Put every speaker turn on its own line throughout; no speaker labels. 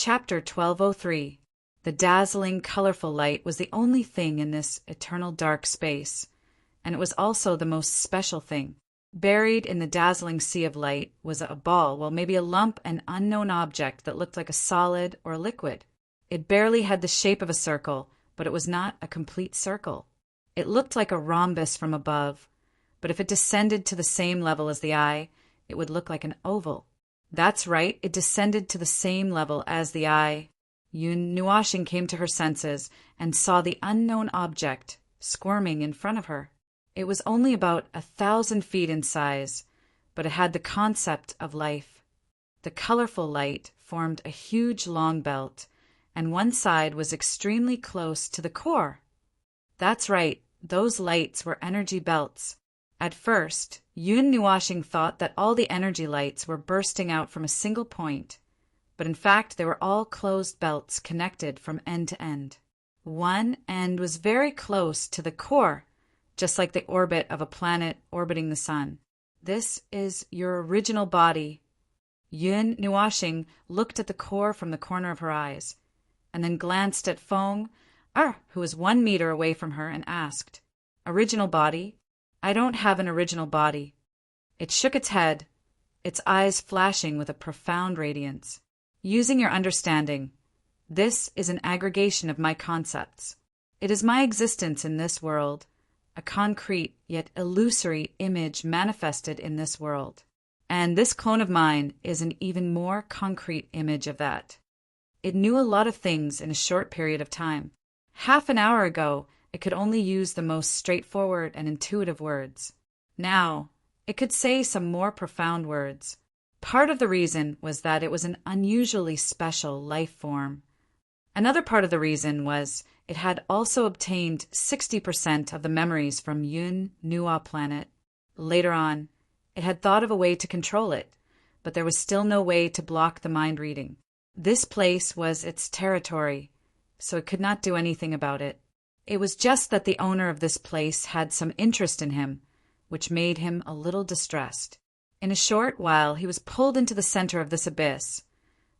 Chapter 1203. The dazzling, colorful light was the only thing in this eternal dark space, and it was also the most special thing. Buried in the dazzling sea of light was a ball, well, maybe a lump, an unknown object that looked like a solid or a liquid. It barely had the shape of a circle, but it was not a complete circle. It looked like a rhombus from above, but if it descended to the same level as the eye, it would look like an oval. That's right, it descended to the same level as the eye. Yun Nuashing came to her senses and saw the unknown object squirming in front of her. It was only about 1,000 feet in size, but it had the concept of life. The colorful light formed a huge long belt, and one side was extremely close to the core. That's right, those lights were energy belts. At first, Yun Nuashing thought that all the energy lights were bursting out from a single point, but in fact they were all closed belts connected from end to end. One end was very close to the core, just like the orbit of a planet orbiting the sun. This is your original body. Yun Nuashing looked at the core from the corner of her eyes, and then glanced at Feng, who was 1 meter away from her, and asked, "Original body? I don't have an original body." It shook its head, its eyes flashing with a profound radiance. "Using your understanding, this is an aggregation of my concepts. It is my existence in this world, a concrete yet illusory image manifested in this world. And this clone of mine is an even more concrete image of that. It knew a lot of things in a short period of time. Half an hour ago, it could only use the most straightforward and intuitive words. Now, it could say some more profound words. Part of the reason was that it was an unusually special life form. Another part of the reason was it had also obtained 60% of the memories from Yun Nua planet. Later on, it had thought of a way to control it, but there was still no way to block the mind reading. This place was its territory, so it could not do anything about it. It was just that the owner of this place had some interest in him, which made him a little distressed. In a short while he was pulled into the center of this abyss,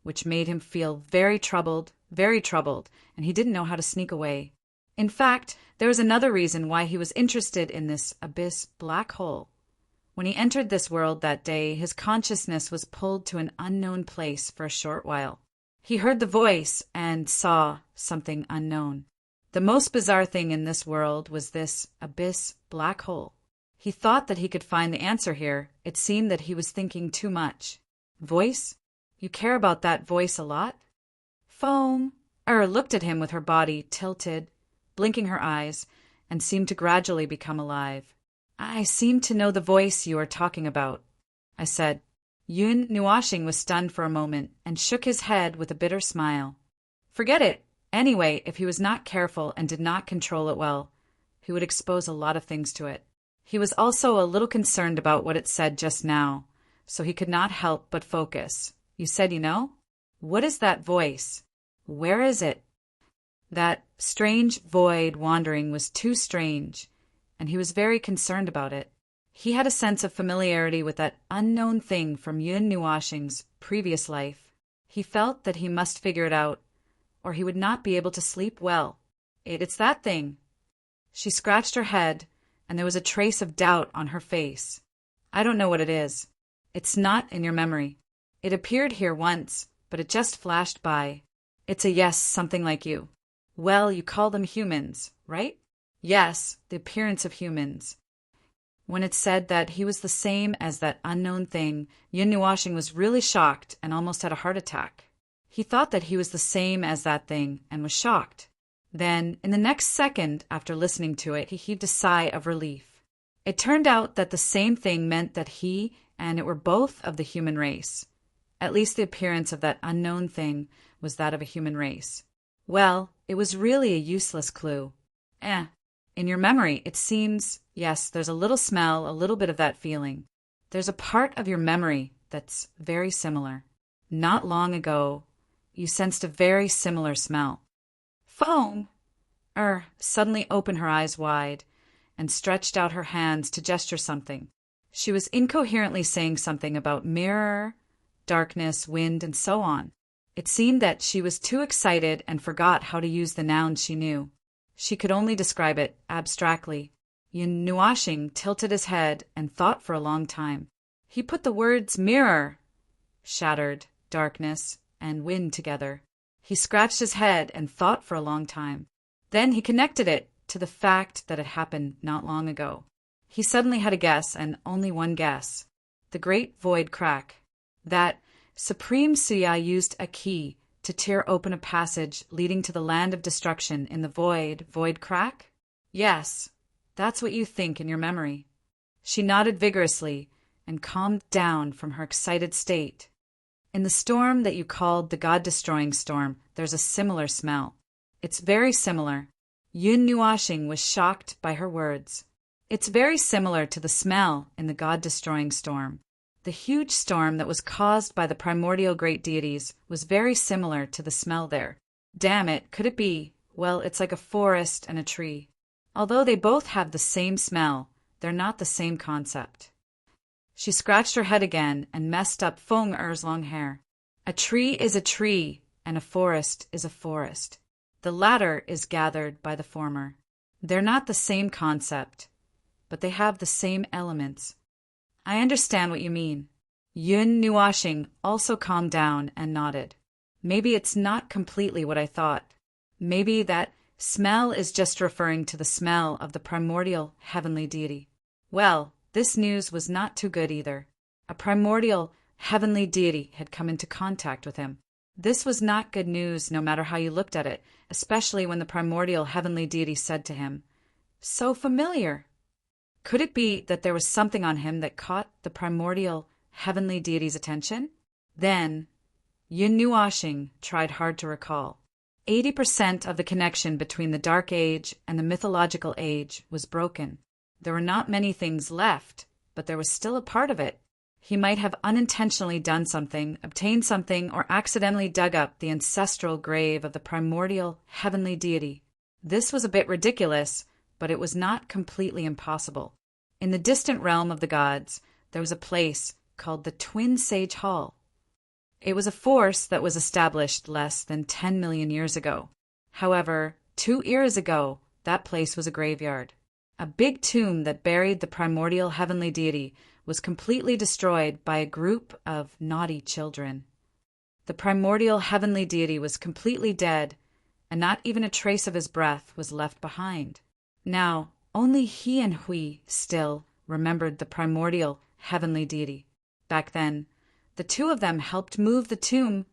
which made him feel very troubled, and he didn't know how to sneak away. In fact, there was another reason why he was interested in this abyss black hole. When he entered this world that day, his consciousness was pulled to an unknown place for a short while. He heard the voice and saw something unknown. The most bizarre thing in this world was this abyss black hole. He thought that he could find the answer here. It seemed that he was thinking too much. Voice? You care about that voice a lot? Foam looked at him with her body tilted, blinking her eyes, and seemed to gradually become alive. I seem to know the voice you are talking about, I said. Yun Nuashing was stunned for a moment and shook his head with a bitter smile. Forget it. Anyway, if he was not careful and did not control it well, he would expose a lot of things to it. He was also a little concerned about what it said just now, so he could not help but focus. You said you know? What is that voice? Where is it? That strange void wandering was too strange, and he was very concerned about it. He had a sense of familiarity with that unknown thing from Yun Nuashing's previous life. He felt that he must figure it out, or he would not be able to sleep well. It's that thing. She scratched her head, and there was a trace of doubt on her face. I don't know what it is. It's not in your memory. It appeared here once, but it just flashed by. It's a yes, something like you. Well, you call them humans, right? Yes, the appearance of humans. When it said that he was the same as that unknown thing, Yun Nuashing was really shocked and almost had a heart attack. He thought that he was the same as that thing and was shocked. Then, in the next second after listening to it, he heaved a sigh of relief. It turned out that the same thing meant that he and it were both of the human race. At least the appearance of that unknown thing was that of a human race. Well, it was really a useless clue. In your memory, it seems, yes, there's a little smell, a little bit of that feeling. There's a part of your memory that's very similar. Not long ago, you sensed a very similar smell. Foam! Suddenly opened her eyes wide and stretched out her hands to gesture something. She was incoherently saying something about mirror, darkness, wind, and so on. It seemed that she was too excited and forgot how to use the nouns she knew. She could only describe it abstractly. Yun Nuashing tilted his head and thought for a long time. He put the words mirror, shattered, darkness, and wind together. He scratched his head and thought for a long time. Then he connected it to the fact that it happened not long ago. He suddenly had a guess, and only one guess. The great void crack. That Supreme Suya used a key to tear open a passage leading to the land of destruction in the void crack? Yes, that's what you think in your memory. She nodded vigorously and calmed down from her excited state. In the storm that you called the God-destroying storm, there's a similar smell. It's very similar. Yun Nuashing was shocked by her words. It's very similar to the smell in the God-destroying storm. The huge storm that was caused by the primordial great deities was very similar to the smell there. Damn it, could it be? Well, it's like a forest and a tree. Although they both have the same smell, they're not the same concept. She scratched her head again and messed up Feng Er's long hair. A tree is a tree, and a forest is a forest. The latter is gathered by the former. They're not the same concept, but they have the same elements. I understand what you mean. Yun Nuashing also calmed down and nodded. Maybe it's not completely what I thought. Maybe that smell is just referring to the smell of the primordial heavenly deity. Well, this news was not too good either. A primordial heavenly deity had come into contact with him. This was not good news no matter how you looked at it, especially when the primordial heavenly deity said to him, "So familiar." Could it be that there was something on him that caught the primordial heavenly deity's attention? Then, Yun Nuashing tried hard to recall. 80% of the connection between the Dark Age and the mythological age was broken. There were not many things left, but there was still a part of it. He might have unintentionally done something, obtained something, or accidentally dug up the ancestral grave of the primordial heavenly deity. This was a bit ridiculous, but it was not completely impossible. In the distant realm of the gods, there was a place called the Twin Sage Hall. It was a force that was established less than 10 million years ago. However, 2 eras ago, that place was a graveyard. A big tomb that buried the primordial heavenly deity was completely destroyed by a group of naughty children. The primordial heavenly deity was completely dead, and not even a trace of his breath was left behind. Now, only he and Hui still remembered the primordial heavenly deity. Back then, the two of them helped move the tomb,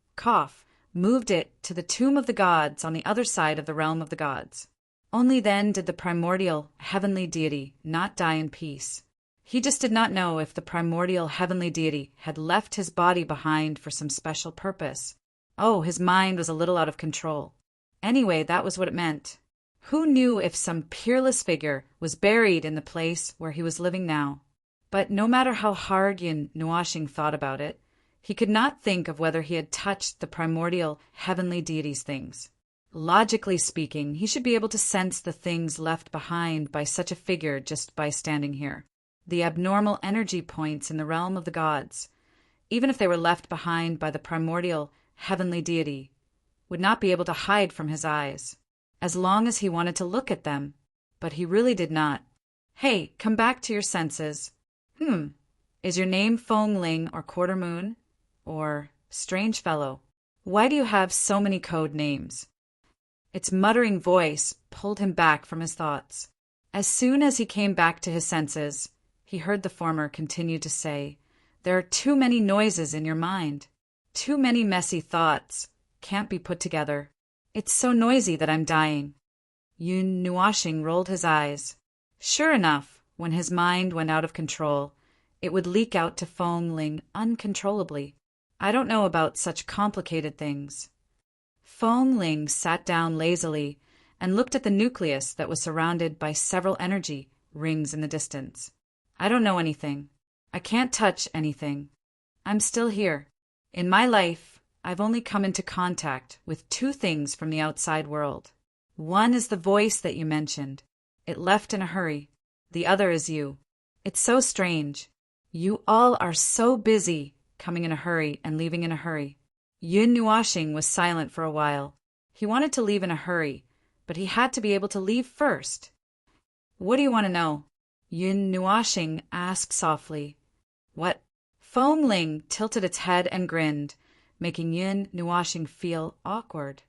moved it to the tomb of the gods on the other side of the realm of the gods. Only then did the primordial heavenly deity not die in peace. He just did not know if the primordial heavenly deity had left his body behind for some special purpose. Oh, his mind was a little out of control. Anyway, that was what it meant. Who knew if some peerless figure was buried in the place where he was living now? But no matter how hard Yun Nuashing thought about it, he could not think of whether he had touched the primordial heavenly deity's things. Logically speaking, he should be able to sense the things left behind by such a figure just by standing here. The abnormal energy points in the realm of the gods, even if they were left behind by the primordial heavenly deity, would not be able to hide from his eyes, as long as he wanted to look at them, but he really did not. Hey, come back to your senses. Is your name Feng Ling or Quarter Moon? Or Strange Fellow? Why do you have so many code names? Its muttering voice pulled him back from his thoughts. As soon as he came back to his senses, he heard the former continue to say, "There are too many noises in your mind. Too many messy thoughts. Can't be put together. It's so noisy that I'm dying." Yun Nuashing rolled his eyes. Sure enough, when his mind went out of control, it would leak out to Feng Ling uncontrollably. I don't know about such complicated things. Feng Ling sat down lazily and looked at the nucleus that was surrounded by several energy rings in the distance. I don't know anything. I can't touch anything. I'm still here. In my life, I've only come into contact with 2 things from the outside world. One is the voice that you mentioned. It left in a hurry. The other is you. It's so strange. You all are so busy coming in a hurry and leaving in a hurry. Yun Nuashing was silent for a while. He wanted to leave in a hurry, but he had to be able to leave first. What do you want to know? Yun Nuashing asked softly. What? Foamling tilted its head and grinned, making Yun Nuashing feel awkward.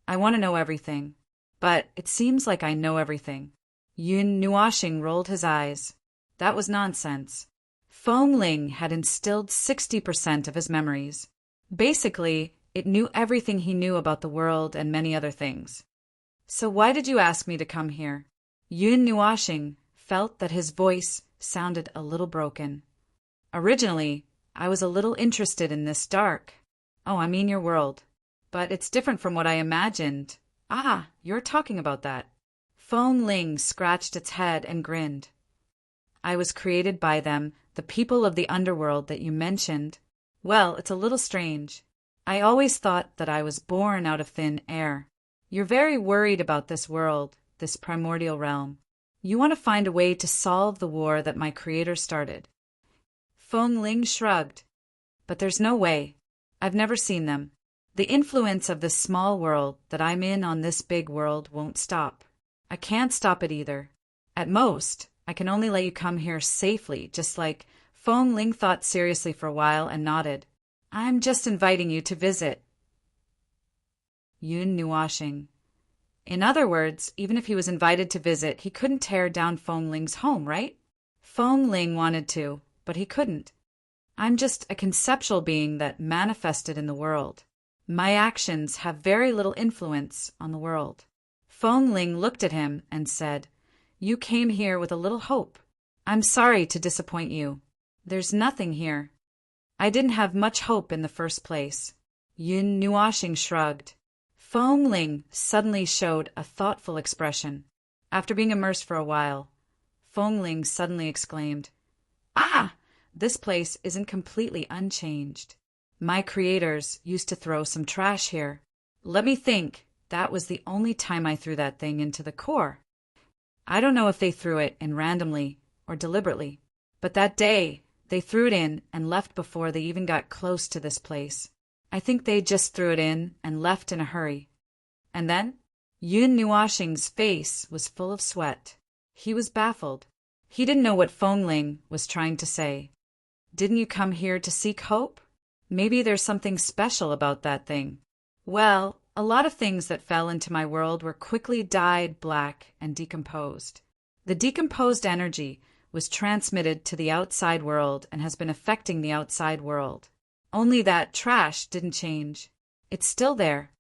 I want to know everything, but it seems like I know everything. Yun Nuashing rolled his eyes. That was nonsense. Foamling had instilled 60% of his memories. Basically, it knew everything he knew about the world and many other things. So why did you ask me to come here? Yun Nuashing felt that his voice sounded a little broken. Originally, I was a little interested in this dark. Oh, I mean your world. But it's different from what I imagined. Ah, you're talking about that. Foamling scratched its head and grinned. I was created by them, the people of the underworld that you mentioned. Well, it's a little strange. I always thought that I was born out of thin air. You're very worried about this world, this primordial realm. You want to find a way to solve the war that my creator started. Foamling shrugged. But there's no way. I've never seen them. The influence of this small world that I'm in on this big world won't stop. I can't stop it either. At most, I can only let you come here safely, just like Foamling thought seriously for a while and nodded. I'm just inviting you to visit. Yun Nuashing. In other words, even if he was invited to visit, he couldn't tear down Foamling's home, right? Foamling wanted to, but he couldn't. I'm just a conceptual being that manifested in the world. My actions have very little influence on the world. Foamling looked at him and said, You came here with a little hope. I'm sorry to disappoint you. There's nothing here. I didn't have much hope in the first place. Yun Nuashing shrugged. Foamling suddenly showed a thoughtful expression. After being immersed for a while, Foamling suddenly exclaimed, Ah! This place isn't completely unchanged. My creators used to throw some trash here. Let me think. That was the only time I threw that thing into the core. I don't know if they threw it in randomly or deliberately, but that day they threw it in and left before they even got close to this place. I think they just threw it in and left in a hurry. And then? Yun Nuashing's face was full of sweat. He was baffled. He didn't know what Foamling was trying to say. Didn't you come here to seek hope? Maybe there's something special about that thing. Well, a lot of things that fell into my world were quickly dyed black and decomposed. The decomposed energy was transmitted to the outside world and has been affecting the outside world. Only that trash didn't change. It's still there.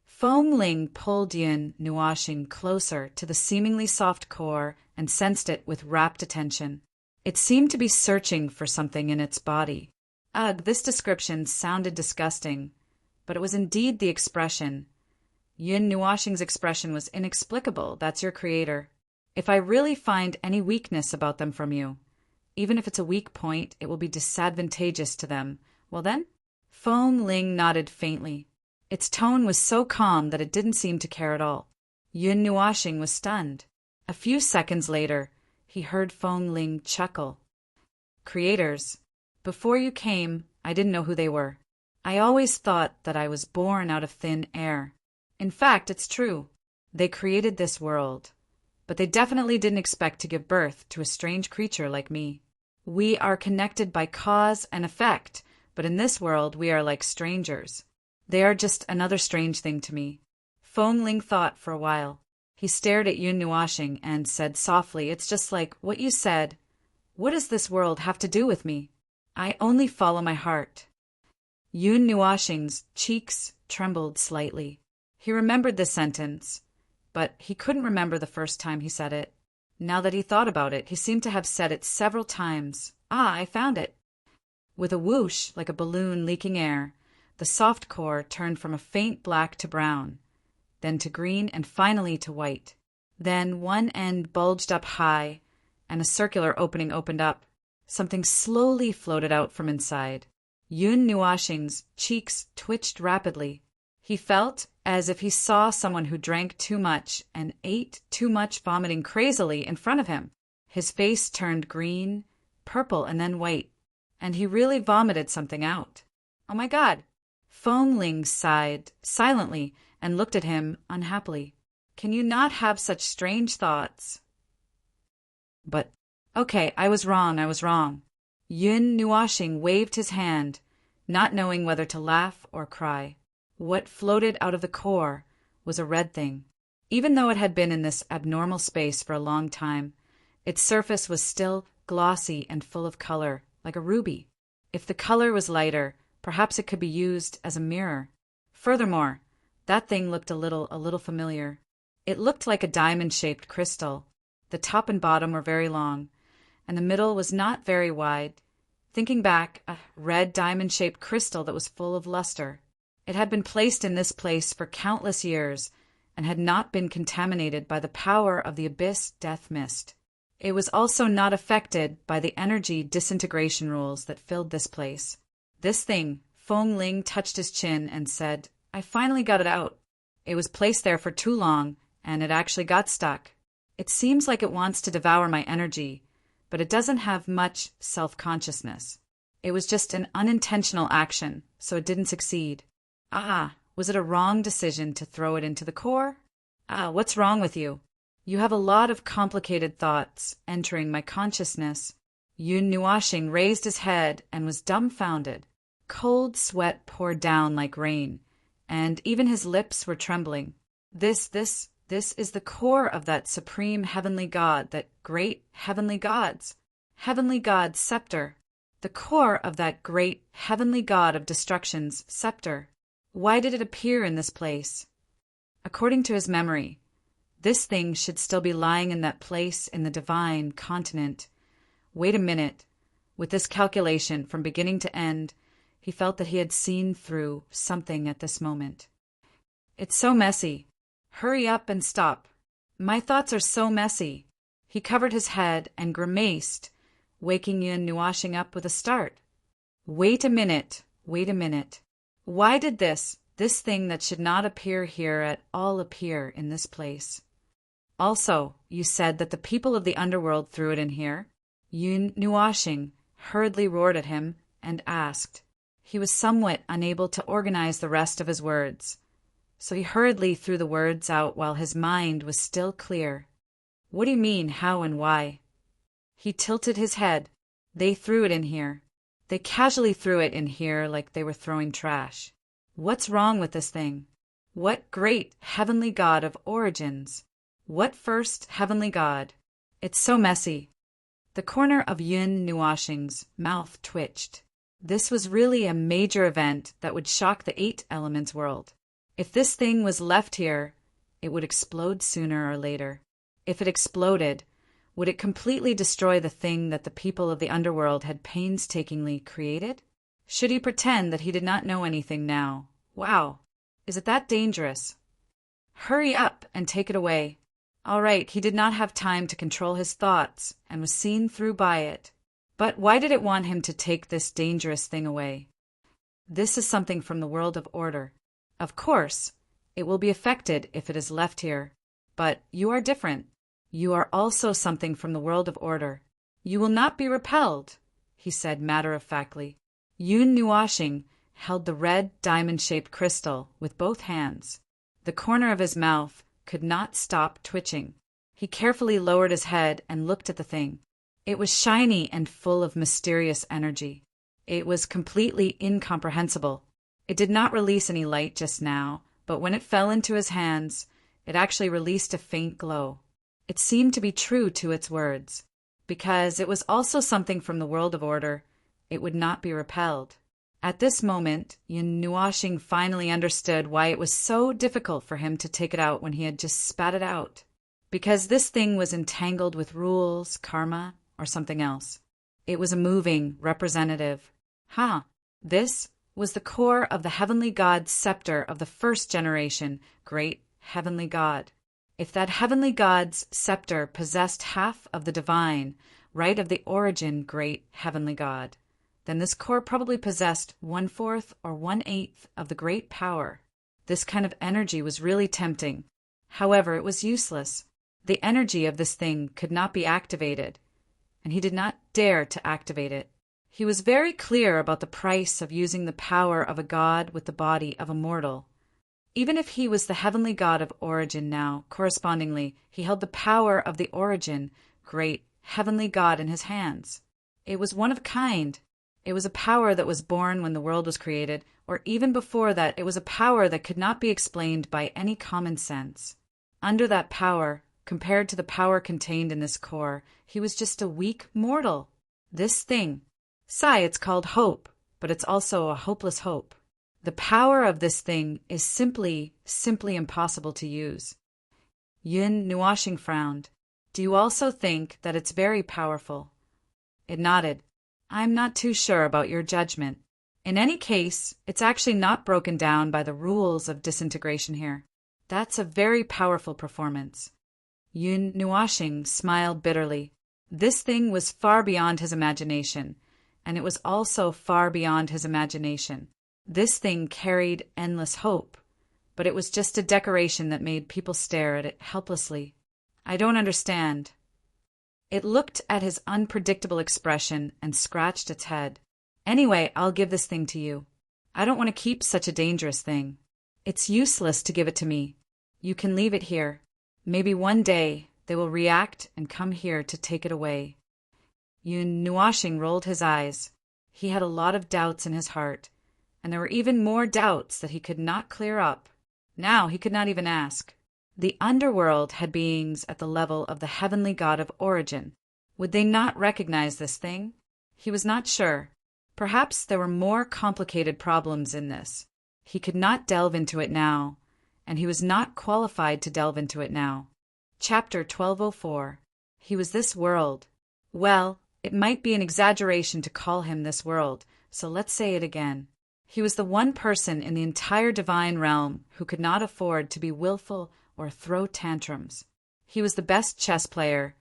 Foamling pulled Yun Nuashing closer to the seemingly soft core and sensed it with rapt attention. It seemed to be searching for something in its body. Ugh, this description sounded disgusting, but it was indeed the expression. Yun Nuashing's expression was inexplicable. That's your creator. If I really find any weakness about them from you, even if it's a weak point, it will be disadvantageous to them. Well then? Foamling nodded faintly. Its tone was so calm that it didn't seem to care at all. Yun Nuashing was stunned. A few seconds later, he heard Foamling chuckle. Creators. Before you came, I didn't know who they were. I always thought that I was born out of thin air. In fact, it's true. They created this world. But they definitely didn't expect to give birth to a strange creature like me. We are connected by cause and effect, but in this world we are like strangers. They are just another strange thing to me. Foamling thought for a while. He stared at Yun Nuashing and said softly, It's just like what you said. What does this world have to do with me? I only follow my heart. Yun Nuashing's cheeks trembled slightly. He remembered this sentence, but he couldn't remember the first time he said it. Now that he thought about it, he seemed to have said it several times. Ah, I found it. With a whoosh, like a balloon leaking air, the soft core turned from a faint black to brown, then to green and finally to white. Then one end bulged up high, and a circular opening opened up. Something slowly floated out from inside. Yun Nuashing's cheeks twitched rapidly. He felt as if he saw someone who drank too much and ate too much, vomiting crazily in front of him. His face turned green, purple, and then white, and he really vomited something out. Oh my God! Fong sighed silently and looked at him unhappily. Can you not have such strange thoughts? But, okay, I was wrong. Yun Nuashing waved his hand, not knowing whether to laugh or cry. What floated out of the core was a red thing. Even though it had been in this abnormal space for a long time, its surface was still glossy and full of color, like a ruby. If the color was lighter, perhaps it could be used as a mirror. Furthermore, that thing looked a little familiar. It looked like a diamond-shaped crystal. The top and bottom were very long, and the middle was not very wide. Thinking back, a red diamond-shaped crystal that was full of luster. It had been placed in this place for countless years and had not been contaminated by the power of the abyss death mist. It was also not affected by the energy disintegration rules that filled this place. This thing, Fong Ling touched his chin and said, I finally got it out. It was placed there for too long, and it actually got stuck. It seems like it wants to devour my energy, but it doesn't have much self-consciousness. It was just an unintentional action, so it didn't succeed. Was it a wrong decision to throw it into the core? What's wrong with you? You have a lot of complicated thoughts entering my consciousness. Yun Nuashing raised his head and was dumbfounded. Cold sweat poured down like rain, and even his lips were trembling. This is the core of that supreme heavenly god, that great heavenly god's scepter. The core of that great heavenly god of destruction's scepter. Why did it appear in this place? According to his memory, this thing should still be lying in that place in the divine continent. Wait a minute. With this calculation from beginning to end, he felt that he had seen through something at this moment. It's so messy. Hurry up and stop. My thoughts are so messy. He covered his head and grimaced, waking Yun Nuashing up with a start. Wait a minute. Why did this thing that should not appear here at all appear in this place? Also, you said that the people of the underworld threw it in here. Yun Nuashing hurriedly roared at him and asked. He was somewhat unable to organize the rest of his words, so he hurriedly threw the words out while his mind was still clear. What do you mean, how and why? He tilted his head. They threw it in here. They casually threw it in here like they were throwing trash. What's wrong with this thing? What great heavenly god of origins? What first heavenly god? It's so messy. The corner of Yun Nuashing's mouth twitched. This was really a major event that would shock the 8 elements world. If this thing was left here, it would explode sooner or later. If it exploded, would it completely destroy the thing that the people of the underworld had painstakingly created? Should he pretend that he did not know anything now? Wow, is it that dangerous? Hurry up and take it away. All right, he did not have time to control his thoughts and was seen through by it. But why did it want him to take this dangerous thing away? This is something from the world of order. Of course, it will be affected if it is left here. But you are different. You are also something from the world of order. You will not be repelled, he said matter-of-factly. Yun Nuashing held the red diamond-shaped crystal with both hands. The corner of his mouth could not stop twitching. He carefully lowered his head and looked at the thing. It was shiny and full of mysterious energy. It was completely incomprehensible. It did not release any light just now, but when it fell into his hands, it actually released a faint glow. It seemed to be true to its words. Because it was also something from the world of order, it would not be repelled. At this moment, Yun Nuashing finally understood why it was so difficult for him to take it out when he had just spat it out. Because this thing was entangled with rules, karma, or something else. It was a moving representative. This was the core of the heavenly god's scepter of the first generation, great heavenly god. If that heavenly god's scepter possessed half of the divine, right of the origin great heavenly god, then this core probably possessed 1/4 or 1/8 of the great power. This kind of energy was really tempting. However, it was useless. The energy of this thing could not be activated, and he did not dare to activate it. He was very clear about the price of using the power of a god with the body of a mortal. Even if he was the heavenly god of origin now, correspondingly, he held the power of the origin, great, heavenly god in his hands. It was one of a kind. It was a power that was born when the world was created, or even before that, it was a power that could not be explained by any common sense. Under that power, compared to the power contained in this core, he was just a weak mortal. This thing. It's called hope, but it's also a hopeless hope. The power of this thing is simply impossible to use. Yun Nuashing frowned. Do you also think that it's very powerful? It nodded. I'm not too sure about your judgment. In any case, it's actually not broken down by the rules of disintegration here. That's a very powerful performance. Yun Nuashing smiled bitterly. This thing was far beyond his imagination, and it was also far beyond his imagination. This thing carried endless hope, but it was just a decoration that made people stare at it helplessly. I don't understand. It looked at his unpredictable expression and scratched its head. Anyway, I'll give this thing to you. I don't want to keep such a dangerous thing. It's useless to give it to me. You can leave it here. Maybe one day they will react and come here to take it away. Yun Nuashing rolled his eyes. He had a lot of doubts in his heart, and there were even more doubts that he could not clear up. Now he could not even ask. The underworld had beings at the level of the heavenly god of origin. Would they not recognize this thing? He was not sure. Perhaps there were more complicated problems in this. He could not delve into it now, and he was not qualified to delve into it now. Chapter 1204. He was this world. Well, it might be an exaggeration to call him this world, so let's say it again. He was the one person in the entire divine realm who could not afford to be willful or throw tantrums. He was the best chess player,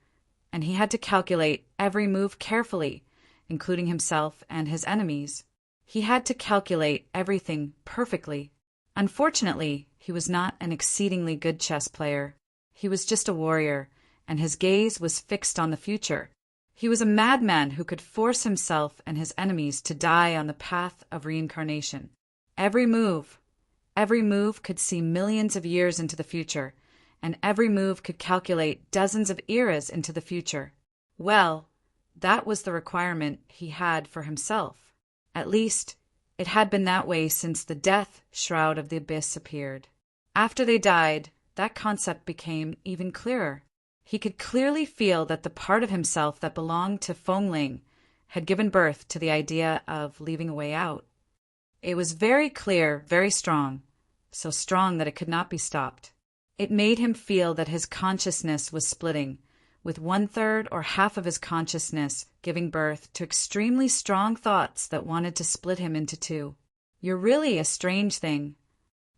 and he had to calculate every move carefully, including himself and his enemies. He had to calculate everything perfectly. Unfortunately, he was not an exceedingly good chess player. He was just a warrior, and his gaze was fixed on the future. He was a madman who could force himself and his enemies to die on the path of reincarnation. Every move could see millions of years into the future, and every move could calculate dozens of eras into the future. Well, that was the requirement he had for himself. At least, it had been that way since the death shroud of the abyss appeared. After they died, that concept became even clearer. He could clearly feel that the part of himself that belonged to Fengling had given birth to the idea of leaving a way out. It was very clear, very strong, so strong that it could not be stopped. It made him feel that his consciousness was splitting, with 1/3 or half of his consciousness giving birth to extremely strong thoughts that wanted to split him into two. You're really a strange thing,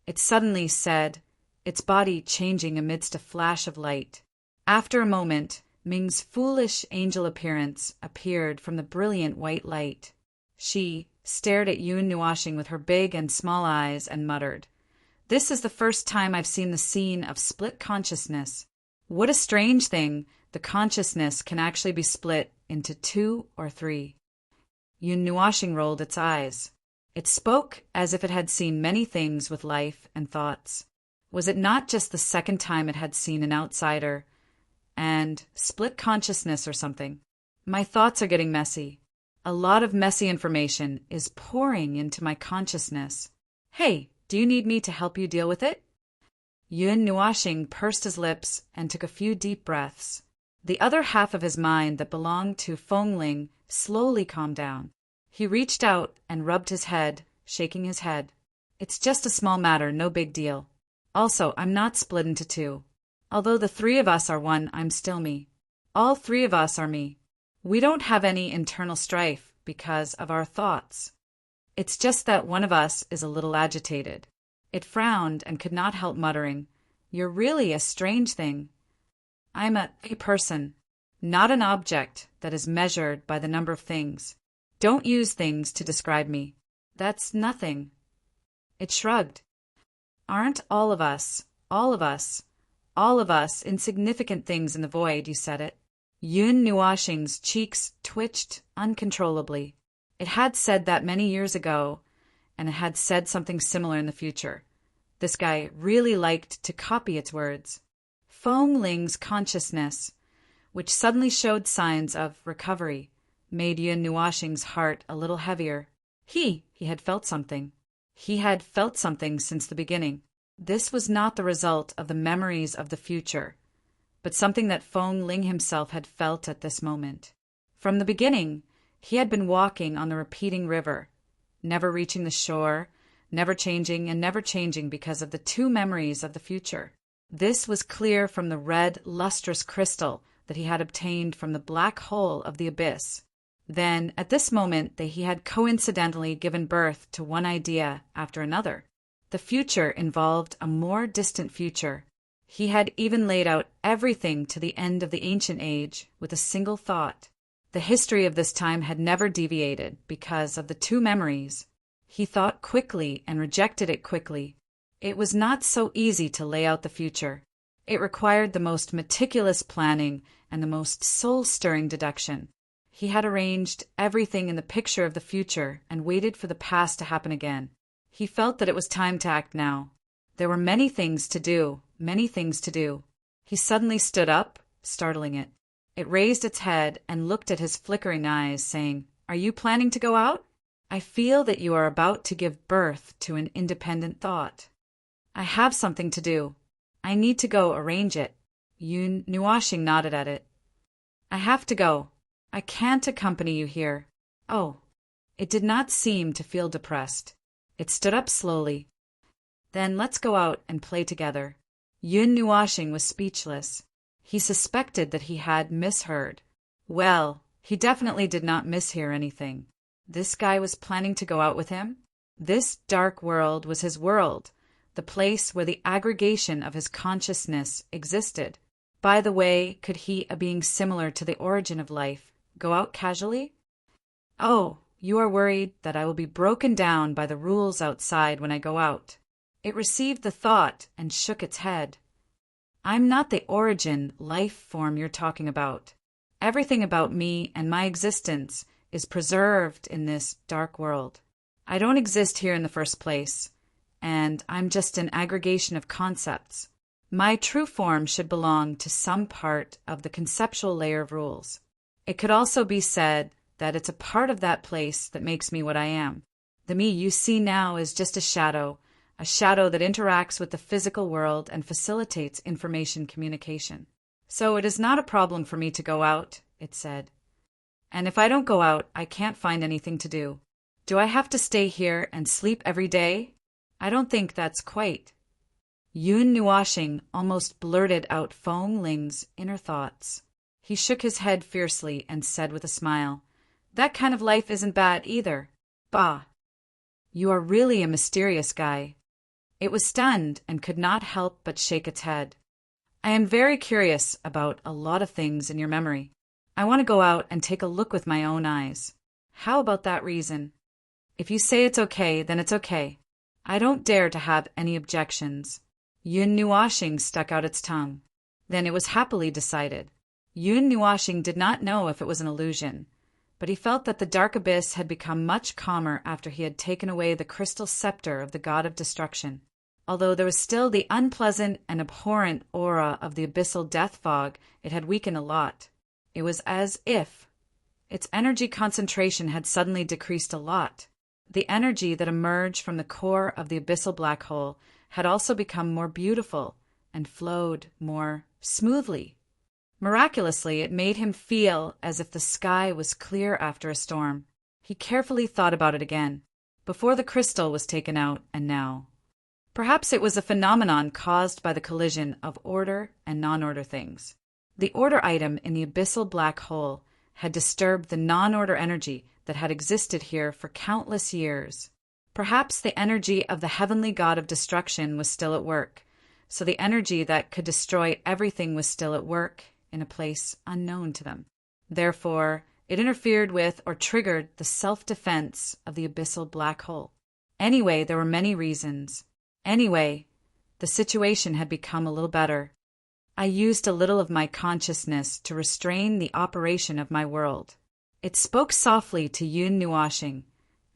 it suddenly said, its body changing amidst a flash of light. After a moment, Ming's foolish angel appearance appeared from the brilliant white light. She stared at Yun Nuashing with her big and small eyes and muttered, "This is the first time I've seen the scene of split consciousness. What a strange thing, the consciousness can actually be split into 2 or 3. Yun Nuashing rolled its eyes. It spoke as if it had seen many things with life and thoughts. Was it not just the second time it had seen an outsider and split consciousness or something? My thoughts are getting messy. A lot of messy information is pouring into my consciousness. Hey, do you need me to help you deal with it?" Yun Nuashing pursed his lips and took a few deep breaths. The other half of his mind that belonged to Fengling slowly calmed down. He reached out and rubbed his head, shaking his head. "It's just a small matter, no big deal. Also, I'm not split into 2. Although the 3 of us are one, I'm still me. All 3 of us are me. We don't have any internal strife because of our thoughts. It's just that one of us is a little agitated." It frowned and could not help muttering, "You're really a strange thing. I'm a person, not an object that is measured by the number of things. Don't use things to describe me. That's nothing." It shrugged. "Aren't all of us insignificant things in the void, you said it." Yun Nuashing's cheeks twitched uncontrollably. It had said that many years ago, and it had said something similar in the future. This guy really liked to copy its words. Fong Ling's consciousness, which suddenly showed signs of recovery, made Yun Nuoxing's heart a little heavier. He had felt something. He had felt something since the beginning. This was not the result of the memories of the future, but something that Fong Ling himself had felt at this moment. From the beginning, he had been walking on the repeating river, never reaching the shore, never changing and never changing because of the two memories of the future. This was clear from the red, lustrous crystal that he had obtained from the black hole of the abyss. Then, at this moment, he had coincidentally given birth to one idea after another. The future involved a more distant future. He had even laid out everything to the end of the ancient age with a single thought. The history of this time had never deviated because of the two memories. He thought quickly and rejected it quickly. It was not so easy to lay out the future. It required the most meticulous planning and the most soul-stirring deduction. He had arranged everything in the picture of the future and waited for the past to happen again. He felt that it was time to act now. There were many things to do, many things to do. He suddenly stood up, startling it. It raised its head and looked at his flickering eyes, saying, "Are you planning to go out? I feel that you are about to give birth to an independent thought." "I have something to do. I need to go arrange it." Yun Nuoxing nodded at it. "I have to go. I can't accompany you here." Oh, it did not seem to feel depressed. It stood up slowly. "Then let's go out and play together." Yun Nuoxing was speechless. He suspected that he had misheard. Well, he definitely did not mishear anything. This guy was planning to go out with him? This dark world was his world, the place where the aggregation of his consciousness existed. By the way, could he, a being similar to the origin of life, go out casually? "Oh, you are worried that I will be broken down by the rules outside when I go out." It received the thought and shook its head. "I'm not the origin, life form you're talking about. Everything about me and my existence is preserved in this dark world. I don't exist here in the first place, and I'm just an aggregation of concepts. My true form should belong to some part of the conceptual layer of rules. It could also be said that it's a part of that place that makes me what I am. The me you see now is just a shadow that interacts with the physical world and facilitates information communication. So it is not a problem for me to go out," it said. "And if I don't go out, I can't find anything to do. Do I have to stay here and sleep every day? I don't think that's quite." Yun Nuoxing almost blurted out Fong Ling's inner thoughts. He shook his head fiercely and said with a smile, "That kind of life isn't bad either. Bah! You are really a mysterious guy." It was stunned and could not help but shake its head. "I am very curious about a lot of things in your memory. I want to go out and take a look with my own eyes. How about that reason? If you say it's okay, then it's okay. I don't dare to have any objections." Yun Nuoxing stuck out its tongue. Then it was happily decided. Yun Nuoxing did not know if it was an illusion, but he felt that the dark abyss had become much calmer after he had taken away the crystal scepter of the god of destruction. Although there was still the unpleasant and abhorrent aura of the abyssal death fog, it had weakened a lot. It was as if its energy concentration had suddenly decreased a lot. The energy that emerged from the core of the abyssal black hole had also become more beautiful and flowed more smoothly. Miraculously, it made him feel as if the sky was clear after a storm. He carefully thought about it again, before the crystal was taken out and now. Perhaps it was a phenomenon caused by the collision of order and non-order things. The order item in the abyssal black hole had disturbed the non-order energy that had existed here for countless years. Perhaps the energy of the heavenly god of destruction was still at work, so the energy that could destroy everything was still at work in a place unknown to them. Therefore, it interfered with or triggered the self-defense of the abyssal black hole. Anyway, there were many reasons. Anyway, the situation had become a little better. I used a little of my consciousness to restrain the operation of my world. It spoke softly to Yun Nuashing,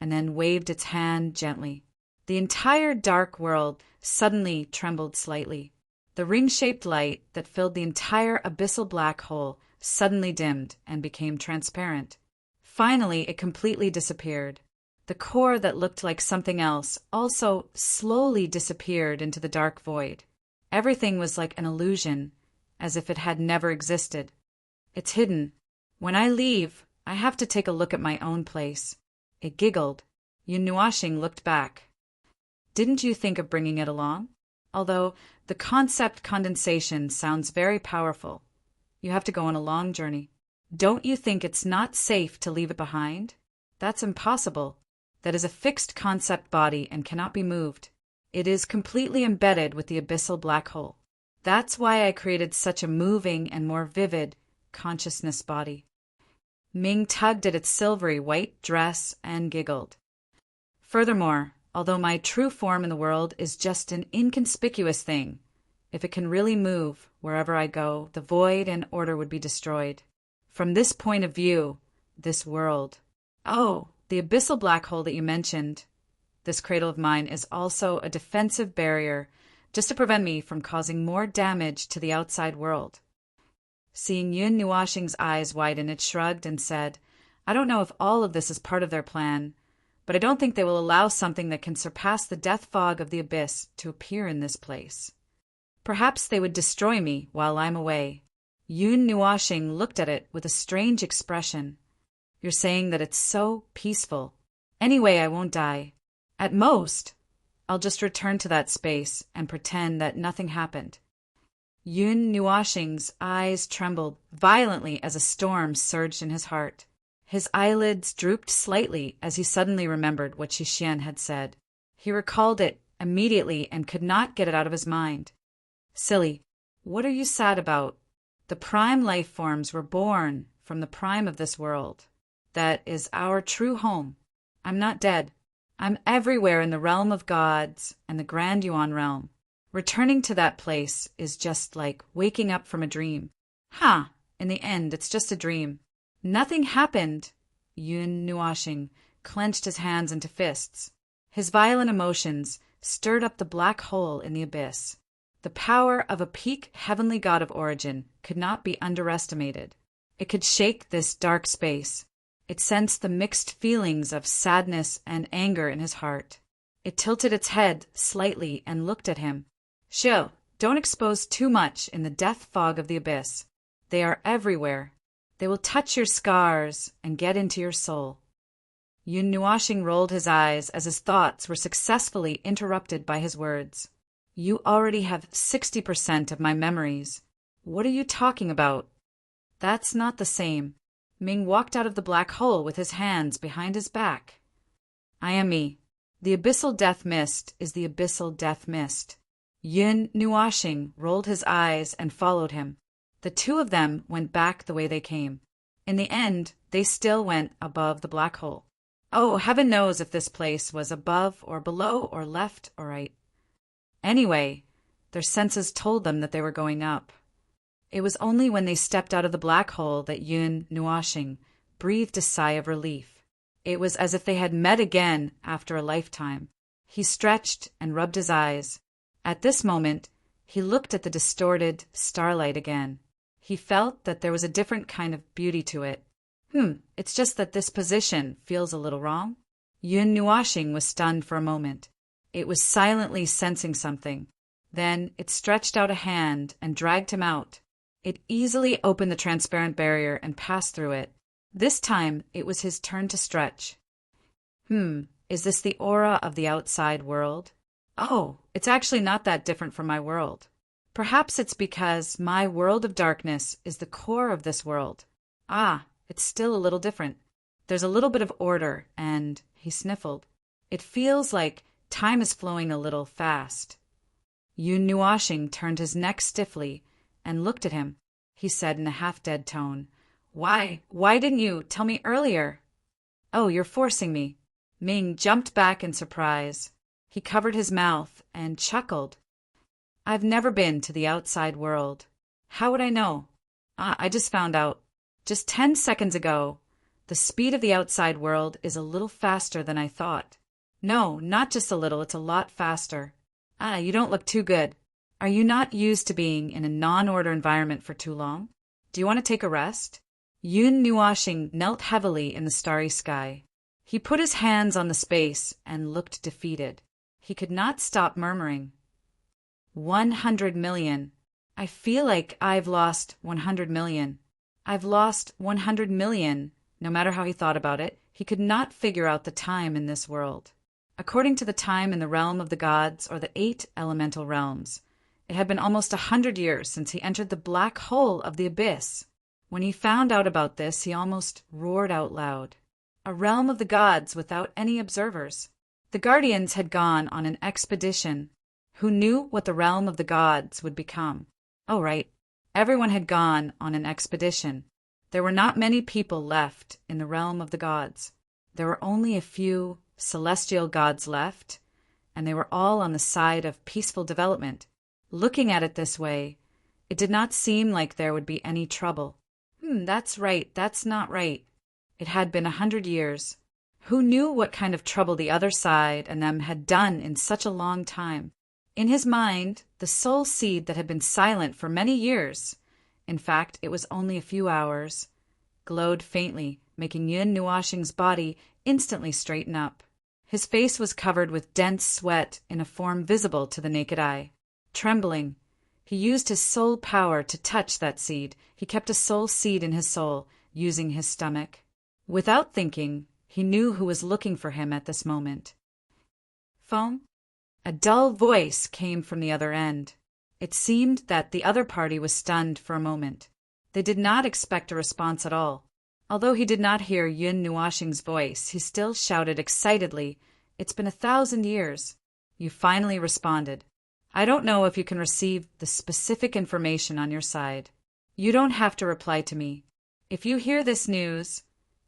and then waved its hand gently. The entire dark world suddenly trembled slightly. The ring-shaped light that filled the entire abyssal black hole suddenly dimmed and became transparent. Finally, it completely disappeared. The core that looked like something else also slowly disappeared into the dark void. Everything was like an illusion, as if it had never existed. It's hidden. When I leave, I have to take a look at my own place. It giggled. Yun Nuashing looked back. Didn't you think of bringing it along? Although the concept condensation sounds very powerful. You have to go on a long journey. Don't you think it's not safe to leave it behind? That's impossible. That is a fixed concept body and cannot be moved. It is completely embedded with the abyssal black hole. That's why I created such a moving and more vivid consciousness body. Ming tugged at its silvery white dress and giggled. Furthermore, although my true form in the world is just an inconspicuous thing, if it can really move, wherever I go, the void and order would be destroyed. From this point of view, this world. Oh, the abyssal black hole that you mentioned. This cradle of mine is also a defensive barrier, just to prevent me from causing more damage to the outside world. Seeing Yun Nuashing's eyes widen, it shrugged and said, I don't know if all of this is part of their plan, but I don't think they will allow something that can surpass the death fog of the abyss to appear in this place. Perhaps they would destroy me while I'm away. Yun Nuashing looked at it with a strange expression. You're saying that it's so peaceful. Anyway, I won't die. At most, I'll just return to that space and pretend that nothing happened. Yun Nuashing's eyes trembled violently as a storm surged in his heart. His eyelids drooped slightly as he suddenly remembered what Xi had said. He recalled it immediately and could not get it out of his mind. Silly, what are you sad about? The prime life forms were born from the prime of this world. That is our true home. I'm not dead. I'm everywhere in the realm of gods and the Grand Yuan realm. Returning to that place is just like waking up from a dream. In the end, it's just a dream. Nothing happened. Yun Nuashing clenched his hands into fists. His violent emotions stirred up the black hole in the abyss. The power of a peak heavenly god of origin could not be underestimated. It could shake this dark space. It sensed the mixed feelings of sadness and anger in his heart. It tilted its head slightly and looked at him. Xiao, don't expose too much in the death fog of the abyss. They are everywhere. They will touch your scars and get into your soul. Yun Nuashing rolled his eyes as his thoughts were successfully interrupted by his words. You already have 60% of my memories. What are you talking about? That's not the same. Ming walked out of the black hole with his hands behind his back. I am me. The abyssal death mist is the abyssal death mist. Yun Nuashing rolled his eyes and followed him. The two of them went back the way they came. In the end, they still went above the black hole. Oh, heaven knows if this place was above or below or left or right. Anyway, their senses told them that they were going up. It was only when they stepped out of the black hole that Yun Nuashing breathed a sigh of relief. It was as if they had met again after a lifetime. He stretched and rubbed his eyes. At this moment, he looked at the distorted starlight again. He felt that there was a different kind of beauty to it. It's just that this position feels a little wrong. Yun Nuashing was stunned for a moment. It was silently sensing something. Then it stretched out a hand and dragged him out. It easily opened the transparent barrier and passed through it. This time, it was his turn to stretch. Is this the aura of the outside world? Oh, it's actually not that different from my world. Perhaps it's because my world of darkness is the core of this world. It's still a little different. There's a little bit of order, and he sniffled. It feels like time is flowing a little fast. Yun Nuashing turned his neck stiffly and looked at him. He said in a half-dead tone, Why didn't you tell me earlier? Oh, you're forcing me. Ming jumped back in surprise. He covered his mouth and chuckled. I've never been to the outside world. How would I know? I just found out. Just 10 seconds ago, The speed of the outside world is a little faster than I thought. No, not just a little, it's a lot faster. You don't look too good. Are you not used to being in a non-order environment for too long? Do you want to take a rest? Yun Nuashing knelt heavily in the starry sky. He put his hands on the space and looked defeated. He could not stop murmuring. 100 million. I feel like I've lost 100 million. I've lost 100 million. No matter how he thought about it, he could not figure out the time in this world. According to the time in the realm of the gods, or the 8 elemental realms, it had been almost 100 years since he entered the black hole of the abyss. When he found out about this, he almost roared out loud. A realm of the gods without any observers. The guardians had gone on an expedition. Who knew what the realm of the gods would become? Oh, right. Everyone had gone on an expedition. There were not many people left in the realm of the gods. There were only a few celestial gods left, and they were all on the side of peaceful development. Looking at it this way, it did not seem like there would be any trouble. That's right, that's not right. It had been 100 years. Who knew what kind of trouble the other side and them had done in such a long time? In his mind, the soul seed that had been silent for many years, in fact, it was only a few hours, glowed faintly, making Yun Nuashing's body instantly straighten up. His face was covered with dense sweat in a form visible to the naked eye. Trembling, he used his soul power to touch that seed. He kept a soul seed in his soul, using his stomach. Without thinking, he knew who was looking for him at this moment. Phone? A dull voice came from the other end. It seemed that the other party was stunned for a moment. They did not expect a response at all. Although he did not hear Yun Nuashing's voice, he still shouted excitedly, "It's been 1,000 years. You finally responded. I don't know if you can receive the specific information on your side. You don't have to reply to me. If you hear this news,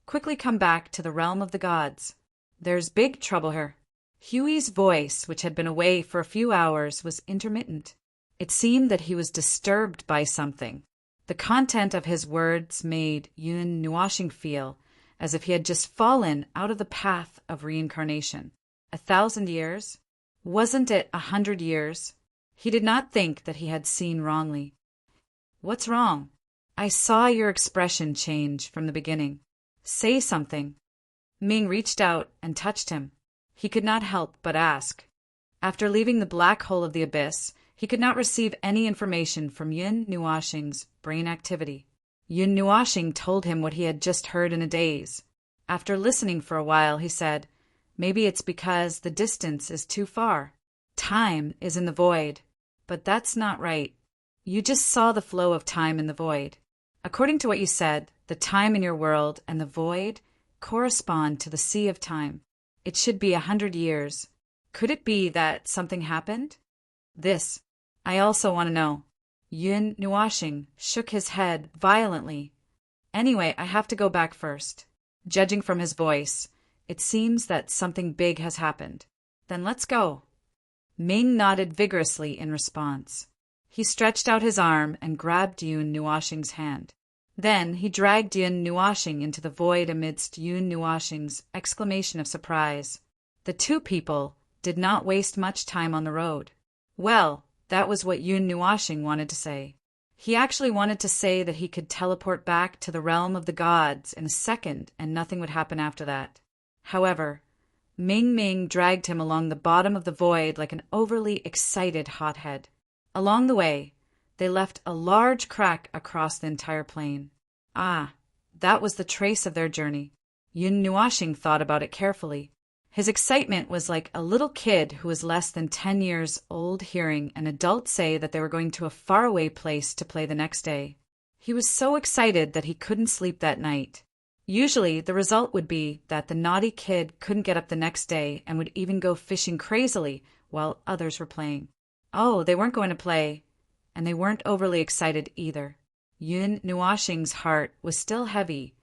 quickly come back to the realm of the gods. There's big trouble here." Huey's voice, which had been away for a few hours, was intermittent. It seemed that he was disturbed by something. The content of his words made Yun Nuashing feel as if he had just fallen out of the path of reincarnation. 1,000 years? Wasn't it 100 years? He did not think that he had seen wrongly. What's wrong? I saw your expression change from the beginning. Say something. Ming reached out and touched him. He could not help but ask. After leaving the black hole of the abyss, he could not receive any information from Yun Nuashing's brain activity. Yun Nuashing told him what he had just heard in a daze. After listening for a while, he said, "Maybe it's because the distance is too far. Time is in the void. But that's not right. You just saw the flow of time in the void. According to what you said, the time in your world and the void correspond to the sea of time. It should be 100 years. Could it be that something happened? This. I also want to know." Yun Nuashing shook his head violently. "Anyway, I have to go back first. Judging from his voice, it seems that something big has happened. Then let's go." Ming nodded vigorously in response. He stretched out his arm and grabbed Yun Nuashing's hand. Then he dragged Yun Nuashing into the void amidst Yun Nuashing's exclamation of surprise. The two people did not waste much time on the road. Well, that was what Yun Nuashing wanted to say. He actually wanted to say that he could teleport back to the realm of the gods in a second and nothing would happen after that. However, Ming dragged him along the bottom of the void like an overly excited hothead. Along the way, they left a large crack across the entire plain. That was the trace of their journey. Yun Nuashing thought about it carefully. His excitement was like a little kid who was less than 10 years old hearing an adult say that they were going to a faraway place to play the next day. He was so excited that he couldn't sleep that night. Usually, the result would be that the naughty kid couldn't get up the next day and would even go fishing crazily while others were playing. Oh, they weren't going to play, and they weren't overly excited either. Yun Nuashing's heart was still heavy,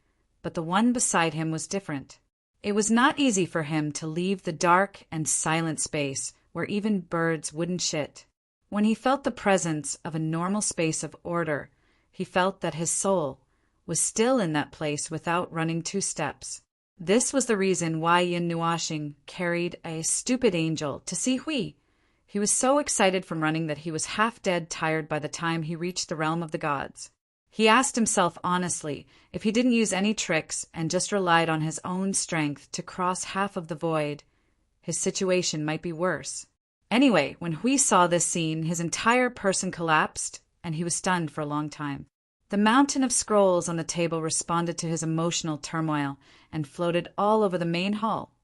but the one beside him was different. It was not easy for him to leave the dark and silent space where even birds wouldn't shit. When he felt the presence of a normal space of order, he felt that his soul was still in that place without running 2 steps. This was the reason why Yin Nuashing carried a stupid angel to see Hui. He was so excited from running that he was half dead tired by the time he reached the realm of the gods. He asked himself honestly if he didn't use any tricks and just relied on his own strength to cross half of the void, his situation might be worse. Anyway, when Hui saw this scene, his entire person collapsed, and he was stunned for a long time. The mountain of scrolls on the table responded to his emotional turmoil and floated all over the main hall.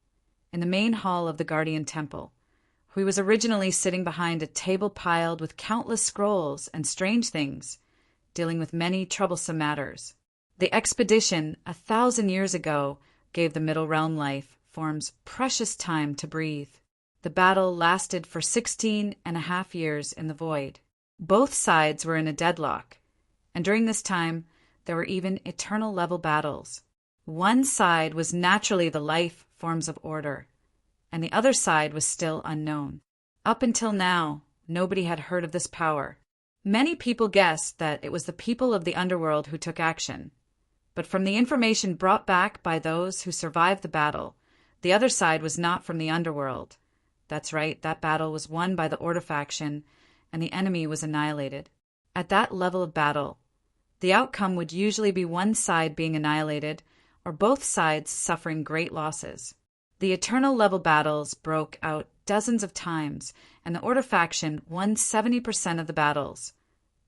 In the main hall of the Guardian Temple, Hui was originally sitting behind a table piled with countless scrolls and strange things, dealing with many troublesome matters. The expedition 1,000 years ago gave the Middle Realm life forms precious time to breathe. The battle lasted for 16.5 years in the void. Both sides were in a deadlock, and during this time there were even eternal level battles. One side was naturally the life forms of order, and the other side was still unknown. Up until now, nobody had heard of this power. Many people guessed that it was the people of the underworld who took action, but from the information brought back by those who survived the battle, the other side was not from the underworld. That's right, that battle was won by the Order faction, and the enemy was annihilated. At that level of battle, the outcome would usually be one side being annihilated or both sides suffering great losses. The eternal level battles broke out dozens of times, and the Order faction won 70% of the battles.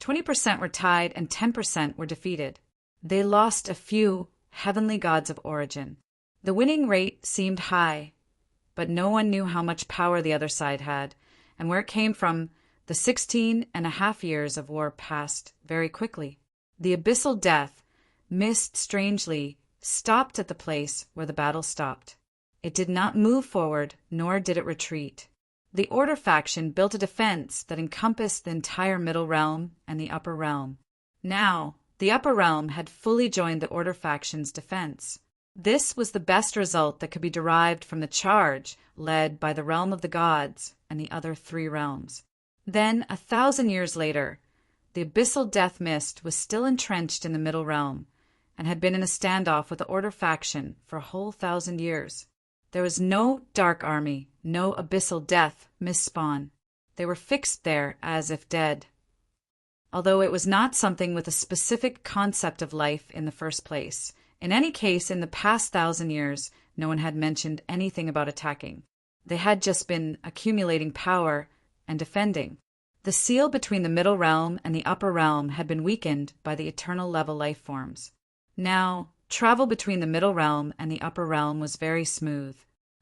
20% were tied and 10% were defeated. They lost a few heavenly gods of origin. The winning rate seemed high, but no one knew how much power the other side had, and where it came from. The 16.5 years of war passed very quickly. The abyssal death mist strangely stopped at the place where the battle stopped. It did not move forward, nor did it retreat. The Order faction built a defense that encompassed the entire Middle Realm and the Upper Realm. Now, the Upper Realm had fully joined the Order faction's defense. This was the best result that could be derived from the charge led by the Realm of the Gods and the other 3 realms. Then, 1,000 years later, the abyssal death mist was still entrenched in the Middle Realm and had been in a standoff with the Order faction for a whole 1,000 years. There was no dark army, no abyssal death mist spawn. They were fixed there as if dead, although it was not something with a specific concept of life in the first place. In any case, in the past 1,000 years, no one had mentioned anything about attacking. They had just been accumulating power and defending. The seal between the Middle Realm and the Upper Realm had been weakened by the eternal level life forms. Now, travel between the Middle Realm and the Upper Realm was very smooth.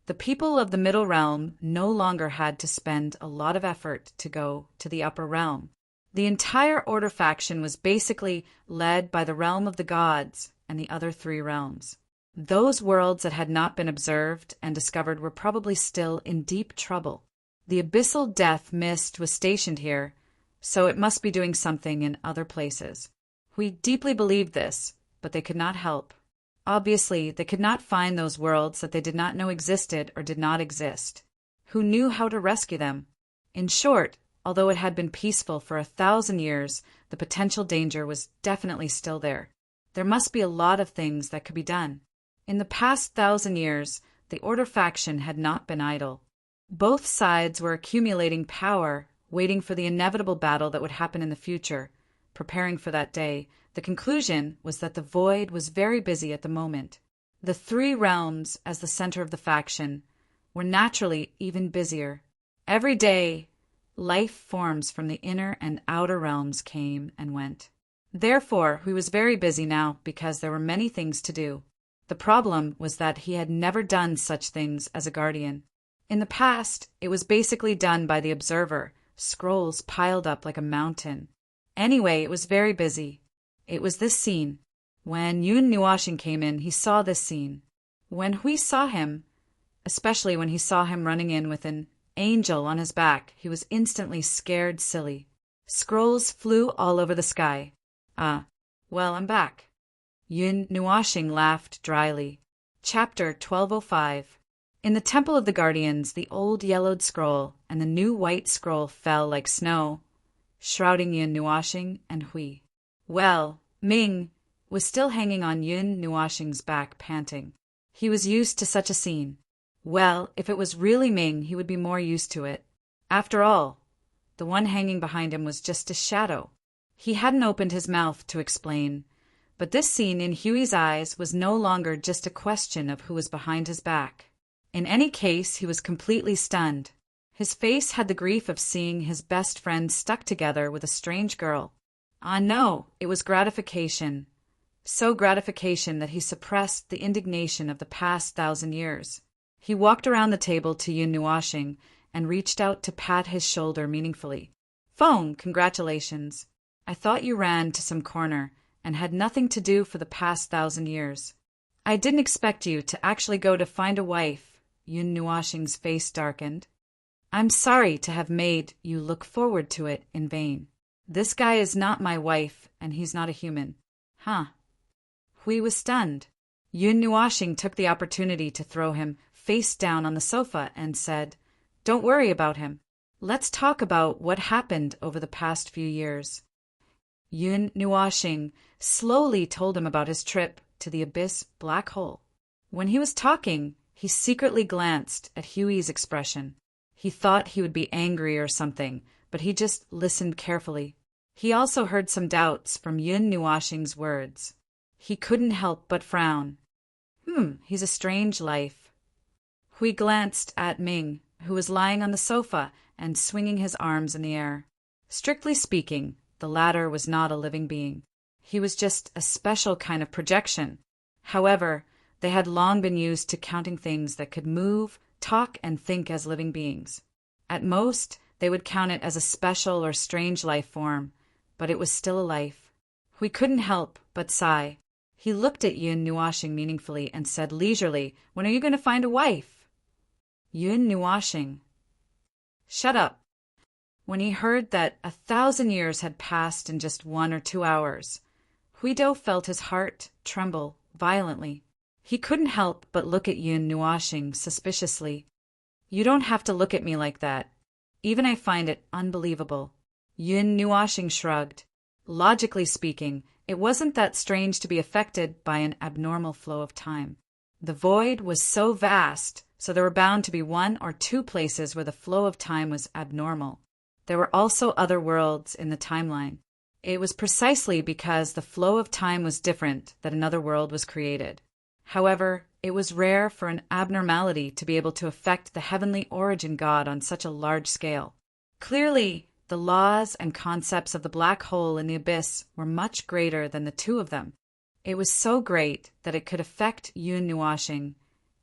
The people of the Middle Realm no longer had to spend a lot of effort to go to the Upper Realm. The entire Order faction was basically led by the Realm of the Gods and the other 3 realms. Those worlds that had not been observed and discovered were probably still in deep trouble. The abyssal death mist was stationed here, so it must be doing something in other places. We deeply believed this, but they could not help. Obviously, they could not find those worlds that they did not know existed or did not exist. Who knew how to rescue them? In short, although it had been peaceful for 1,000 years, the potential danger was definitely still there. There must be a lot of things that could be done. In the past 1,000 years, the Order faction had not been idle. Both sides were accumulating power, waiting for the inevitable battle that would happen in the future, preparing for that day. The conclusion was that the void was very busy at the moment. The 3 realms, as the center of the faction, were naturally even busier. Every day, life forms from the inner and outer realms came and went. Therefore, he was very busy now because there were many things to do. The problem was that he had never done such things as a guardian. In the past, it was basically done by the observer, scrolls piled up like a mountain. Anyway, it was very busy. It was this scene. When Yun Nuashing came in, he saw this scene. When Hui saw him, especially when he saw him running in with an angel on his back, he was instantly scared silly. Scrolls flew all over the sky. Well, I'm back. Yun Nuashing laughed dryly. Chapter 1205. In the Temple of the Guardians, the old yellowed scroll and the new white scroll fell like snow, shrouding Yun Nuashing and Hui. Well, Ming, was still hanging on Yun Nuoxing's back, panting. He was used to such a scene. Well, if it was really Ming, he would be more used to it. After all, the one hanging behind him was just a shadow. He hadn't opened his mouth to explain, but this scene in Huey's eyes was no longer just a question of who was behind his back. In any case, he was completely stunned. His face had the grief of seeing his best friend stuck together with a strange girl. Ah, no, it was gratification. So gratification that he suppressed the indignation of the past 1,000 years. He walked around the table to Yun Nuoxing and reached out to pat his shoulder meaningfully. "Phone, congratulations. I thought you ran to some corner and had nothing to do for the past 1,000 years. I didn't expect you to actually go to find a wife." Yun Nuoxing's face darkened. "I'm sorry to have made you look forward to it in vain. This guy is not my wife, and he's not a human." Huh. Hui was stunned. Yun Nuoxing took the opportunity to throw him face down on the sofa and said, "Don't worry about him. Let's talk about what happened over the past few years." Yun Nuoxing slowly told him about his trip to the abyss black hole. When he was talking, he secretly glanced at Huey's expression. He thought he would be angry or something, but he just listened carefully. He also heard some doubts from Yun Nuoxing's words. He couldn't help but frown. He's a strange life. Hui glanced at Ming, who was lying on the sofa and swinging his arms in the air. Strictly speaking, the latter was not a living being. He was just a special kind of projection. However, they had long been used to counting things that could move, talk, and think as living beings. At most, they would count it as a special or strange life form, but it was still a life. Hui couldn't help but sigh. He looked at Yun Nuoxing meaningfully and said leisurely, "When are you going to find a wife?" Yun Nuoxing. Shut up. When he heard that 1,000 years had passed in just 1 or 2 hours, Huido felt his heart tremble violently. He couldn't help but look at Yun Nuoxing suspiciously. "You don't have to look at me like that. Even I find it unbelievable." Yun Nuoxing shrugged. Logically speaking, it wasn't that strange to be affected by an abnormal flow of time. The void was so vast, so there were bound to be 1 or 2 places where the flow of time was abnormal. There were also other worlds in the timeline. It was precisely because the flow of time was different that another world was created. However, it was rare for an abnormality to be able to affect the heavenly origin God on such a large scale. Clearly, the laws and concepts of the black hole and the abyss were much greater than the two of them. It was so great that it could affect Yun Nuoxing,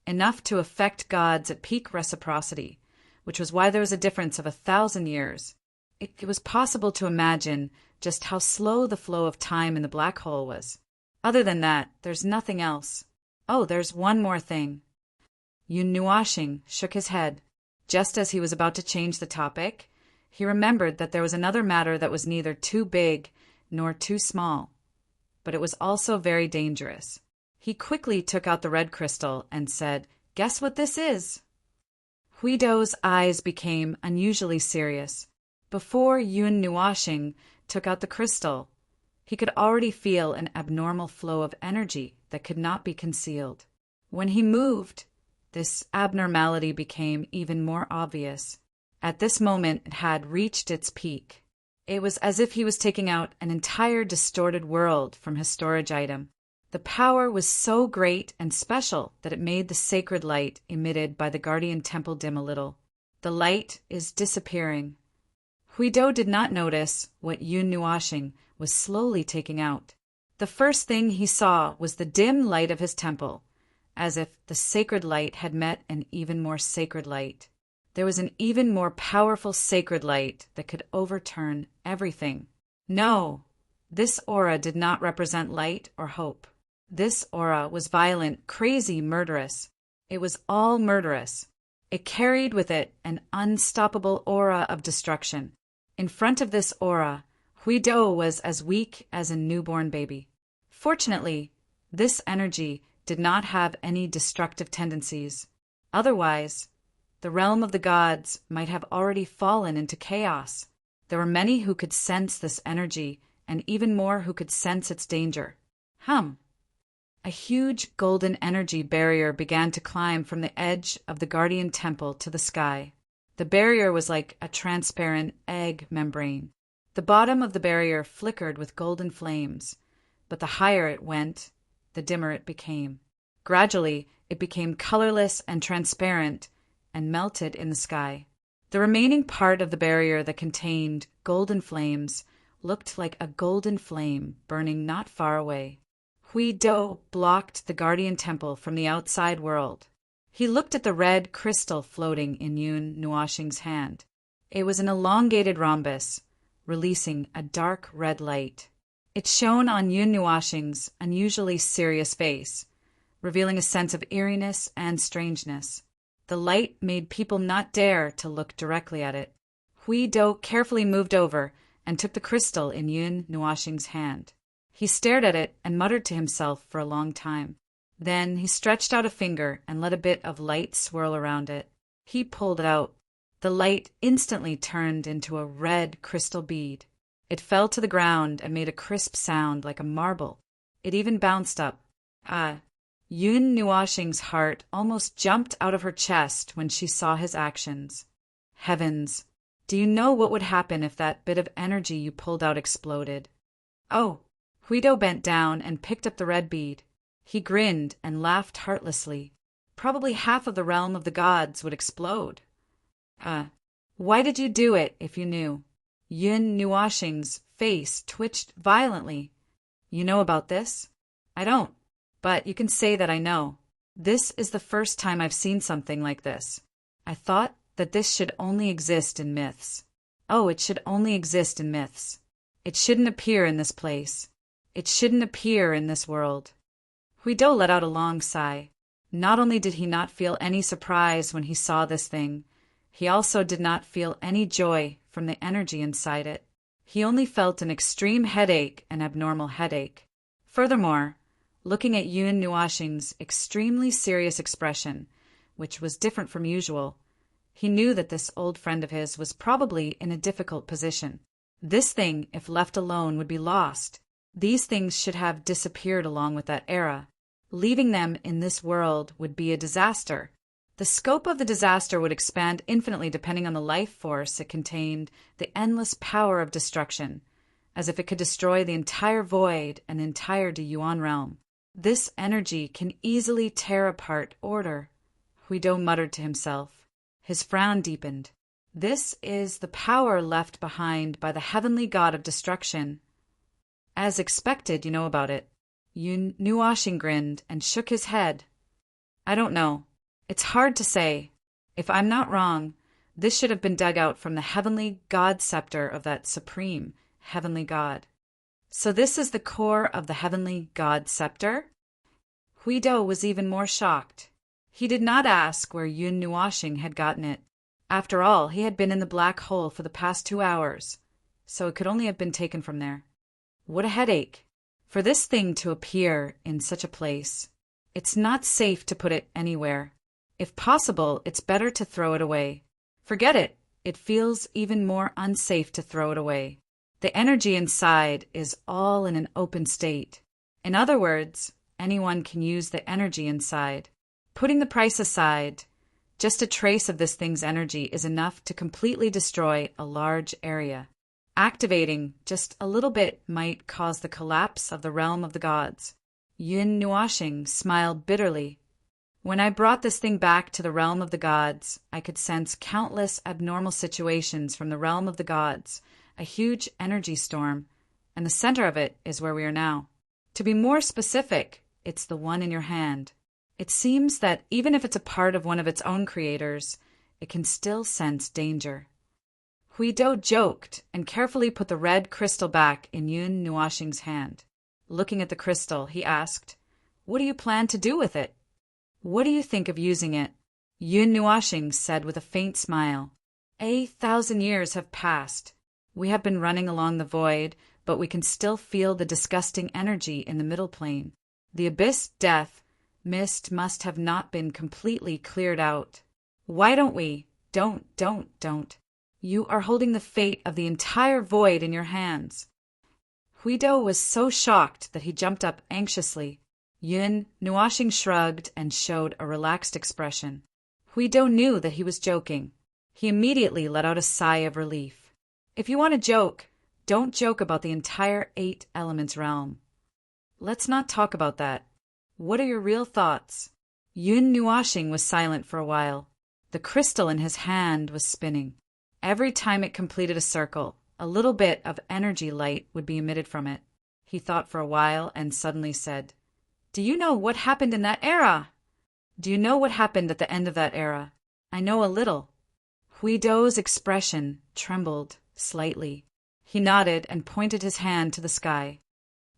enough to affect gods at peak reciprocity, which was why there was a difference of 1,000 years. It was possible to imagine just how slow the flow of time in the black hole was. Other than that, there's nothing else. Oh, there's one more thing. Yun Nuoxing shook his head. Just as he was about to change the topic, he remembered that there was another matter that was neither too big nor too small, but it was also very dangerous. He quickly took out the red crystal and said, "Guess what this is?" Huido's eyes became unusually serious. Before Yun Nuoxing took out the crystal, he could already feel an abnormal flow of energy that could not be concealed. When he moved, this abnormality became even more obvious. At this moment, it had reached its peak. It was as if he was taking out an entire distorted world from his storage item. The power was so great and special that it made the sacred light emitted by the guardian temple dim a little. The light is disappearing. Huido did not notice what Yun Nuoxing was slowly taking out. The first thing he saw was the dim light of his temple, as if the sacred light had met an even more sacred light. There was an even more powerful sacred light that could overturn everything. No, this aura did not represent light or hope. This aura was violent, crazy, murderous. It was all murderous. It carried with it an unstoppable aura of destruction. In front of this aura, Huido was as weak as a newborn baby. Fortunately, this energy did not have any destructive tendencies. Otherwise, the realm of the gods might have already fallen into chaos. There were many who could sense this energy, and even more who could sense its danger. Hum. A huge golden energy barrier began to climb from the edge of the guardian temple to the sky. The barrier was like a transparent egg membrane. The bottom of the barrier flickered with golden flames, but the higher it went, the dimmer it became. Gradually, it became colorless and transparent and melted in the sky. The remaining part of the barrier that contained golden flames looked like a golden flame burning not far away. Huido blocked the guardian temple from the outside world. He looked at the red crystal floating in Yun Nuoxing's hand. It was an elongated rhombus, releasing a dark red light. It shone on Yun Nuoxing's unusually serious face, revealing a sense of eeriness and strangeness. The light made people not dare to look directly at it. Huido carefully moved over and took the crystal in Yun Nuoxing's hand. He stared at it and muttered to himself for a long time. Then he stretched out a finger and let a bit of light swirl around it. He pulled it out. The light instantly turned into a red crystal bead. It fell to the ground and made a crisp sound like a marble. It even bounced up. Yun Nuoxing's heart almost jumped out of her chest when she saw his actions. Heavens! Do you know what would happen if that bit of energy you pulled out exploded? Oh! Huido bent down and picked up the red bead. He grinned and laughed heartlessly. Probably half of the realm of the gods would explode. Why did you do it if you knew? Yun Nuoxing's face twitched violently. You know about this? I don't, but you can say that I know. This is the first time I've seen something like this. I thought that this should only exist in myths. Oh, it should only exist in myths. It shouldn't appear in this place. It shouldn't appear in this world. Huido let out a long sigh. Not only did he not feel any surprise when he saw this thing, he also did not feel any joy from the energy inside it. He only felt an extreme headache, an abnormal headache. Furthermore, looking at Yun Nuoxing's extremely serious expression, which was different from usual, he knew that this old friend of his was probably in a difficult position. This thing, if left alone, would be lost. These things should have disappeared along with that era. Leaving them in this world would be a disaster. The scope of the disaster would expand infinitely depending on the life force it contained, the endless power of destruction, as if it could destroy the entire void and the entire Yuan realm. This energy can easily tear apart order. Huido muttered to himself. His frown deepened. This is the power left behind by the heavenly god of destruction. As expected, you know about it. Yun Nuoxing grinned and shook his head. I don't know. It's hard to say. If I'm not wrong, this should have been dug out from the heavenly god scepter of that supreme heavenly god. So this is the core of the heavenly god scepter? Huido was even more shocked. He did not ask where Yun Nuoxing had gotten it. After all, he had been in the black hole for the past 2 hours, so it could only have been taken from there. What a headache. For this thing to appear in such a place, it's not safe to put it anywhere. If possible, it's better to throw it away. Forget it. It feels even more unsafe to throw it away. The energy inside is all in an open state. In other words, anyone can use the energy inside. Putting the price aside, just a trace of this thing's energy is enough to completely destroy a large area. Activating just a little bit might cause the collapse of the realm of the gods. Yun Nuoxing smiled bitterly. When I brought this thing back to the realm of the gods, I could sense countless abnormal situations from the realm of the gods, a huge energy storm, and the center of it is where we are now. To be more specific, it's the one in your hand. It seems that even if it's a part of one of its own creators, it can still sense danger. Huido joked and carefully put the red crystal back in Yun Nuoxing's hand. Looking at the crystal, he asked, "What do you plan to do with it?" "What do you think of using it?" Yun Nuoxing said with a faint smile. 1,000 years have passed. We have been running along the void, but we can still feel the disgusting energy in the middle plane. The abyss death mist must have not been completely cleared out. Why don't we? Don't. You are holding the fate of the entire void in your hands. Huido was so shocked that he jumped up anxiously. Yun Nuashing shrugged and showed a relaxed expression. Huido knew that he was joking. He immediately let out a sigh of relief. If you want to joke, don't joke about the entire 8 elements realm. Let's not talk about that. What are your real thoughts? Yun Nuashing was silent for a while. The crystal in his hand was spinning. Every time it completed a circle, a little bit of energy light would be emitted from it. He thought for a while and suddenly said, "Do you know what happened in that era?" "Do you know what happened at the end of that era?" "I know a little." Huido's expression trembled slightly. He nodded and pointed his hand to the sky.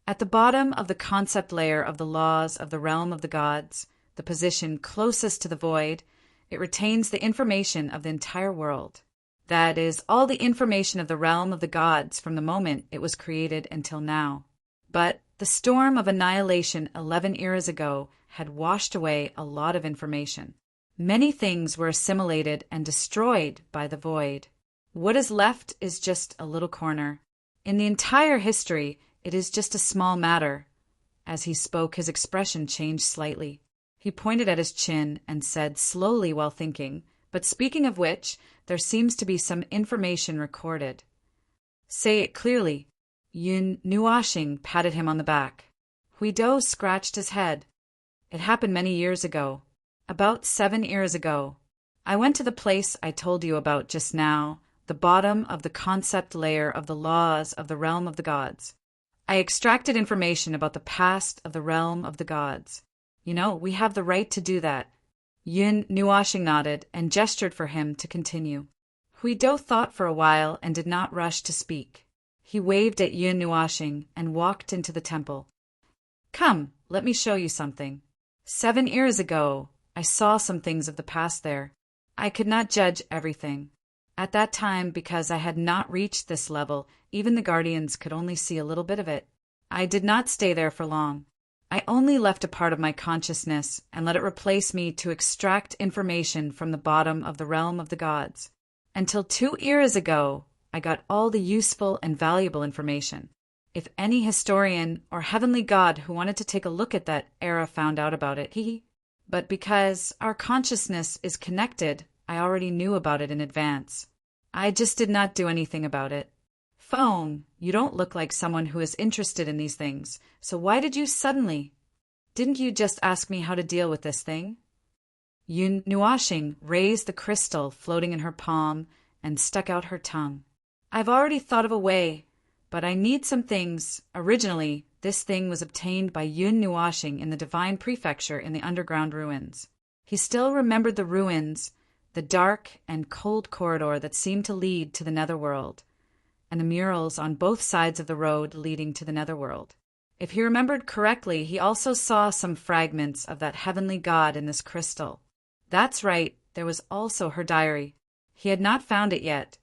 At the bottom of the concept layer of the laws of the realm of the gods, the position closest to the void, it retains the information of the entire world. That is, all the information of the realm of the gods from the moment it was created until now. But the storm of annihilation 11 eras ago had washed away a lot of information. Many things were assimilated and destroyed by the void. What is left is just a little corner. In the entire history, it is just a small matter. As he spoke, his expression changed slightly. He pointed at his chin and said slowly while thinking, "But speaking of which, there seems to be some information recorded." "Say it clearly." Yun Nuashing patted him on the back. Huido scratched his head. "It happened many years ago. About 7 eras ago. I went to the place I told you about just now, the bottom of the concept layer of the laws of the realm of the gods. I extracted information about the past of the realm of the gods. You know, we have the right to do that." Yun Nuashing nodded and gestured for him to continue. Huido thought for a while and did not rush to speak. He waved at Yun Nuashing and walked into the temple. "Come, let me show you something. 7 years ago, I saw some things of the past there. I could not judge everything. At that time, because I had not reached this level, even the guardians could only see a little bit of it. I did not stay there for long. I only left a part of my consciousness and let it replace me to extract information from the bottom of the realm of the gods. Until 2 eras ago, I got all the useful and valuable information. If any historian or heavenly god who wanted to take a look at that era found out about it, But because our consciousness is connected, I already knew about it in advance. I just did not do anything about it. Phone, you don't look like someone who is interested in these things, so why did you suddenly? Didn't you just ask me how to deal with this thing?" Yun Nuashing raised the crystal floating in her palm and stuck out her tongue. "I've already thought of a way, but I need some things. Originally, this thing was obtained by Yun Nuashing in the Divine Prefecture in the underground ruins. He still remembered the ruins, the dark and cold corridor that seemed to lead to the netherworld, and the murals on both sides of the road leading to the netherworld. If he remembered correctly, he also saw some fragments of that heavenly god in this crystal. That's right, there was also her diary. He had not found it yet,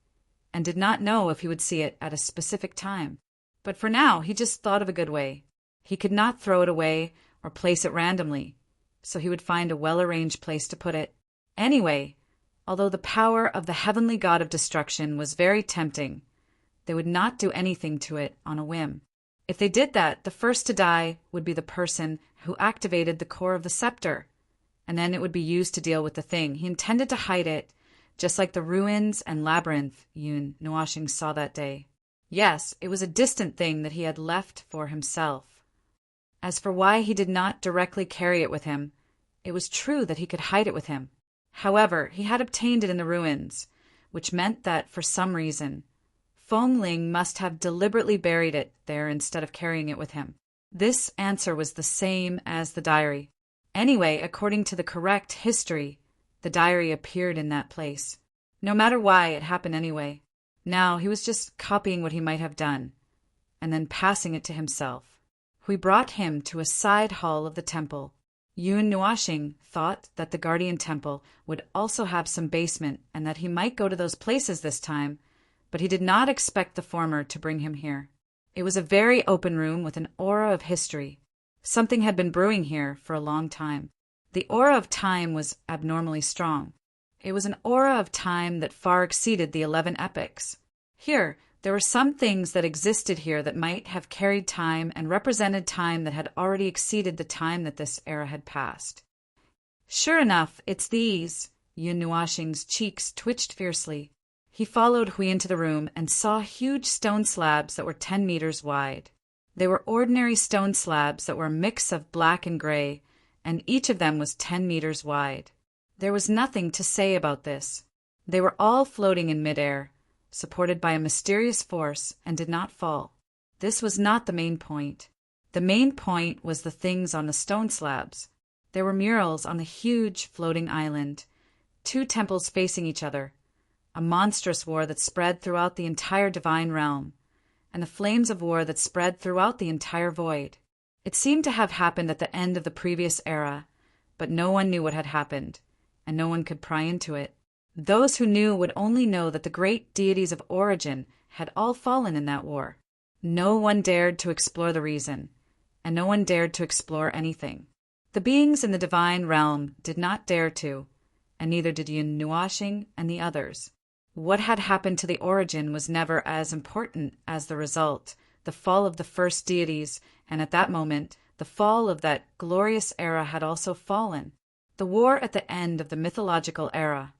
and did not know if he would see it at a specific time. But for now, he just thought of a good way. He could not throw it away or place it randomly, so he would find a well-arranged place to put it. Anyway, although the power of the heavenly god of destruction was very tempting, they would not do anything to it on a whim. If they did that, the first to die would be the person who activated the core of the scepter, and then it would be used to deal with the thing. He intended to hide it, just like the ruins and labyrinth Yun Nuashing saw that day. Yes, it was a distant thing that he had left for himself. As for why he did not directly carry it with him, it was true that he could hide it with him. However, he had obtained it in the ruins, which meant that, for some reason, Feng Ling must have deliberately buried it there instead of carrying it with him. This answer was the same as the diary. Anyway, according to the correct history, the diary appeared in that place. No matter why, it happened anyway. Now he was just copying what he might have done, and then passing it to himself. We brought him to a side hall of the temple. Yun Nuashing thought that the guardian temple would also have some basement and that he might go to those places this time, but he did not expect the former to bring him here. It was a very open room with an aura of history. Something had been brewing here for a long time. The aura of time was abnormally strong. It was an aura of time that far exceeded the 11 epochs. Here, There were some things that existed here that might have carried time and represented time that had already exceeded the time that this era had passed. Sure enough, it's these. Yun Nuashing's cheeks twitched fiercely. He followed Hui into the room and saw huge stone slabs that were 10 meters wide. They were ordinary stone slabs that were a mix of black and gray, and each of them was 10 meters wide. There was nothing to say about this. They were all floating in midair, supported by a mysterious force, and did not fall. This was not the main point. The main point was the things on the stone slabs. There were murals on the huge floating island, 2 temples facing each other, a monstrous war that spread throughout the entire divine realm, and the flames of war that spread throughout the entire void. It seemed to have happened at the end of the previous era, but no one knew what had happened, and no one could pry into it. Those who knew would only know that the great deities of origin had all fallen in that war. No one dared to explore the reason, and no one dared to explore anything. The beings in the divine realm did not dare to, and neither did Yun Nuashing and the others. What had happened to the origin was never as important as the result, the fall of the first deities, and at that moment, the fall of that glorious era had also fallen. The war at the end of the mythological era.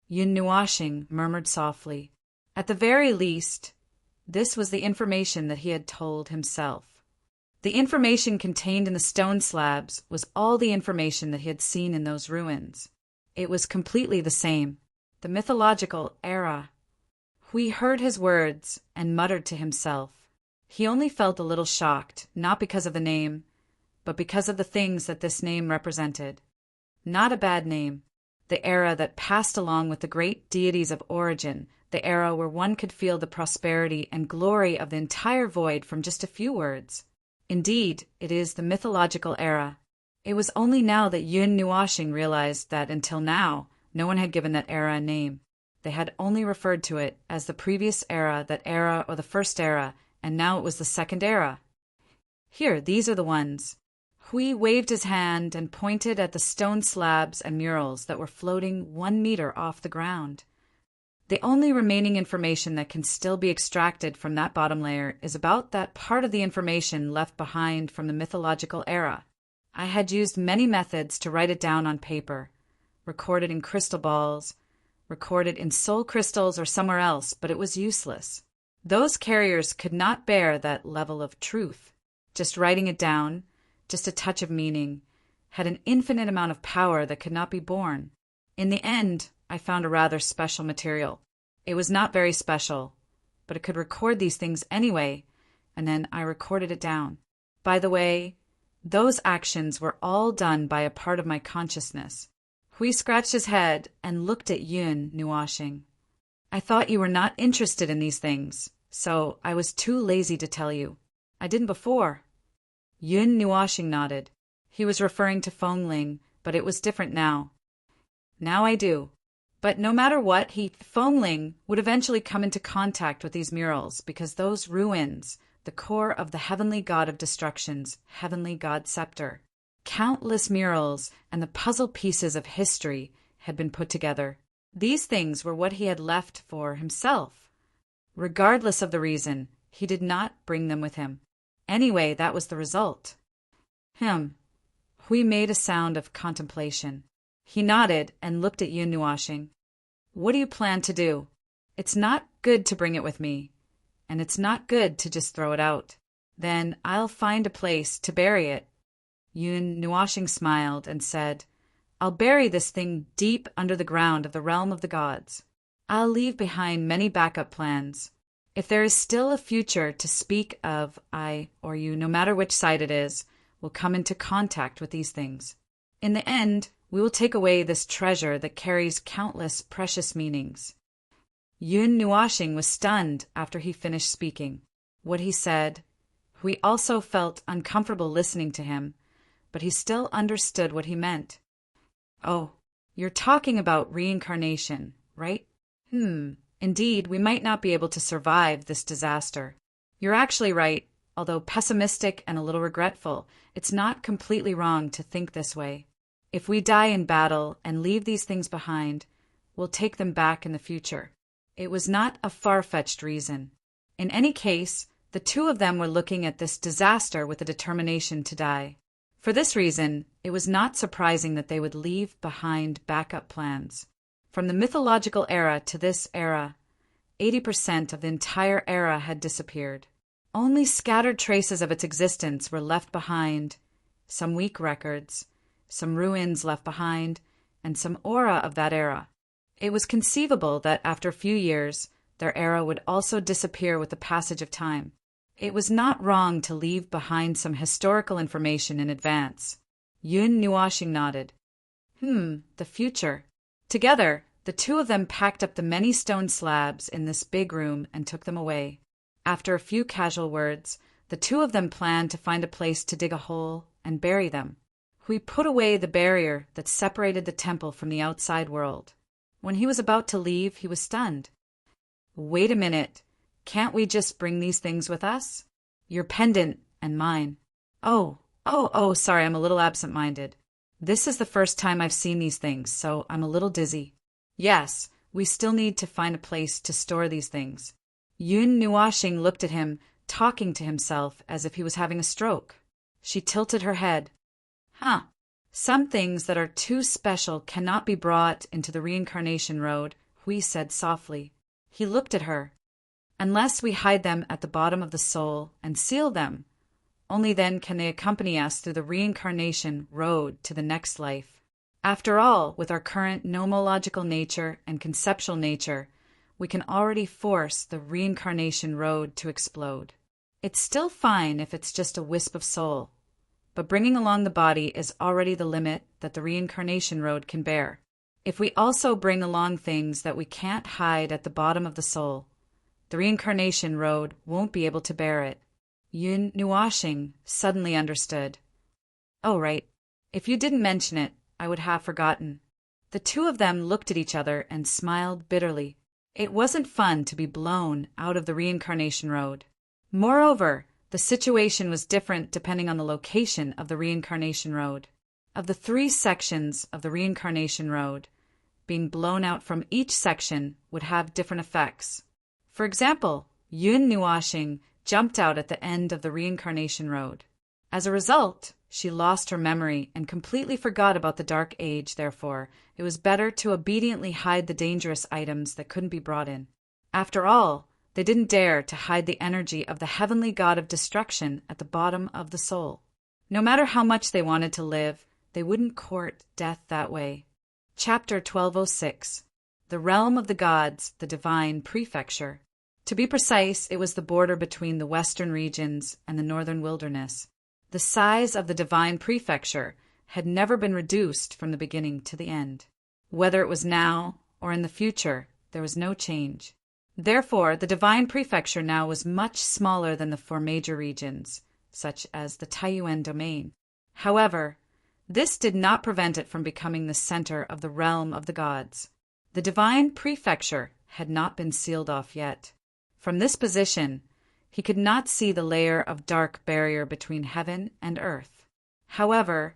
Yun Nuashing murmured softly. At the very least, this was the information that he had told himself. The information contained in the stone slabs was all the information that he had seen in those ruins. It was completely the same. The mythological era. Hui heard his words and muttered to himself. He only felt a little shocked, not because of the name, but because of the things that this name represented. Not a bad name. The era that passed along with the great deities of origin, the era where one could feel the prosperity and glory of the entire void from just a few words. Indeed, it is the mythological era. It was only now that Yun Nuashing realized that until now, no one had given that era a name. They had only referred to it as the previous era, that era, or the first era, and now it was the second era. Here, these are the ones. Hui waved his hand and pointed at the stone slabs and murals that were floating 1 meter off the ground. The only remaining information that can still be extracted from that bottom layer is about that part of the information left behind from the mythological era. I had used many methods to write it down on paper, record it in crystal balls, record it in soul crystals or somewhere else, but it was useless. Those carriers could not bear that level of truth. Just writing it down, just a touch of meaning, had an infinite amount of power that could not be borne. In the end, I found a rather special material. It was not very special, but it could record these things anyway, and then I recorded it down. By the way, those actions were all done by a part of my consciousness. Hui scratched his head and looked at Yun Nuashing. I thought you were not interested in these things, so I was too lazy to tell you. I didn't before. Yun Nuashing nodded. He was referring to Fengling, but it was different now. Now I do. But no matter what, Fengling would eventually come into contact with these murals, because those ruins, the core of the heavenly god of destruction's heavenly god scepter, countless murals and the puzzle pieces of history had been put together. These things were what he had left for himself. Regardless of the reason, he did not bring them with him. Anyway, that was the result. Hui made a sound of contemplation. He nodded and looked at Yun Nuashing. What do you plan to do? It's not good to bring it with me, and it's not good to just throw it out. Then I'll find a place to bury it. Yun Nuashing smiled and said, I'll bury this thing deep under the ground of the realm of the gods. I'll leave behind many backup plans. If there is still a future to speak of, I, or you, no matter which side it is, will come into contact with these things. In the end, we will take away this treasure that carries countless precious meanings. Yun Nuashing was stunned after he finished speaking. What he said, Hui also felt uncomfortable listening to him, but he still understood what he meant. Oh, you're talking about reincarnation, right? Indeed, we might not be able to survive this disaster. You're actually right. Although pessimistic and a little regretful, it's not completely wrong to think this way. If we die in battle and leave these things behind, we'll take them back in the future. It was not a far-fetched reason. In any case, the two of them were looking at this disaster with a determination to die. For this reason, it was not surprising that they would leave behind backup plans. From the mythological era to this era, 80% of the entire era had disappeared. Only scattered traces of its existence were left behind, some weak records, some ruins left behind, and some aura of that era. It was conceivable that after a few years, their era would also disappear with the passage of time. It was not wrong to leave behind some historical information in advance. Yun Nuashing nodded. The future. Together, the two of them packed up the many stone slabs in this big room and took them away. After a few casual words, the two of them planned to find a place to dig a hole and bury them. We put away the barrier that separated the temple from the outside world. When he was about to leave, he was stunned. Wait a minute. Can't we just bring these things with us? Your pendant and mine. Oh, sorry, I'm a little absent-minded. This is the first time I've seen these things, so I'm a little dizzy. Yes, we still need to find a place to store these things. Yun Nuashing looked at him, talking to himself as if he was having a stroke. She tilted her head. Some things that are too special cannot be brought into the reincarnation road, Hui said softly. He looked at her. Unless we hide them at the bottom of the soul and seal them, only then can they accompany us through the reincarnation road to the next life. After all, with our current nomological nature and conceptual nature, we can already force the reincarnation road to explode. It's still fine if it's just a wisp of soul, but bringing along the body is already the limit that the reincarnation road can bear. If we also bring along things that we can't hide at the bottom of the soul, the reincarnation road won't be able to bear it. Yun Nuashing suddenly understood. Oh, right. If you didn't mention it, I would have forgotten. The two of them looked at each other and smiled bitterly. It wasn't fun to be blown out of the reincarnation road. Moreover, the situation was different depending on the location of the reincarnation road. Of the 3 sections of the reincarnation road, being blown out from each section would have different effects. For example, Yun Nuashing jumped out at the end of the reincarnation road. As a result, she lost her memory and completely forgot about the Dark Age. Therefore, it was better to obediently hide the dangerous items that couldn't be brought in. After all, they didn't dare to hide the energy of the heavenly god of destruction at the bottom of the soul. No matter how much they wanted to live, they wouldn't court death that way. Chapter 1206. The Realm of the Gods, the Divine Prefecture. To be precise, it was the border between the western regions and the northern wilderness. The size of the Divine Prefecture had never been reduced from the beginning to the end. Whether it was now or in the future, there was no change. Therefore, the Divine Prefecture now was much smaller than the 4 major regions, such as the Taiyuan domain. However, this did not prevent it from becoming the center of the realm of the gods. The Divine Prefecture had not been sealed off yet. From this position, he could not see the layer of dark barrier between heaven and earth. However,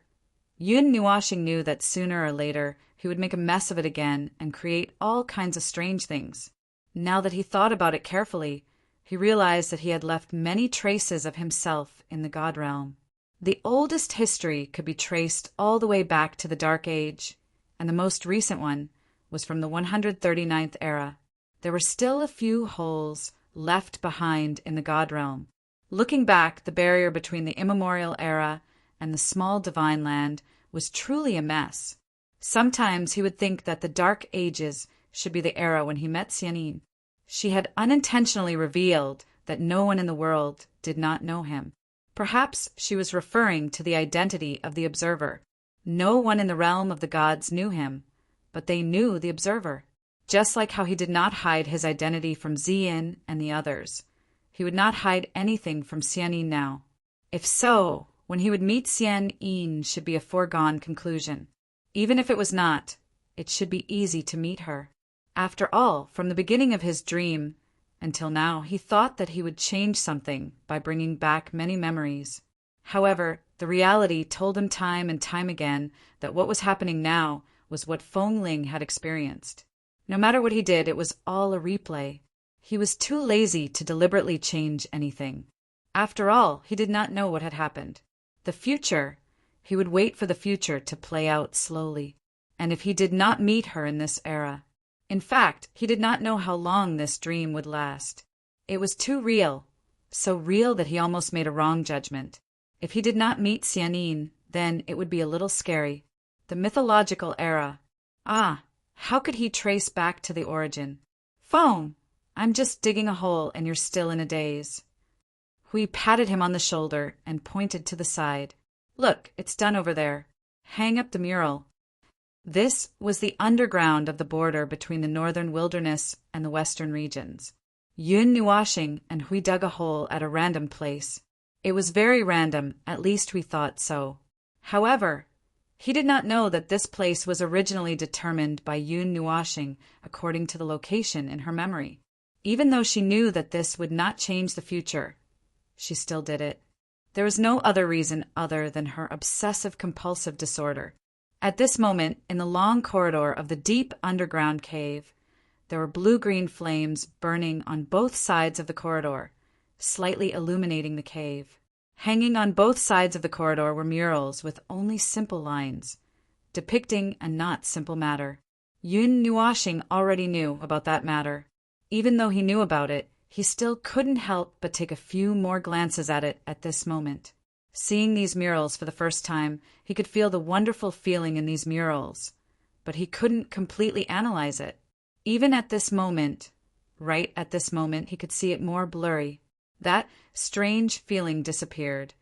Yun Nuashing knew that sooner or later he would make a mess of it again and create all kinds of strange things. Now that he thought about it carefully, he realized that he had left many traces of himself in the God realm. The oldest history could be traced all the way back to the Dark Age, and the most recent one was from the 139th era. There were still a few holes left behind in the God realm. Looking back, the barrier between the immemorial era and the small divine land was truly a mess. Sometimes he would think that the Dark Ages should be the era when he met Xianin. She had unintentionally revealed that no one in the world did not know him. Perhaps she was referring to the identity of the observer. No one in the realm of the gods knew him, but they knew the observer. Just like how he did not hide his identity from Ziyin and the others, he would not hide anything from Xianin now. If so, when he would meet Xianin should be a foregone conclusion. Even if it was not, it should be easy to meet her. After all, from the beginning of his dream until now, he thought that he would change something by bringing back many memories. However, the reality told him time and time again that what was happening now was what Feng Ling had experienced. No matter what he did, it was all a replay. He was too lazy to deliberately change anything. After all, he did not know what had happened. The future, he would wait for the future to play out slowly. And if he did not meet her in this era, in fact, he did not know how long this dream would last. It was too real, so real that he almost made a wrong judgment. If he did not meet Xianyin, then it would be a little scary. The mythological era. Ah, how could he trace back to the origin? Phone! I'm just digging a hole and you're still in a daze. Hui patted him on the shoulder and pointed to the side. Look, it's done over there. Hang up the mural. This was the underground of the border between the northern wilderness and the western regions. Yun Nuashing and Hui dug a hole at a random place. It was very random, at least we thought so. However, he did not know that this place was originally determined by Yun Nuashing according to the location in her memory. Even though she knew that this would not change the future, she still did it. There was no other reason other than her obsessive-compulsive disorder. At this moment, in the long corridor of the deep underground cave, there were blue-green flames burning on both sides of the corridor, slightly illuminating the cave. Hanging on both sides of the corridor were murals with only simple lines, depicting a not simple matter. Yun Nuashing already knew about that matter. Even though he knew about it, he still couldn't help but take a few more glances at it at this moment. Seeing these murals for the first time, he could feel the wonderful feeling in these murals, but he couldn't completely analyze it. Even at this moment, right at this moment, he could see it more blurry. That strange feeling disappeared,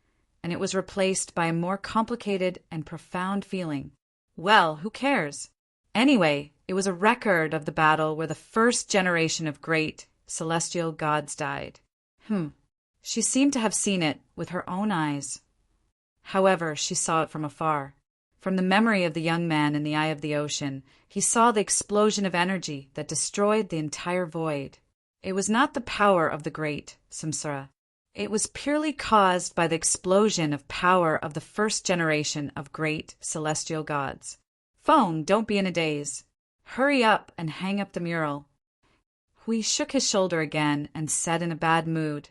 and it was replaced by a more complicated and profound feeling. Well, who cares? Anyway, it was a record of the battle where the first generation of great celestial gods died. She seemed to have seen it with her own eyes. However, she saw it from afar. From the memory of the young man in the eye of the ocean, he saw the explosion of energy that destroyed the entire void. It was not the power of the great samsara. It was purely caused by the explosion of power of the first generation of great celestial gods. Phone, don't be in a daze. Hurry up and hang up the mural. Hui shook his shoulder again and said in a bad mood,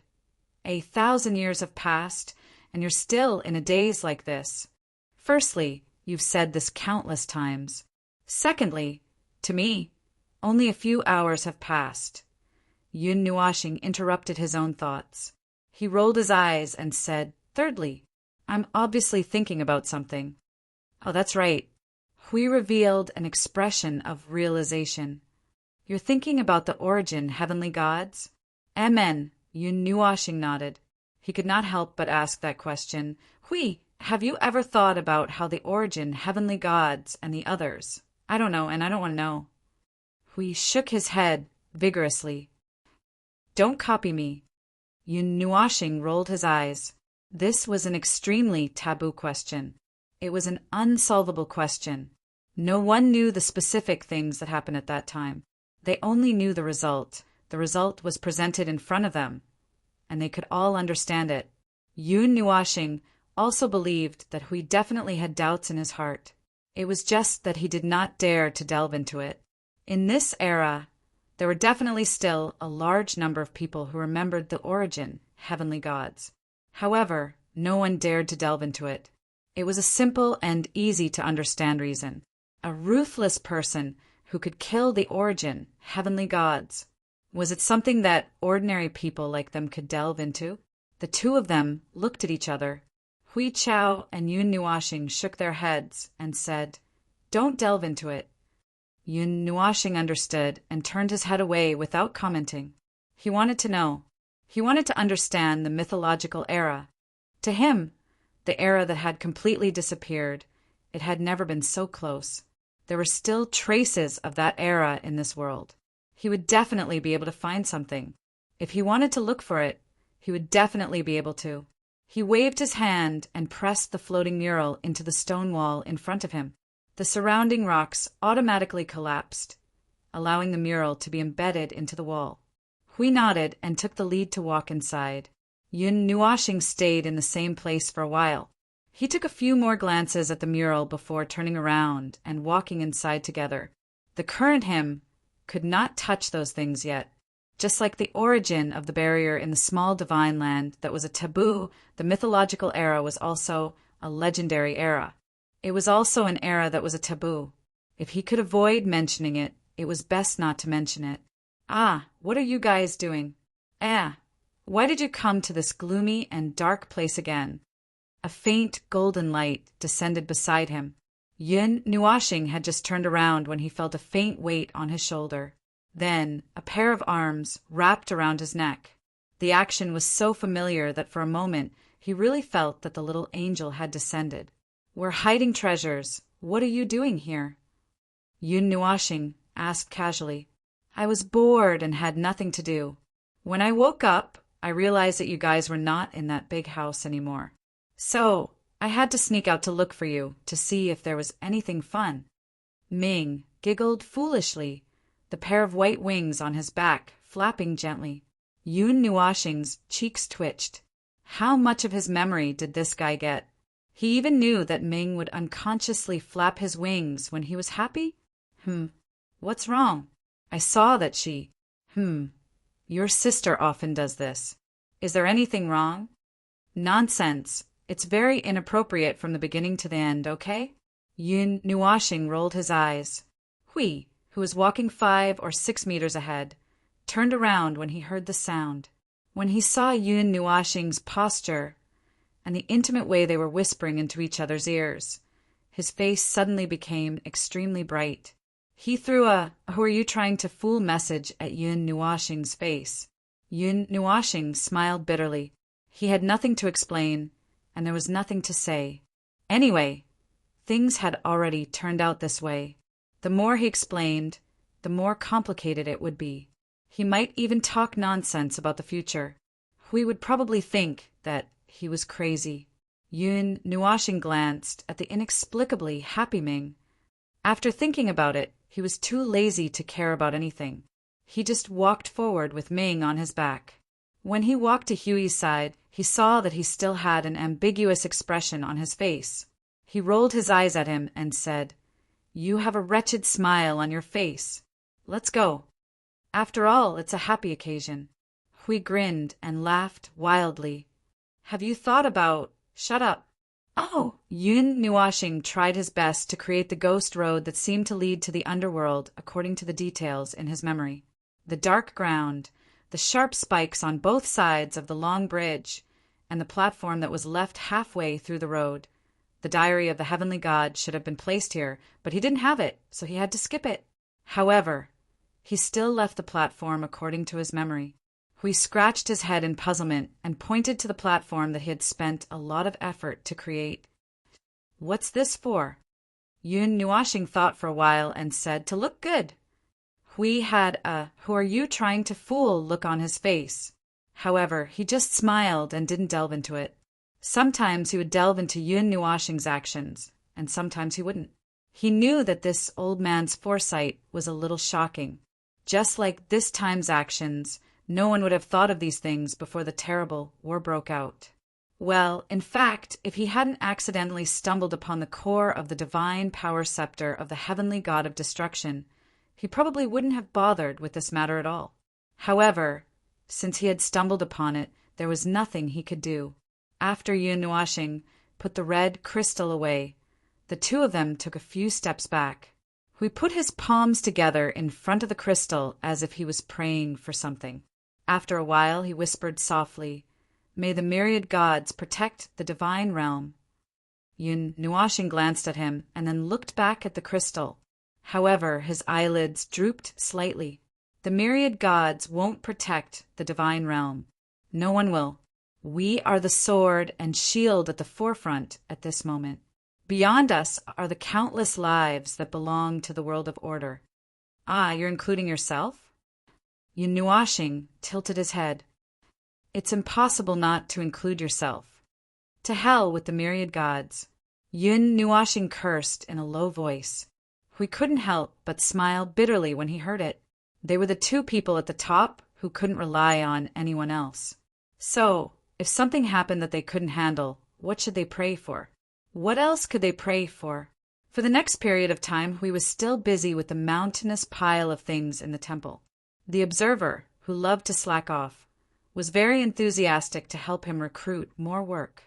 1,000 years have passed, and you're still in a daze like this. Firstly, you've said this countless times. Secondly, to me, only a few hours have passed. Yun Nuashing interrupted his own thoughts. He rolled his eyes and said, thirdly, I'm obviously thinking about something. Oh, that's right. Hui revealed an expression of realization. You're thinking about the origin heavenly gods? Amen. Yun Nuashing nodded. He could not help but ask that question. Hui, have you ever thought about how the origin heavenly gods and the others? I don't know, and I don't want to know. Hui shook his head vigorously. Don't copy me. Yun Nuashing rolled his eyes. This was an extremely taboo question. It was an unsolvable question. No one knew the specific things that happened at that time. They only knew the result. The result was presented in front of them, and they could all understand it. Yun Nuashing also believed that Hui definitely had doubts in his heart. It was just that he did not dare to delve into it. In this era, there were definitely still a large number of people who remembered the origin, heavenly gods. However, no one dared to delve into it. It was a simple and easy to understand reason. A ruthless person who could kill the origin, heavenly gods. Was it something that ordinary people like them could delve into? The two of them looked at each other. Hui Chao and Yun Nuashing shook their heads and said, Don't delve into it. Yun Nuashing understood and turned his head away without commenting. He wanted to know. He wanted to understand the mythological era. To him, the era that had completely disappeared, it had never been so close. There were still traces of that era in this world. He would definitely be able to find something. If he wanted to look for it, he would definitely be able to. He waved his hand and pressed the floating mural into the stone wall in front of him. The surrounding rocks automatically collapsed, allowing the mural to be embedded into the wall. Hui nodded and took the lead to walk inside. Yun Nuashing stayed in the same place for a while. He took a few more glances at the mural before turning around and walking inside together. The current him could not touch those things yet. Just like the origin of the barrier in the small divine land that was a taboo, the mythological era was also a legendary era. It was also an era that was a taboo. If he could avoid mentioning it, it was best not to mention it. Ah, what are you guys doing? Why did you come to this gloomy and dark place again? A faint golden light descended beside him. Yun Nuashing had just turned around when he felt a faint weight on his shoulder. Then, a pair of arms wrapped around his neck. The action was so familiar that for a moment he really felt that the little angel had descended. We're hiding treasures. What are you doing here? Yun Nuashing asked casually. I was bored and had nothing to do. When I woke up, I realized that you guys were not in that big house anymore. So, I had to sneak out to look for you, to see if there was anything fun. Ming giggled foolishly, the pair of white wings on his back flapping gently. Yun Nuashing's cheeks twitched. How much of his memory did this guy get? He even knew that Ming would unconsciously flap his wings when he was happy? What's wrong? I saw that she… Your sister often does this. Is there anything wrong? Nonsense. It's very inappropriate from the beginning to the end, okay? Yun Nuashing rolled his eyes. Hui, who was walking 5 or 6 meters ahead, turned around when he heard the sound. When he saw Yun Nuashing's posture and the intimate way they were whispering into each other's ears, his face suddenly became extremely bright. He threw a "Who are you trying to fool?" message at Yun Nuashing's face. Yun Nuashing smiled bitterly. He had nothing to explain, and there was nothing to say. Anyway, things had already turned out this way. The more he explained, the more complicated it would be. He might even talk nonsense about the future. We would probably think that he was crazy. Yun Nuashing glanced at the inexplicably happy Ming. After thinking about it, he was too lazy to care about anything. He just walked forward with Ming on his back. When he walked to Huey's side, he saw that he still had an ambiguous expression on his face. He rolled his eyes at him and said, You have a wretched smile on your face. Let's go. After all, it's a happy occasion. Hui grinned and laughed wildly. Have you thought about… Shut up. Oh! Yun Nuashing tried his best to create the ghost road that seemed to lead to the underworld according to the details in his memory. The dark ground, the sharp spikes on both sides of the long bridge, and the platform that was left halfway through the road. The diary of the heavenly god should have been placed here, but he didn't have it, so he had to skip it. However, he still left the platform according to his memory. Hui scratched his head in puzzlement and pointed to the platform that he had spent a lot of effort to create. What's this for? Yun Nuashing thought for a while and said, To look good. Hui had a "Who are you trying to fool?" look on his face. However, he just smiled and didn't delve into it. Sometimes he would delve into Yun Nuashing's actions, and sometimes he wouldn't. He knew that this old man's foresight was a little shocking. Just like this time's actions, no one would have thought of these things before the terrible war broke out. Well, in fact, if he hadn't accidentally stumbled upon the core of the divine power scepter of the heavenly god of destruction, he probably wouldn't have bothered with this matter at all. However, since he had stumbled upon it, there was nothing he could do. After Yun Nuashing put the red crystal away, the two of them took a few steps back. He put his palms together in front of the crystal as if he was praying for something. After a while, he whispered softly, May the myriad gods protect the divine realm. Yun Nuashing glanced at him and then looked back at the crystal. However, his eyelids drooped slightly. The myriad gods won't protect the divine realm. No one will. We are the sword and shield at the forefront at this moment. Beyond us are the countless lives that belong to the world of order. Ah, you're including yourself? Yun Nuashing tilted his head. It's impossible not to include yourself. To hell with the myriad gods. Yun Nuashing cursed in a low voice. We couldn't help but smile bitterly when he heard it. They were the two people at the top who couldn't rely on anyone else. So, if something happened that they couldn't handle, what should they pray for? What else could they pray for? For the next period of time, Hui was still busy with the mountainous pile of things in the temple. The observer, who loved to slack off, was very enthusiastic to help him recruit more work.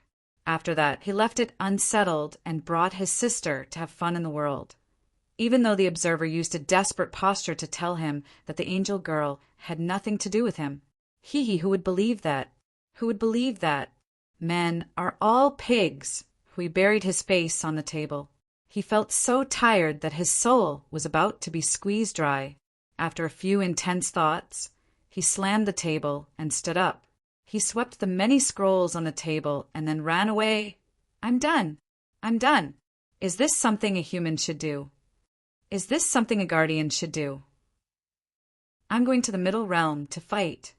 After that, he left it unsettled and brought his sister to have fun in the world, even though the observer used a desperate posture to tell him that the angel girl had nothing to do with him. Who would believe that? Who would believe that? Men are all pigs. He buried his face on the table. He felt so tired that his soul was about to be squeezed dry. After a few intense thoughts, he slammed the table and stood up. He swept the many scrolls on the table and then ran away. I'm done. I'm done. Is this something a human should do? Is this something a guardian should do? I'm going to the middle realm to fight.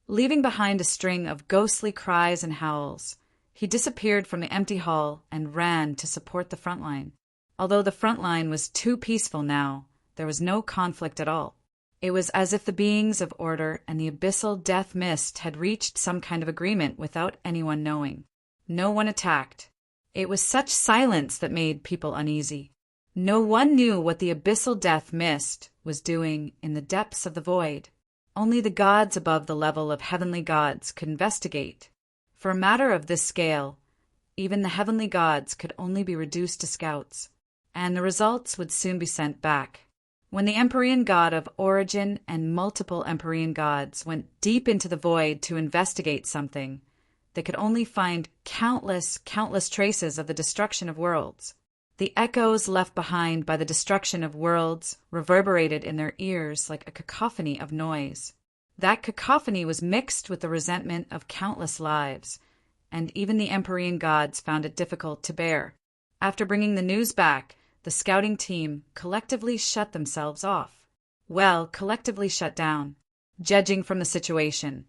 Leaving behind a string of ghostly cries and howls, he disappeared from the empty hall and ran to support the front line. Although the front line was too peaceful now, there was no conflict at all. It was as if the beings of order and the abyssal death mist had reached some kind of agreement without anyone knowing. No one attacked. It was such silence that made people uneasy. No one knew what the abyssal death mist was doing in the depths of the void. Only the gods above the level of heavenly gods could investigate. For a matter of this scale, even the heavenly gods could only be reduced to scouts, and the results would soon be sent back. When the Empyrean god of origin and multiple Empyrean gods went deep into the void to investigate something, they could only find countless traces of the destruction of worlds. The echoes left behind by the destruction of worlds reverberated in their ears like a cacophony of noise. That cacophony was mixed with the resentment of countless lives, and even the Empyrean gods found it difficult to bear. After bringing the news back, the scouting team collectively shut themselves off. Collectively shut down. Judging from the situation,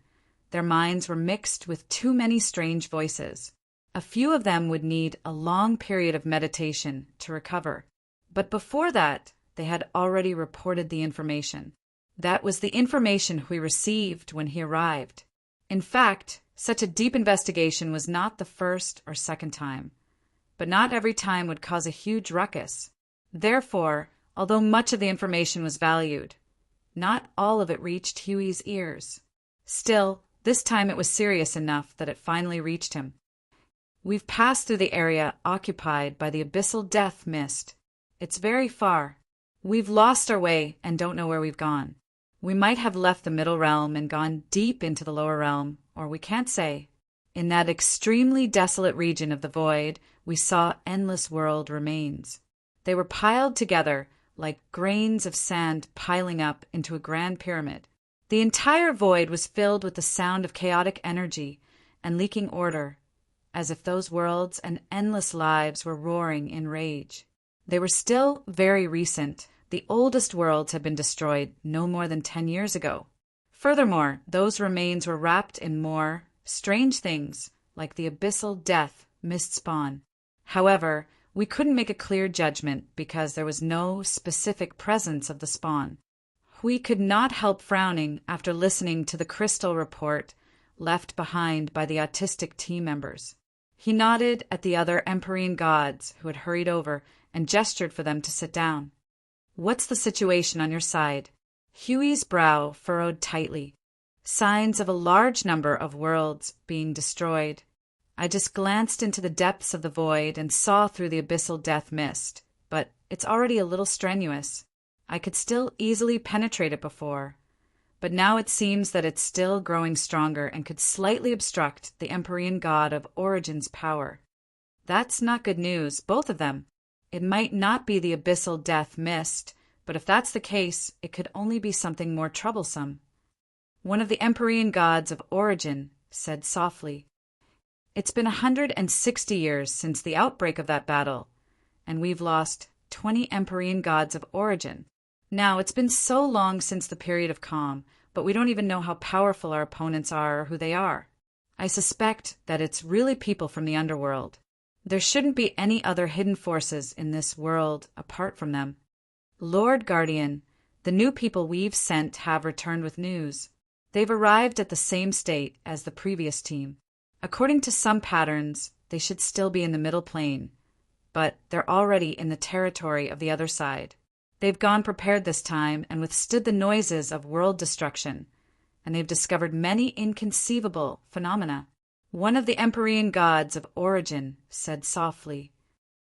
their minds were mixed with too many strange voices. A few of them would need a long period of meditation to recover. But before that, they had already reported the information. That was the information we received when he arrived. In fact, such a deep investigation was not the first or second time. But not every time would cause a huge ruckus. Therefore, although much of the information was valued, not all of it reached Huey's ears. Still, this time it was serious enough that it finally reached him. We've passed through the area occupied by the abyssal death mist. It's very far. We've lost our way and don't know where we've gone. We might have left the middle realm and gone deep into the lower realm, or we can't say. In that extremely desolate region of the void, we saw endless world remains. They were piled together like grains of sand piling up into a grand pyramid. The entire void was filled with the sound of chaotic energy and leaking order, as if those worlds and endless lives were roaring in rage. They were still very recent. The oldest worlds had been destroyed no more than 10 years ago. Furthermore, those remains were wrapped in more strange things, like the abyssal death mist spawn. However, we couldn't make a clear judgment because there was no specific presence of the spawn. We could not help frowning after listening to the crystal report left behind by the autistic team members. He nodded at the other Empyrean gods who had hurried over and gestured for them to sit down. What's the situation on your side? Huey's brow furrowed tightly. Signs of a large number of worlds being destroyed. I just glanced into the depths of the void and saw through the abyssal death mist, but it's already a little strenuous. I could still easily penetrate it before, but now it seems that it's still growing stronger and could slightly obstruct the Empyrean god of Origin's power. That's not good news, both of them. It might not be the abyssal death mist, but if that's the case, it could only be something more troublesome. One of the Empyrean gods of Origin said softly, "It's been 160 years since the outbreak of that battle, and we've lost 20 Empyrean gods of Origin. Now, it's been so long since the period of calm, but we don't even know how powerful our opponents are or who they are. I suspect that it's really people from the underworld. There shouldn't be any other hidden forces in this world apart from them. Lord Guardian, the new people we've sent have returned with news. They've arrived at the same state as the previous team. According to some patterns, they should still be in the middle plane, but they're already in the territory of the other side. They've gone prepared this time and withstood the noises of world destruction, and they've discovered many inconceivable phenomena. One of the Empyrean gods of origin said softly,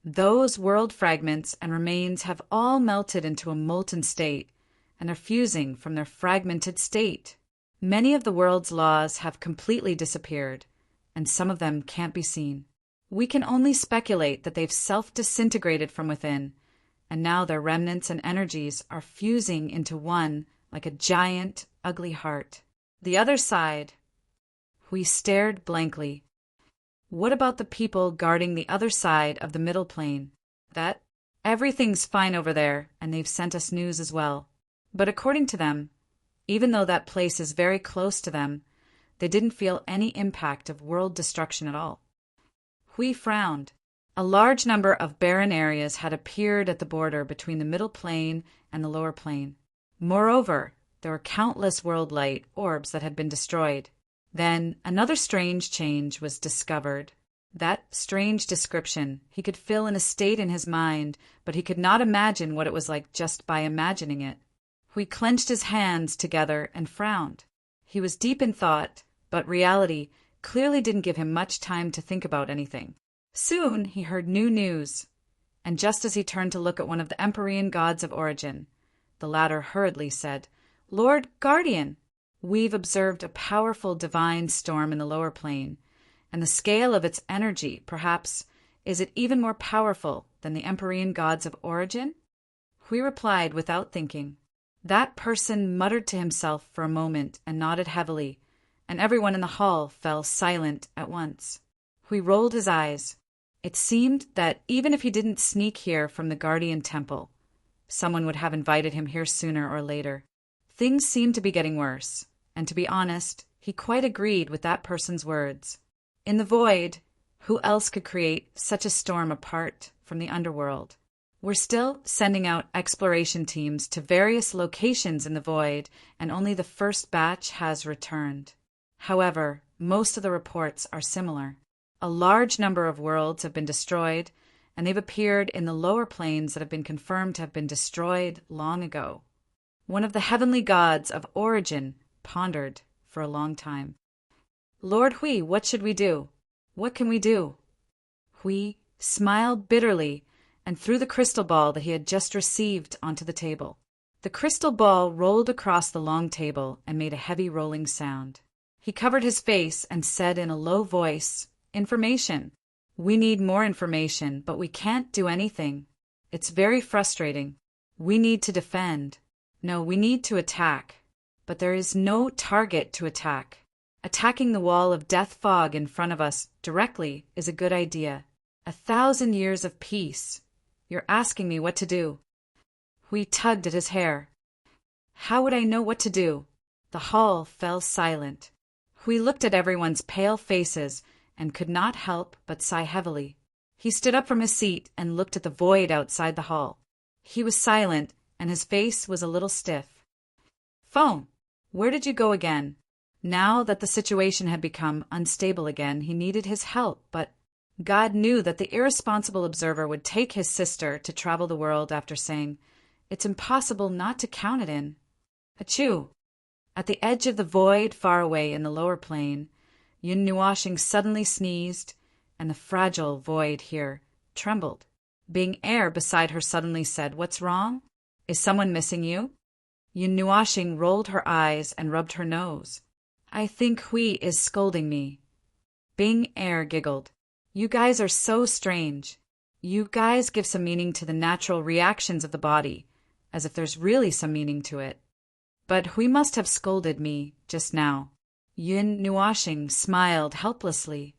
"Those world fragments and remains have all melted into a molten state and are fusing from their fragmented state. Many of the world's laws have completely disappeared, and some of them can't be seen. We can only speculate that they've self-disintegrated from within, and now their remnants and energies are fusing into one like a giant, ugly heart. The other side." We stared blankly. "What about the people guarding the other side of the middle plane?" "That everything's fine over there, and they've sent us news as well. But according to them, even though that place is very close to them, they didn't feel any impact of world destruction at all." We frowned. A large number of barren areas had appeared at the border between the middle plane and the lower plane. Moreover, there were countless world light orbs that had been destroyed. Then another strange change was discovered. That strange description he could fill in a state in his mind, but he could not imagine what it was like just by imagining it. We clenched his hands together and frowned. He was deep in thought, but reality clearly didn't give him much time to think about anything. Soon he heard new news, and just as he turned to look at one of the Empyrean gods of origin, the latter hurriedly said, "Lord Guardian, we've observed a powerful divine storm in the lower plane, and the scale of its energy, perhaps, is it even more powerful than the Empyrean gods of origin?" We replied without thinking. That person muttered to himself for a moment and nodded heavily, and everyone in the hall fell silent at once. We rolled his eyes. It seemed that even if he didn't sneak here from the Guardian Temple, someone would have invited him here sooner or later. Things seemed to be getting worse, and to be honest, he quite agreed with that person's words. In the void, who else could create such a storm apart from the underworld? We're still sending out exploration teams to various locations in the void, and only the first batch has returned. However, most of the reports are similar. A large number of worlds have been destroyed, and they've appeared in the lower planes that have been confirmed to have been destroyed long ago. One of the heavenly gods of origin pondered for a long time. "Lord Hui, what should we do? What can we do?" Hui smiled bitterly and threw the crystal ball that he had just received onto the table. The crystal ball rolled across the long table and made a heavy rolling sound. He covered his face and said in a low voice, "Information. We need more information, but we can't do anything. It's very frustrating. We need to defend. No, we need to attack. But there is no target to attack. Attacking the wall of death fog in front of us directly is a good idea. 1,000 years of peace. You're asking me what to do." We tugged at his hair. "How would I know what to do?" The hall fell silent. We looked at everyone's pale faces and could not help but sigh heavily. He stood up from his seat and looked at the void outside the hall. He was silent, and his face was a little stiff. "Phone, where did you go again?" Now that the situation had become unstable again, he needed his help, but God knew that the irresponsible observer would take his sister to travel the world after saying, "It's impossible not to count it in." Achoo! At the edge of the void far away in the lower plane, Yun Nuashing suddenly sneezed, and the fragile void here trembled. Being Air beside her suddenly said, "What's wrong? Is someone missing you?" Yun Nuashing rolled her eyes and rubbed her nose. "I think Hui is scolding me." Bing Air giggled. "You guys are so strange. You guys give some meaning to the natural reactions of the body, as if there's really some meaning to it. But Hui must have scolded me just now." Yun Nuashing smiled helplessly.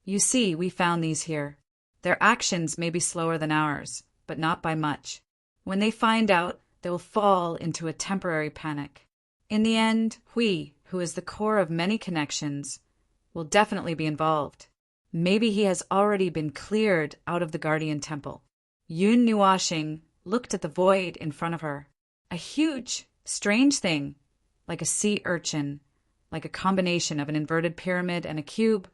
"You see, we found these here. Their actions may be slower than ours, but not by much. When they find out, they will fall into a temporary panic. In the end, Hui, who is the core of many connections, will definitely be involved. Maybe he has already been cleared out of the Guardian Temple." Yun Nuashing looked at the void in front of her. A huge, strange thing, like a sea urchin, like a combination of an inverted pyramid and a cube,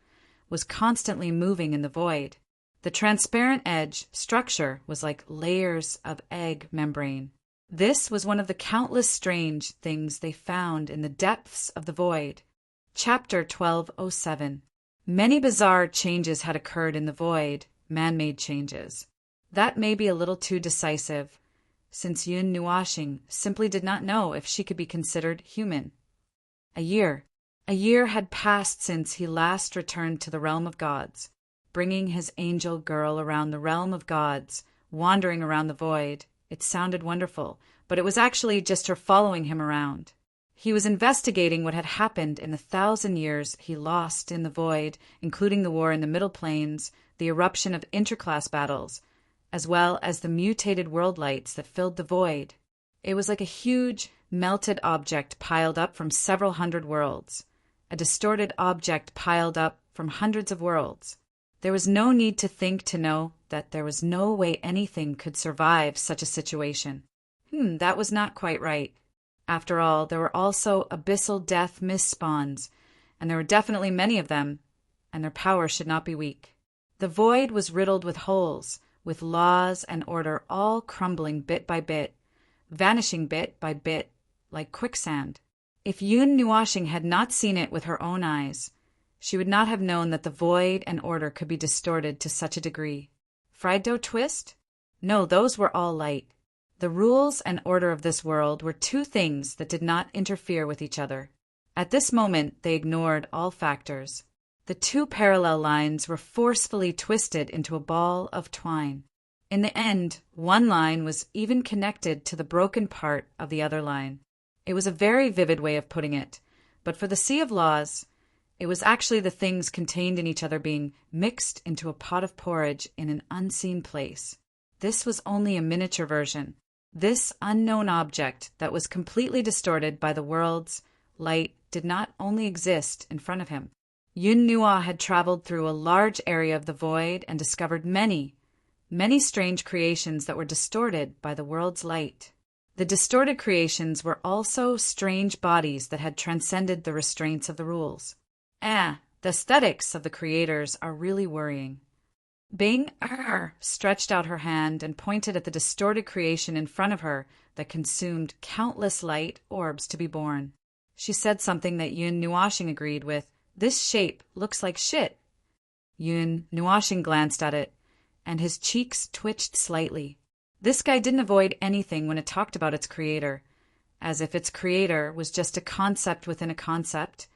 was constantly moving in the void. The transparent edge structure was like layers of egg membrane. This was one of the countless strange things they found in the depths of the void. Chapter 1207. Many bizarre changes had occurred in the void, man-made changes. That may be a little too decisive, since Yun Nuashing simply did not know if she could be considered human. A year had passed since he last returned to the realm of gods, bringing his angel girl around the realm of gods, wandering around the void. It sounded wonderful, but it was actually just her following him around. He was investigating what had happened in the 1,000 years he lost in the void, including the war in the Middle Plains, the eruption of interclass battles, as well as the mutated world lights that filled the void. It was like a huge, melted object piled up from several hundred worlds, a distorted object piled up from hundreds of worlds. There was no need to think to know that there was no way anything could survive such a situation. That was not quite right. After all, there were also abyssal death mist spawns, and there were definitely many of them, and their power should not be weak. The void was riddled with holes, with laws and order all crumbling bit by bit, vanishing bit by bit, like quicksand. If Yun Nuashing had not seen it with her own eyes, she would not have known that the void and order could be distorted to such a degree. Fried dough twist? No, those were all light. The rules and order of this world were two things that did not interfere with each other. At this moment, they ignored all factors. The two parallel lines were forcefully twisted into a ball of twine. In the end, one line was even connected to the broken part of the other line. It was a very vivid way of putting it, but for the sea of laws, it was actually the things contained in each other being mixed into a pot of porridge in an unseen place. This was only a miniature version. This unknown object that was completely distorted by the world's light did not only exist in front of him. Yun Nua had traveled through a large area of the void and discovered many strange creations that were distorted by the world's light. The distorted creations were also strange bodies that had transcended the restraints of the rules. The aesthetics of the creators are really worrying. Bing stretched out her hand and pointed at the distorted creation in front of her that consumed countless light orbs to be born. She said something that Yun Nuashing agreed with. This shape looks like shit. Yun Nuashing glanced at it, and his cheeks twitched slightly. This guy didn't avoid anything when it talked about its creator, as if its creator was just a concept within a concept,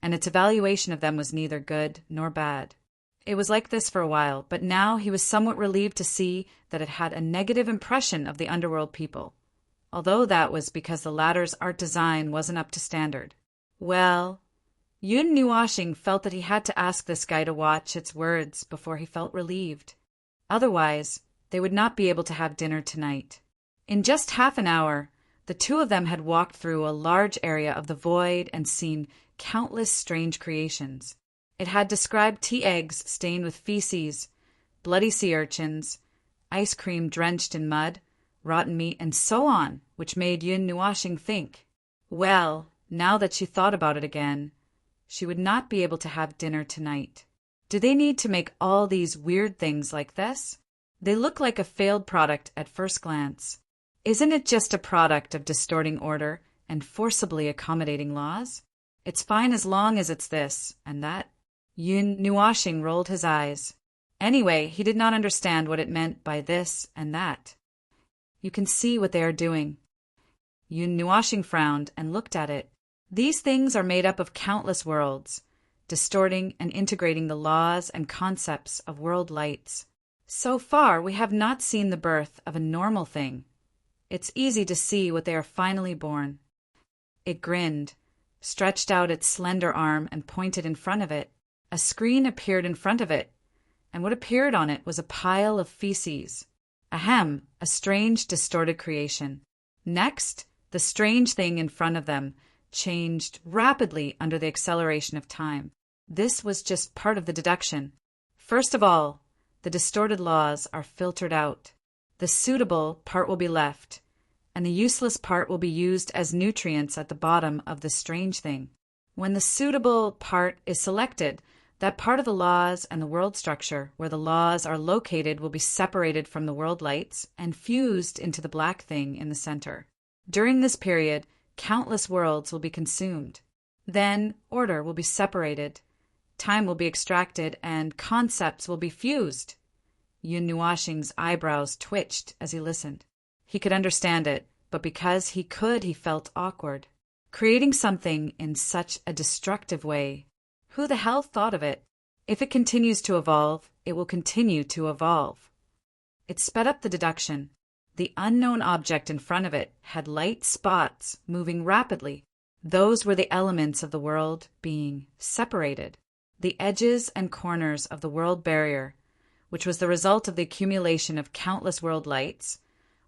and its evaluation of them was neither good nor bad. It was like this for a while, but now he was somewhat relieved to see that it had a negative impression of the underworld people, although that was because the latter's art design wasn't up to standard. Well, Yun Nuashing felt that he had to ask this guy to watch its words before he felt relieved. Otherwise, they would not be able to have dinner tonight. In just half an hour, the two of them had walked through a large area of the void and seen countless strange creations. It had described tea eggs stained with feces, bloody sea urchins, ice cream drenched in mud, rotten meat, and so on, which made Yun Nuashing think. Well, now that she thought about it again, she would not be able to have dinner tonight. Do they need to make all these weird things like this? They look like a failed product at first glance. Isn't it just a product of distorting order and forcibly accommodating laws? It's fine as long as it's this and that. Yun Nuashing rolled his eyes. Anyway, he did not understand what it meant by this and that. You can see what they are doing. Yun Nuashing frowned and looked at it. These things are made up of countless worlds, distorting and integrating the laws and concepts of world lights. So far, we have not seen the birth of a normal thing. It's easy to see what they are finally born. It grinned, stretched out its slender arm and pointed in front of it. A screen appeared in front of it, and what appeared on it was a pile of feces. Ahem, a strange, distorted creation. Next, the strange thing in front of them changed rapidly under the acceleration of time. This was just part of the deduction. First of all, the distorted laws are filtered out. The suitable part will be left, and the useless part will be used as nutrients at the bottom of the strange thing. When the suitable part is selected, That part of the laws and the world structure where the laws are located will be separated from the world lights and fused into the black thing in the center. During this period, countless worlds will be consumed. Then, order will be separated, time will be extracted, and concepts will be fused. Yun Nuashing's eyebrows twitched as he listened. He could understand it, but because he could, he felt awkward. Creating something in such a destructive way. Who the hell thought of it? If it continues to evolve, it will continue to evolve. It sped up the deduction. The unknown object in front of it had light spots moving rapidly. Those were the elements of the world being separated. The edges and corners of the world barrier, which was the result of the accumulation of countless world lights,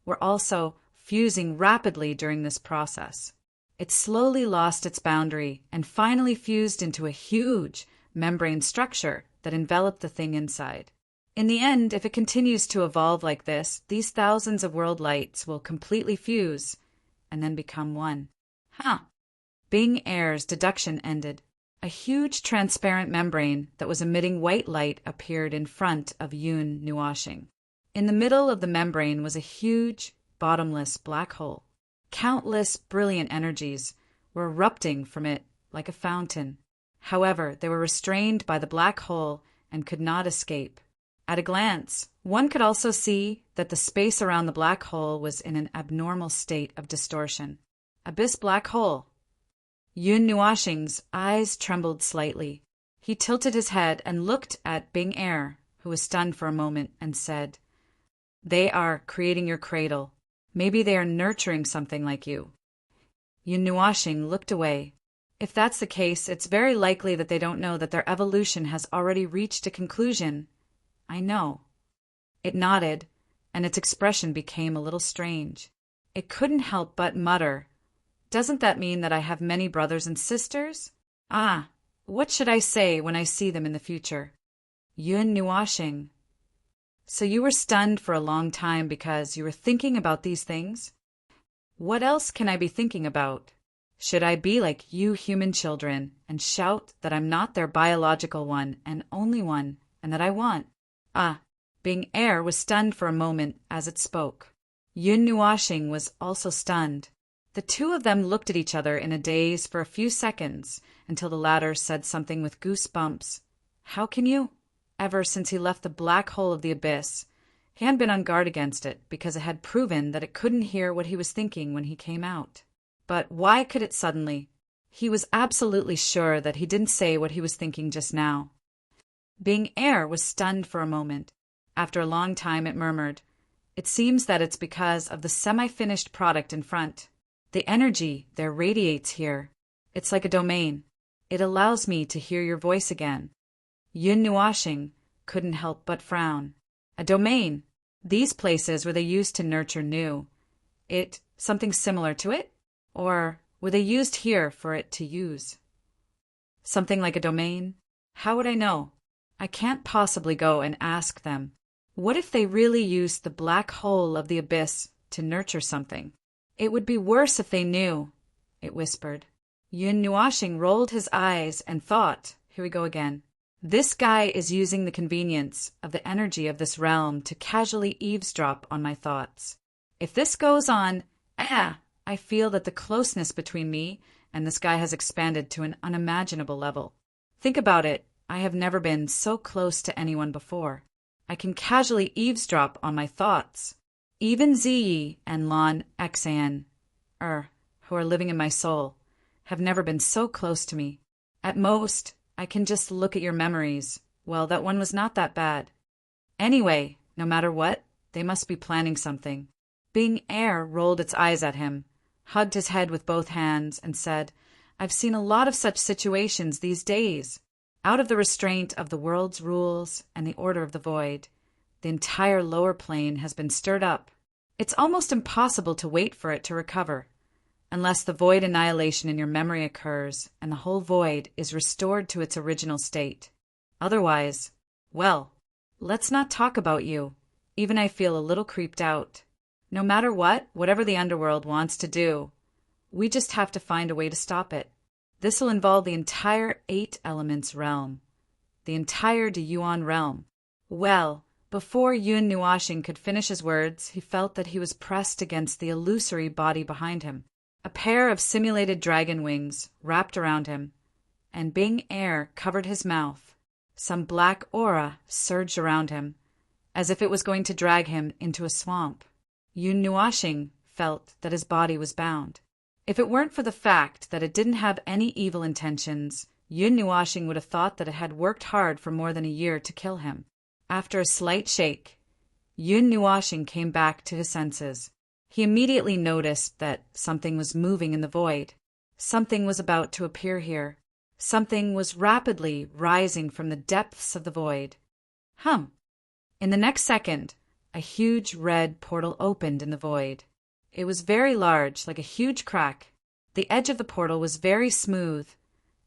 were also fusing rapidly during this process. It slowly lost its boundary and finally fused into a huge membrane structure that enveloped the thing inside. In the end, if it continues to evolve like this, these thousands of world lights will completely fuse and then become one. Bing Air's deduction ended. A huge transparent membrane that was emitting white light appeared in front of Yun Nuashing. In the middle of the membrane was a huge, bottomless black hole. Countless brilliant energies were erupting from it like a fountain. However, they were restrained by the black hole and could not escape. At a glance, one could also see that the space around the black hole was in an abnormal state of distortion. Abyss black hole. Yun Nuashing's eyes trembled slightly. He tilted his head and looked at Bing Air, who was stunned for a moment, and said, "They are creating your cradle. Maybe they are nurturing something like you." Yun Nuashing looked away. If that's the case, it's very likely that they don't know that their evolution has already reached a conclusion. I know. It nodded, and its expression became a little strange. It couldn't help but mutter, "Doesn't that mean that I have many brothers and sisters? What should I say when I see them in the future?" Yun Nuashing. So you were stunned for a long time because you were thinking about these things? What else can I be thinking about? Should I be like you human children and shout that I'm not their biological one and only one, and that I want? Bing Air was stunned for a moment as it spoke. Yun Nuashing was also stunned. The two of them looked at each other in a daze for a few seconds until the latter said something with goosebumps. How can you? Ever since he left the black hole of the abyss, he had been on guard against it because it had proven that it couldn't hear what he was thinking when he came out. But why could it suddenly? He was absolutely sure that he didn't say what he was thinking just now. Bing Air was stunned for a moment. After a long time it murmured, "It seems that it's because of the semi-finished product in front. The energy there radiates here. It's like a domain. It allows me to hear your voice again." Yun Nuashing couldn't help but frown. A domain. These places were they used to nurture new. It something similar to it? Or were they used here for it to use? Something like a domain? How would I know? I can't possibly go and ask them. What if they really used the black hole of the abyss to nurture something? It would be worse if they knew, it whispered. Yun Nuashing rolled his eyes and thought, here we go again. This guy is using the convenience of the energy of this realm to casually eavesdrop on my thoughts. If this goes on, I feel that the closeness between me and this guy has expanded to an unimaginable level. Think about it. I have never been so close to anyone before. I can casually eavesdrop on my thoughts. Even Ziyi and Lon Xan, who are living in my soul, have never been so close to me. At most, I can just look at your memories. Well, that one was not that bad. Anyway, no matter what, they must be planning something. Bing Air rolled its eyes at him, hugged his head with both hands, and said, I've seen a lot of such situations these days. Out of the restraint of the world's rules and the order of the void, the entire lower plane has been stirred up. It's almost impossible to wait for it to recover, unless the void annihilation in your memory occurs and the whole void is restored to its original state. Otherwise, well, let's not talk about you. Even I feel a little creeped out. No matter what, whatever the underworld wants to do, we just have to find a way to stop it. This will involve the entire 8 elements realm. the entire Yuan realm. Well, before Yun Nuashing could finish his words, he felt that he was pressed against the illusory body behind him. A pair of simulated dragon wings wrapped around him, and Bing air covered his mouth. Some black aura surged around him, as if it was going to drag him into a swamp. Yun Nuashing felt that his body was bound. If it weren't for the fact that it didn't have any evil intentions, Yun Nuashing would have thought that it had worked hard for more than a year to kill him. After a slight shake, Yun Nuashing came back to his senses. He immediately noticed that something was moving in the void. Something was about to appear here. Something was rapidly rising from the depths of the void. In the next second, a huge red portal opened in the void. It was very large, like a huge crack. The edge of the portal was very smooth,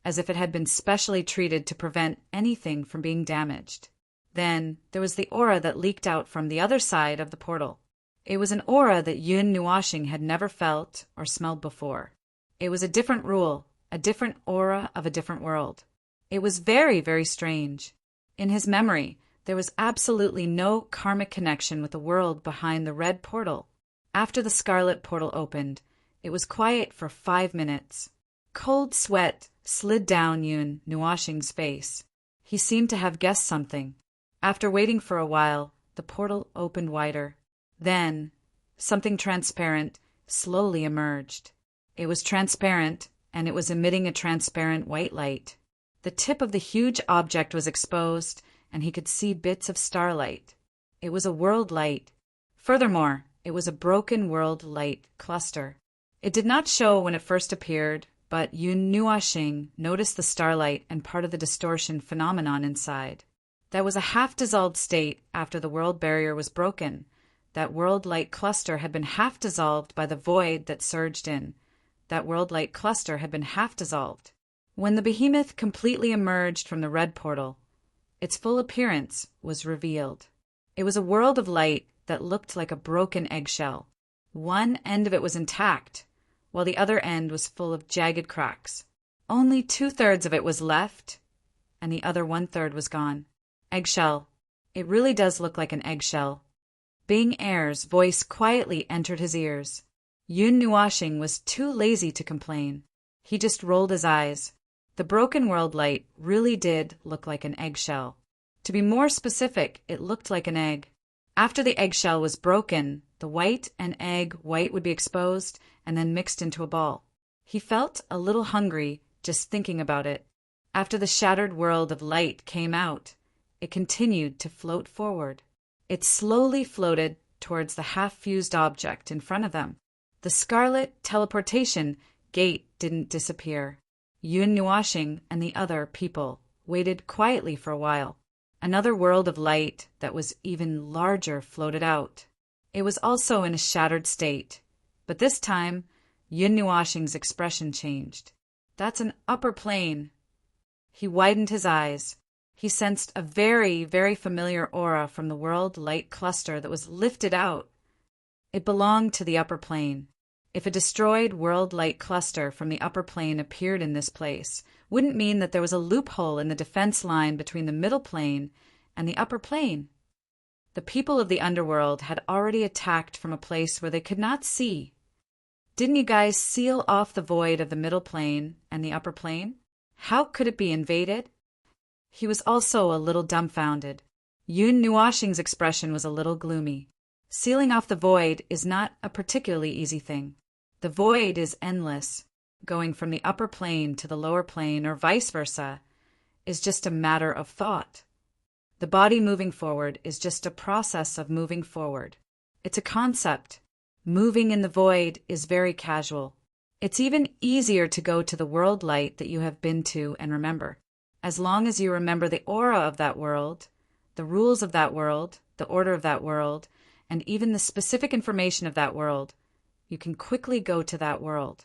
as if it had been specially treated to prevent anything from being damaged. Then there was the aura that leaked out from the other side of the portal. It was an aura that Yun Nuashing had never felt or smelled before. It was a different rule, a different aura of a different world. It was very, very strange. In his memory, there was absolutely no karmic connection with the world behind the red portal. After the scarlet portal opened, it was quiet for 5 minutes. Cold sweat slid down Yun Nuashing's face. He seemed to have guessed something. After waiting for a while, the portal opened wider. Then, something transparent slowly emerged. It was transparent, and it was emitting a transparent white light. The tip of the huge object was exposed, and he could see bits of starlight. It was a world light. Furthermore, it was a broken world light cluster. It did not show when it first appeared, but Yun Nuashing noticed the starlight and part of the distortion phenomenon inside. That was a half-dissolved state after the world barrier was broken. That world light cluster had been half dissolved by the void that surged in. That world light cluster had been half dissolved. When the behemoth completely emerged from the red portal, its full appearance was revealed. It was a world of light that looked like a broken eggshell. One end of it was intact, while the other end was full of jagged cracks. Only 2/3 of it was left, and the other 1/3 was gone. Eggshell. It really does look like an eggshell. Bing Air's voice quietly entered his ears. Yun Nuashing was too lazy to complain. He just rolled his eyes. The broken world light really did look like an eggshell. To be more specific, it looked like an egg. After the eggshell was broken, the white and egg white would be exposed and then mixed into a ball. He felt a little hungry just thinking about it. After the shattered world of light came out, it continued to float forward. It slowly floated towards the half-fused object in front of them. The scarlet teleportation gate didn't disappear. Yun Nuashing and the other people waited quietly for a while. Another world of light that was even larger floated out. It was also in a shattered state, but this time Yun Nuashing's expression changed. That's an upper plane. He widened his eyes. He sensed a very, very familiar aura from the world light cluster that was lifted out. It belonged to the upper plane. If a destroyed world light cluster from the upper plane appeared in this place, wouldn't mean that there was a loophole in the defense line between the middle plane and the upper plane. The people of the underworld had already attacked from a place where they could not see. Didn't you guys seal off the void of the middle plane and the upper plane? How could it be invaded? He was also a little dumbfounded. Yun Nuashing's expression was a little gloomy. Sealing off the void is not a particularly easy thing. The void is endless. Going from the upper plane to the lower plane or vice versa is just a matter of thought. The body moving forward is just a process of moving forward. It's a concept. Moving in the void is very casual. It's even easier to go to the world light that you have been to and remember. As long as you remember the aura of that world, the rules of that world, the order of that world, and even the specific information of that world, you can quickly go to that world.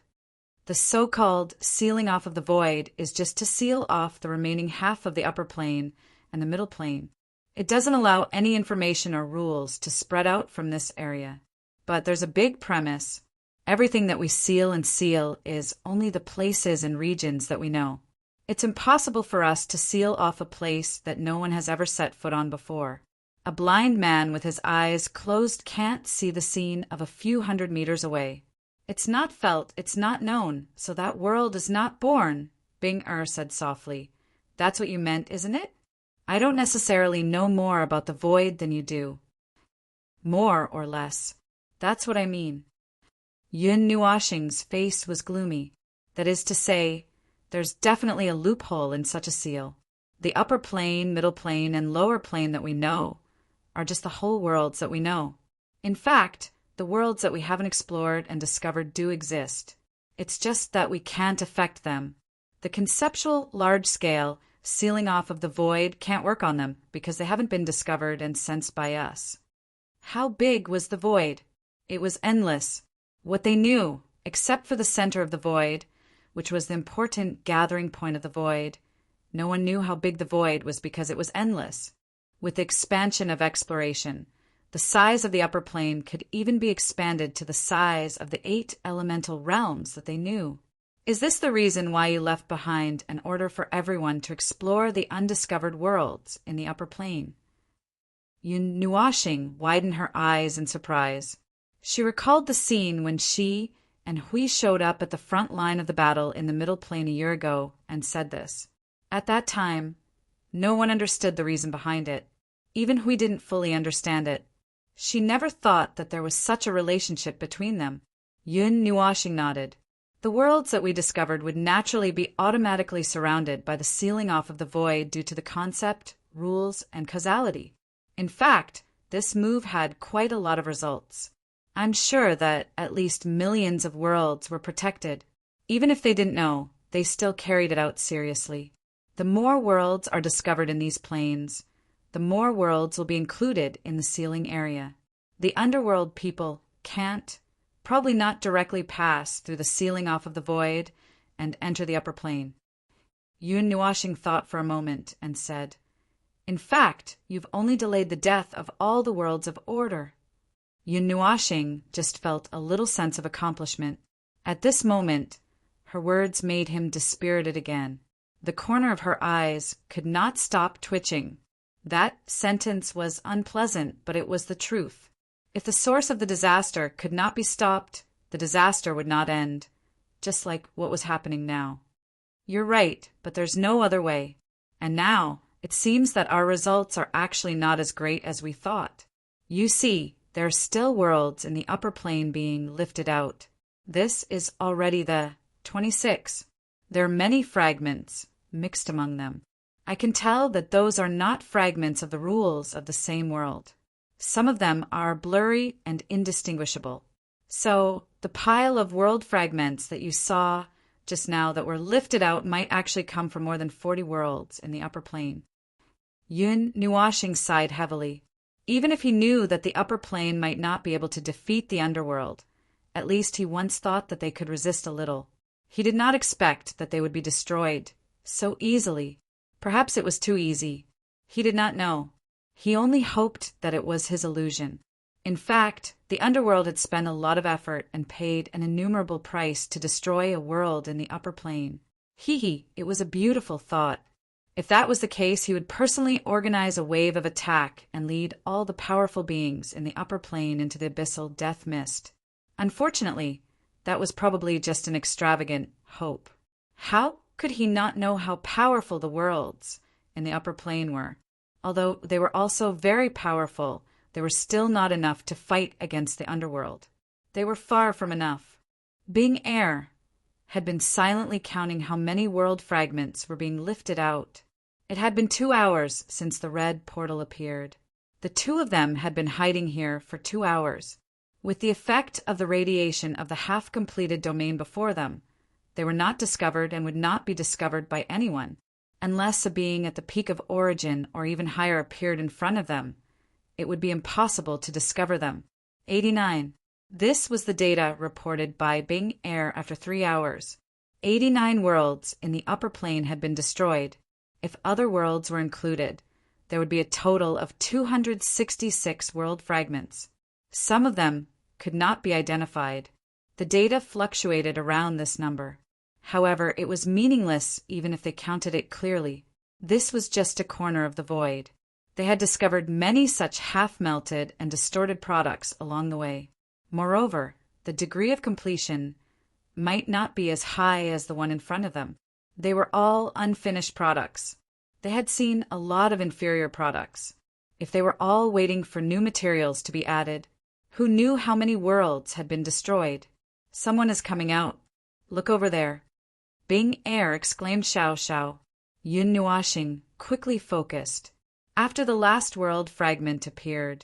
The so-called sealing off of the void is just to seal off the remaining half of the upper plane and the middle plane. It doesn't allow any information or rules to spread out from this area. But there's a big premise. Everything that we seal and seal is only the places and regions that we know. It's impossible for us to seal off a place that no one has ever set foot on before. A blind man with his eyes closed can't see the scene of a few hundred meters away. It's not felt, it's not known, so that world is not born, Bing said softly. That's what you meant, isn't it? I don't necessarily know more about the void than you do. More or less. That's what I mean. Yun Nuashing's face was gloomy. That is to say, there's definitely a loophole in such a seal. The upper plane, middle plane, and lower plane that we know are just the whole worlds that we know. In fact, the worlds that we haven't explored and discovered do exist. It's just that we can't affect them. The conceptual, large-scale, sealing off of the void can't work on them because they haven't been discovered and sensed by us. How big was the void? It was endless. What they knew, except for the center of the void, which was the important gathering point of the void, no one knew how big the void was because it was endless. With the expansion of exploration, the size of the upper plane could even be expanded to the size of the 8 elemental realms that they knew. Is this the reason why you left behind an order for everyone to explore the undiscovered worlds in the upper plane? Yun Nuashing widened her eyes in surprise. She recalled the scene when she and Hui showed up at the front line of the battle in the middle plane a year ago and said this. At that time, no one understood the reason behind it. Even Hui didn't fully understand it. She never thought that there was such a relationship between them. Yun Nuashing nodded. The worlds that we discovered would naturally be automatically surrounded by the sealing off of the void due to the concept, rules, and causality. In fact, this move had quite a lot of results. I'm sure that at least millions of worlds were protected. Even if they didn't know, they still carried it out seriously. The more worlds are discovered in these planes, the more worlds will be included in the sealing area. The underworld people can't, probably not directly pass through the sealing off of the void and enter the upper plane. Yun Nuashing thought for a moment and said, In fact, you've only delayed the death of all the worlds of order. Yun Nuashing just felt a little sense of accomplishment. At this moment, her words made him dispirited again. The corner of her eyes could not stop twitching. That sentence was unpleasant, but it was the truth. If the source of the disaster could not be stopped, the disaster would not end, just like what was happening now. You're right, but there's no other way. And now, it seems that our results are actually not as great as we thought. You see, there are still worlds in the upper plane being lifted out. This is already the 26. There are many fragments mixed among them. I can tell that those are not fragments of the rules of the same world. Some of them are blurry and indistinguishable. So, the pile of world fragments that you saw just now that were lifted out might actually come from more than 40 worlds in the upper plane. Yun Nuashing sighed heavily. Even if he knew that the upper plane might not be able to defeat the underworld, at least he once thought that they could resist a little. He did not expect that they would be destroyed so easily. Perhaps it was too easy. He did not know. He only hoped that it was his illusion. In fact, the underworld had spent a lot of effort and paid an innumerable price to destroy a world in the upper plane. It was a beautiful thought. If that was the case, he would personally organize a wave of attack and lead all the powerful beings in the upper plane into the abyssal death mist. Unfortunately, that was probably just an extravagant hope. How could he not know how powerful the worlds in the upper plane were? Although they were also very powerful, they were still not enough to fight against the underworld. They were far from enough. Bing had been silently counting how many world fragments were being lifted out. It had been 2 hours since the red portal appeared. The two of them had been hiding here for 2 hours. With the effect of the radiation of the half-completed domain before them, they were not discovered and would not be discovered by anyone, unless a being at the peak of origin or even higher appeared in front of them. It would be impossible to discover them. 89. This was the data reported by Bing after 3 hours. 89 worlds in the upper plane had been destroyed. If other worlds were included, there would be a total of 266 world fragments. Some of them could not be identified. The data fluctuated around this number. However, it was meaningless even if they counted it clearly. This was just a corner of the void. They had discovered many such half-melted and distorted products along the way. Moreover, the degree of completion might not be as high as the one in front of them. They were all unfinished products. They had seen a lot of inferior products. If they were all waiting for new materials to be added, who knew how many worlds had been destroyed? Someone is coming out. Look over there. Bing Air, exclaimed Xiao Xiao. Yun Nuoxing quickly focused. After the last world fragment appeared,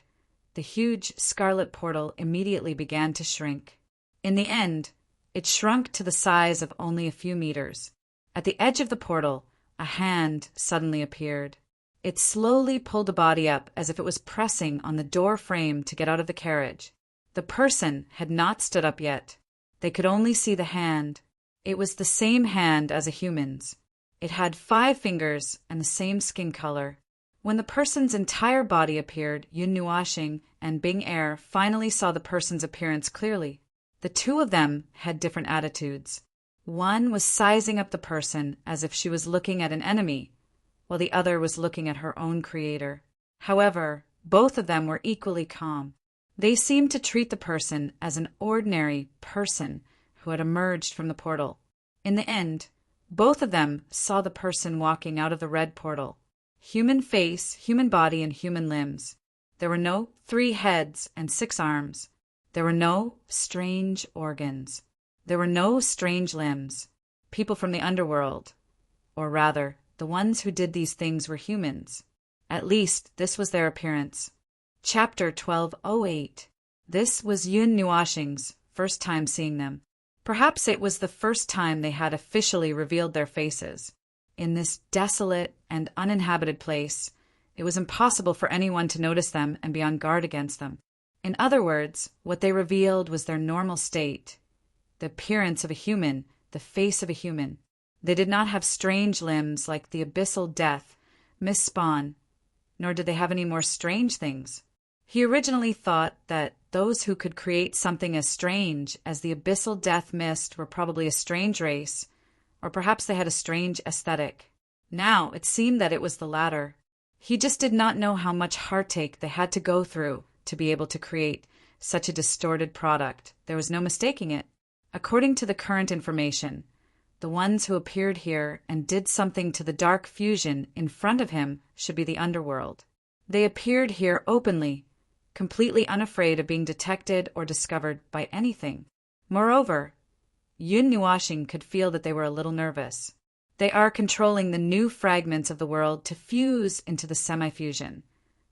the huge scarlet portal immediately began to shrink. In the end, it shrunk to the size of only a few meters. At the edge of the portal, a hand suddenly appeared. It slowly pulled the body up as if it was pressing on the door frame to get out of the carriage. The person had not stood up yet. They could only see the hand. It was the same hand as a human's. It had 5 fingers and the same skin color. When the person's entire body appeared, Yun Nuoxing and Bing Air finally saw the person's appearance clearly. The two of them had different attitudes. One was sizing up the person as if she was looking at an enemy, while the other was looking at her own creator. However, both of them were equally calm. They seemed to treat the person as an ordinary person who had emerged from the portal. In the end, both of them saw the person walking out of the red portal. Human face, human body, and human limbs. There were no 3 heads and 6 arms. There were no strange organs. There were no strange limbs. People from the underworld, or rather, the ones who did these things were humans. At least, this was their appearance. Chapter 1208. This was Yun Nuoxing's first time seeing them. Perhaps it was the first time they had officially revealed their faces. In this desolate and uninhabited place, it was impossible for anyone to notice them and be on guard against them. In other words, what they revealed was their normal state, the appearance of a human, the face of a human. They did not have strange limbs like the abyssal death, Miss Spawn, nor did they have any more strange things. He originally thought that those who could create something as strange as the abyssal death mist were probably a strange race, or perhaps they had a strange aesthetic. Now it seemed that it was the latter. He just did not know how much heartache they had to go through to be able to create such a distorted product. There was no mistaking it. According to the current information, the ones who appeared here and did something to the dark fusion in front of him should be the underworld. They appeared here openly, completely unafraid of being detected or discovered by anything. Moreover, Yun Nuoxing could feel that they were a little nervous. They are controlling the new fragments of the world to fuse into the semi-fusion,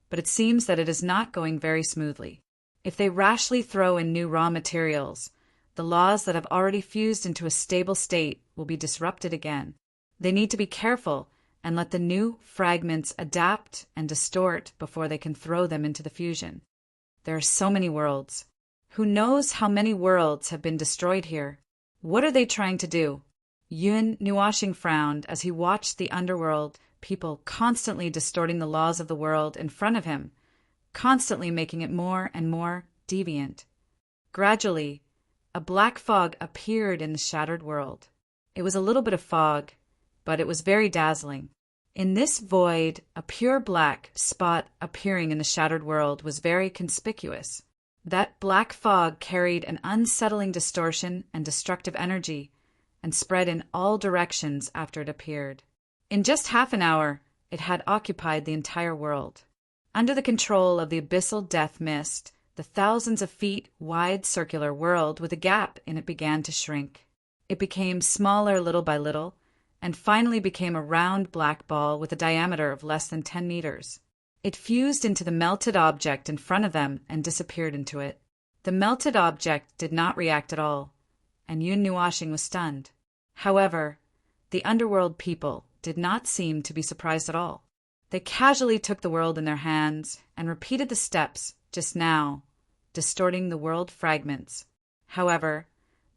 but it seems that it is not going very smoothly. If they rashly throw in new raw materials, the laws that have already fused into a stable state will be disrupted again. They need to be careful and let the new fragments adapt and distort before they can throw them into the fusion. There are so many worlds. Who knows how many worlds have been destroyed here? What are they trying to do? Yun Nuoxing frowned as he watched the underworld people constantly distorting the laws of the world in front of him, constantly making it more and more deviant. Gradually, a black fog appeared in the shattered world. It was a little bit of fog, but it was very dazzling. In this void, a pure black spot appearing in the shattered world was very conspicuous. That black fog carried an unsettling distortion and destructive energy and spread in all directions after it appeared. In just half an hour, it had occupied the entire world. Under the control of the abyssal death mist, the thousands of feet wide circular world with a gap in it began to shrink. It became smaller little by little, and finally became a round black ball with a diameter of less than 10 meters. It fused into the melted object in front of them and disappeared into it. The melted object did not react at all, and Yun Nuoxing was stunned. However, the underworld people did not seem to be surprised at all. They casually took the world in their hands and repeated the steps just now, distorting the world fragments. However,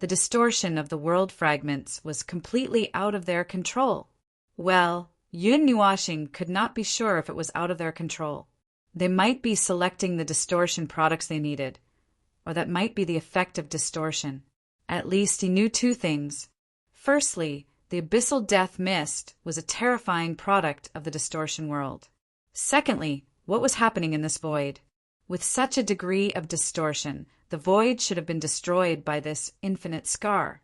the distortion of the world fragments was completely out of their control. Well, Yun Nuoxing could not be sure if it was out of their control. They might be selecting the distortion products they needed, or that might be the effect of distortion. At least he knew 2 things. Firstly, the abyssal death mist was a terrifying product of the distortion world. Secondly, what was happening in this void? With such a degree of distortion, the void should have been destroyed by this infinite scar,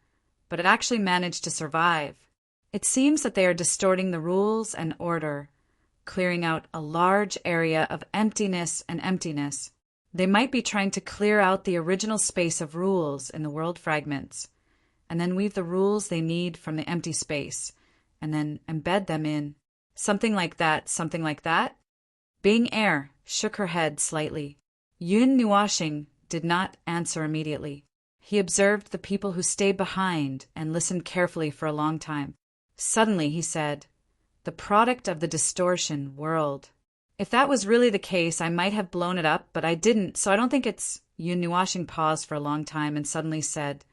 but it actually managed to survive. It seems that they are distorting the rules and order, clearing out a large area of emptiness and emptiness. They might be trying to clear out the original space of rules in the world fragments, and then weave the rules they need from the empty space, and then embed them in. Something like that, something like that? Bing Air shook her head slightly. Yun Nuashing did not answer immediately. He observed the people who stayed behind and listened carefully for a long time. Suddenly he said, "The product of the distortion world." If that was really the case, I might have blown it up, but I didn't, so I don't think it's... Yun Nuashing paused for a long time and suddenly said,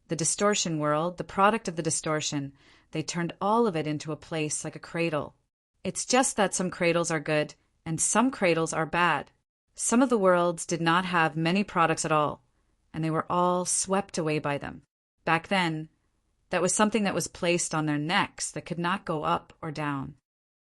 "The distortion world, the product of the distortion, they turned all of it into a place like a cradle. It's just that some cradles are good and some cradles are bad. Some of the worlds did not have many products at all, and they were all swept away by them. Back then, that was something that was placed on their necks that could not go up or down.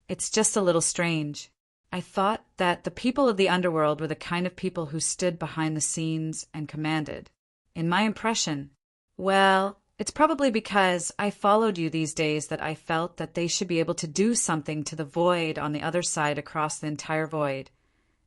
It's just a little strange. I thought that the people of the underworld were the kind of people who stood behind the scenes and commanded. In my impression, well, it's probably because I followed you these days that I felt that they should be able to do something to the void on the other side across the entire void,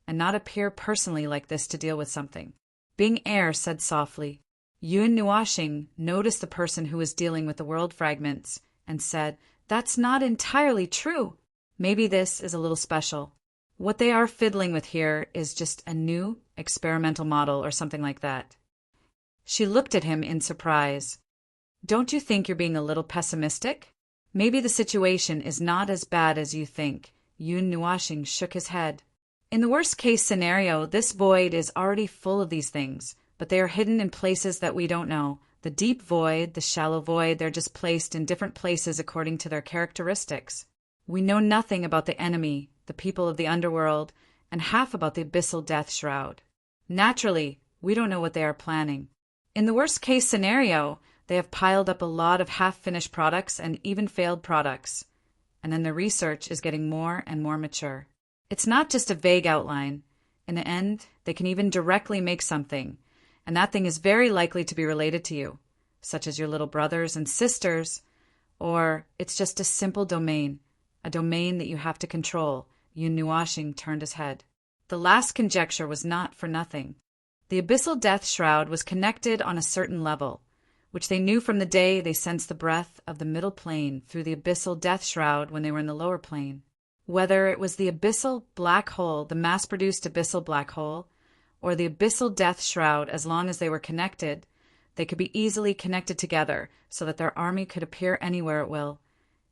and not appear personally like this to deal with something." Bing Air said softly. Yun Nuashing noticed the person who was dealing with the world fragments and said, "That's not entirely true. Maybe this is a little special. What they are fiddling with here is just a new experimental model or something like that." She looked at him in surprise. "Don't you think you're being a little pessimistic? Maybe the situation is not as bad as you think." Yun Nuashing shook his head. "In the worst-case scenario, this void is already full of these things, but they are hidden in places that we don't know. The deep void, the shallow void, they're just placed in different places according to their characteristics. We know nothing about the enemy, the people of the underworld, and half about the abyssal death shroud. Naturally, we don't know what they are planning. In the worst-case scenario, they have piled up a lot of half-finished products and even failed products, and then the research is getting more and more mature. It's not just a vague outline. In the end, they can even directly make something, and that thing is very likely to be related to you, such as your little brothers and sisters, or it's just a simple domain, a domain that you have to control." Yun Nuashing turned his head. The last conjecture was not for nothing. The abyssal death shroud was connected on a certain level, which they knew from the day they sensed the breath of the middle plane through the abyssal death shroud when they were in the lower plane. Whether it was the abyssal black hole, the mass-produced abyssal black hole, or the abyssal death shroud, as long as they were connected, they could be easily connected together so that their army could appear anywhere at will,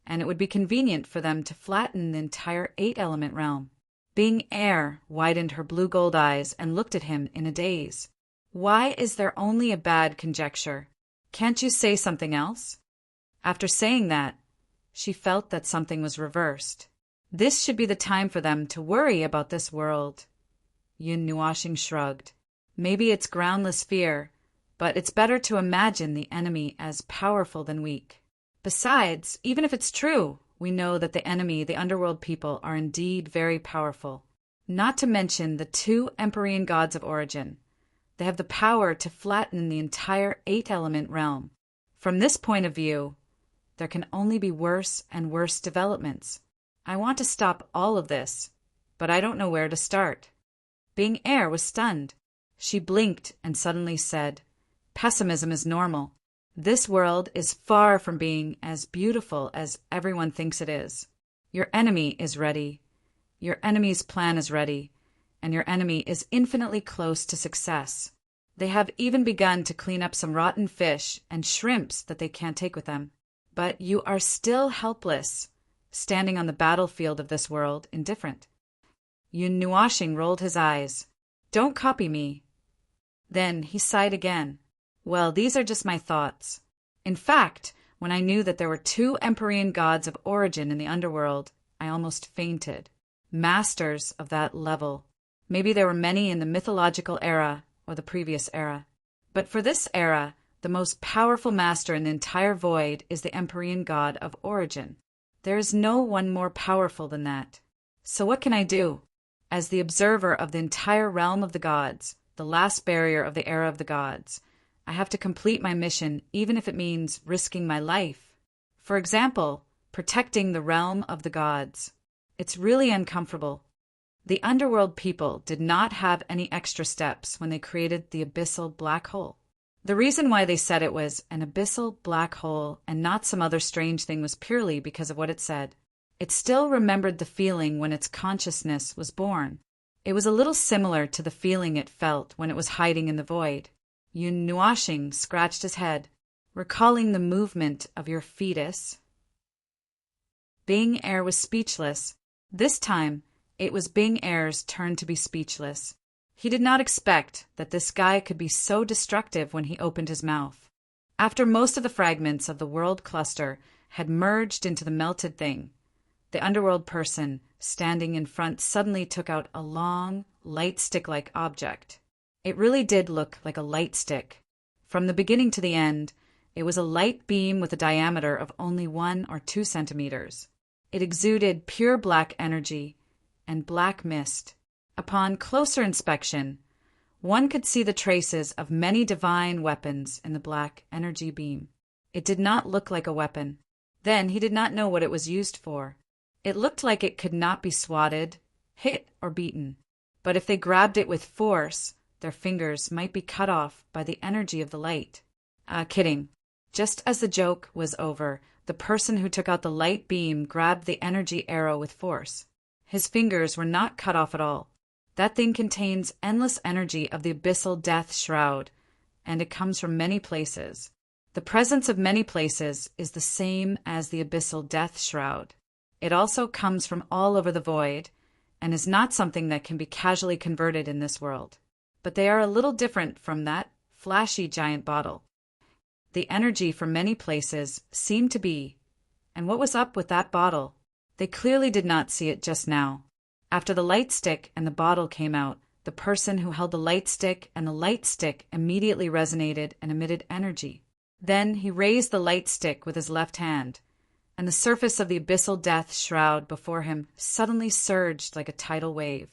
and it would be convenient for them to flatten the entire 8-element realm. Bing Air widened her blue-gold eyes and looked at him in a daze. "Why is there only a bad conjecture? Can't you say something else?" After saying that, she felt that something was reversed. This should be the time for them to worry about this world. Yun Nuashing shrugged. "Maybe it's groundless fear, but it's better to imagine the enemy as powerful than weak. Besides, even if it's true, we know that the enemy, the underworld people, are indeed very powerful. Not to mention the 2 Empyrean gods of origin. They have the power to flatten the entire 8-element realm. From this point of view, there can only be worse and worse developments. I want to stop all of this, but I don't know where to start." Bing Air was stunned. She blinked and suddenly said, "Pessimism is normal. This world is far from being as beautiful as everyone thinks it is. Your enemy is ready. Your enemy's plan is ready, and your enemy is infinitely close to success. They have even begun to clean up some rotten fish and shrimps that they can't take with them. But you are still helpless, standing on the battlefield of this world, indifferent." Yun Nuashing rolled his eyes. "Don't copy me." Then he sighed again. "Well, these are just my thoughts. In fact, when I knew that there were 2 Empyrean gods of origin in the underworld, I almost fainted. Masters of that level. Maybe there were many in the mythological era or the previous era. But for this era, The most powerful master in the entire void is the Empyrean god of origin. There is no one more powerful than that. So what can I do? As the observer of the entire realm of the gods, the last barrier of the era of the gods, I have to complete my mission even if it means risking my life. For example, protecting the realm of the gods. It's really uncomfortable. The underworld people did not have any extra steps when they created the abyssal black hole. The reason why they said it was an abyssal black hole and not some other strange thing was purely because of what it said. It still remembered the feeling when its consciousness was born. It was a little similar to the feeling it felt when it was hiding in the void. Yun Nuashing scratched his head, recalling the movement of your fetus. Bing Air was speechless. This time, it was Bing Air's turn to be speechless. He did not expect that this guy could be so destructive when he opened his mouth. After most of the fragments of the world cluster had merged into the melted thing, the underworld person standing in front suddenly took out a long, light stick-like object. It really did look like a light stick. From the beginning to the end, it was a light beam with a diameter of only 1 or 2 centimeters. It exuded pure black energy and black mist. Upon closer inspection, one could see the traces of many divine weapons in the black energy beam. It did not look like a weapon. Then he did not know what it was used for. It looked like it could not be swatted, hit, or beaten. But if they grabbed it with force, their fingers might be cut off by the energy of the light. Kidding. Just as the joke was over, the person who took out the light beam grabbed the energy arrow with force. His fingers were not cut off at all. That thing contains endless energy of the abyssal death shroud, and it comes from many places. The presence of many places is the same as the abyssal death shroud. It also comes from all over the void, and is not something that can be casually converted in this world. But they are a little different from that flashy giant bottle. The energy from many places seemed to be, and what was up with that bottle? They clearly did not see it just now. After the light stick and the bottle came out, the person who held the light stick and the light stick immediately resonated and emitted energy. Then he raised the light stick with his left hand, and the surface of the abyssal death shroud before him suddenly surged like a tidal wave.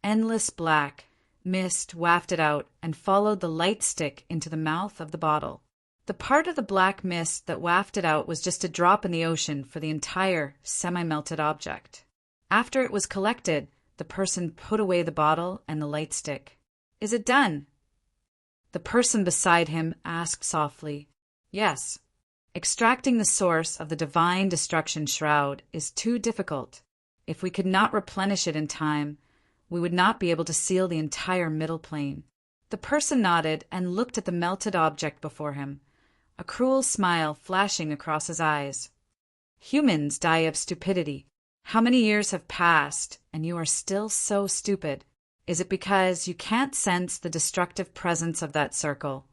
Endless black mist wafted out and followed the light stick into the mouth of the bottle. The part of the black mist that wafted out was just a drop in the ocean for the entire semi-melted object. After it was collected, the person put away the bottle and the light stick. "Is it done?" The person beside him asked softly. "Yes. Extracting the source of the divine destruction shroud is too difficult. If we could not replenish it in time, we would not be able to seal the entire middle plane." The person nodded and looked at the melted object before him, a cruel smile flashing across his eyes. "Humans die of stupidity. How many years have passed, and you are still so stupid? Is it because you can't sense the destructive presence of that circle?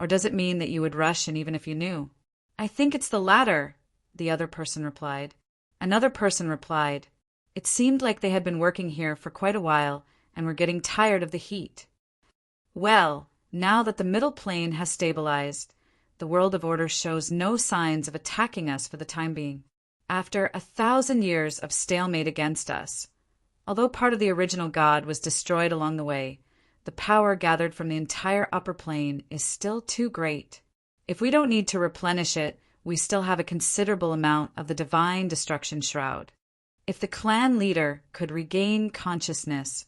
Or does it mean that you would rush in even if you knew?" "I think it's the latter," the other person replied. Another person replied, "It seemed like they had been working here for quite a while and were getting tired of the heat." Well, now that the middle plane has stabilized, the world of order shows no signs of attacking us for the time being. After 1,000 years of stalemate against us, although part of the original God was destroyed along the way, the power gathered from the entire upper plane is still too great. If we don't need to replenish it, we still have a considerable amount of the divine destruction shroud. If the clan leader could regain consciousness,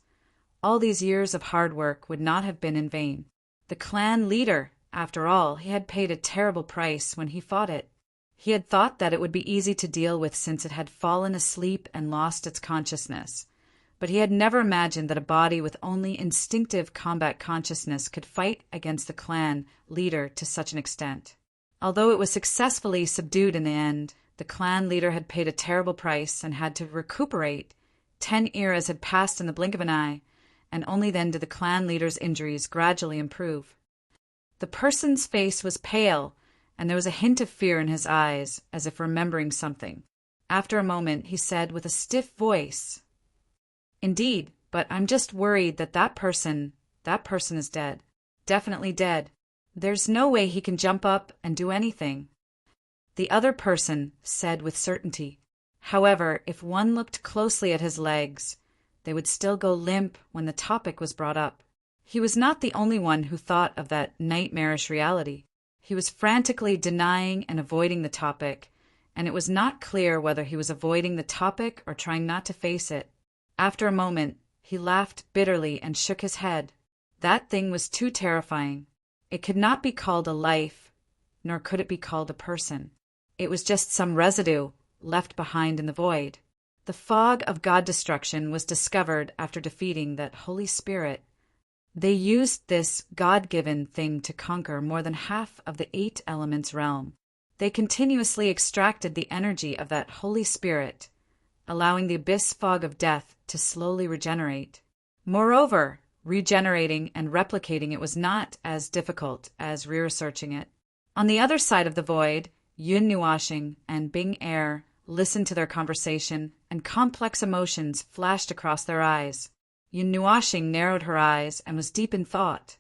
all these years of hard work would not have been in vain. The clan leader, after all, he had paid a terrible price when he fought it. He had thought that it would be easy to deal with since it had fallen asleep and lost its consciousness, but he had never imagined that a body with only instinctive combat consciousness could fight against the clan leader to such an extent. Although it was successfully subdued in the end, the clan leader had paid a terrible price and had to recuperate. 10 eras had passed in the blink of an eye, and only then did the clan leader's injuries gradually improve. The person's face was pale, and there was a hint of fear in his eyes, as if remembering something. After a moment, he said with a stiff voice, "Indeed, but I'm just worried that that person is dead. Definitely dead. There's no way he can jump up and do anything. The other person said with certainty. However, if one looked closely at his legs, they would still go limp when the topic was brought up. He was not the only one who thought of that nightmarish reality. He was frantically denying and avoiding the topic, and it was not clear whether he was avoiding the topic or trying not to face it. After a moment, he laughed bitterly and shook his head. That thing was too terrifying. It could not be called a life, nor could it be called a person. It was just some residue left behind in the void. The fog of God destruction was discovered after defeating that Holy Spirit. They used this God-given thing to conquer more than half of the 8 elements realm. They continuously extracted the energy of that Holy Spirit, allowing the abyss fog of death to slowly regenerate. Moreover, regenerating and replicating it was not as difficult as researching it. On the other side of the void, Yun Nuashing and Bing Air listened to their conversation, and complex emotions flashed across their eyes. Yun Nuashing narrowed her eyes and was deep in thought.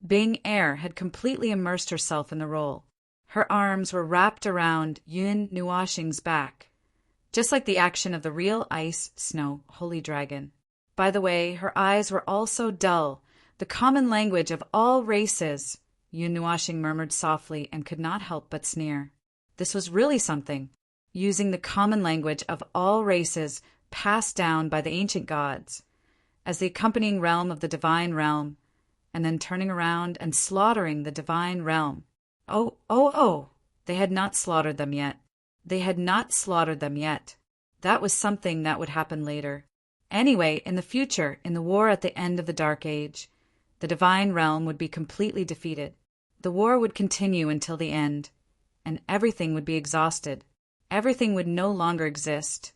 Bing Air had completely immersed herself in the role. Her arms were wrapped around Yun Nuashing's back, just like the action of the real ice snow holy dragon. By the way, her eyes were also dull, the common language of all races. Yun Nuashing murmured softly and could not help but sneer. This was really something, using the common language of all races passed down by the ancient gods, as the accompanying realm of the divine realm, and then turning around and slaughtering the divine realm. Oh, they had not slaughtered them yet. They had not slaughtered them yet. That was something that would happen later. Anyway, in the future, in the war at the end of the Dark Age, the divine realm would be completely defeated. The war would continue until the end, and everything would be exhausted. Everything would no longer exist,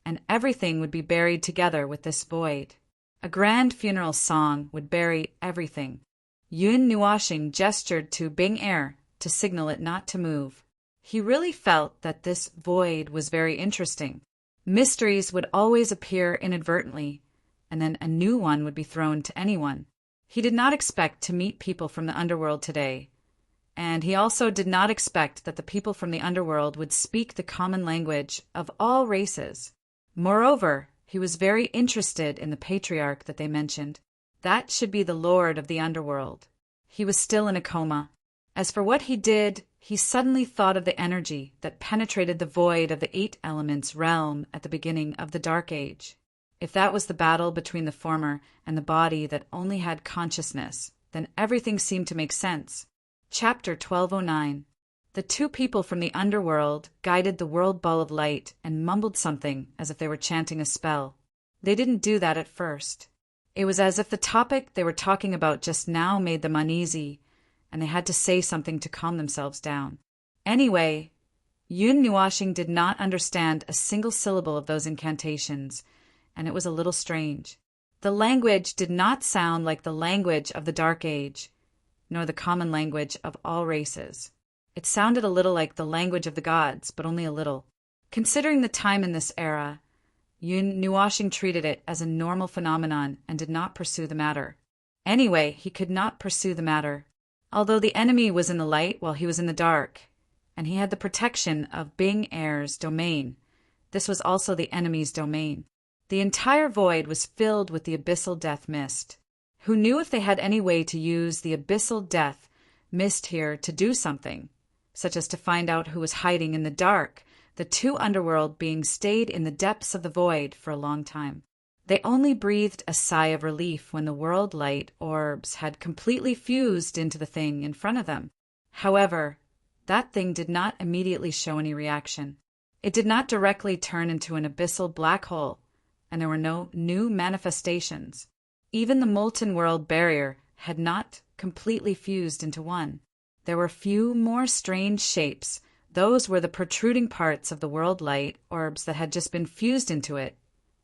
and everything would be buried together with this void. A grand funeral song would bury everything. Yun Nuashing gestured to Bing Air to signal it not to move. He really felt that this void was very interesting. Mysteries would always appear inadvertently, and then a new one would be thrown to anyone. He did not expect to meet people from the underworld today, and he also did not expect that the people from the underworld would speak the common language of all races. Moreover, he was very interested in the patriarch that they mentioned. That should be the lord of the underworld. He was still in a coma. As for what he did, he suddenly thought of the energy that penetrated the void of the 8 elements realm at the beginning of the Dark Age. If that was the battle between the former and the body that only had consciousness, then everything seemed to make sense. Chapter 1209. The 2 people from the underworld guided the world ball of light and mumbled something as if they were chanting a spell. They didn't do that at first. It was as if the topic they were talking about just now made them uneasy, and they had to say something to calm themselves down. Anyway, Yun Nuashing did not understand a single syllable of those incantations, and it was a little strange. The language did not sound like the language of the Dark Age, nor the common language of all races. It sounded a little like the language of the gods, but only a little. Considering the time in this era, Yun Nuashing treated it as a normal phenomenon and did not pursue the matter. Anyway, he could not pursue the matter. Although the enemy was in the light while he was in the dark, and he had the protection of Bing Air's domain, this was also the enemy's domain. The entire void was filled with the abyssal death mist. Who knew if they had any way to use the abyssal death mist here to do something, such as to find out who was hiding in the dark, the 2 underworld being stayed in the depths of the void for a long time. They only breathed a sigh of relief when the world light orbs had completely fused into the thing in front of them. However, that thing did not immediately show any reaction. It did not directly turn into an abyssal black hole, and there were no new manifestations. Even the molten world barrier had not completely fused into one. There were few more strange shapes. Those were the protruding parts of the world light orbs that had just been fused into it,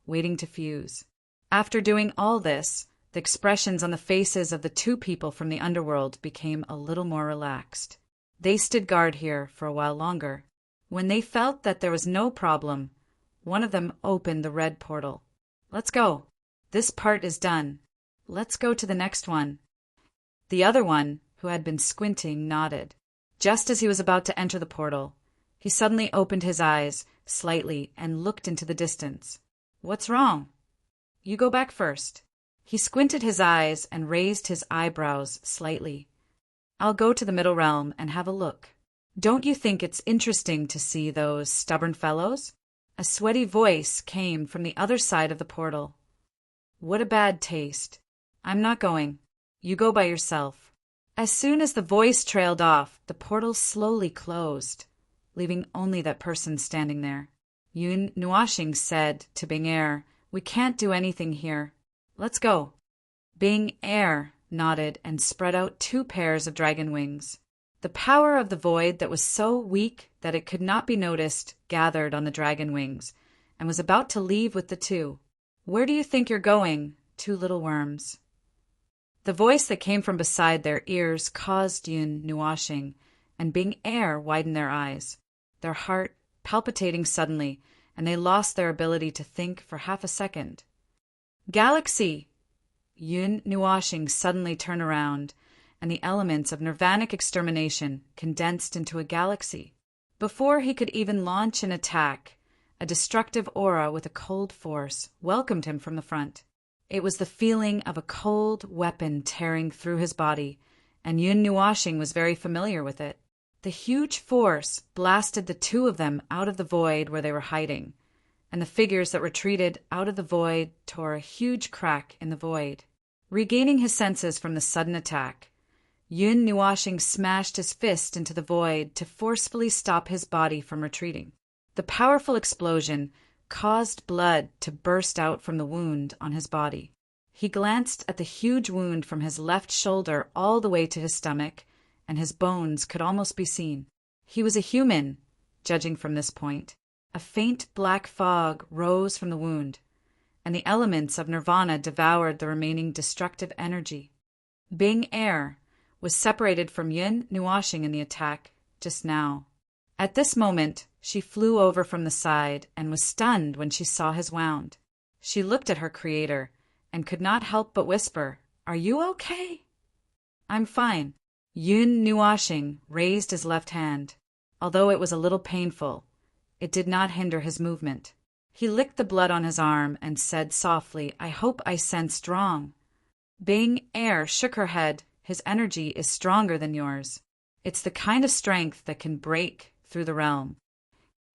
waiting to fuse. After doing all this, the expressions on the faces of the 2 people from the underworld became a little more relaxed. They stood guard here for a while longer. When they felt that there was no problem, one of them opened the red portal. "Let's go. This part is done. Let's go to the next one." The other one, who had been squinting, nodded. Just as he was about to enter the portal, he suddenly opened his eyes slightly and looked into the distance. "What's wrong?" "You go back first." He squinted his eyes and raised his eyebrows slightly. "I'll go to the middle realm and have a look. Don't you think it's interesting to see those stubborn fellows?" A sweaty voice came from the other side of the portal. "What a bad taste. I'm not going. You go by yourself." As soon as the voice trailed off, the portal slowly closed, leaving only that person standing there. Yun Nuashing said to Bing Er, "We can't do anything here. Let's go." Bing Er nodded and spread out 2 pairs of dragon wings. The power of the void that was so weak that it could not be noticed gathered on the dragon wings, and was about to leave with the 2. "Where do you think you're going, 2 little worms?" The voice that came from beside their ears caused Yun Nuashing and Bing Er widen their eyes, their heart palpitating suddenly, and they lost their ability to think for half a second. "Galaxy!" Yun Nuashing suddenly turned around, and the elements of nirvanic extermination condensed into a galaxy. Before he could even launch an attack, a destructive aura with a cold force welcomed him from the front. It was the feeling of a cold weapon tearing through his body, and Yun Nuashing was very familiar with it. The huge force blasted the 2 of them out of the void where they were hiding, and the figures that retreated out of the void tore a huge crack in the void. Regaining his senses from the sudden attack, Yun Nuashing smashed his fist into the void to forcefully stop his body from retreating. The powerful explosion caused blood to burst out from the wound on his body. He glanced at the huge wound from his left shoulder all the way to his stomach, and his bones could almost be seen. He was a human, judging from this point. A faint black fog rose from the wound, and the elements of nirvana devoured the remaining destructive energy. Bing Er was separated from Yun Nuashing in the attack just now. At this moment, she flew over from the side and was stunned when she saw his wound. She looked at her creator and could not help but whisper, "Are you okay?" "I'm fine." Yun Nuashing raised his left hand. Although it was a little painful, it did not hinder his movement. He licked the blood on his arm and said softly, "I hope I sensed wrong." Bing Er shook her head. "His energy is stronger than yours. It's the kind of strength that can break through the realm."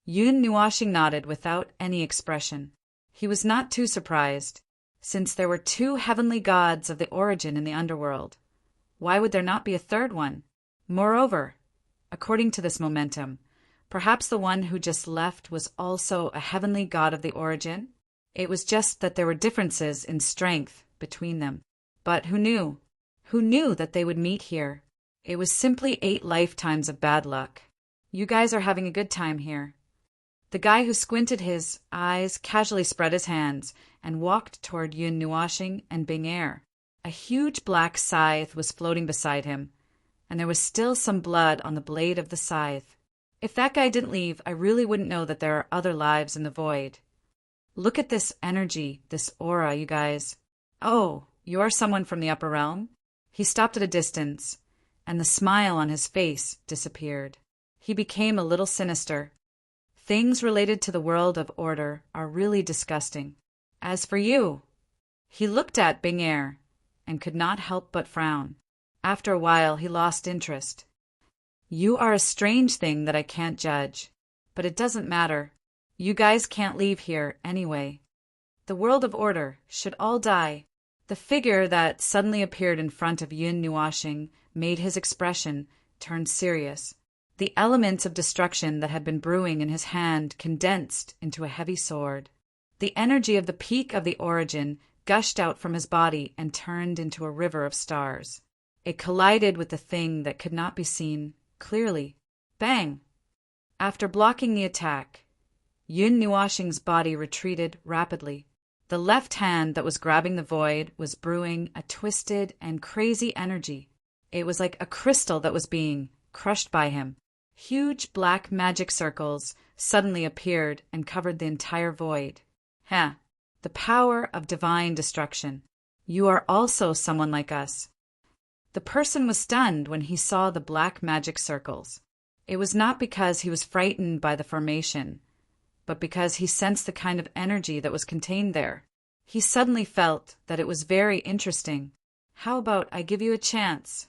Yun Nuashing nodded without any expression. He was not too surprised, since there were 2 heavenly gods of the origin in the underworld. Why would there not be a 3rd one? Moreover, according to this momentum, perhaps the one who just left was also a heavenly god of the origin? It was just that there were differences in strength between them. But who knew? Who knew that they would meet here? It was simply 8 lifetimes of bad luck. "You guys are having a good time here." The guy who squinted his eyes casually spread his hands and walked toward Yun Nuashing and Bing Er. A huge black scythe was floating beside him, and there was still some blood on the blade of the scythe. If that guy didn't leave, I really wouldn't know that there are other lives in the void. Look at this energy, this aura, you guys. "Oh, you're someone from the upper realm?" He stopped at a distance, and the smile on his face disappeared. He became a little sinister. Things related to the world of order are really disgusting. As for you, he looked at Bing Er and could not help but frown. After a while, he lost interest. "You are a strange thing that I can't judge, but it doesn't matter. You guys can't leave here anyway. The world of order should all die." The figure that suddenly appeared in front of Yun Nuashing made his expression turn serious. The elements of destruction that had been brewing in his hand condensed into a heavy sword. The energy of the peak of the origin gushed out from his body and turned into a river of stars. It collided with the thing that could not be seen clearly. Bang! After blocking the attack, Yun Nuashing's body retreated rapidly. The left hand that was grabbing the void was brewing a twisted and crazy energy. It was like a crystal that was being crushed by him. Huge black magic circles suddenly appeared and covered the entire void. The power of divine destruction. You are also someone like us. The person was stunned when he saw the black magic circles. It was not because he was frightened by the formation, but because he sensed the kind of energy that was contained there. He suddenly felt that it was very interesting. How about I give you a chance?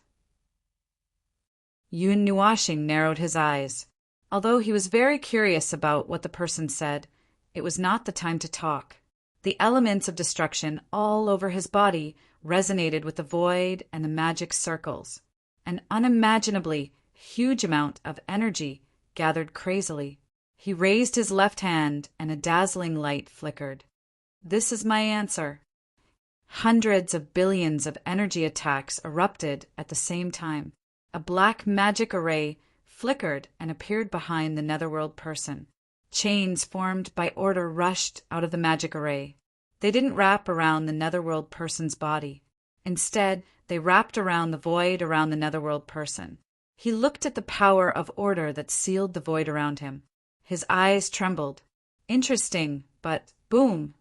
Yun Nuashing narrowed his eyes. Although he was very curious about what the person said, it was not the time to talk. The elements of destruction all over his body resonated with the void and the magic circles. An unimaginably huge amount of energy gathered crazily. He raised his left hand and a dazzling light flickered. This is my answer. Hundreds of billions of energy attacks erupted at the same time. A black magic array flickered and appeared behind the netherworld person. Chains formed by order rushed out of the magic array. They didn't wrap around the netherworld person's body. Instead, they wrapped around the void around the netherworld person. He looked at the power of order that sealed the void around him. His eyes trembled. Interesting, but boom!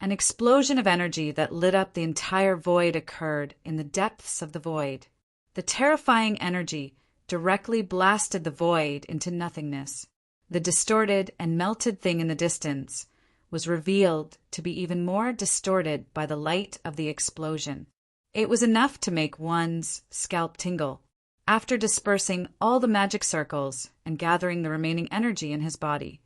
An explosion of energy that lit up the entire void occurred in the depths of the void. The terrifying energy directly blasted the void into nothingness. The distorted and melted thing in the distance was revealed to be even more distorted by the light of the explosion. It was enough to make one's scalp tingle. After dispersing all the magic circles and gathering the remaining energy in his body,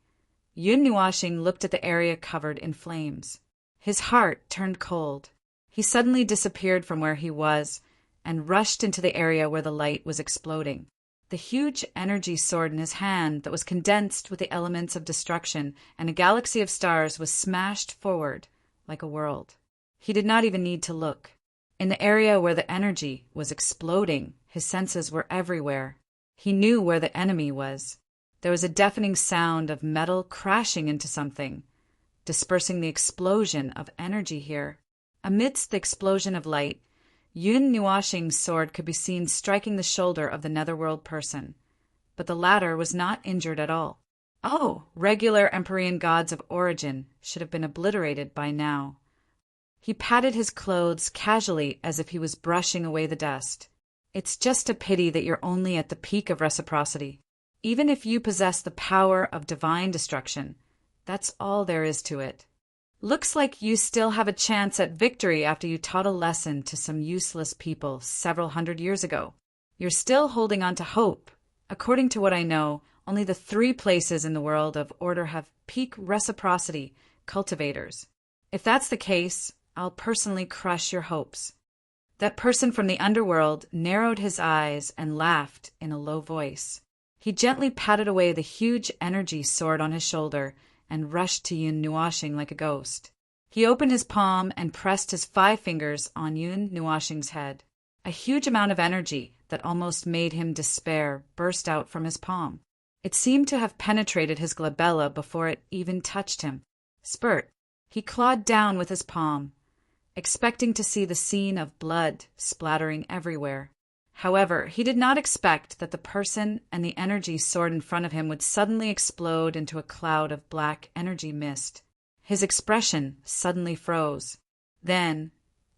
Yun Nuashing looked at the area covered in flames. His heart turned cold. He suddenly disappeared from where he was and rushed into the area where the light was exploding. The huge energy sword in his hand that was condensed with the elements of destruction and a galaxy of stars was smashed forward like a world. He did not even need to look. In the area where the energy was exploding, his senses were everywhere. He knew where the enemy was. There was a deafening sound of metal crashing into something, dispersing the explosion of energy here. Amidst the explosion of light, Yun Nuashing's sword could be seen striking the shoulder of the netherworld person, but the latter was not injured at all. Oh, regular Empyrean gods of origin should have been obliterated by now. He patted his clothes casually as if he was brushing away the dust. It's just a pity that you're only at the peak of reciprocity. Even if you possess the power of divine destruction, that's all there is to it. Looks like you still have a chance at victory after you taught a lesson to some useless people several hundred years ago. You're still holding on to hope. According to what I know, only the 3 places in the world of order have peak reciprocity cultivators. If that's the case, I'll personally crush your hopes. That person from the underworld narrowed his eyes and laughed in a low voice. He gently patted away the huge energy sword on his shoulder and rushed to Yun Nuashing like a ghost. He opened his palm and pressed his 5 fingers on Yun Nuashing's head. A huge amount of energy that almost made him despair burst out from his palm. It seemed to have penetrated his glabella before it even touched him. Spurt. He clawed down with his palm, expecting to see the scene of blood splattering everywhere. However, he did not expect that the person and the energy sword in front of him would suddenly explode into a cloud of black energy mist. His expression suddenly froze. Then,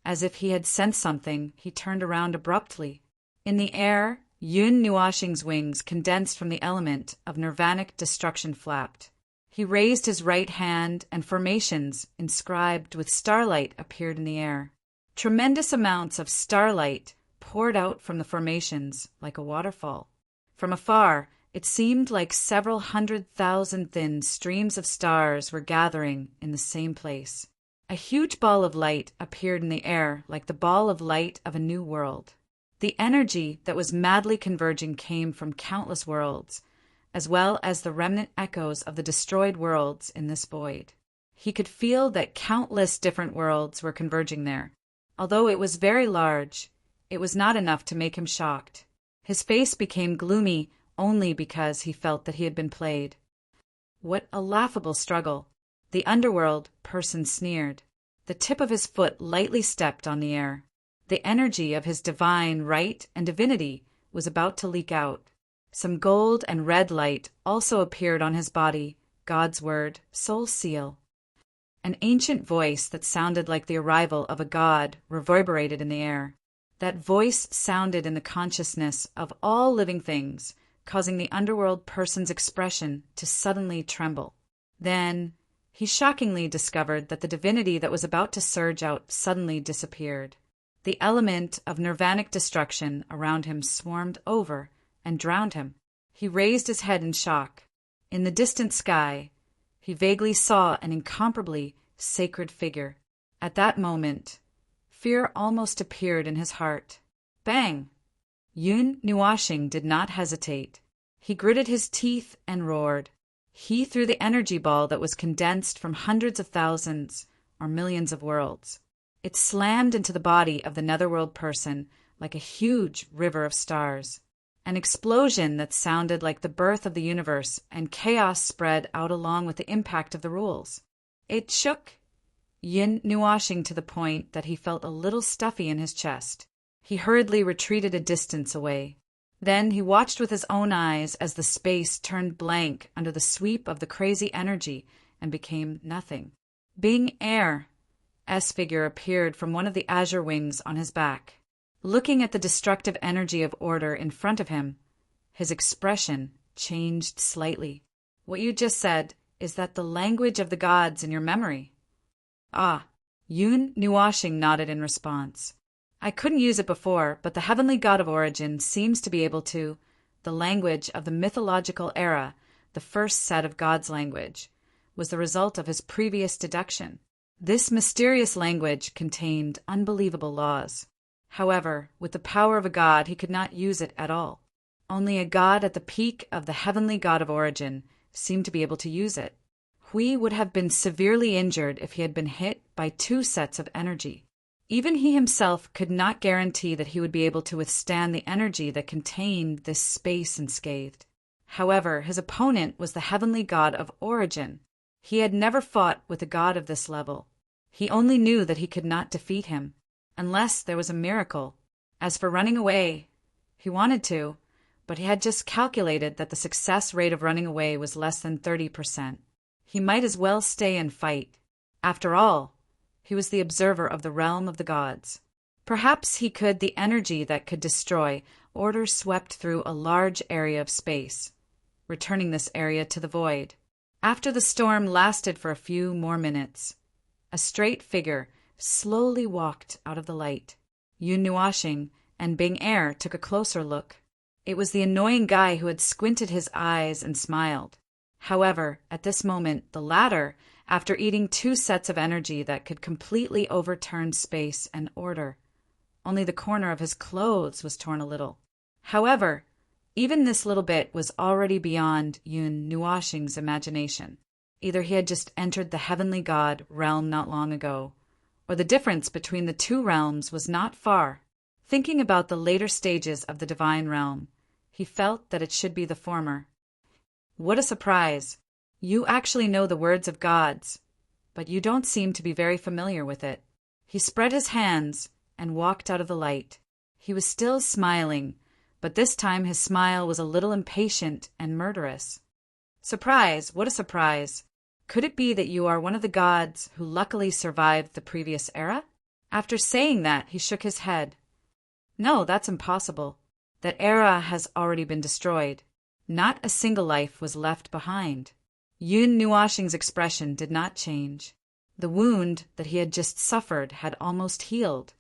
as if he had sensed something, he turned around abruptly. In the air, Yun Nuashing's wings, condensed from the element of nirvanic destruction, flapped. He raised his right hand, and formations inscribed with starlight appeared in the air. Tremendous amounts of starlight poured out from the formations like a waterfall. From afar, it seemed like several 100,000 thin streams of stars were gathering in the same place. A huge ball of light appeared in the air like the ball of light of a new world. The energy that was madly converging came from countless worlds, as well as the remnant echoes of the destroyed worlds in this void. He could feel that countless different worlds were converging there. Although it was very large, it was not enough to make him shocked. His face became gloomy only because he felt that he had been played. What a laughable struggle! The underworld person sneered. The tip of his foot lightly stepped on the air. The energy of his divine right and divinity was about to leak out. Some gold and red light also appeared on his body, God's word, soul seal. An ancient voice that sounded like the arrival of a god reverberated in the air. That voice sounded in the consciousness of all living things, causing the underworld person's expression to suddenly tremble. Then he shockingly discovered that the divinity that was about to surge out suddenly disappeared. The element of nirvanic destruction around him swarmed over and drowned him. He raised his head in shock. In the distant sky, he vaguely saw an incomparably sacred figure. At that moment, fear almost appeared in his heart. Bang! Yun Nuashing did not hesitate. He gritted his teeth and roared. He threw the energy ball that was condensed from hundreds of thousands or millions of worlds. It slammed into the body of the netherworld person like a huge river of stars. An explosion that sounded like the birth of the universe, and chaos spread out along with the impact of the rules. It shook Yin Nuashing to the point that he felt a little stuffy in his chest. He hurriedly retreated a distance away. Then he watched with his own eyes as the space turned blank under the sweep of the crazy energy and became nothing. Being air, S-figure appeared from one of the azure wings on his back. Looking at the destructive energy of order in front of him, his expression changed slightly. What you just said, is that the language of the gods in your memory? Ah, Yun Nuashing nodded in response. I couldn't use it before, but the heavenly god of origin seems to be able to. The language of the mythological era, the first set of God's language, was the result of his previous deduction. This mysterious language contained unbelievable laws. However, with the power of a god, he could not use it at all. Only a god at the peak of the heavenly god of origin seemed to be able to use it. Hui would have been severely injured if he had been hit by two sets of energy. Even he himself could not guarantee that he would be able to withstand the energy that contained this space unscathed. However, his opponent was the heavenly god of origin. He had never fought with a god of this level. He only knew that he could not defeat him, unless there was a miracle. As for running away, he wanted to, but he had just calculated that the success rate of running away was less than 30%. He might as well stay and fight. After all, he was the observer of the realm of the gods. Perhaps he could. The energy that could destroy order swept through a large area of space, returning this area to the void. After the storm lasted for a few more minutes, a straight figure slowly walked out of the light. Yun Nuashing and Bing Air took a closer look. It was the annoying guy who had squinted his eyes and smiled. However, at this moment, the latter, after eating two sets of energy that could completely overturn space and order, only the corner of his clothes was torn a little. However, even this little bit was already beyond Yun Nuashing's imagination. Either he had just entered the heavenly god realm not long ago, or the difference between the two realms was not far. Thinking about the later stages of the divine realm, he felt that it should be the former. What a surprise! You actually know the words of gods, but you don't seem to be very familiar with it. He spread his hands and walked out of the light. He was still smiling, but this time his smile was a little impatient and murderous. Surprise! What a surprise! Could it be that you are one of the gods who luckily survived the previous era? After saying that, he shook his head. No, that's impossible. That era has already been destroyed. Not a single life was left behind. Yun Nuashing's expression did not change. The wound that he had just suffered had almost healed.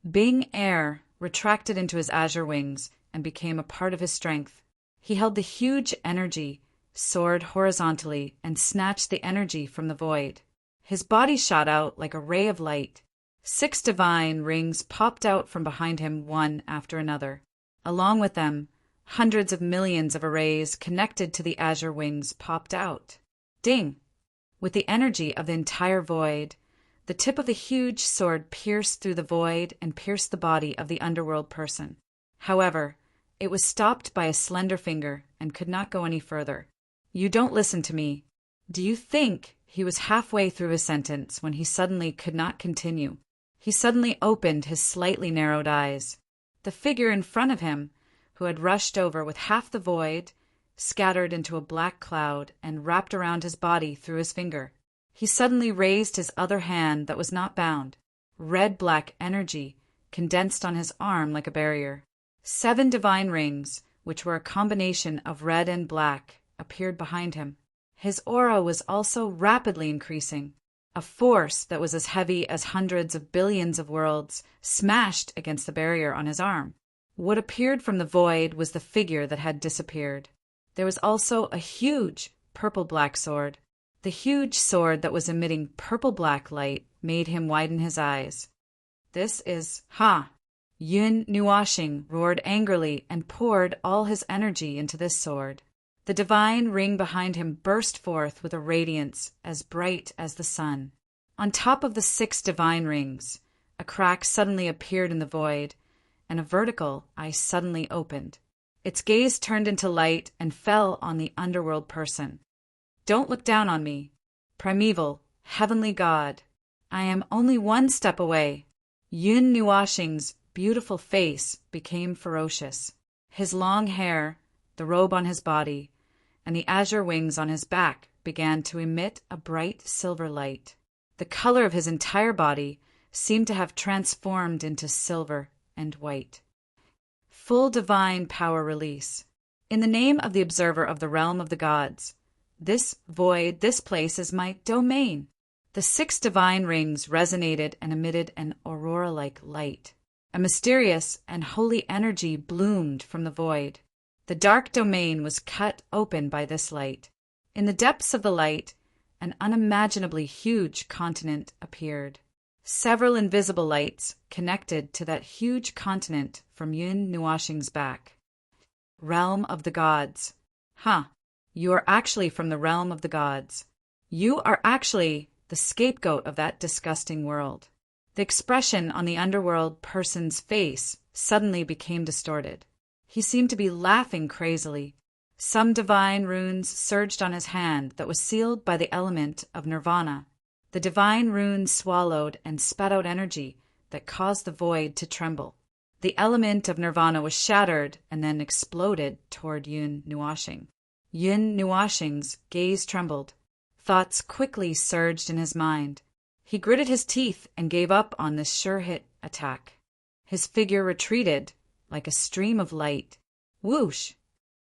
Bing Air retracted into his azure wings and became a part of his strength. He held the huge energy, soared horizontally, and snatched the energy from the void. His body shot out like a ray of light. 6 divine rings popped out from behind him one after another. Along with them, hundreds of millions of arrays connected to the azure wings popped out. Ding! With the energy of the entire void, the tip of a huge sword pierced through the void and pierced the body of the underworld person. However, it was stopped by a slender finger and could not go any further. You don't listen to me. Do you think? He was halfway through his sentence when he suddenly could not continue. He suddenly opened his slightly narrowed eyes. The figure in front of him, who had rushed over with half the void, scattered into a black cloud and wrapped around his body through his finger. He suddenly raised his other hand that was not bound. Red-black energy condensed on his arm like a barrier. 7 divine rings, which were a combination of red and black, appeared behind him. His aura was also rapidly increasing. A force that was as heavy as hundreds of billions of worlds smashed against the barrier on his arm. What appeared from the void was the figure that had disappeared. There was also a huge purple-black sword. The huge sword that was emitting purple-black light made him widen his eyes. "This is Yun Nuashing roared angrily and poured all his energy into this sword. The divine ring behind him burst forth with a radiance as bright as the sun. On top of the 6 divine rings, a crack suddenly appeared in the void, and a vertical eye suddenly opened. Its gaze turned into light and fell on the underworld person. "Don't look down on me. Primeval, heavenly God. I am only 1 step away." Yun Nuashing's beautiful face became ferocious. His long hair, the robe on his body, and the azure wings on his back began to emit a bright silver light. The color of his entire body seemed to have transformed into silver and white. Full divine power release. In the name of the observer of the realm of the gods, this void, this place is my domain. The 6 divine rings resonated and emitted an aurora-like light. A mysterious and holy energy bloomed from the void. The dark domain was cut open by this light. In the depths of the light, an unimaginably huge continent appeared. Several invisible lights connected to that huge continent from Yun Nuashing's back. Realm of the gods. You are actually from the realm of the gods. You are actually the scapegoat of that disgusting world. The expression on the underworld person's face suddenly became distorted. He seemed to be laughing crazily. Some divine runes surged on his hand that was sealed by the element of nirvana. The divine runes swallowed and spat out energy that caused the void to tremble. The element of nirvana was shattered and then exploded toward Yun Nuashing. Yun Nuashing's gaze trembled. Thoughts quickly surged in his mind. He gritted his teeth and gave up on this sure-hit attack. His figure retreated like a stream of light. Whoosh!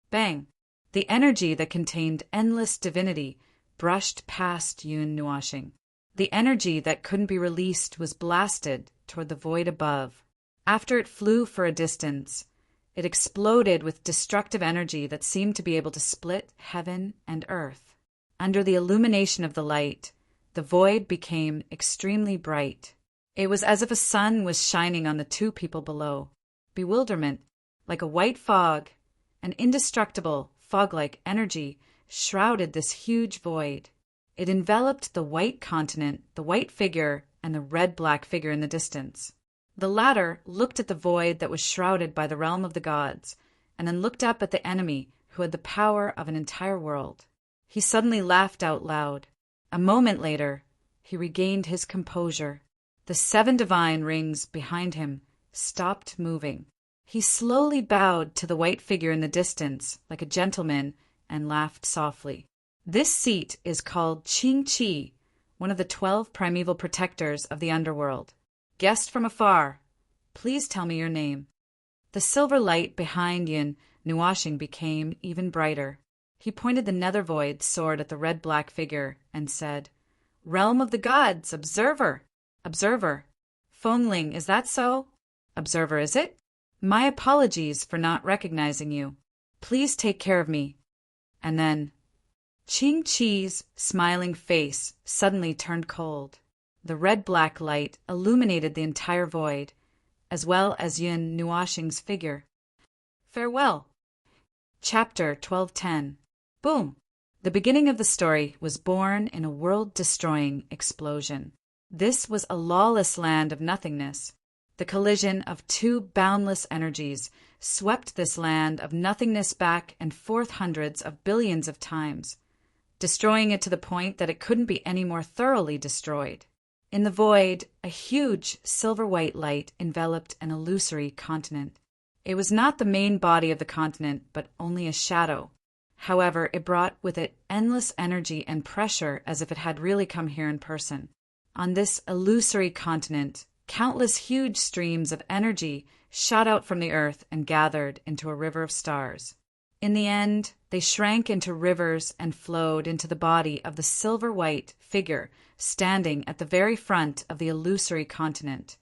Bang! The energy that contained endless divinity brushed past Yun Nuashing. The energy that couldn't be released was blasted toward the void above. After it flew for a distance, it exploded with destructive energy that seemed to be able to split heaven and earth. Under the illumination of the light, the void became extremely bright. It was as if a sun was shining on the 2 people below. Bewilderment, like a white fog, an indestructible, fog-like energy, shrouded this huge void. It enveloped the white continent, the white figure, and the red-black figure in the distance. The latter looked at the void that was shrouded by the realm of the gods, and then looked up at the enemy who had the power of an entire world. He suddenly laughed out loud. A moment later, he regained his composure. The 7 divine rings behind him stopped moving. He slowly bowed to the white figure in the distance like a gentleman and laughed softly. This seat is called Qing Qi, one of the 12 primeval protectors of the underworld. Guest from afar, please tell me your name. The silver light behind Yun Nuashing became even brighter. He pointed the nether void sword at the red-black figure and said, "Realm of the gods, observer! Observer! Fengling, is that so? Observer, is it? My apologies for not recognizing you. Please take care of me." And then, Qing Qi's smiling face suddenly turned cold. The red-black light illuminated the entire void, as well as Yun Nuashing's figure. Farewell. Chapter 1210. Boom! The beginning of the story was born in a world-destroying explosion. This was a lawless land of nothingness. The collision of 2 boundless energies swept this land of nothingness back and forth hundreds of billions of times, destroying it to the point that it couldn't be any more thoroughly destroyed. In the void, a huge silver-white light enveloped an illusory continent. It was not the main body of the continent, but only a shadow. However, it brought with it endless energy and pressure as if it had really come here in person. On this illusory continent, countless huge streams of energy shot out from the earth and gathered into a river of stars. In the end, they shrank into rivers and flowed into the body of the silver-white figure standing at the very front of the illusory continent,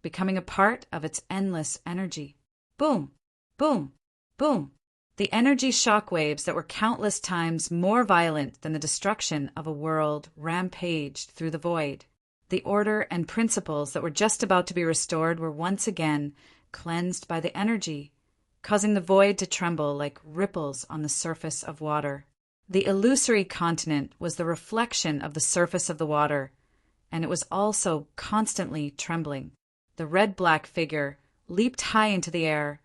becoming a part of its endless energy. Boom, boom, boom. The energy shockwaves that were countless times more violent than the destruction of a world rampaged through the void. The order and principles that were just about to be restored were once again cleansed by the energy, causing the void to tremble like ripples on the surface of water. The illusory continent was the reflection of the surface of the water, and it was also constantly trembling. The red-black figure leaped high into the air,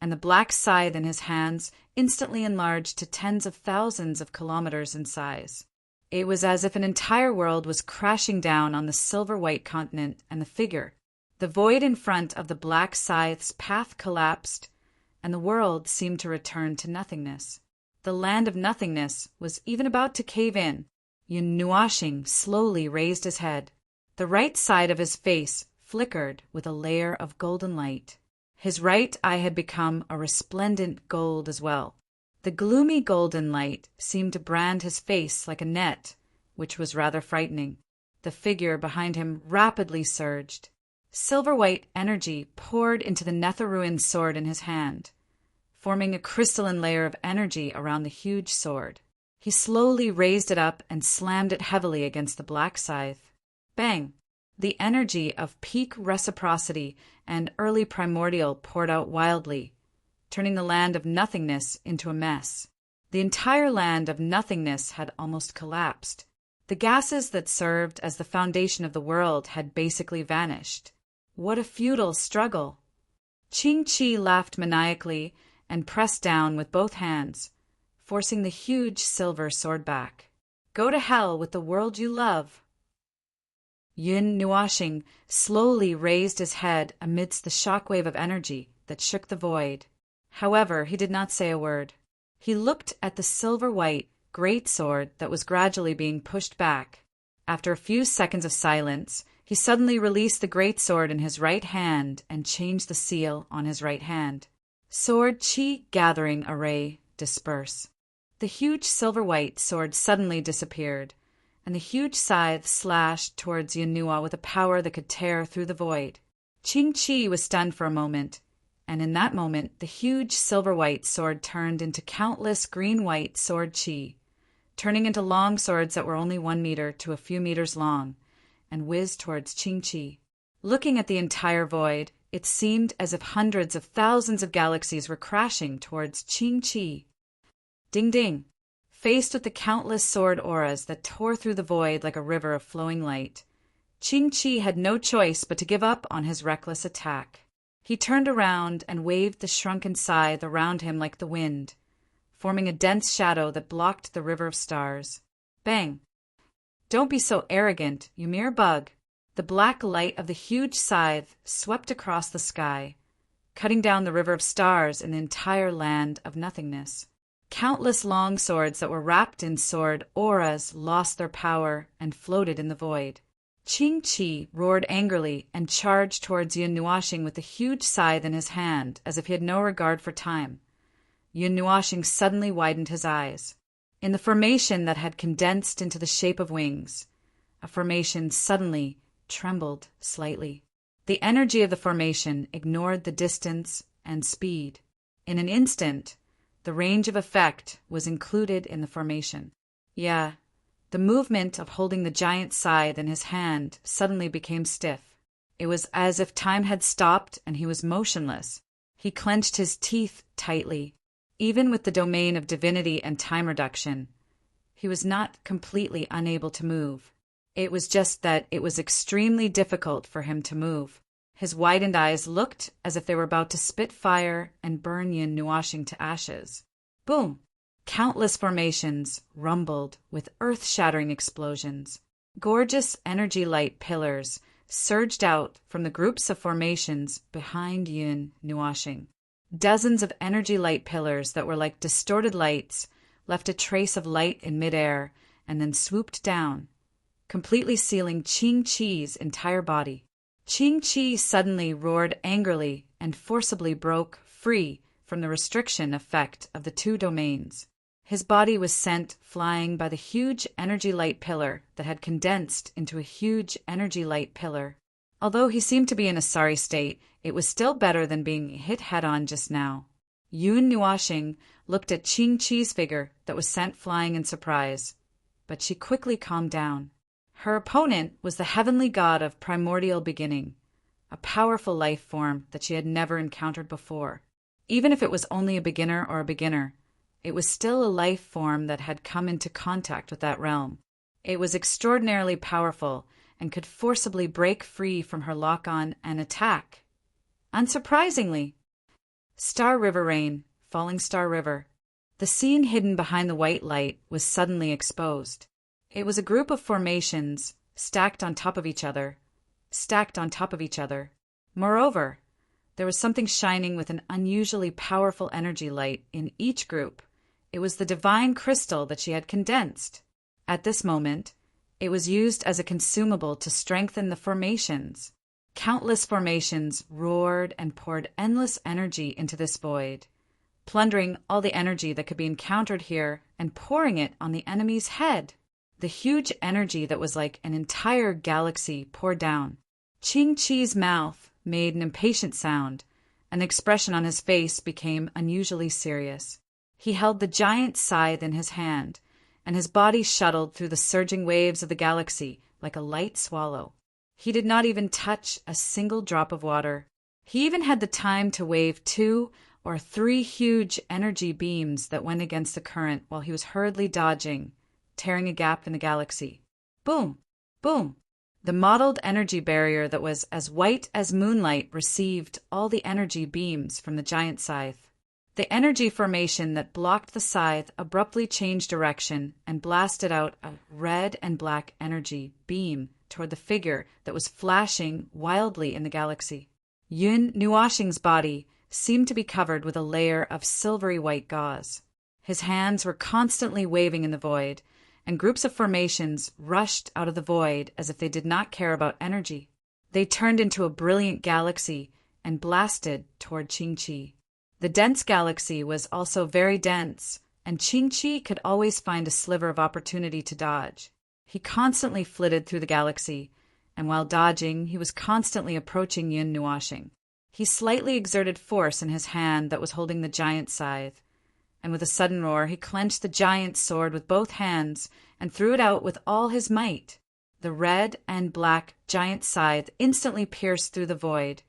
and the black scythe in his hands instantly enlarged to tens of thousands of kilometers in size. It was as if an entire world was crashing down on the silver-white continent and the figure. The void in front of the black scythe's path collapsed, and the world seemed to return to nothingness. The land of nothingness was even about to cave in. Yun Nuashing slowly raised his head. The right side of his face flickered with a layer of golden light. His right eye had become a resplendent gold as well. The gloomy golden light seemed to brand his face like a net, which was rather frightening. The figure behind him rapidly surged. Silver-white energy poured into the Netherruin sword in his hand, forming a crystalline layer of energy around the huge sword. He slowly raised it up and slammed it heavily against the black scythe. Bang! The energy of peak reciprocity and early primordial poured out wildly, turning the land of nothingness into a mess. The entire land of nothingness had almost collapsed. The gases that served as the foundation of the world had basically vanished. What a futile struggle! Qing-Chi laughed maniacally and pressed down with both hands, forcing the huge silver sword back. Go to hell with the world you love. Yun Nuashing slowly raised his head amidst the shockwave of energy that shook the void. However, he did not say a word. He looked at the silver-white great sword that was gradually being pushed back. After a few seconds of silence, he suddenly released the great sword in his right hand and changed the seal on his right hand. Sword Chi gathering array disperse. The huge silver-white sword suddenly disappeared, and the huge scythe slashed towards Yunua with a power that could tear through the void. Qing-Chi was stunned for a moment, and in that moment the huge silver-white sword turned into countless green-white sword Chi, turning into long swords that were only 1 meter to a few meters long, and whizzed towards Qing-Chi. Looking at the entire void, it seemed as if hundreds of thousands of galaxies were crashing towards Qing-Chi. Ding-ding! Faced with the countless sword auras that tore through the void like a river of flowing light, Qing-Chi had no choice but to give up on his reckless attack. He turned around and waved the shrunken scythe around him like the wind, forming a dense shadow that blocked the river of stars. Bang! Don't be so arrogant, you mere bug. The black light of the huge scythe swept across the sky, cutting down the river of stars in the entire land of nothingness. Countless long swords that were wrapped in sword auras lost their power and floated in the void. Qing-Chi roared angrily and charged towards Yun Nuashing with the huge scythe in his hand as if he had no regard for time. Yun Nuashing suddenly widened his eyes. In the formation that had condensed into the shape of wings, a formation suddenly trembled slightly. The energy of the formation ignored the distance and speed. In an instant, the range of effect was included in the formation. Yeah, the movement of holding the giant scythe in his hand suddenly became stiff. It was as if time had stopped and he was motionless. He clenched his teeth tightly. Even with the domain of divinity and time reduction, he was not completely unable to move. It was just that it was extremely difficult for him to move. His widened eyes looked as if they were about to spit fire and burn Yun Nuashing to ashes. Boom! Countless formations rumbled with earth-shattering explosions. Gorgeous energy light pillars surged out from the groups of formations behind Yun Nuashing. Dozens of energy light pillars that were like distorted lights left a trace of light in midair and then swooped down, completely sealing Qing-Chi's entire body. Qing-Chi suddenly roared angrily and forcibly broke free from the restriction effect of the two domains. His body was sent flying by the huge energy light pillar that had condensed into a huge energy light pillar. Although he seemed to be in a sorry state, it was still better than being hit head-on just now. Yun Nuoxing looked at Qing-Chi's figure that was sent flying in surprise, but she quickly calmed down. Her opponent was the heavenly god of primordial beginning, a powerful life form that she had never encountered before. Even if it was only a beginner or a beginner, it was still a life form that had come into contact with that realm. It was extraordinarily powerful and could forcibly break free from her lock-on and attack. Unsurprisingly, Star River Rain, Falling Star River. The scene hidden behind the white light was suddenly exposed. It was a group of formations, stacked on top of each other. Moreover, there was something shining with an unusually powerful energy light in each group. It was the divine crystal that she had condensed. At this moment, it was used as a consumable to strengthen the formations. Countless formations roared and poured endless energy into this void, plundering all the energy that could be encountered here and pouring it on the enemy's head. The huge energy that was like an entire galaxy poured down. Qing-Chi's mouth made an impatient sound, and the expression on his face became unusually serious. He held the giant scythe in his hand, and his body shuttled through the surging waves of the galaxy like a light swallow. He did not even touch a single drop of water. He even had the time to wave 2 or 3 huge energy beams that went against the current while he was hurriedly dodging, tearing a gap in the galaxy. Boom! Boom! The mottled energy barrier that was as white as moonlight received all the energy beams from the giant scythe. The energy formation that blocked the scythe abruptly changed direction and blasted out a red and black energy beam toward the figure that was flashing wildly in the galaxy. Yun Nuoxing's body seemed to be covered with a layer of silvery white gauze. His hands were constantly waving in the void, and groups of formations rushed out of the void as if they did not care about energy. They turned into a brilliant galaxy and blasted toward Qing-Chi. The dense galaxy was also very dense, and Qing-Chi could always find a sliver of opportunity to dodge. He constantly flitted through the galaxy, and while dodging, he was constantly approaching Yun Nuoxing. He slightly exerted force in his hand that was holding the giant scythe, and with a sudden roar, he clenched the giant sword with both hands and threw it out with all his might. The red and black giant scythe instantly pierced through the void,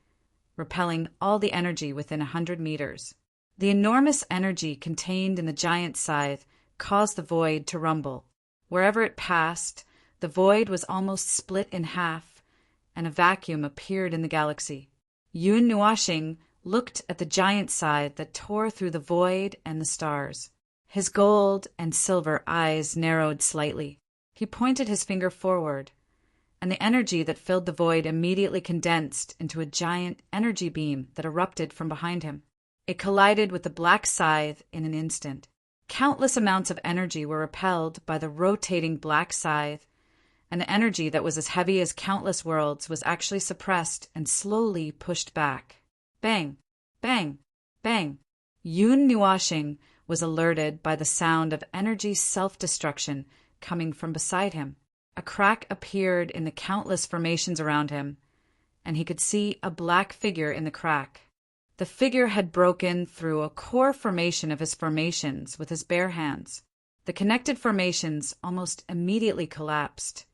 repelling all the energy within 100 meters. The enormous energy contained in the giant scythe caused the void to rumble. Wherever it passed, the void was almost split in half, and a vacuum appeared in the galaxy. Yun Nuoxing looked at the giant scythe that tore through the void and the stars. His gold and silver eyes narrowed slightly. He pointed his finger forward, and the energy that filled the void immediately condensed into a giant energy beam that erupted from behind him. It collided with the black scythe in an instant. Countless amounts of energy were repelled by the rotating black scythe, and the energy that was as heavy as countless worlds was actually suppressed and slowly pushed back. Bang! Bang! Bang! Yun Nuoxing was alerted by the sound of energy self-destruction coming from beside him. A crack appeared in the countless formations around him, and he could see a black figure in the crack. The figure had broken through a core formation of his formations with his bare hands. The connected formations almost immediately collapsed,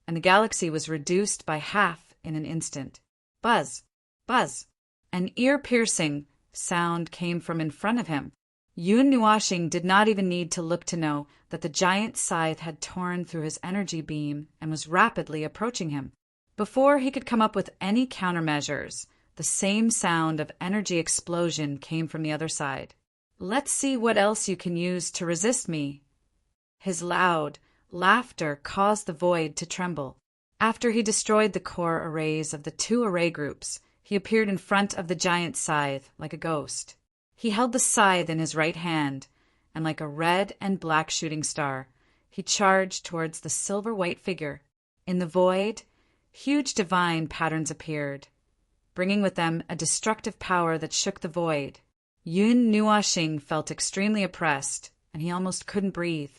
and the galaxy was reduced by half in an instant. Buzz! Buzz! An ear-piercing sound came from in front of him. Yun Nuoxing did not even need to look to know that the giant scythe had torn through his energy beam and was rapidly approaching him. Before he could come up with any countermeasures, the same sound of energy explosion came from the other side. "Let's see what else you can use to resist me." His loud laughter caused the void to tremble. After he destroyed the core arrays of the 2 array groups, he appeared in front of the giant scythe like a ghost. He held the scythe in his right hand, and like a red and black shooting star, he charged towards the silver-white figure. In the void, Huge divine patterns appeared, bringing with them a destructive power that shook the void. Yun Nuoxing felt extremely oppressed, and he almost couldn't breathe.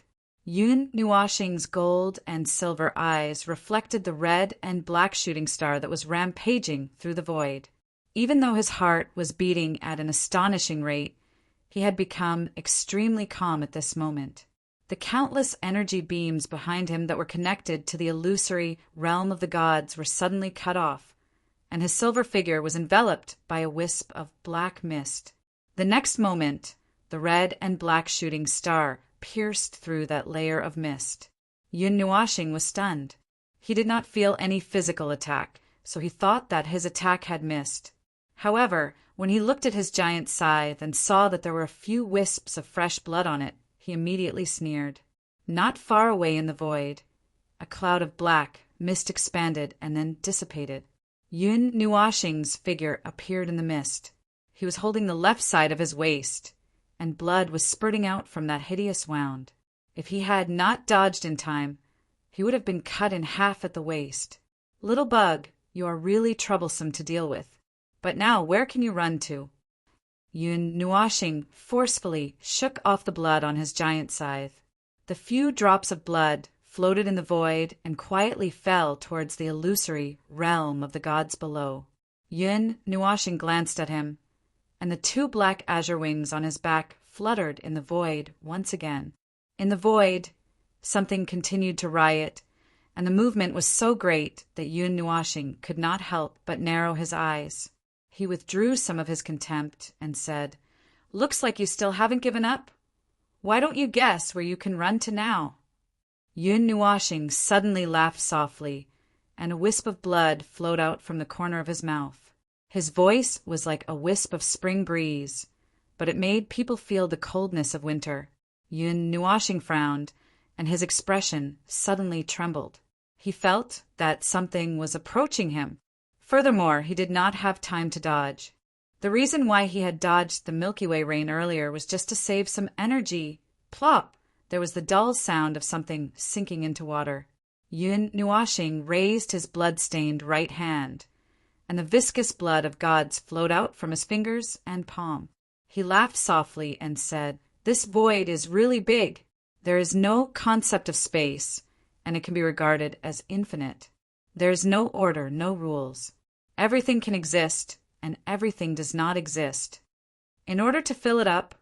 Yun Nuoxing's gold and silver eyes reflected the red and black shooting star that was rampaging through the void. Even though his heart was beating at an astonishing rate, he had become extremely calm at this moment. The countless energy beams behind him that were connected to the illusory realm of the gods were suddenly cut off, and his silver figure was enveloped by a wisp of black mist. The next moment, the red and black shooting star pierced through that layer of mist. Yun Nuoxing was stunned. He did not feel any physical attack, so he thought that his attack had missed. However, when he looked at his giant scythe and saw that there were a few wisps of fresh blood on it, he immediately sneered. Not far away in the void, a cloud of black mist expanded and then dissipated. Yun Nuoxing's figure appeared in the mist. He was holding the left side of his waist, and blood was spurting out from that hideous wound. If he had not dodged in time, he would have been cut in half at the waist. Little bug, you are really troublesome to deal with. But now where can you run to? Yun Nuoxing forcefully shook off the blood on his giant scythe. The few drops of blood floated in the void and quietly fell towards the illusory realm of the gods below. Yun Nuoxing glanced at him, and the two black azure wings on his back fluttered in the void once again. In the void, something continued to riot, and the movement was so great that Yun Nuoxing could not help but narrow his eyes. He withdrew some of his contempt and said, "Looks like you still haven't given up. Why don't you guess where you can run to now?" Yun Nuoxing suddenly laughed softly, and a wisp of blood flowed out from the corner of his mouth. His voice was like a wisp of spring breeze, but it made people feel the coldness of winter. Yun Nuoxing frowned, and his expression suddenly trembled. He felt that something was approaching him. Furthermore, he did not have time to dodge. The reason why he had dodged the Milky Way rain earlier was just to save some energy. Plop! There was the dull sound of something sinking into water. Yun Nuoxing raised his blood-stained right hand, and the viscous blood of gods flowed out from his fingers and palm. He laughed softly and said, "This void is really big. There is no concept of space, and it can be regarded as infinite. There is no order, no rules. Everything can exist, and everything does not exist. In order to fill it up,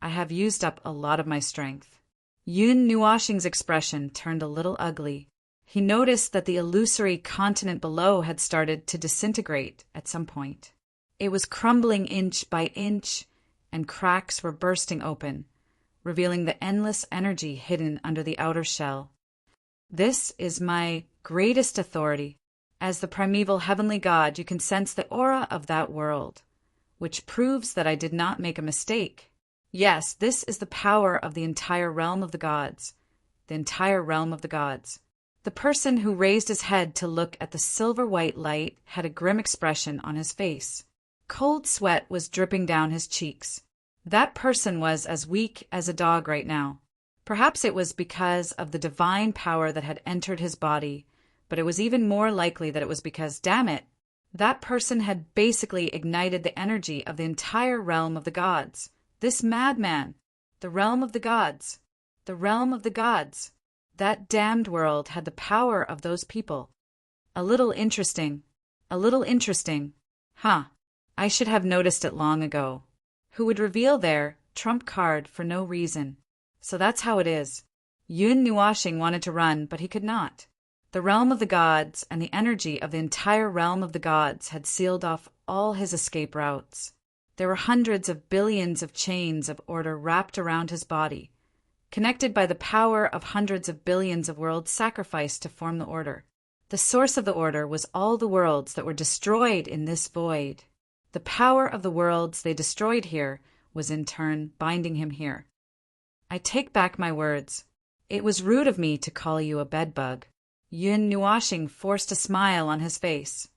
I have used up a lot of my strength." Yun Nuoxing's expression turned a little ugly. He noticed that the illusory continent below had started to disintegrate at some point. It was crumbling inch by inch, and cracks were bursting open, revealing the endless energy hidden under the outer shell. "This is my greatest authority. As the primeval heavenly god, you can sense the aura of that world, which proves that I did not make a mistake. Yes, this is the power of the entire realm of the gods, the entire realm of the gods." The person who raised his head to look at the silver-white light had a grim expression on his face. Cold sweat was dripping down his cheeks. That person was as weak as a dog right now. Perhaps it was because of the divine power that had entered his body, but it was even more likely that it was because, damn it, that person had basically ignited the energy of the entire realm of the gods. This madman, the realm of the gods, the realm of the gods. That damned world had the power of those people. A little interesting. Huh. I should have noticed it long ago. Who would reveal their trump card for no reason. So that's how it is. Yun Nuoxing wanted to run, but he could not. The realm of the gods and the energy of the entire realm of the gods had sealed off all his escape routes. There were hundreds of billions of chains of order wrapped around his body, connected by the power of hundreds of billions of worlds sacrificed to form the order. The source of the order was all the worlds that were destroyed in this void. The power of the worlds they destroyed here was in turn binding him here. I take back my words. It was rude of me to call you a bedbug. Yun Nuoxing forced a smile on his face.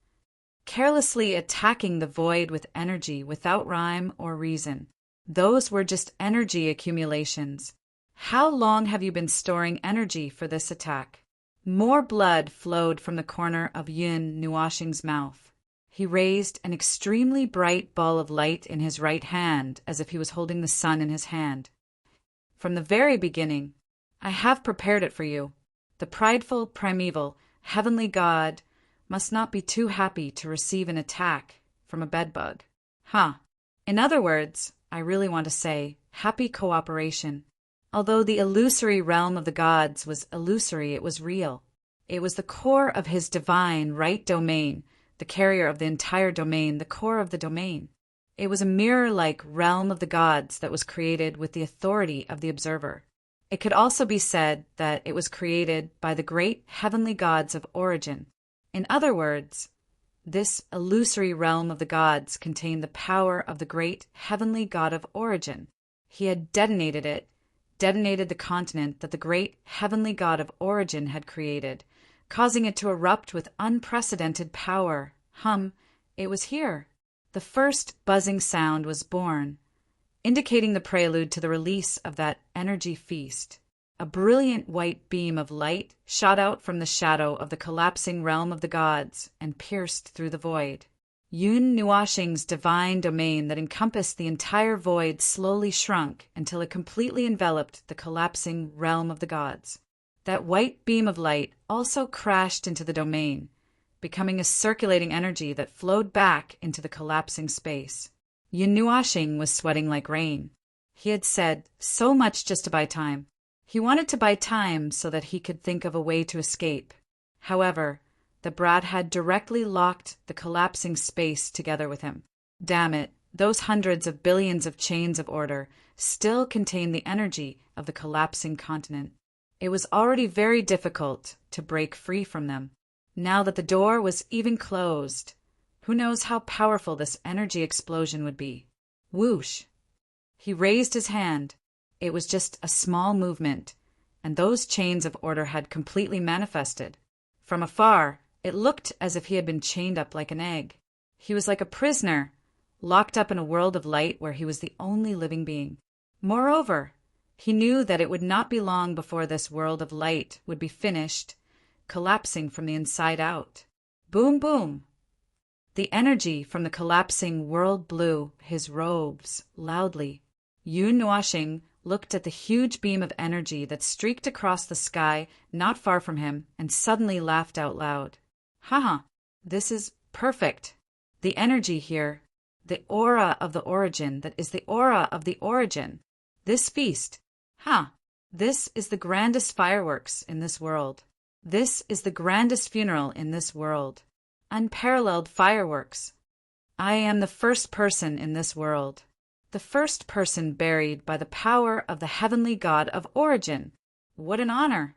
Carelessly attacking the void with energy without rhyme or reason. Those were just energy accumulations. How long have you been storing energy for this attack? More blood flowed from the corner of Yun Nuoxing's mouth. He raised an extremely bright ball of light in his right hand, as if he was holding the sun in his hand. From the very beginning, I have prepared it for you. The prideful, primeval, heavenly God must not be too happy to receive an attack from a bedbug. In other words, I really want to say, happy cooperation. Although the illusory realm of the gods was illusory, it was real. It was the core of his divine right domain, the carrier of the entire domain, the core of the domain. It was a mirror-like realm of the gods that was created with the authority of the observer. It could also be said that it was created by the great heavenly gods of origin. In other words, this illusory realm of the gods contained the power of the great heavenly god of origin. He had detonated the continent that the great heavenly god of origin had created, causing it to erupt with unprecedented power. It was here. The first buzzing sound was born, indicating the prelude to the release of that energy feast. A brilliant white beam of light shot out from the shadow of the collapsing realm of the gods and pierced through the void. Yun Nuoxing's divine domain that encompassed the entire void slowly shrunk until it completely enveloped the collapsing realm of the gods. That white beam of light also crashed into the domain, becoming a circulating energy that flowed back into the collapsing space. Yun Nuoxing was sweating like rain. He had said so much just to buy time. He wanted to buy time so that he could think of a way to escape. However, the brat had directly locked the collapsing space together with him. Damn it, those hundreds of billions of chains of order still contained the energy of the collapsing continent. It was already very difficult to break free from them. Now that the door was even closed, who knows how powerful this energy explosion would be? Whoosh! He raised his hand. It was just a small movement, and those chains of order had completely manifested. From afar, it looked as if he had been chained up like an egg. He was like a prisoner, locked up in a world of light where he was the only living being. Moreover, he knew that it would not be long before this world of light would be finished, collapsing from the inside out. Boom, boom! The energy from the collapsing world blew his robes loudly. Yun Nuoxing looked at the huge beam of energy that streaked across the sky not far from him and suddenly laughed out loud. This is perfect. The energy here, the aura of the origin that is the aura of the origin. This feast, this is the grandest fireworks in this world. This is the grandest funeral in this world. Unparalleled fireworks. I am the first person in this world. The first person buried by the power of the heavenly god of origin. What an honor!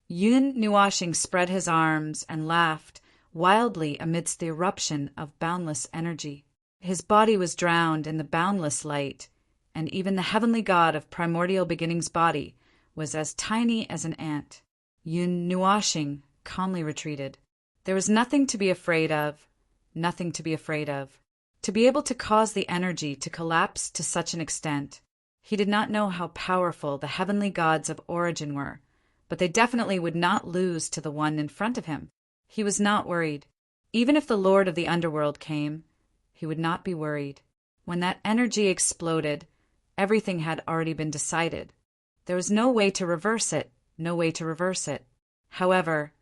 Yun Nuoxing spread his arms and laughed wildly amidst the eruption of boundless energy. His body was drowned in the boundless light, and even the heavenly god of primordial beginnings' body was as tiny as an ant. Yun Nuoxing calmly retreated. There was nothing to be afraid of, nothing to be afraid of. To be able to cause the energy to collapse to such an extent, he did not know how powerful the heavenly gods of origin were, but they definitely would not lose to the one in front of him. He was not worried. Even if the Lord of the Underworld came, he would not be worried. When that energy exploded, everything had already been decided. There was no way to reverse it, no way to reverse it. However,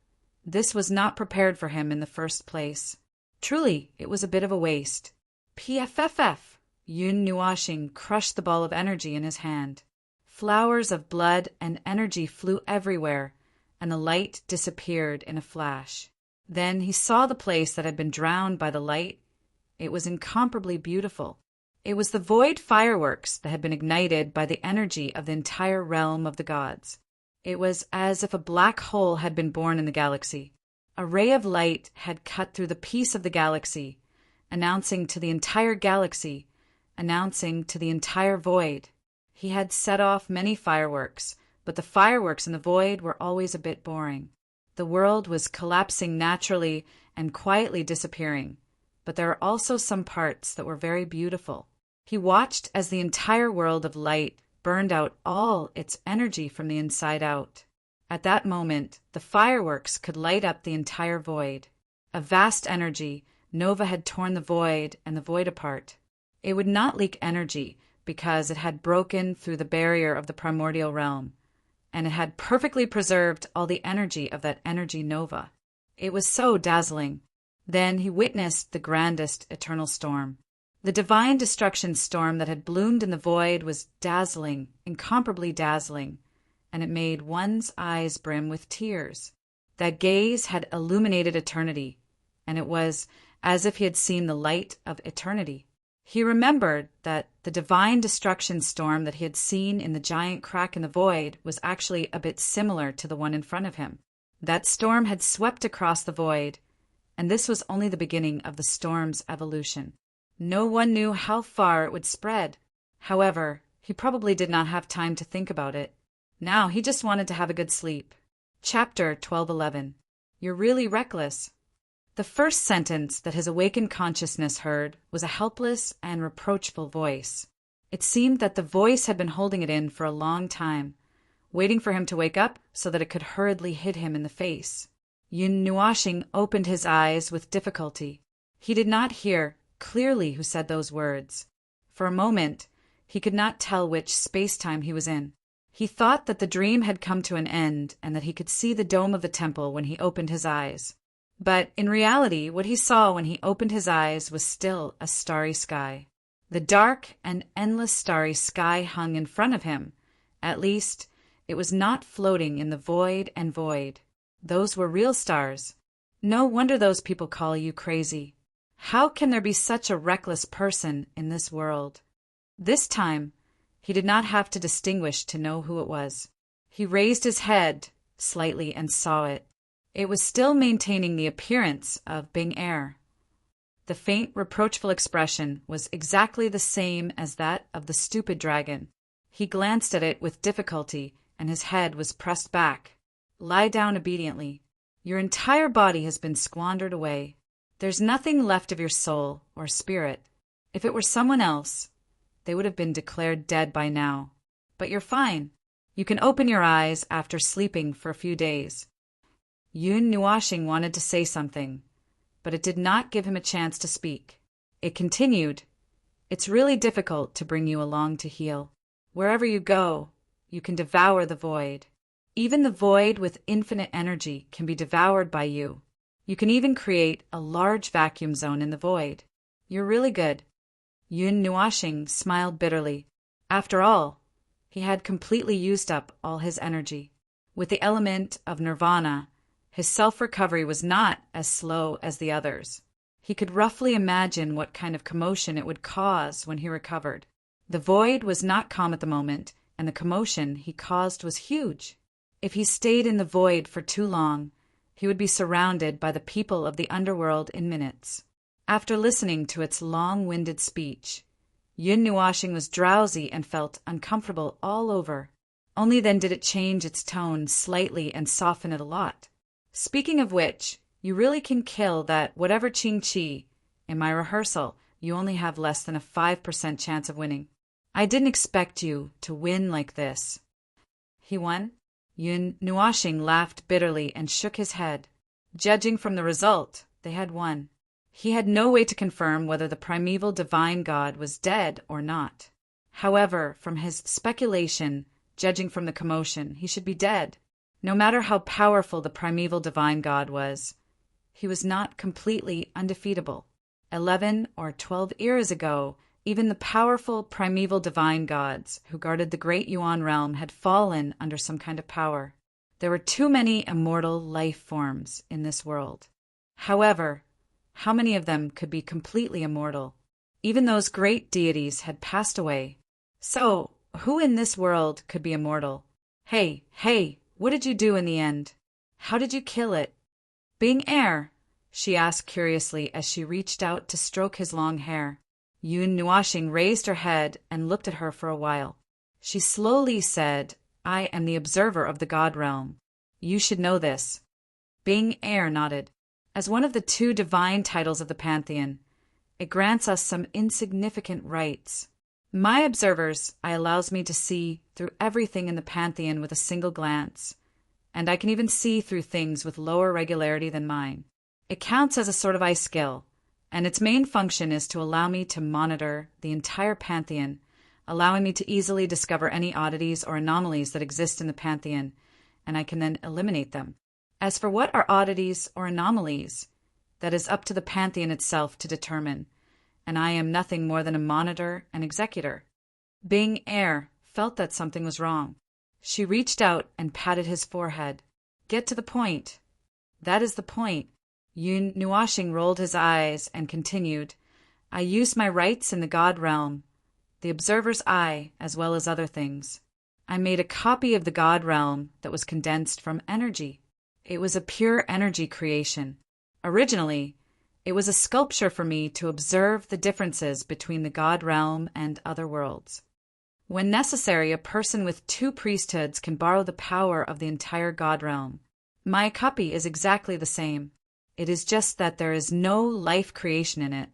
this was not prepared for him in the first place. Truly, it was a bit of a waste. PFFF! Yun Nuoxing crushed the ball of energy in his hand. Flowers of blood and energy flew everywhere, and the light disappeared in a flash. Then he saw the place that had been drowned by the light. It was incomparably beautiful. It was the void fireworks that had been ignited by the energy of the entire realm of the gods. It was as if a black hole had been born in the galaxy. A ray of light had cut through the peace of the galaxy, announcing to the entire galaxy, announcing to the entire void. He had set off many fireworks, but the fireworks in the void were always a bit boring. The world was collapsing naturally and quietly disappearing, but there were also some parts that were very beautiful. He watched as the entire world of light burned out all its energy from the inside out. At that moment, the fireworks could light up the entire void. A vast energy, Nova had torn the void and the void apart. It would not leak energy because it had broken through the barrier of the primordial realm, and it had perfectly preserved all the energy of that energy nova. It was so dazzling. Then he witnessed the grandest eternal storm. The divine destruction storm that had bloomed in the void was dazzling, incomparably dazzling, and it made one's eyes brim with tears. That gaze had illuminated eternity, and it was as if he had seen the light of eternity. He remembered that the divine destruction storm that he had seen in the giant crack in the void was actually a bit similar to the one in front of him. That storm had swept across the void, and this was only the beginning of the storm's evolution. No one knew how far it would spread. However, he probably did not have time to think about it. Now he just wanted to have a good sleep. Chapter 1211. You're really reckless. The first sentence that his awakened consciousness heard was a helpless and reproachful voice. It seemed that the voice had been holding it in for a long time, waiting for him to wake up so that it could hurriedly hit him in the face. Yun Nuashing opened his eyes with difficulty. He did not hear clearly who said those words. For a moment, he could not tell which space-time he was in. He thought that the dream had come to an end and that he could see the dome of the temple when he opened his eyes. But in reality, what he saw when he opened his eyes was still a starry sky. The dark and endless starry sky hung in front of him. At least, it was not floating in the void and void. Those were real stars. No wonder those people call you crazy. How can there be such a reckless person in this world? This time, he did not have to distinguish to know who it was. He raised his head slightly and saw it. It was still maintaining the appearance of Bing Air. The faint, reproachful expression was exactly the same as that of the stupid dragon. He glanced at it with difficulty, and his head was pressed back. Lie down obediently. Your entire body has been squandered away. There's nothing left of your soul or spirit. If it were someone else, they would have been declared dead by now. But you're fine. You can open your eyes after sleeping for a few days. Yun Nuashing wanted to say something, but it did not give him a chance to speak. It continued, It's really difficult to bring you along to heal. Wherever you go, you can devour the void. Even the void with infinite energy can be devoured by you. You can even create a large vacuum zone in the void. You're really good. Yun Nuashing smiled bitterly. After all, he had completely used up all his energy. With the element of nirvana, his self-recovery was not as slow as the others. He could roughly imagine what kind of commotion it would cause when he recovered. The void was not calm at the moment, and the commotion he caused was huge. If he stayed in the void for too long, he would be surrounded by the people of the underworld in minutes. After listening to its long-winded speech, Yun Nuashing was drowsy and felt uncomfortable all over. Only then did it change its tone slightly and soften it a lot. Speaking of which, you really can kill that whatever Ching Chi. In my rehearsal, you only have less than a 5% chance of winning. I didn't expect you to win like this. He won? Yun Nuashing laughed bitterly and shook his head. Judging from the result, they had won. He had no way to confirm whether the primeval divine god was dead or not. However, from his speculation, judging from the commotion, he should be dead. No matter how powerful the primeval divine god was, he was not completely undefeatable. 11 or 12 eras ago, even the powerful primeval divine gods who guarded the great Yuan realm had fallen under some kind of power. There were too many immortal life forms in this world. However, how many of them could be completely immortal? Even those great deities had passed away. So, who in this world could be immortal? Hey, what did you do in the end? How did you kill it? Bing Air, she asked curiously as she reached out to stroke his long hair. Yun Nuashing raised her head and looked at her for a while. She slowly said, I am the observer of the God realm. You should know this. Bing Air nodded. As one of the 2 divine titles of the Pantheon, it grants us some insignificant rights. My observers allows me to see through everything in the Pantheon with a single glance, and I can even see through things with lower regularity than mine. It counts as a sort of eye skill, and its main function is to allow me to monitor the entire pantheon, allowing me to easily discover any oddities or anomalies that exist in the pantheon, and I can then eliminate them. As for what are oddities or anomalies, that is up to the pantheon itself to determine, and I am nothing more than a monitor and executor. Bing Air felt that something was wrong. She reached out and patted his forehead. Get to the point. That is the point. Yun Nuashing rolled his eyes and continued, I use my rights in the God realm, the observer's eye, as well as other things. I made a copy of the God realm that was condensed from energy. It was a pure energy creation. Originally, it was a sculpture for me to observe the differences between the God realm and other worlds. When necessary, a person with 2 priesthoods can borrow the power of the entire God realm. My copy is exactly the same. It is just that there is no life creation in it.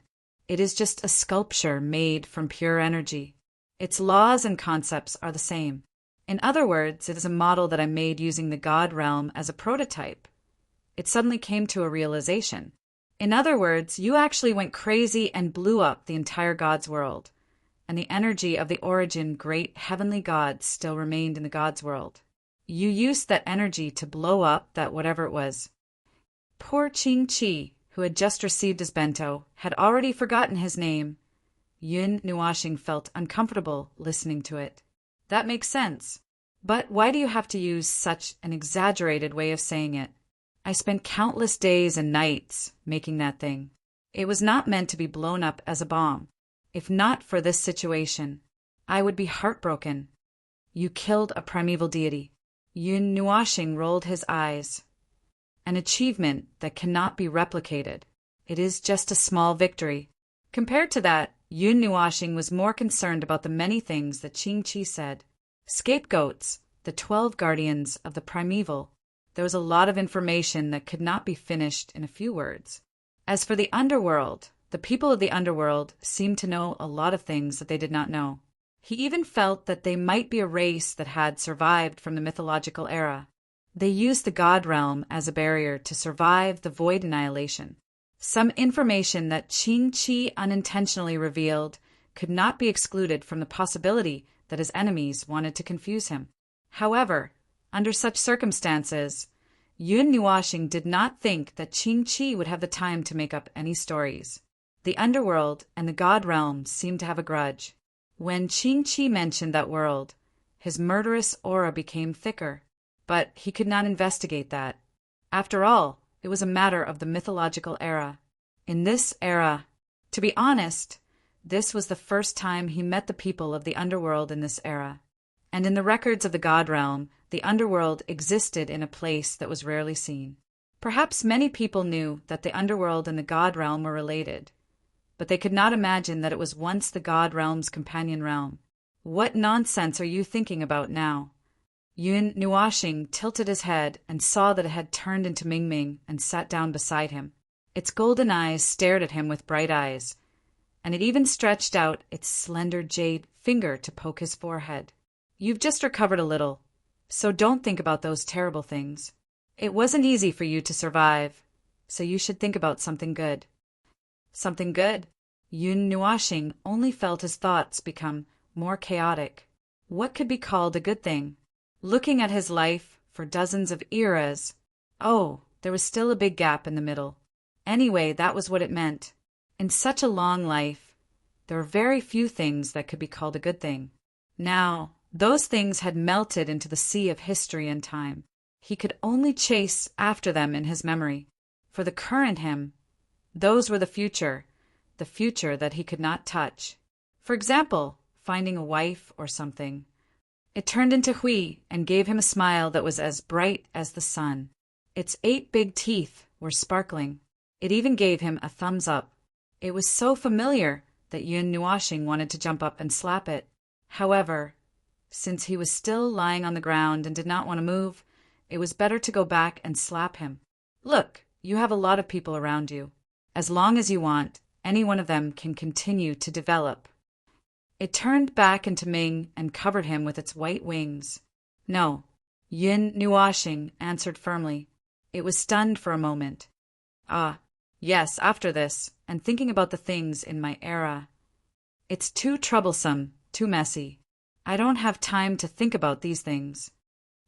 It is just a sculpture made from pure energy. Its laws and concepts are the same. In other words, it is a model that I made using the God realm as a prototype. It suddenly came to a realization. In other words, you actually went crazy and blew up the entire God's world, and the energy of the origin great heavenly God still remained in the God's world. You used that energy to blow up that whatever it was. Poor Ching Chi, who had just received his bento, had already forgotten his name. Yun Nuashing felt uncomfortable listening to it. That makes sense. But why do you have to use such an exaggerated way of saying it? I spent countless days and nights making that thing. It was not meant to be blown up as a bomb. If not for this situation, I would be heartbroken. You killed a primeval deity. Yun Nuashing rolled his eyes. An achievement that cannot be replicated. It is just a small victory. Compared to that, Yun Nuashing was more concerned about the many things that Ching Chi said. Scapegoats, the 12 guardians of the primeval. There was a lot of information that could not be finished in a few words. As for the underworld, the people of the underworld seemed to know a lot of things that they did not know. He even felt that they might be a race that had survived from the mythological era. They used the God realm as a barrier to survive the void annihilation. Some information that Ching Chi unintentionally revealed could not be excluded from the possibility that his enemies wanted to confuse him. However, under such circumstances, Yun Nuashing did not think that Ching Chi would have the time to make up any stories. The underworld and the God realm seemed to have a grudge. When Ching Chi mentioned that world, his murderous aura became thicker. But he could not investigate that. After all, it was a matter of the mythological era. In this era, to be honest, this was the first time he met the people of the underworld in this era. And in the records of the God realm, the underworld existed in a place that was rarely seen. Perhaps many people knew that the underworld and the God realm were related, but they could not imagine that it was once the God realm's companion realm. What nonsense are you thinking about now? Yun Nuashing tilted his head and saw that it had turned into Ming Ming and sat down beside him. Its golden eyes stared at him with bright eyes, and it even stretched out its slender jade finger to poke his forehead. You've just recovered a little, so don't think about those terrible things. It wasn't easy for you to survive, so you should think about something good. Something good? Yun Nuashing only felt his thoughts become more chaotic. What could be called a good thing? Looking at his life for dozens of eras, there was still a big gap in the middle. Anyway, that was what it meant. In such a long life, there are very few things that could be called a good thing. Now, those things had melted into the sea of history and time. He could only chase after them in his memory. For the current him, those were the future that he could not touch. For example, finding a wife or something. It turned into Hui and gave him a smile that was as bright as the sun. Its 8 big teeth were sparkling. It even gave him a thumbs up. It was so familiar that Yun Nuashing wanted to jump up and slap it. However, since he was still lying on the ground and did not want to move, it was better to go back and slap him. Look, you have a lot of people around you. As long as you want, any one of them can continue to develop. It turned back into Ming and covered him with its white wings. No, Yin Nuashing answered firmly. It was stunned for a moment. Ah, yes, after this, and thinking about the things in my era. It's too troublesome, too messy. I don't have time to think about these things.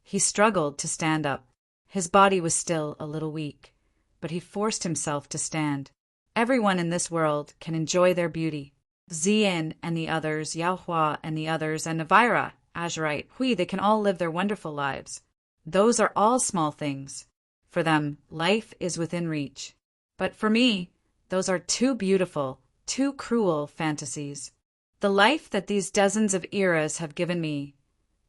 He struggled to stand up. His body was still a little weak, but he forced himself to stand. Everyone in this world can enjoy their beauty. Zien and the others, Yaohua and the others, and Navira, Azurite, Hui, they can all live their wonderful lives. Those are all small things. For them, life is within reach. But for me, those are too beautiful, too cruel fantasies. The life that these dozens of eras have given me,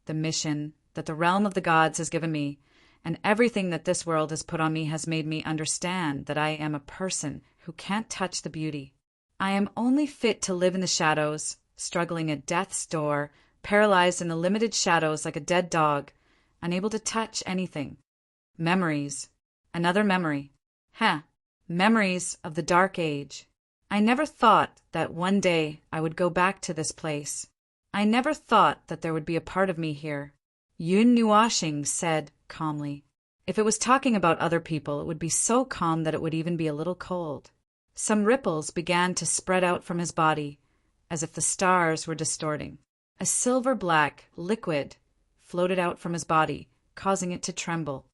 the mission that the realm of the gods has given me, and everything that this world has put on me has made me understand that I am a person who can't touch the beauty. I am only fit to live in the shadows, struggling at death's door, paralyzed in the limited shadows like a dead dog, unable to touch anything. Memories. Another memory. Memories of the dark age. I never thought that one day I would go back to this place. I never thought that there would be a part of me here. Yun Nuashing said calmly. If it was talking about other people, it would be so calm that it would even be a little cold. Some ripples began to spread out from his body, as if the stars were distorting. A silver-black liquid floated out from his body, causing it to tremble.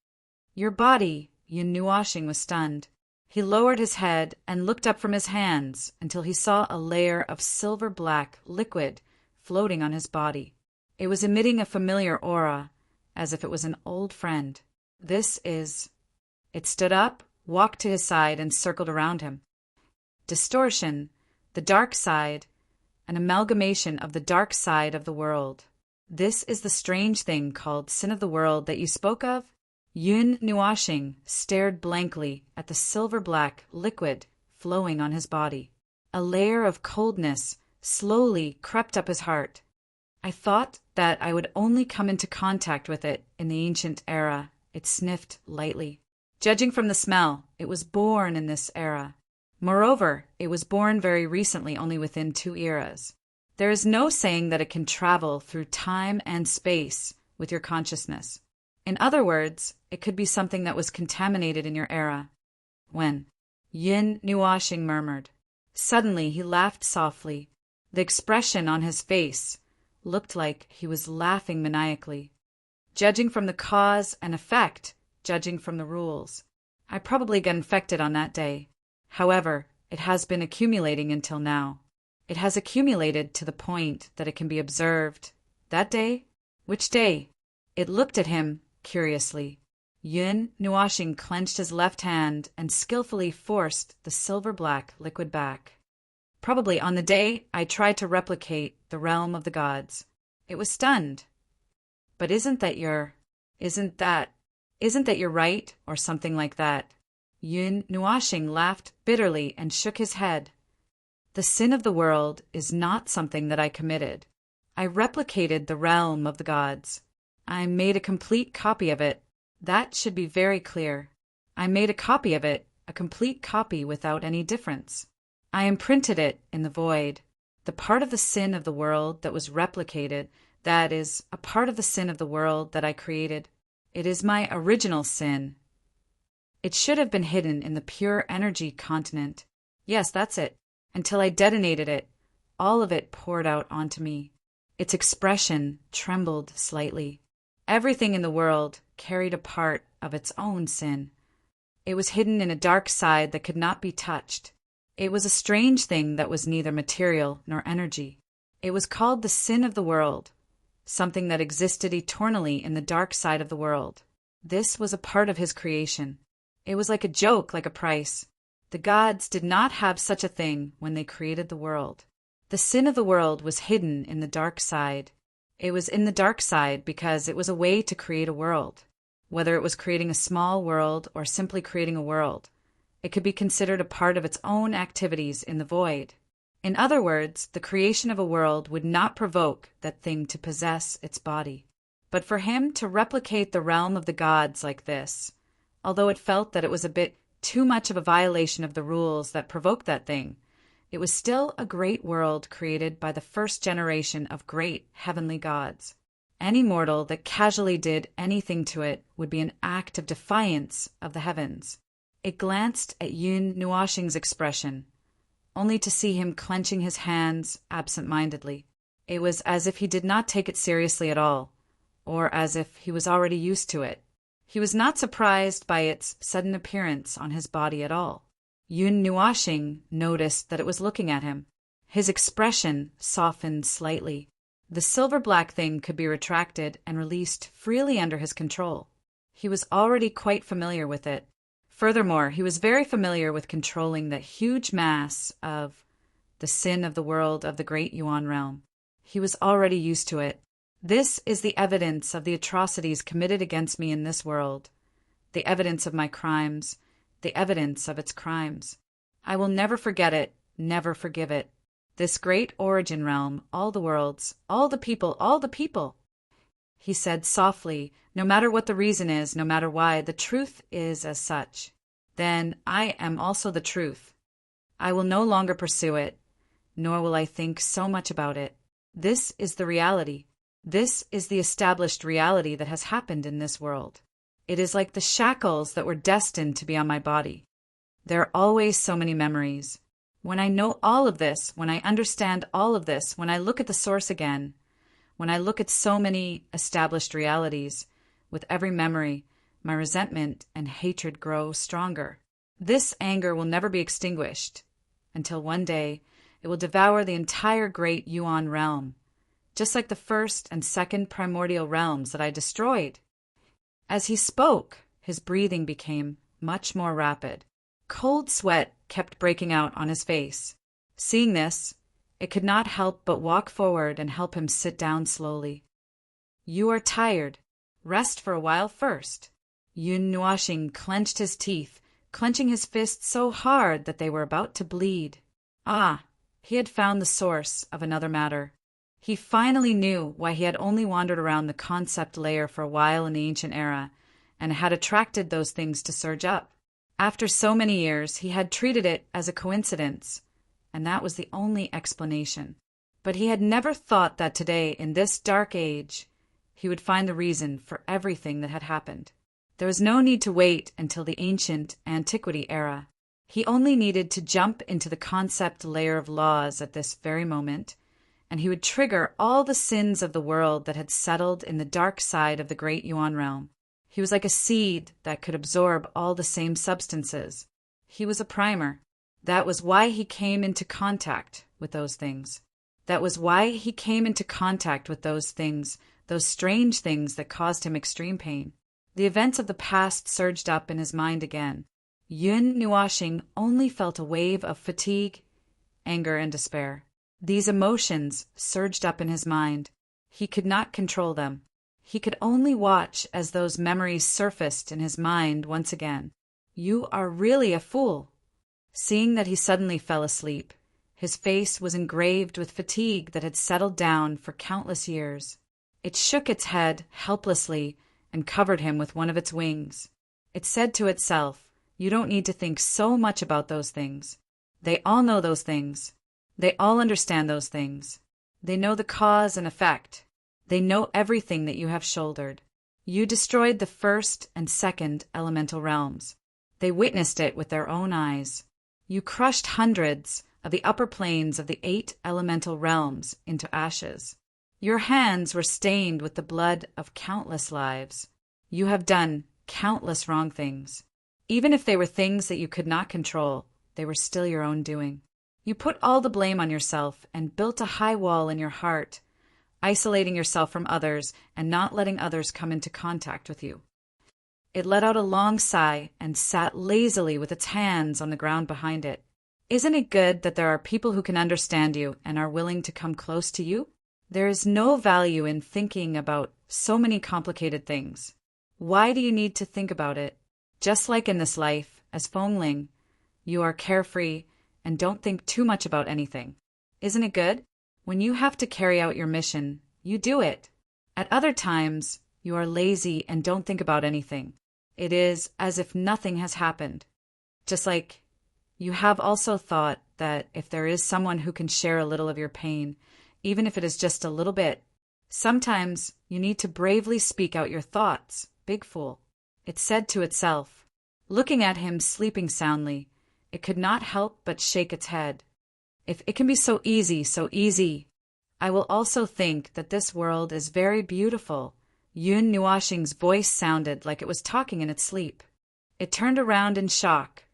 Your body, Yun Nuashing was stunned. He lowered his head and looked up from his hands until he saw a layer of silver-black liquid floating on his body. It was emitting a familiar aura, as if it was an old friend. It stood up, walked to his side, and circled around him. Distortion, the dark side, an amalgamation of the dark side of the world. This is the strange thing called sin of the world that you spoke of? Yun Nuashing stared blankly at the silver-black liquid flowing on his body. A layer of coldness slowly crept up his heart. I thought that I would only come into contact with it in the ancient era. It sniffed lightly. Judging from the smell, it was born in this era. Moreover, it was born very recently, only within 2 eras. There is no saying that it can travel through time and space with your consciousness. In other words, it could be something that was contaminated in your era. When? Yin Nuashing murmured. Suddenly he laughed softly. The expression on his face looked like he was laughing maniacally. Judging from the cause and effect, judging from the rules, I probably got infected on that day. However, it has been accumulating until now. It has accumulated to the point that it can be observed. That day? Which day? It looked at him curiously. Yun Nuashing clenched his left hand and skillfully forced the silver-black liquid back. Probably on the day I tried to replicate the realm of the gods. It was stunned. But isn't that you're right, or something like that? Yun Nuashing laughed bitterly and shook his head. The sin of the world is not something that I committed. I replicated the realm of the gods. I made a complete copy of it. That should be very clear. I made a copy of it, a complete copy without any difference. I imprinted it in the void. The part of the sin of the world that was replicated, that is, a part of the sin of the world that I created. It is my original sin. It should have been hidden in the pure energy continent. Yes, that's it. Until I detonated it, all of it poured out onto me. Its expression trembled slightly. Everything in the world carried a part of its own sin. It was hidden in a dark side that could not be touched. It was a strange thing that was neither material nor energy. It was called the sin of the world, something that existed eternally in the dark side of the world. This was a part of his creation. It was like a joke, like a price. The gods did not have such a thing when they created the world. The sin of the world was hidden in the dark side. It was in the dark side because it was a way to create a world. Whether it was creating a small world or simply creating a world, it could be considered a part of its own activities in the void. In other words, the creation of a world would not provoke that thing to possess its body. But for him to replicate the realm of the gods like this, although it felt that it was a bit too much of a violation of the rules that provoked that thing, it was still a great world created by the first generation of great heavenly gods. Any mortal that casually did anything to it would be an act of defiance of the heavens. It glanced at Yun Nuoxing's expression, only to see him clenching his hands absent-mindedly. It was as if he did not take it seriously at all, or as if he was already used to it. He was not surprised by its sudden appearance on his body at all. Yun Nuoxing noticed that it was looking at him. His expression softened slightly. The silver-black thing could be retracted and released freely under his control. He was already quite familiar with it. Furthermore, he was very familiar with controlling that huge mass of the sin of the world of the great Yuan realm. He was already used to it. This is the evidence of the atrocities committed against me in this world, the evidence of my crimes, the evidence of its crimes. I will never forget it, never forgive it. This great origin realm, all the worlds, all the people, he said softly, no matter what the reason is, no matter why, the truth is as such. Then I am also the truth. I will no longer pursue it, nor will I think so much about it. This is the reality. This is the established reality that has happened in this world. It is like the shackles that were destined to be on my body. There are always so many memories. When I know all of this, when I understand all of this, when I look at the source again, when I look at so many established realities, with every memory, my resentment and hatred grow stronger. This anger will never be extinguished until one day it will devour the entire great Yuan realm, just like the first and second primordial realms that I destroyed. As he spoke, his breathing became much more rapid. Cold sweat kept breaking out on his face. Seeing this, it could not help but walk forward and help him sit down slowly. You are tired. Rest for a while first. Yun Nuoxing clenched his teeth, clenching his fists so hard that they were about to bleed. Ah, he had found the source of another matter. He finally knew why he had only wandered around the concept layer for a while in the ancient era, and had attracted those things to surge up. After so many years, he had treated it as a coincidence, and that was the only explanation. But he had never thought that today, in this dark age, he would find the reason for everything that had happened. There was no need to wait until the ancient antiquity era. He only needed to jump into the concept layer of laws at this very moment, and he would trigger all the sins of the world that had settled in the dark side of the great Yuan realm. He was like a seed that could absorb all the same substances. He was a primer. That was why he came into contact with those things. That was why he came into contact with those things, those strange things that caused him extreme pain. The events of the past surged up in his mind again. Yun Nuoxing only felt a wave of fatigue, anger, and despair. These emotions surged up in his mind. He could not control them. He could only watch as those memories surfaced in his mind once again. You are really a fool. Seeing that he suddenly fell asleep, his face was engraved with fatigue that had settled down for countless years. It shook its head helplessly and covered him with one of its wings. It said to itself, "You don't need to think so much about those things. They all know those things. They all understand those things. They know the cause and effect. They know everything that you have shouldered. You destroyed the first and second elemental realms. They witnessed it with their own eyes. You crushed hundreds of the upper planes of the 8 elemental realms into ashes. Your hands were stained with the blood of countless lives. You have done countless wrong things. Even if they were things that you could not control, they were still your own doing. You put all the blame on yourself and built a high wall in your heart, isolating yourself from others and not letting others come into contact with you." It let out a long sigh and sat lazily with its hands on the ground behind it. Isn't it good that there are people who can understand you and are willing to come close to you? There is no value in thinking about so many complicated things. Why do you need to think about it? Just like in this life, as Fengling, you are carefree and don't think too much about anything. Isn't it good? When you have to carry out your mission, you do it. At other times, you are lazy and don't think about anything. It is as if nothing has happened. Just like you have also thought that if there is someone who can share a little of your pain, even if it is just a little bit, Sometimes you need to bravely speak out your thoughts, big fool, it said to itself. Looking at him sleeping soundly, it could not help but shake its head. If it can be so easy, so easy, I will also think that this world is very beautiful. Yun Nuashing's voice sounded like it was talking in its sleep. It turned around in shock,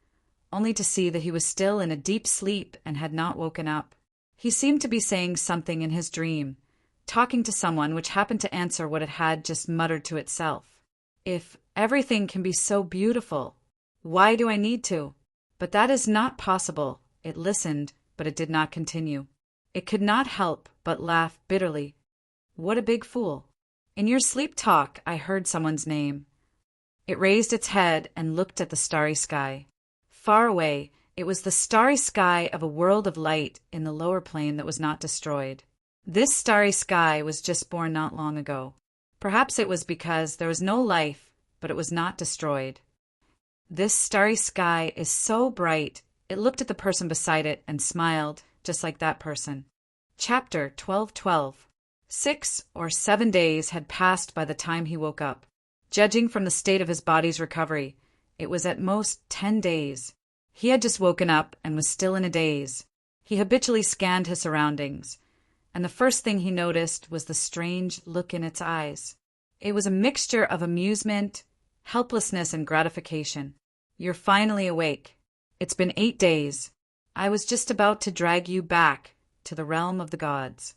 only to see that he was still in a deep sleep and had not woken up. He seemed to be saying something in his dream, talking to someone which happened to answer what it had just muttered to itself. If everything can be so beautiful, why do I need to? But that is not possible. It listened, but it did not continue. It could not help but laugh bitterly. What a big fool. In your sleep talk, I heard someone's name. It raised its head and looked at the starry sky. Far away, it was the starry sky of a world of light in the lower plane that was not destroyed. This starry sky was just born not long ago. Perhaps it was because there was no life, but it was not destroyed. This starry sky is so bright, it looked at the person beside it and smiled, just like that person. Chapter 12:12. 6 or 7 days had passed by the time he woke up. Judging from the state of his body's recovery, it was at most 10 days. He had just woken up and was still in a daze. He habitually scanned his surroundings, and the first thing he noticed was the strange look in its eyes. It was a mixture of amusement, helplessness, and gratification. You're finally awake. It's been 8 days. I was just about to drag you back to the realm of the gods.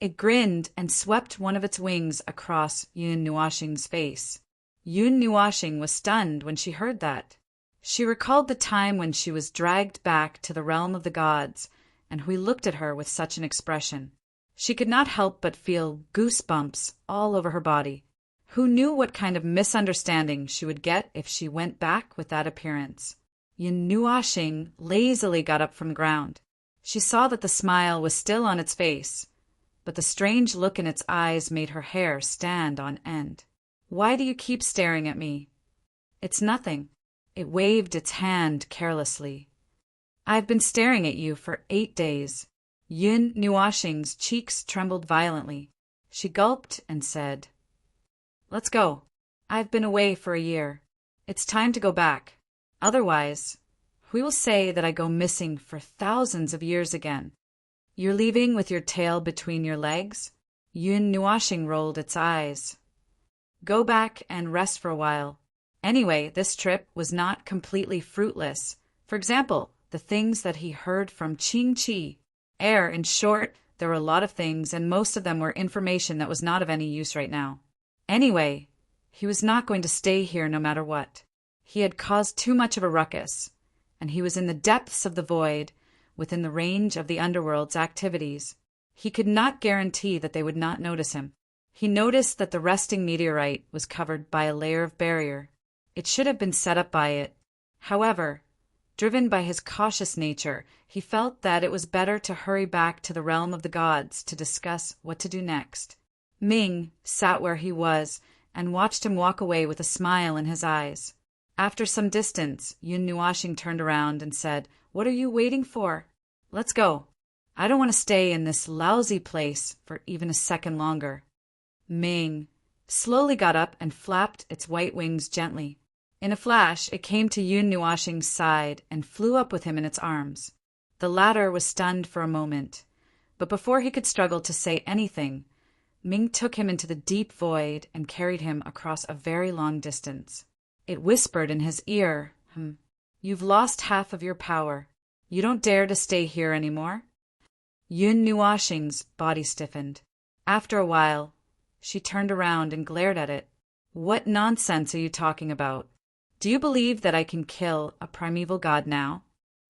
It grinned and swept one of its wings across Yun Nuashing's face. Yun Nuashing was stunned when she heard that. She recalled the time when she was dragged back to the realm of the gods, and Hui looked at her with such an expression. She could not help but feel goosebumps all over her body. Who knew what kind of misunderstanding she would get if she went back with that appearance? Yun Nuashing lazily got up from the ground. She saw that the smile was still on its face, but the strange look in its eyes made her hair stand on end. Why do you keep staring at me? It's nothing. It waved its hand carelessly. I've been staring at you for 8 days. Yun Nuashing's cheeks trembled violently. She gulped and said, Let's go. I've been away for a year. It's time to go back. Otherwise, we will say that I go missing for thousands of years again. You're leaving with your tail between your legs? Yun Nuashing rolled its eyes. Go back and rest for a while. Anyway, this trip was not completely fruitless. For example, the things that he heard from Qing Qi. In short, there were a lot of things, and most of them were information that was not of any use right now. Anyway, he was not going to stay here no matter what. He had caused too much of a ruckus, and he was in the depths of the void, within the range of the underworld's activities. He could not guarantee that they would not notice him. He noticed that the resting meteorite was covered by a layer of barrier. It should have been set up by it. However, driven by his cautious nature, he felt that it was better to hurry back to the realm of the gods to discuss what to do next. Ming sat where he was and watched him walk away with a smile in his eyes. After some distance, Yun Nuashing turned around and said, What are you waiting for? Let's go. I don't want to stay in this lousy place for even a second longer. Ming slowly got up and flapped its white wings gently. In a flash, it came to Yun Nuashing's side and flew up with him in its arms. The latter was stunned for a moment, but before he could struggle to say anything, Ming took him into the deep void and carried him across a very long distance. It whispered in his ear, You've lost half of your power. You don't dare to stay here anymore? Yun Nuashing's body stiffened. After a while, she turned around and glared at it. What nonsense are you talking about? Do you believe that I can kill a primeval god now?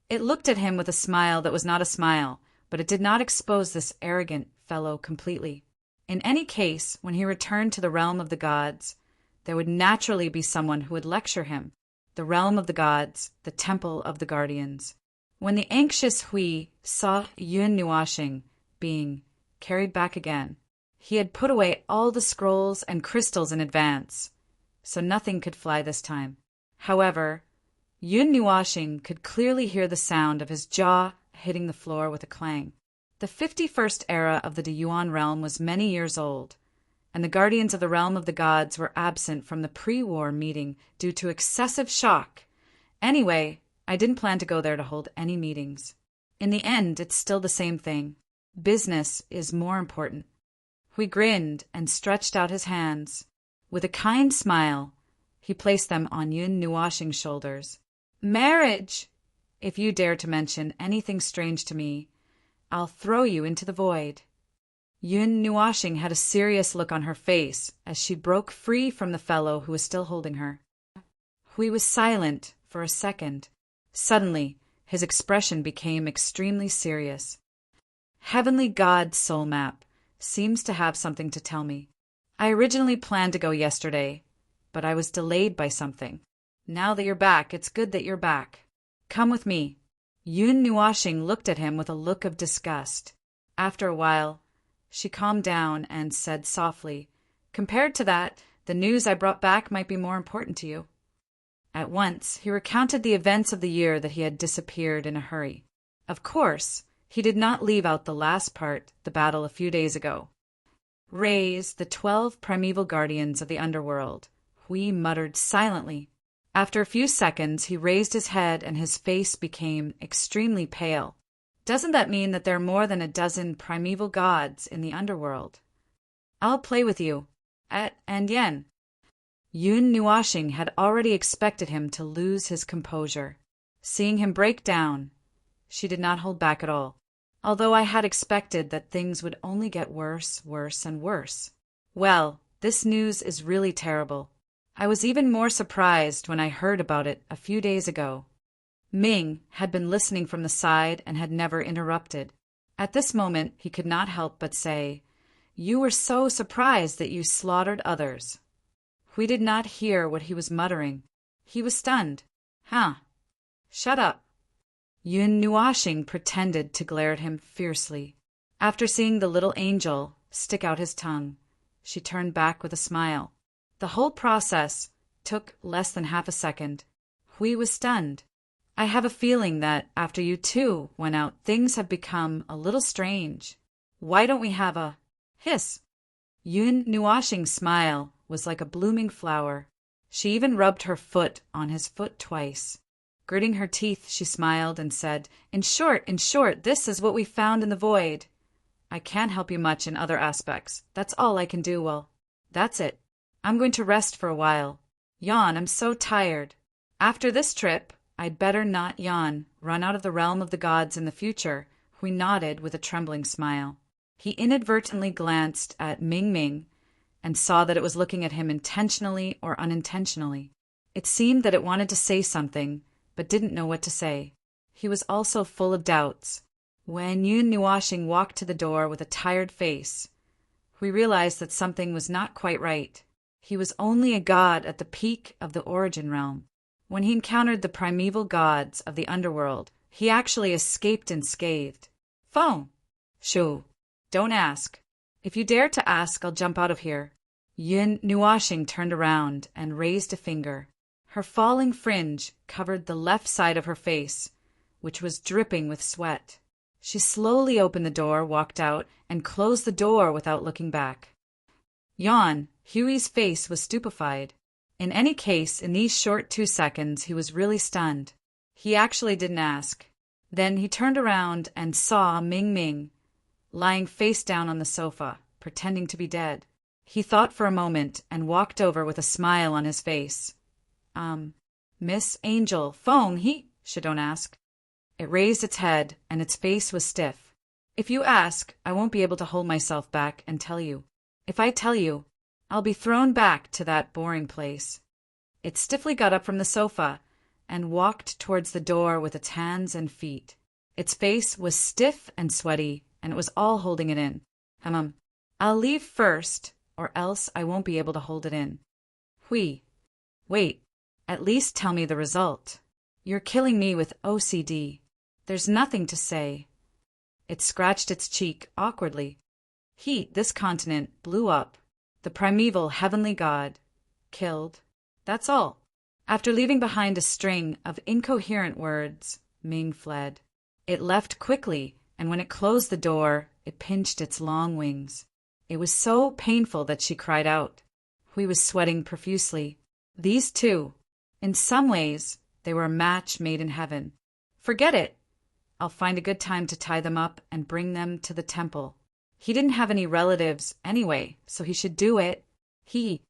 It looked at him with a smile that was not a smile, but it did not expose this arrogant fellow completely. In any case, when he returned to the realm of the gods, there would naturally be someone who would lecture him. The realm of the gods, the temple of the guardians. When the anxious Hui saw Yun Nuashing being carried back again, he had put away all the scrolls and crystals in advance, so nothing could fly this time. However, Yun Nuashing could clearly hear the sound of his jaw hitting the floor with a clang. The 51st era of the Yuan realm was many years old, and the guardians of the realm of the gods were absent from the pre-war meeting due to excessive shock. Anyway, I didn't plan to go there to hold any meetings. In the end, it's still the same thing. Business is more important. Hui grinned and stretched out his hands. With a kind smile, he placed them on Yun Nuoxing's shoulders. Marriage! If you dare to mention anything strange to me, I'll throw you into the void. Yun Nuoxing had a serious look on her face as she broke free from the fellow who was still holding her. Hui was silent for a second. Suddenly, his expression became extremely serious. Heavenly God Soul Map seems to have something to tell me. I originally planned to go yesterday, but I was delayed by something. Now that you're back, it's good that you're back. Come with me. Yun Nuoxing looked at him with a look of disgust. After a while, she calmed down and said softly, Compared to that, the news I brought back might be more important to you. At once, he recounted the events of the year that he had disappeared in a hurry. Of course, he did not leave out the last part, the battle a few days ago. Raise the 12 primeval guardians of the underworld, Hui muttered silently. After a few seconds, he raised his head and his face became extremely pale. Doesn't that mean that there are more than a dozen primeval gods in the underworld? I'll play with you. And Yen. Yun Nuoxing had already expected him to lose his composure. Seeing him break down, she did not hold back at all. Although I had expected that things would only get worse, and worse. Well, this news is really terrible. I was even more surprised when I heard about it a few days ago. Ming had been listening from the side and had never interrupted. At this moment, he could not help but say, You were so surprised that you slaughtered others. We did not hear what he was muttering. He was stunned. Huh. Shut up. Yun Nuoxing pretended to glare at him fiercely. After seeing the little angel stick out his tongue, she turned back with a smile. The whole process took less than half a second. Hui was stunned. I have a feeling that after you two went out, things have become a little strange. Why don't we have a hiss? Yun Nuoxing's smile was like a blooming flower. She even rubbed her foot on his foot twice. Gritting her teeth, she smiled and said, In short, this is what we found in the void. I can't help you much in other aspects. That's all I can do. Well, that's it. I'm going to rest for a while. Yawn, I'm so tired. After this trip, I'd better not yawn, run out of the realm of the gods in the future. Hui nodded with a trembling smile. He inadvertently glanced at Ming Ming and saw that it was looking at him intentionally or unintentionally. It seemed that it wanted to say something, but didn't know what to say. He was also full of doubts. When Yun Nuoxing walked to the door with a tired face, we realized that something was not quite right. He was only a god at the peak of the origin realm. When he encountered the primeval gods of the underworld, he actually escaped unscathed. Phone! Shoo! Don't ask. If you dare to ask, I'll jump out of here. Yun Nuoxing turned around and raised a finger. Her falling fringe covered the left side of her face, which was dripping with sweat. She slowly opened the door, walked out, and closed the door without looking back. Yawn, Huey's face was stupefied. In any case, in these short 2 seconds, he was really stunned. He actually didn't ask. Then he turned around and saw Ming Ming lying face down on the sofa, pretending to be dead. He thought for a moment and walked over with a smile on his face. Miss Angel, phone, don't ask. It raised its head, and its face was stiff. If you ask, I won't be able to hold myself back and tell you. If I tell you, I'll be thrown back to that boring place. It stiffly got up from the sofa and walked towards the door with its hands and feet. Its face was stiff and sweaty, and it was all holding it in. I'll leave first, or else I won't be able to hold it in. Hui. Wait. At least tell me the result. You're killing me with OCD. There's nothing to say. It scratched its cheek awkwardly. This continent blew up. The primeval heavenly god. Killed. That's all. After leaving behind a string of incoherent words, Ming fled. It left quickly and when it closed the door, it pinched its long wings. It was so painful that she cried out. Hui was sweating profusely. These two, in some ways, they were a match made in heaven. Forget it. I'll find a good time to tie them up and bring them to the temple. He didn't have any relatives anyway, so he should do it. He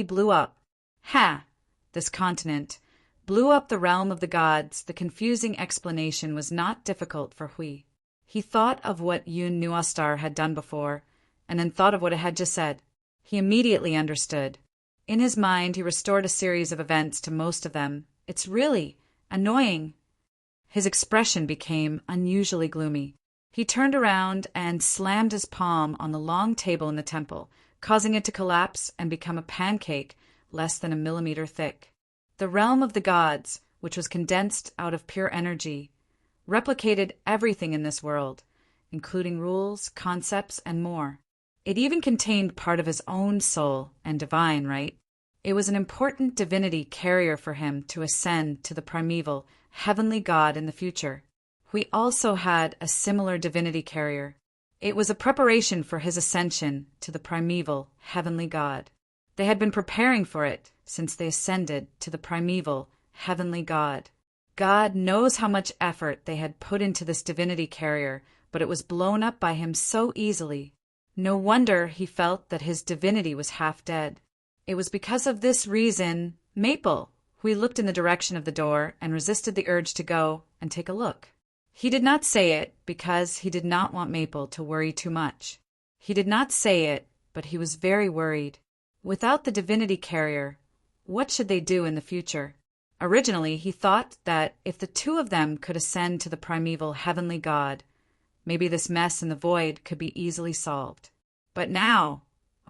blew up. Ha! This continent blew up the realm of the gods. The confusing explanation was not difficult for Hui. He thought of what Yun Nuastar had done before, and then thought of what it had just said. He immediately understood. In his mind, he restored a series of events to most of them. It's really annoying. His expression became unusually gloomy. He turned around and slammed his palm on the long table in the temple, causing it to collapse and become a pancake less than a millimeter thick. The realm of the gods, which was condensed out of pure energy, replicated everything in this world, including rules, concepts, and more. It even contained part of his own soul and divine right. It was an important divinity carrier for him to ascend to the primeval, heavenly God in the future. We also had a similar divinity carrier. It was a preparation for his ascension to the primeval, heavenly God. They had been preparing for it since they ascended to the primeval, heavenly God. God knows how much effort they had put into this divinity carrier, but it was blown up by him so easily. No wonder he felt that his divinity was half dead. It was because of this reason, Maple, who looked in the direction of the door and resisted the urge to go and take a look. He did not say it because he did not want Maple to worry too much. He did not say it, but he was very worried. Without the divinity carrier, what should they do in the future? Originally, he thought that if the two of them could ascend to the primeval heavenly God, maybe this mess in the void could be easily solved. But now,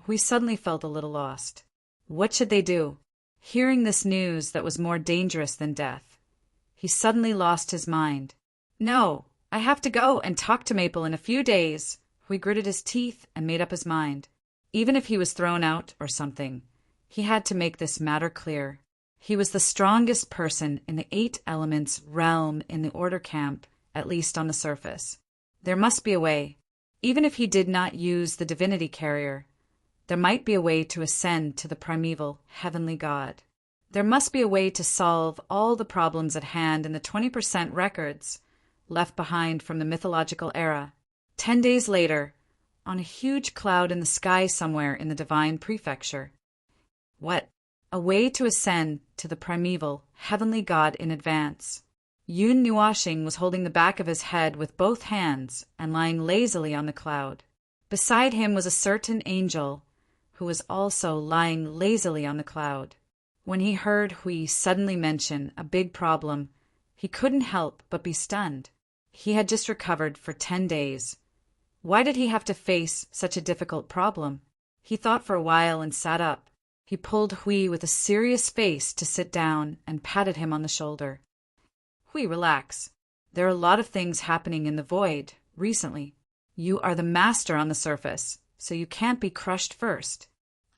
we suddenly felt a little lost. What should they do? Hearing this news that was more dangerous than death, he suddenly lost his mind. No, I have to go and talk to Maple in a few days. He gritted his teeth and made up his mind. Even if he was thrown out or something, he had to make this matter clear. He was the strongest person in the 8 elements realm in the order camp, at least on the surface. There must be a way. Even if he did not use the divinity carrier, there might be a way to ascend to the primeval heavenly God. There must be a way to solve all the problems at hand in the 20% records left behind from the mythological era. 10 days later, on a huge cloud in the sky somewhere in the divine prefecture. What? A way to ascend to the primeval, heavenly God in advance. Yun Nuashing was holding the back of his head with both hands and lying lazily on the cloud. Beside him was a certain angel who was also lying lazily on the cloud. When he heard Hui suddenly mention a big problem, he couldn't help but be stunned. He had just recovered for 10 days. Why did he have to face such a difficult problem? He thought for a while and sat up. He pulled Hui with a serious face to sit down and patted him on the shoulder. Hui, relax. There are a lot of things happening in the void recently. You are the master on the surface, so you can't be crushed first.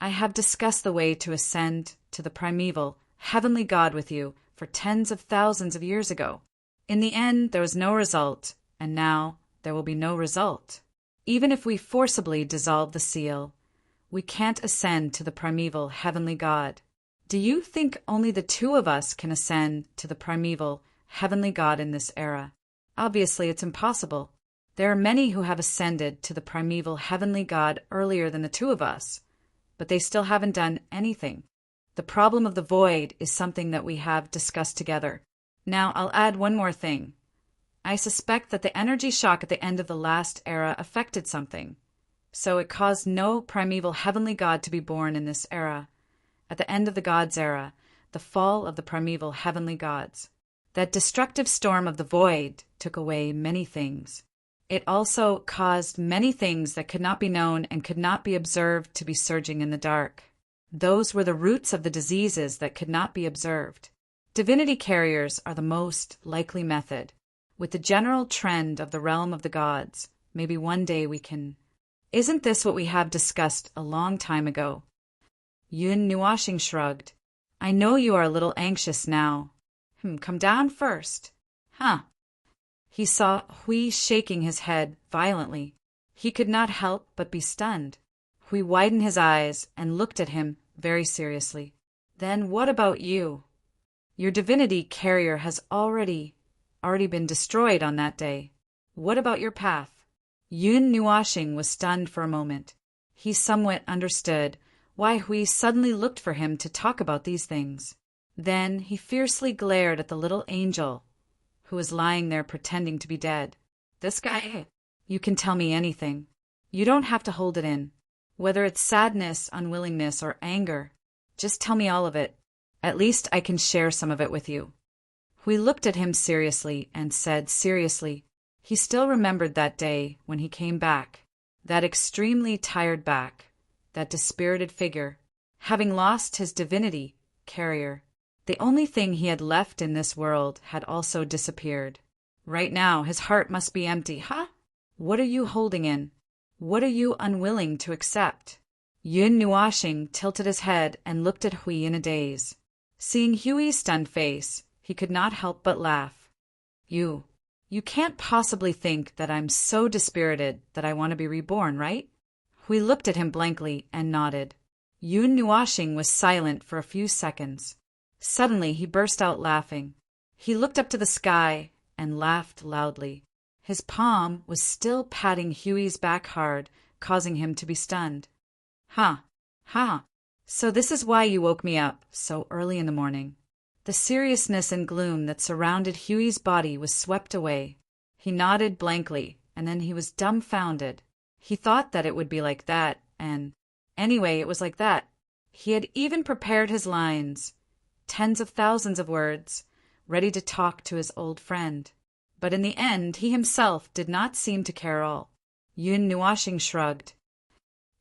I have discussed the way to ascend to the primeval, heavenly God with you for tens of thousands of years ago. In the end, there was no result, and now there will be no result. Even if we forcibly dissolve the seal, we can't ascend to the primeval heavenly God. Do you think only the 2 of us can ascend to the primeval heavenly God in this era? Obviously, it's impossible. There are many who have ascended to the primeval heavenly God earlier than the 2 of us, but they still haven't done anything. The problem of the void is something that we have discussed together. Now, I'll add one more thing. I suspect that the energy shock at the end of the last era affected something, so it caused no primeval heavenly God to be born in this era. At the end of the gods era, the fall of the primeval heavenly gods, that destructive storm of the void took away many things. It also caused many things that could not be known and could not be observed to be surging in the dark. Those were the roots of the diseases that could not be observed. Divinity carriers are the most likely method. With the general trend of the realm of the gods, maybe one day we can... Isn't this what we have discussed a long time ago? Yun Nuashing shrugged. I know you are a little anxious now. Come down first. Huh. He saw Hui shaking his head violently. He could not help but be stunned. Hui widened his eyes and looked at him very seriously. Then what about you? Your divinity carrier has already been destroyed on that day. What about your path? Yun Nuashing was stunned for a moment. He somewhat understood why Hui suddenly looked for him to talk about these things. Then he fiercely glared at the little angel who was lying there pretending to be dead. This guy, you can tell me anything. You don't have to hold it in. Whether it's sadness, unwillingness, or anger, just tell me all of it. At least I can share some of it with you. Hui looked at him seriously and said seriously. He still remembered that day when he came back, that extremely tired back, that dispirited figure, having lost his divinity carrier. The only thing he had left in this world had also disappeared. Right now his heart must be empty. Huh? What are you holding in? What are you unwilling to accept? Yun Nuashing tilted his head and looked at Hui in a daze. Seeing Hui's stunned face, he could not help but laugh. You can't possibly think that I'm so dispirited that I want to be reborn, right? Hui looked at him blankly and nodded. Yun Nuashing was silent for a few seconds. Suddenly he burst out laughing. He looked up to the sky and laughed loudly. His palm was still patting Hui's back hard, causing him to be stunned. Ha! Ha! So this is why you woke me up so early in the morning. The seriousness and gloom that surrounded Hui's body was swept away. He nodded blankly, and then he was dumbfounded. He thought that it would be like that, and anyway, it was like that. He had even prepared his lines, tens of thousands of words, ready to talk to his old friend. But in the end, he himself did not seem to care at all. Yun Nuashing shrugged.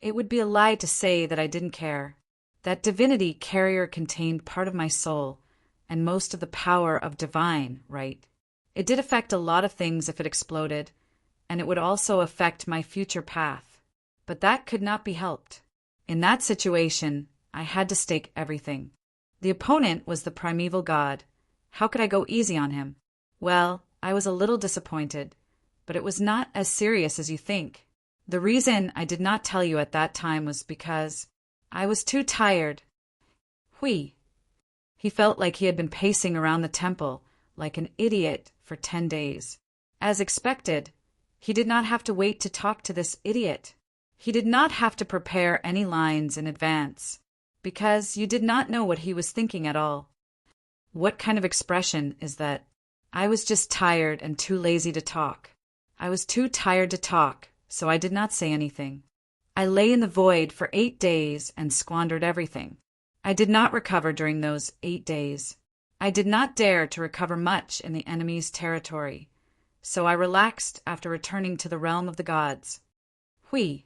It would be a lie to say that I didn't care. That divinity carrier contained part of my soul, and most of the power of divine, right? It did affect a lot of things if it exploded, and it would also affect my future path. But that could not be helped. In that situation, I had to stake everything. The opponent was the primeval god. How could I go easy on him? Well, I was a little disappointed, but it was not as serious as you think. The reason I did not tell you at that time was because I was too tired. Hui. He felt like he had been pacing around the temple like an idiot for 10 days. As expected, he did not have to wait to talk to this idiot. He did not have to prepare any lines in advance, because you did not know what he was thinking at all. What kind of expression is that? I was just tired and too lazy to talk. I was too tired to talk, so I did not say anything. I lay in the void for 8 days and squandered everything. I did not recover during those 8 days. I did not dare to recover much in the enemy's territory, so I relaxed after returning to the realm of the gods. Hui.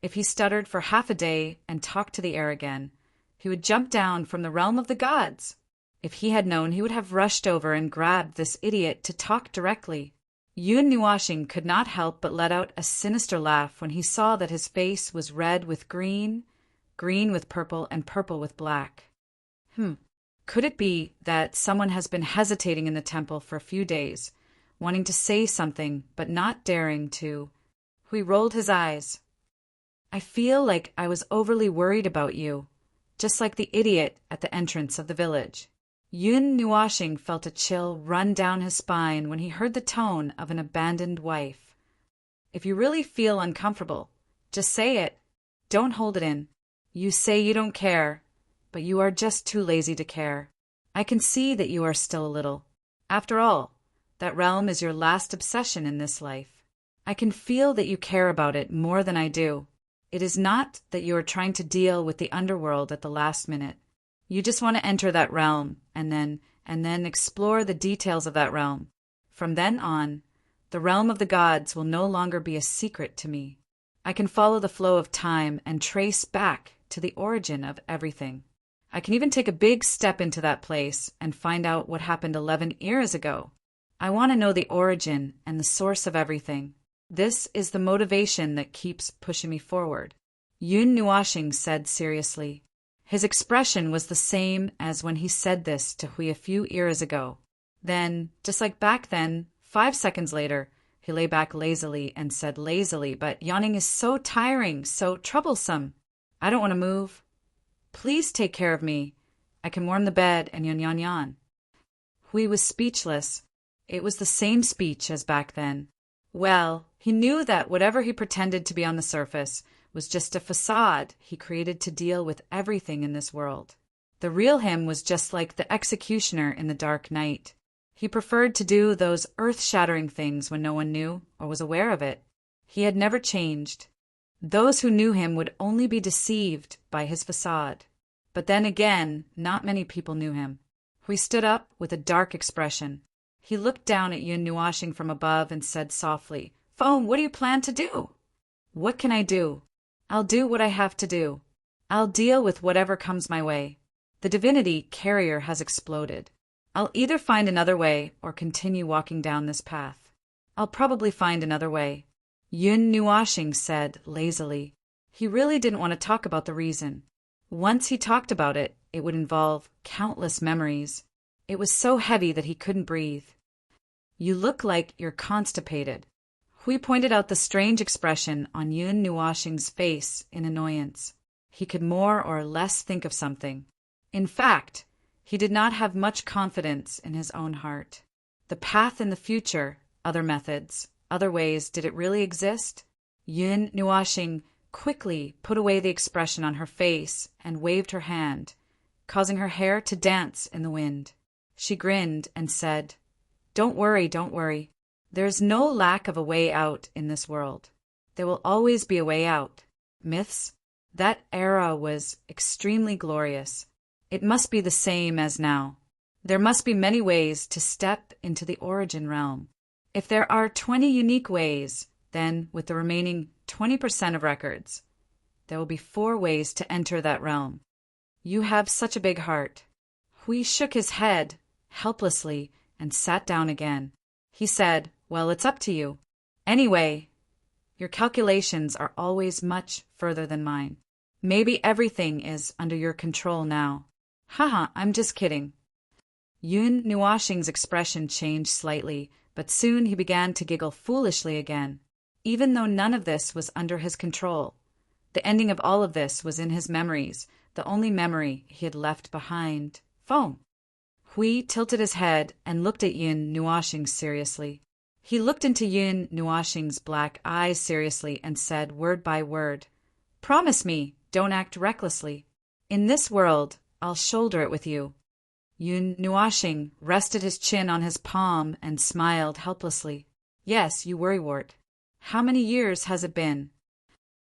If he stuttered for half a day and talked to the air again, he would jump down from the realm of the gods. If he had known, he would have rushed over and grabbed this idiot to talk directly. Yun Nuashing could not help but let out a sinister laugh when he saw that his face was red with green, green with purple, and purple with black. Could it be that someone has been hesitating in the temple for a few days, wanting to say something but not daring to? Hui rolled his eyes. I feel like I was overly worried about you, just like the idiot at the entrance of the village. Yun Nuashing felt a chill run down his spine when he heard the tone of an abandoned wife. If you really feel uncomfortable, just say it. Don't hold it in. You say you don't care, but you are just too lazy to care. I can see that you are still a little. After all, that realm is your last obsession in this life. I can feel that you care about it more than I do. It is not that you are trying to deal with the underworld at the last minute. You just want to enter that realm and then explore the details of that realm. From then on, the realm of the gods will no longer be a secret to me. I can follow the flow of time and trace back to the origin of everything. I can even take a big step into that place and find out what happened 11 years ago. I want to know the origin and the source of everything. This is the motivation that keeps pushing me forward. Yun Nuashing said seriously. His expression was the same as when he said this to Hui a few years ago. Then, just like back then, 5 seconds later, he lay back lazily and said lazily, "But yawning is so tiring, so troublesome. I don't want to move. Please take care of me. I can warm the bed and yawn. Hui was speechless. It was the same speech as back then. Well, he knew that whatever he pretended to be on the surface was just a facade he created to deal with everything in this world. The real him was just like the executioner in the dark night. He preferred to do those earth-shattering things when no one knew or was aware of it. He had never changed. Those who knew him would only be deceived by his facade. But then again, not many people knew him. Hui stood up with a dark expression. He looked down at Yun Nuashing from above and said softly, "Foam, what do you plan to do?" "What can I do? I'll do what I have to do. I'll deal with whatever comes my way. The divinity carrier has exploded. I'll either find another way or continue walking down this path. I'll probably find another way." Yun Nuashing said lazily. He really didn't want to talk about the reason. Once he talked about it, it would involve countless memories. It was so heavy that he couldn't breathe. "You look like you're constipated." Hui pointed out the strange expression on Yun Nuashing's face in annoyance. He could more or less think of something. In fact, he did not have much confidence in his own heart. The path in the future, other methods, other ways, did it really exist? Yun Nuashing quickly put away the expression on her face and waved her hand, causing her hair to dance in the wind. She grinned and said, don't worry. There's no lack of a way out in this world. There will always be a way out. Myths? That era was extremely glorious. It must be the same as now. There must be many ways to step into the origin realm. If there are 20 unique ways, then with the remaining 20% of records, there will be 4 ways to enter that realm. You have such a big heart. Hui shook his head helplessly and sat down again. He said, well, it's up to you. Anyway, your calculations are always much further than mine. Maybe everything is under your control now. Haha, I'm just kidding. Yun Nuashing's expression changed slightly, but soon he began to giggle foolishly again. Even though none of this was under his control, the ending of all of this was in his memories, the only memory he had left behind. Foam. Hui tilted his head and looked at Yun Nuashing seriously. He looked into Yun Nuashing's black eyes seriously and said word by word, promise me, don't act recklessly. In this world, I'll shoulder it with you. Yun Nuashing rested his chin on his palm and smiled helplessly. Yes, you worrywart. How many years has it been?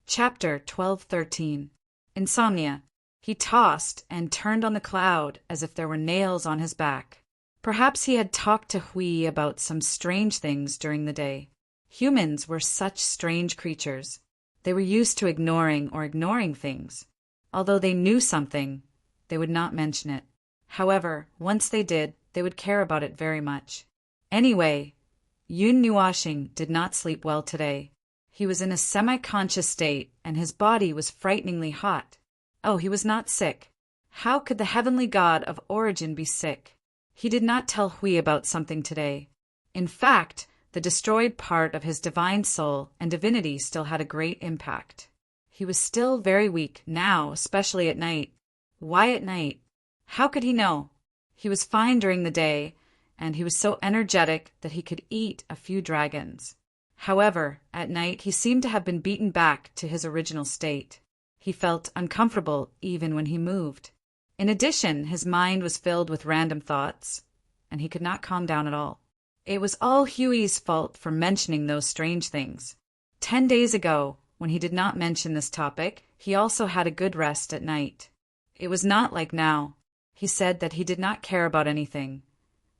Chapter 12:13. Insomnia. He tossed and turned on the cloud as if there were nails on his back. Perhaps he had talked to Hui about some strange things during the day. Humans were such strange creatures. They were used to ignoring things. Although they knew something, they would not mention it. However, once they did, they would care about it very much. Anyway, Yun Nuashing did not sleep well today. He was in a semi-conscious state, and his body was frighteningly hot. Oh, he was not sick. How could the heavenly god of origin be sick? He did not tell Hui about something today. In fact, the destroyed part of his divine soul and divinity still had a great impact. He was still very weak now, especially at night. Why at night? How could he know? He was fine during the day, and he was so energetic that he could eat a few dragons. However, at night he seemed to have been beaten back to his original state. He felt uncomfortable even when he moved. In addition, his mind was filled with random thoughts, and he could not calm down at all. It was all Hui's fault for mentioning those strange things. 10 days ago, when he did not mention this topic, he also had a good rest at night. It was not like now. He said that he did not care about anything,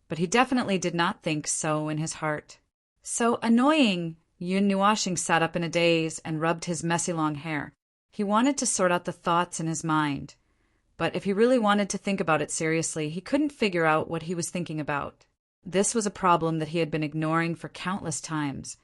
but he definitely did not think so in his heart. So annoying! Yun Nuashing sat up in a daze and rubbed his messy long hair. He wanted to sort out the thoughts in his mind, but if he really wanted to think about it seriously, he couldn't figure out what he was thinking about. This was a problem that he had been ignoring for countless times,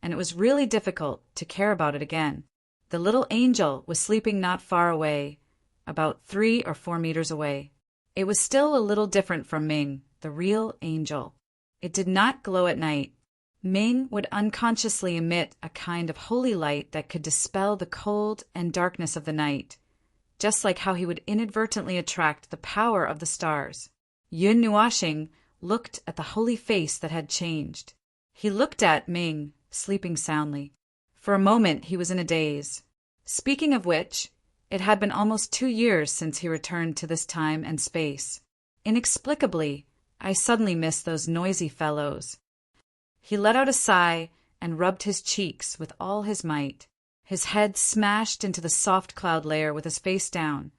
and it was really difficult to care about it again. The little angel was sleeping not far away, about 3 or 4 meters away. It was still a little different from Ming, the real angel. It did not glow at night. Ming would unconsciously emit a kind of holy light that could dispel the cold and darkness of the night, just like how he would inadvertently attract the power of the stars. Yun Nuashing looked at the holy face that had changed. He looked at Ming, sleeping soundly. For a moment he was in a daze. Speaking of which, it had been almost 2 years since he returned to this time and space. Inexplicably, I suddenly missed those noisy fellows. He let out a sigh and rubbed his cheeks with all his might. His head smashed into the soft cloud layer with his face down,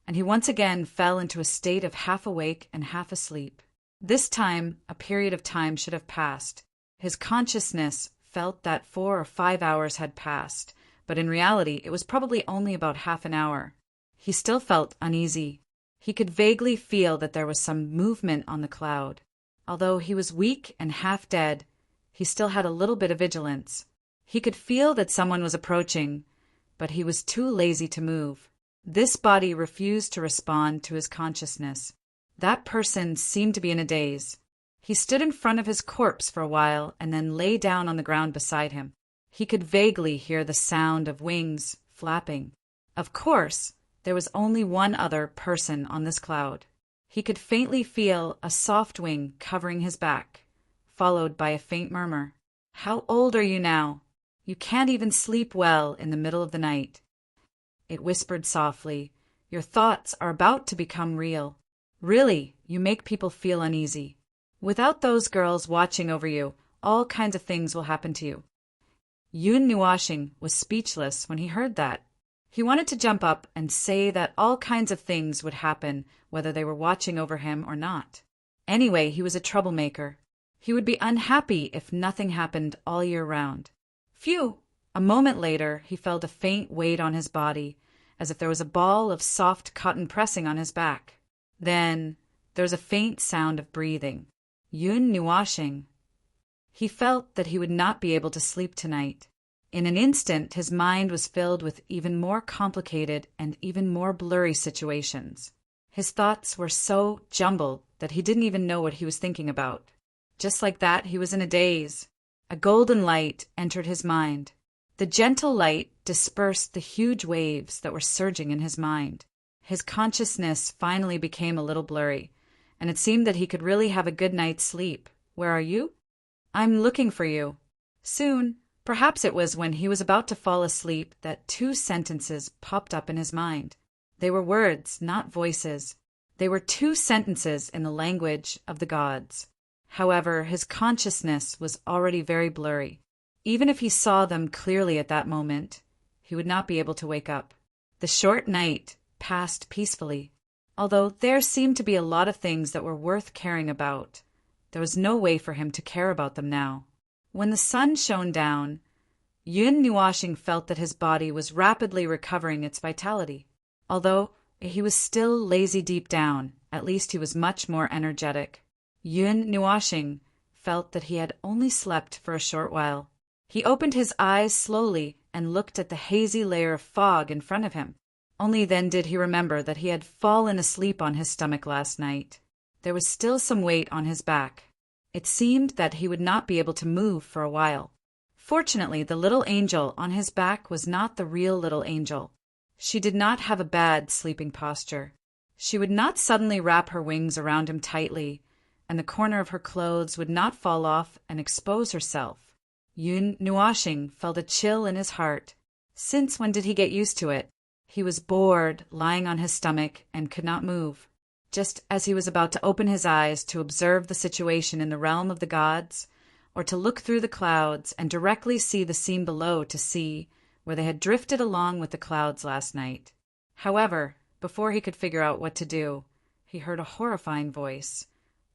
and he once again fell into a state of half awake and half asleep. This time, a period of time should have passed. His consciousness felt that 4 or 5 hours had passed, but in reality it was probably only about half an hour. He still felt uneasy. He could vaguely feel that there was some movement on the cloud. Although he was weak and half dead, he still had a little bit of vigilance. He could feel that someone was approaching, but he was too lazy to move. This body refused to respond to his consciousness. That person seemed to be in a daze. He stood in front of his corpse for a while and then lay down on the ground beside him. He could vaguely hear the sound of wings flapping. Of course, there was only one other person on this cloud. He could faintly feel a soft wing covering his back, followed by a faint murmur. "How old are you now? You can't even sleep well in the middle of the night." It whispered softly, "Your thoughts are about to become real. Really, you make people feel uneasy. Without those girls watching over you, all kinds of things will happen to you." Yun Nuashing was speechless when he heard that. He wanted to jump up and say that all kinds of things would happen whether they were watching over him or not. Anyway, he was a troublemaker. He would be unhappy if nothing happened all year round. Phew! A moment later, he felt a faint weight on his body, as if there was a ball of soft cotton pressing on his back. Then there was a faint sound of breathing. Yun Nuashing. He felt that he would not be able to sleep tonight. In an instant, his mind was filled with even more complicated and even more blurry situations. His thoughts were so jumbled that he didn't even know what he was thinking about. Just like that, he was in a daze. A golden light entered his mind. The gentle light dispersed the huge waves that were surging in his mind. His consciousness finally became a little blurry, and it seemed that he could really have a good night's sleep. "Where are you?" "I'm looking for you." Soon, perhaps it was when he was about to fall asleep, that 2 sentences popped up in his mind. They were words, not voices. They were 2 sentences in the language of the gods. However, his consciousness was already very blurry. Even if he saw them clearly at that moment, he would not be able to wake up. The short night passed peacefully. Although there seemed to be a lot of things that were worth caring about, there was no way for him to care about them now. When the sun shone down, Yun Nuashing felt that his body was rapidly recovering its vitality. Although he was still lazy deep down, at least he was much more energetic. Yun Nuashing felt that he had only slept for a short while. He opened his eyes slowly and looked at the hazy layer of fog in front of him. Only then did he remember that he had fallen asleep on his stomach last night. There was still some weight on his back. It seemed that he would not be able to move for a while. Fortunately, the little angel on his back was not the real little angel. She did not have a bad sleeping posture. She would not suddenly wrap her wings around him tightly, and the corner of her clothes would not fall off and expose herself. Yun Nuashing felt a chill in his heart. Since when did he get used to it? He was bored, lying on his stomach, and could not move. Just as he was about to open his eyes to observe the situation in the realm of the gods, or to look through the clouds and directly see the scene below to see where they had drifted along with the clouds last night. However, before he could figure out what to do, he heard a horrifying voice.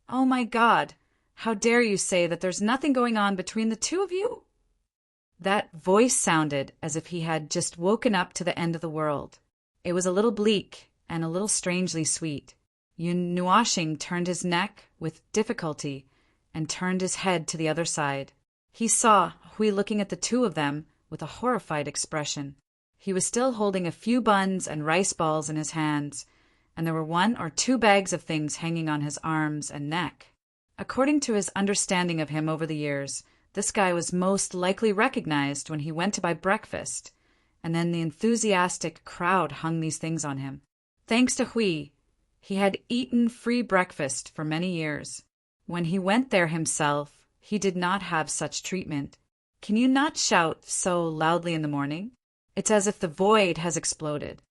"Oh my God! How dare you say that there's nothing going on between the 2 of you?" That voice sounded as if he had just woken up to the end of the world. It was a little bleak and a little strangely sweet. Yun Nuashing turned his neck with difficulty and turned his head to the other side. He saw Hui looking at the 2 of them with a horrified expression. He was still holding a few buns and rice balls in his hands, and there were 1 or 2 bags of things hanging on his arms and neck. According to his understanding of him over the years, this guy was most likely recognized when he went to buy breakfast, and then the enthusiastic crowd hung these things on him. Thanks to Hui, he had eaten free breakfast for many years. When he went there himself, he did not have such treatment. Can you not shout so loudly in the morning? It's as if the void has exploded.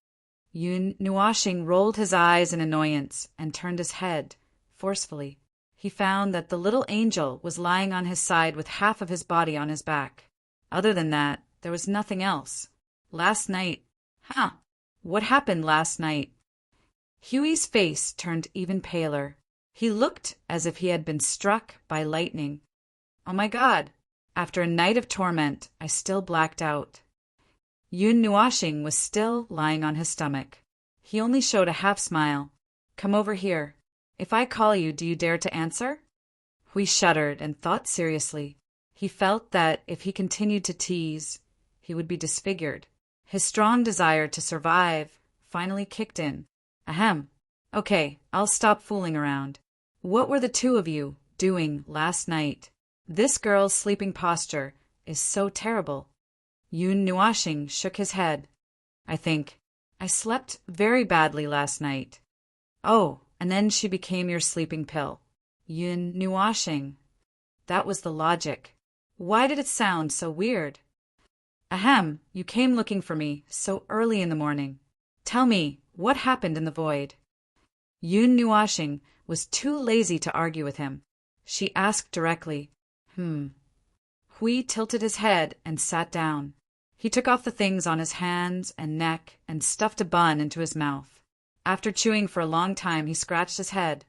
Yun Nuashing rolled his eyes in annoyance and turned his head forcefully. He found that the little angel was lying on his side with half of his body on his back. Other than that, there was nothing else. Last night. What happened last night? Huey's face turned even paler. He looked as if he had been struck by lightning. Oh my God! After a night of torment, I still blacked out. Yun Nuashing was still lying on his stomach. He only showed a half smile. Come over here. If I call you, do you dare to answer? Hui shuddered and thought seriously. He felt that if he continued to tease, he would be disfigured. His strong desire to survive finally kicked in. Ahem. Okay, I'll stop fooling around. What were the two of you doing last night? This girl's sleeping posture is so terrible. Yun Nuashing shook his head. I slept very badly last night. Oh, and then she became your sleeping pill. Yun Nuashing. That was the logic. Why did it sound so weird? Ahem, you came looking for me so early in the morning. Tell me, what happened in the void? Yun Nuashing was too lazy to argue with him. She asked directly. Hui tilted his head and sat down. He took off the things on his hands and neck and stuffed a bun into his mouth. After chewing for a long time, he scratched his head.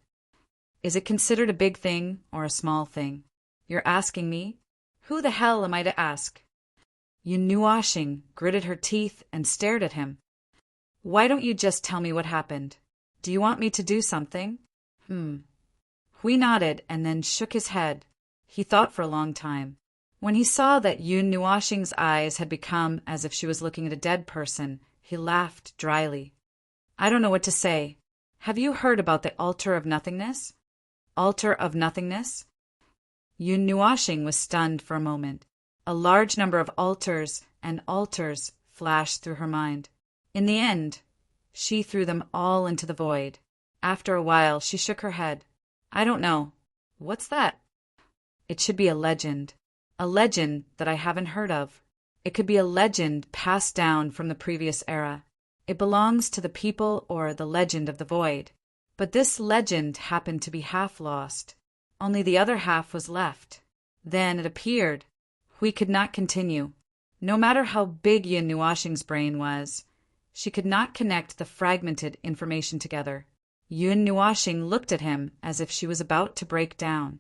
Is it considered a big thing or a small thing? You're asking me? Who the hell am I to ask? Yun Nuashing gritted her teeth and stared at him. Why don't you just tell me what happened? Do you want me to do something? Hui nodded and then shook his head. He thought for a long time. When he saw that Yun Nuashing's eyes had become as if she was looking at a dead person, he laughed dryly. I don't know what to say. Have you heard about the altar of nothingness? Altar of nothingness? Yun Nuashing was stunned for a moment. A large number of altars and altars flashed through her mind. In the end, she threw them all into the void. After a while, she shook her head. I don't know. What's that? It should be a legend. A legend that I haven't heard of. It could be a legend passed down from the previous era. It belongs to the people or the legend of the void. But this legend happened to be half lost. Only the other half was left. Then it appeared. We could not continue. No matter how big Yun Nuashing's brain was, she could not connect the fragmented information together. Yun Nuashing looked at him as if she was about to break down.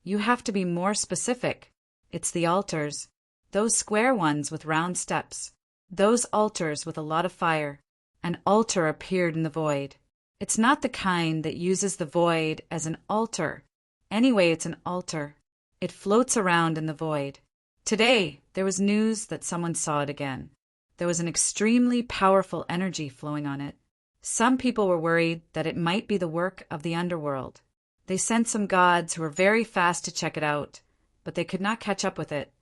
You have to be more specific. It's the altars. Those square ones with round steps. Those altars with a lot of fire. An altar appeared in the void. It's not the kind that uses the void as an altar. Anyway, it's an altar. It floats around in the void. Today, there was news that someone saw it again. There was an extremely powerful energy flowing on it. Some people were worried that it might be the work of the underworld. They sent some gods who were very fast to check it out, but they could not catch up with it.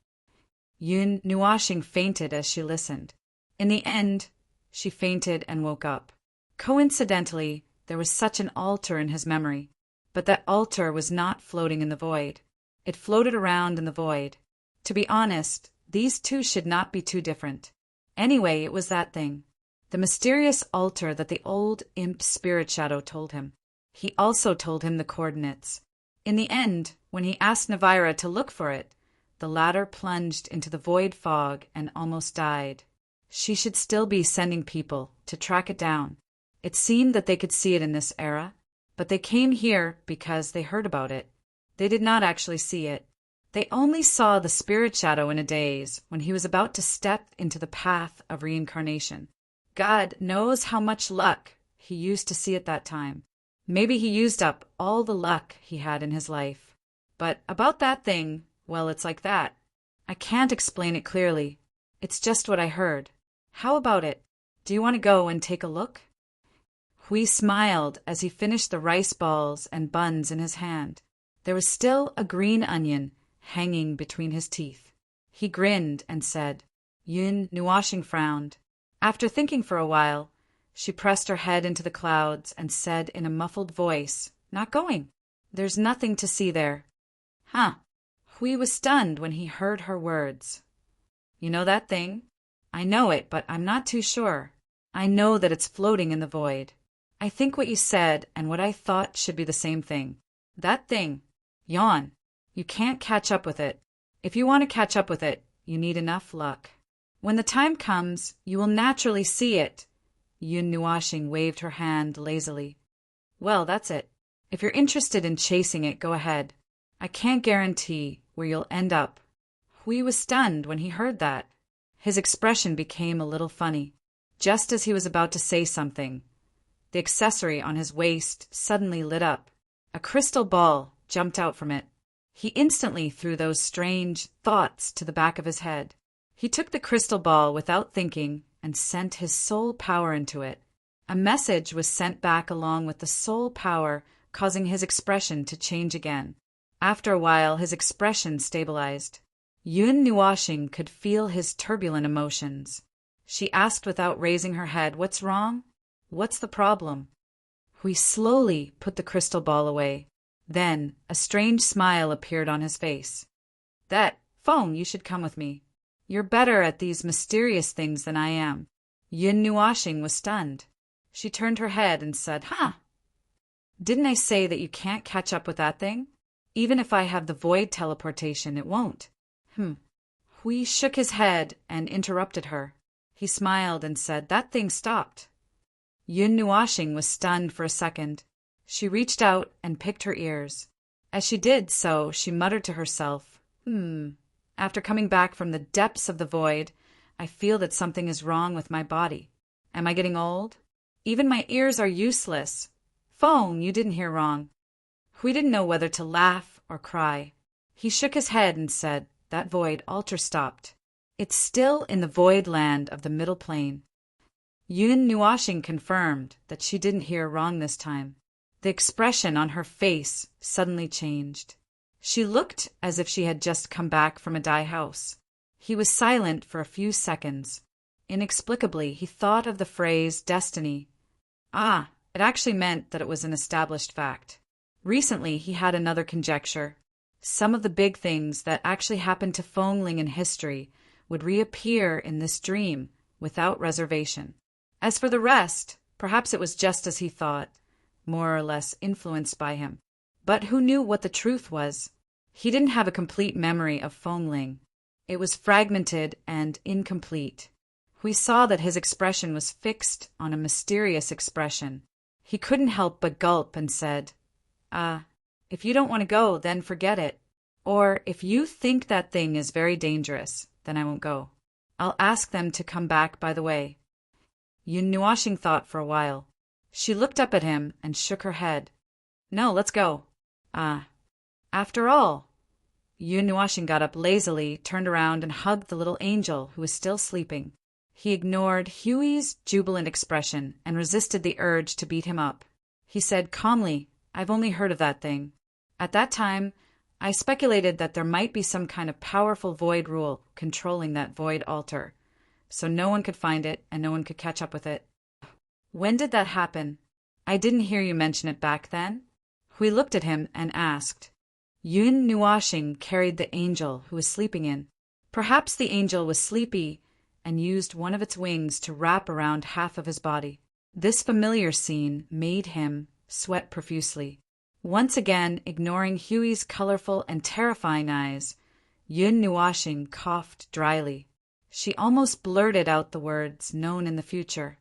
Yun Nuashing fainted as she listened. In the end, she fainted and woke up. Coincidentally, there was such an altar in his memory, but that altar was not floating in the void. It floated around in the void. To be honest, these two should not be too different. Anyway, it was that thing. The mysterious altar that the old imp spirit shadow told him. He also told him the coordinates. In the end, when he asked Navira to look for it, the latter plunged into the void fog and almost died. She should still be sending people to track it down. It seemed that they could see it in this era, but they came here because they heard about it. They did not actually see it. They only saw the spirit shadow in a daze when he was about to step into the path of reincarnation. God knows how much luck he used to see at that time. Maybe he used up all the luck he had in his life. But about that thing, well, it's like that. I can't explain it clearly. It's just what I heard. How about it? Do you want to go and take a look? Hui smiled as he finished the rice balls and buns in his hand. There was still a green onion hanging between his teeth. He grinned and said. Yun Nuashing frowned. After thinking for a while, she pressed her head into the clouds and said in a muffled voice, "Not going. There's nothing to see there." Huh. Hui was stunned when he heard her words. "You know that thing?" "I know it, but I'm not too sure. I know that it's floating in the void. I think what you said and what I thought should be the same thing. That thing. Yawn. You can't catch up with it. If you want to catch up with it, you need enough luck. When the time comes, you will naturally see it." Yun Nuashing waved her hand lazily. "Well, that's it. If you're interested in chasing it, go ahead. I can't guarantee where you'll end up." Hui was stunned when he heard that. His expression became a little funny. Just as he was about to say something, the accessory on his waist suddenly lit up. A crystal ball jumped out from it. He instantly threw those strange thoughts to the back of his head. He took the crystal ball without thinking and sent his soul power into it. A message was sent back along with the soul power, causing his expression to change again. After a while, his expression stabilized. Yun Nuashing could feel his turbulent emotions. She asked without raising her head, "What's wrong? What's the problem?" Hui slowly put the crystal ball away. Then a strange smile appeared on his face. "That phone, you should come with me. You're better at these mysterious things than I am." Yun Nuashing was stunned. She turned her head and said, "Huh? Didn't I say that you can't catch up with that thing? Even if I have the void teleportation, it won't." Hui shook his head and interrupted her. He smiled and said, "That thing stopped." Yun Nuashing was stunned for a second. She reached out and picked her ears. As she did so, she muttered to herself, After coming back from the depths of the void, I feel that something is wrong with my body. Am I getting old? Even my ears are useless. Phone, you didn't hear wrong." Hui didn't know whether to laugh or cry. He shook his head and said, "That void altar stopped. It's still in the void land of the middle plane." Yun Nuashing confirmed that she didn't hear wrong this time. The expression on her face suddenly changed. She looked as if she had just come back from a dye house. He was silent for a few seconds. Inexplicably, he thought of the phrase destiny. It actually meant that it was an established fact. Recently, he had another conjecture. Some of the big things that actually happened to Fengling in history would reappear in this dream without reservation. As for the rest, perhaps it was just as he thought, more or less influenced by him. But who knew what the truth was? He didn't have a complete memory of Fengling. It was fragmented and incomplete. We saw that his expression was fixed on a mysterious expression. He couldn't help but gulp and said, "If you don't want to go, then forget it. Or if you think that thing is very dangerous, then I won't go. I'll ask them to come back by the way." Yun Nuashing thought for a while. She looked up at him and shook her head. "No, let's go." After all." Yun Nuashing got up lazily, turned around and hugged the little angel who was still sleeping. He ignored Huey's jubilant expression and resisted the urge to beat him up. He said calmly, "I've only heard of that thing. At that time, I speculated that there might be some kind of powerful void rule controlling that void altar, so no one could find it and no one could catch up with it." "When did that happen? I didn't hear you mention it back then." Hui looked at him and asked. Yun Nuashing carried the angel who was sleeping in. Perhaps the angel was sleepy and used one of its wings to wrap around half of his body. This familiar scene made him sweat profusely. Once again, ignoring Huey's colorful and terrifying eyes, Yun Nuashing coughed dryly. She almost blurted out the words known in the future.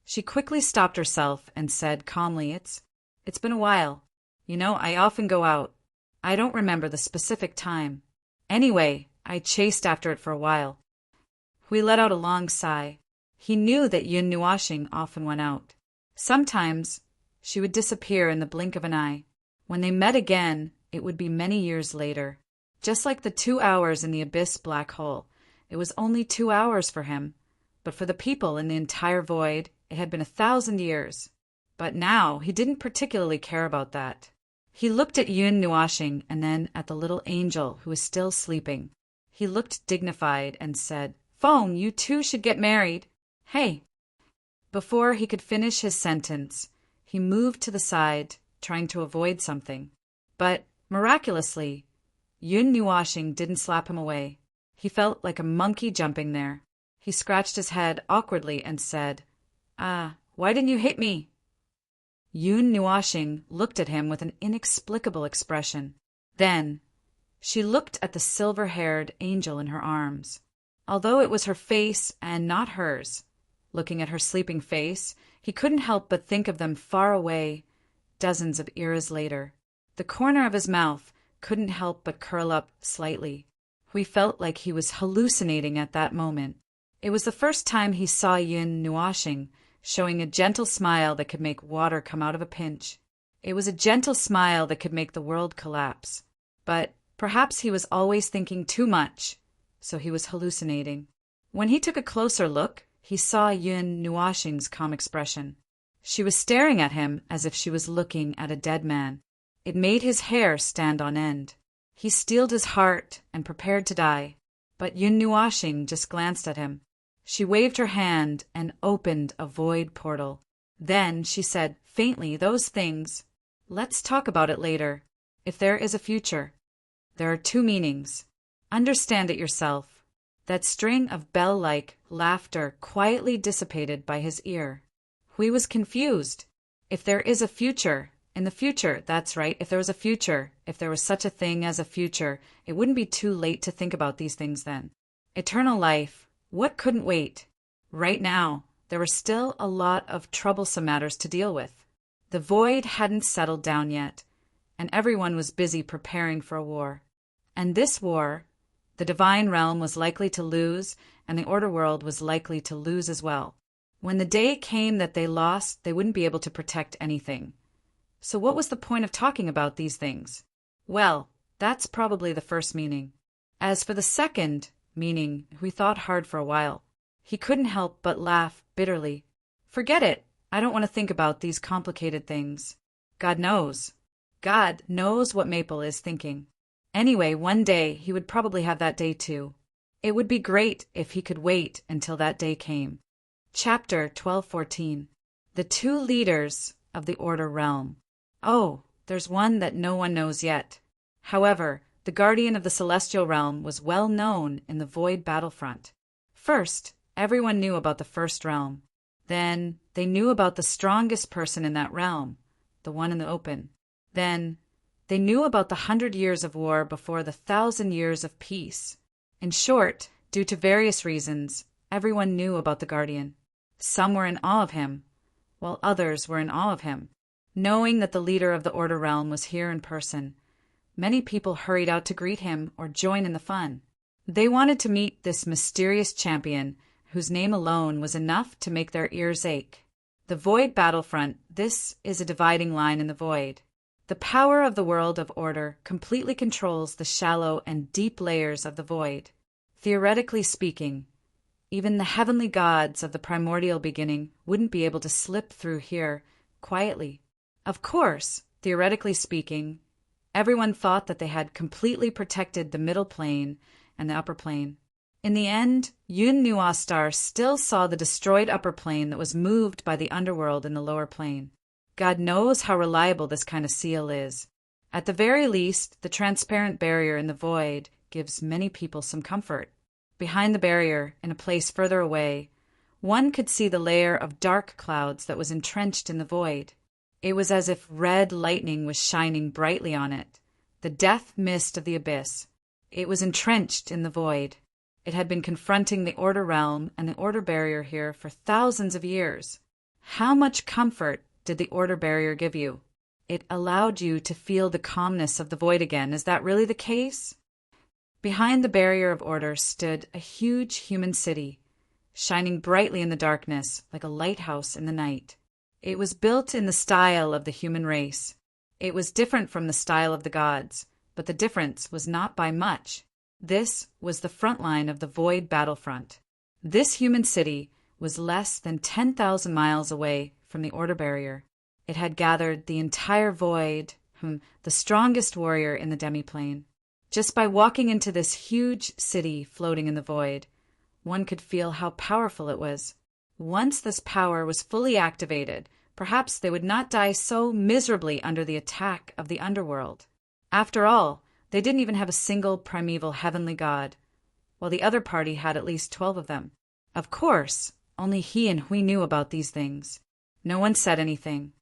She quickly stopped herself and said calmly, It's been a while. You know, I often go out. I don't remember the specific time. Anyway, I chased after it for a while." Hui let out a long sigh. He knew that Yun Nuashing often went out. Sometimes she would disappear in the blink of an eye. When they met again, it would be many years later. Just like the 2 hours in the abyss black hole, it was only 2 hours for him. But for the people in the entire void, it had been 1,000 years. But now he didn't particularly care about that. He looked at Yun Nuashing and then at the little angel who was still sleeping. He looked dignified and said, "Phone, you two should get married. Hey." Before he could finish his sentence, he moved to the side, trying to avoid something. But, miraculously, Yun Nuashing didn't slap him away. He felt like a monkey jumping there. He scratched his head awkwardly and said, why didn't you hit me?" Yun Nuashing looked at him with an inexplicable expression. Then, she looked at the silver-haired angel in her arms. Although it was her face and not hers, looking at her sleeping face, he couldn't help but think of them far away, dozens of eras later. The corner of his mouth couldn't help but curl up slightly. He felt like he was hallucinating at that moment. It was the first time he saw Yun Nuashing showing a gentle smile that could make water come out of a pinch. It was a gentle smile that could make the world collapse. But perhaps he was always thinking too much, so he was hallucinating. When he took a closer look, he saw Yun Nuashing's calm expression. She was staring at him as if she was looking at a dead man. It made his hair stand on end. He steeled his heart and prepared to die. But Yun Nuashing just glanced at him. She waved her hand and opened a void portal. Then she said faintly, "Those things. Let's talk about it later. If there is a future, there are two meanings. Understand it yourself." That string of bell-like laughter quietly dissipated by his ear. He was confused. If there is a future, in the future, that's right, if there was a future, if there was such a thing as a future, it wouldn't be too late to think about these things then. Eternal life, what couldn't wait? Right now, there were still a lot of troublesome matters to deal with. The void hadn't settled down yet, and everyone was busy preparing for a war. And this war, the divine realm was likely to lose, and the order world was likely to lose as well. When the day came that they lost, they wouldn't be able to protect anything. So what was the point of talking about these things? Well, that's probably the first meaning. As for the second meaning, he thought hard for a while. He couldn't help but laugh bitterly. Forget it. I don't want to think about these complicated things. God knows. God knows what Maple is thinking. Anyway, one day he would probably have that day too. It would be great if he could wait until that day came. Chapter 12:14. The two leaders of the Order Realm. Oh, there's one that no one knows yet. However, the guardian of the Celestial Realm was well known in the Void battlefront. First, everyone knew about the First Realm. Then, they knew about the strongest person in that realm, the one in the open. Then, they knew about the 100 years of war before the 1,000 years of peace. In short, due to various reasons, everyone knew about the Guardian. Some were in awe of him, while others were in awe of him. Knowing that the leader of the Order Realm was here in person, many people hurried out to greet him or join in the fun. They wanted to meet this mysterious champion, whose name alone was enough to make their ears ache. The Void battlefront, this is a dividing line in the Void. The power of the world of order completely controls the shallow and deep layers of the Void. Theoretically speaking, even the heavenly gods of the primordial beginning wouldn't be able to slip through here quietly. Of course, theoretically speaking, everyone thought that they had completely protected the middle plane and the upper plane. In the end, Yun Nuastar still saw the destroyed upper plane that was moved by the underworld in the lower plane. God knows how reliable this kind of seal is. At the very least, the transparent barrier in the Void gives many people some comfort. Behind the barrier, in a place further away, one could see the layer of dark clouds that was entrenched in the Void. It was as if red lightning was shining brightly on it, the death mist of the abyss. It was entrenched in the Void. It had been confronting the Order Realm and the Order Barrier here for thousands of years. How much comfort did the Order Barrier give you? It allowed you to feel the calmness of the Void again. Is that really the case? Behind the barrier of order stood a huge human city, shining brightly in the darkness like a lighthouse in the night. It was built in the style of the human race. It was different from the style of the gods, but the difference was not by much. This was the front line of the Void battlefront. This human city was less than 10,000 miles away from the Order Barrier. It had gathered the entire Void, The strongest warrior in the demiplane. Just by walking into this huge city floating in the void, one could feel how powerful it was. Once this power was fully activated, perhaps they would not die so miserably under the attack of the underworld. After all, they didn't even have a single primeval heavenly god, while the other party had at least 12 of them. Of course, only he and Hui knew about these things. No one said anything.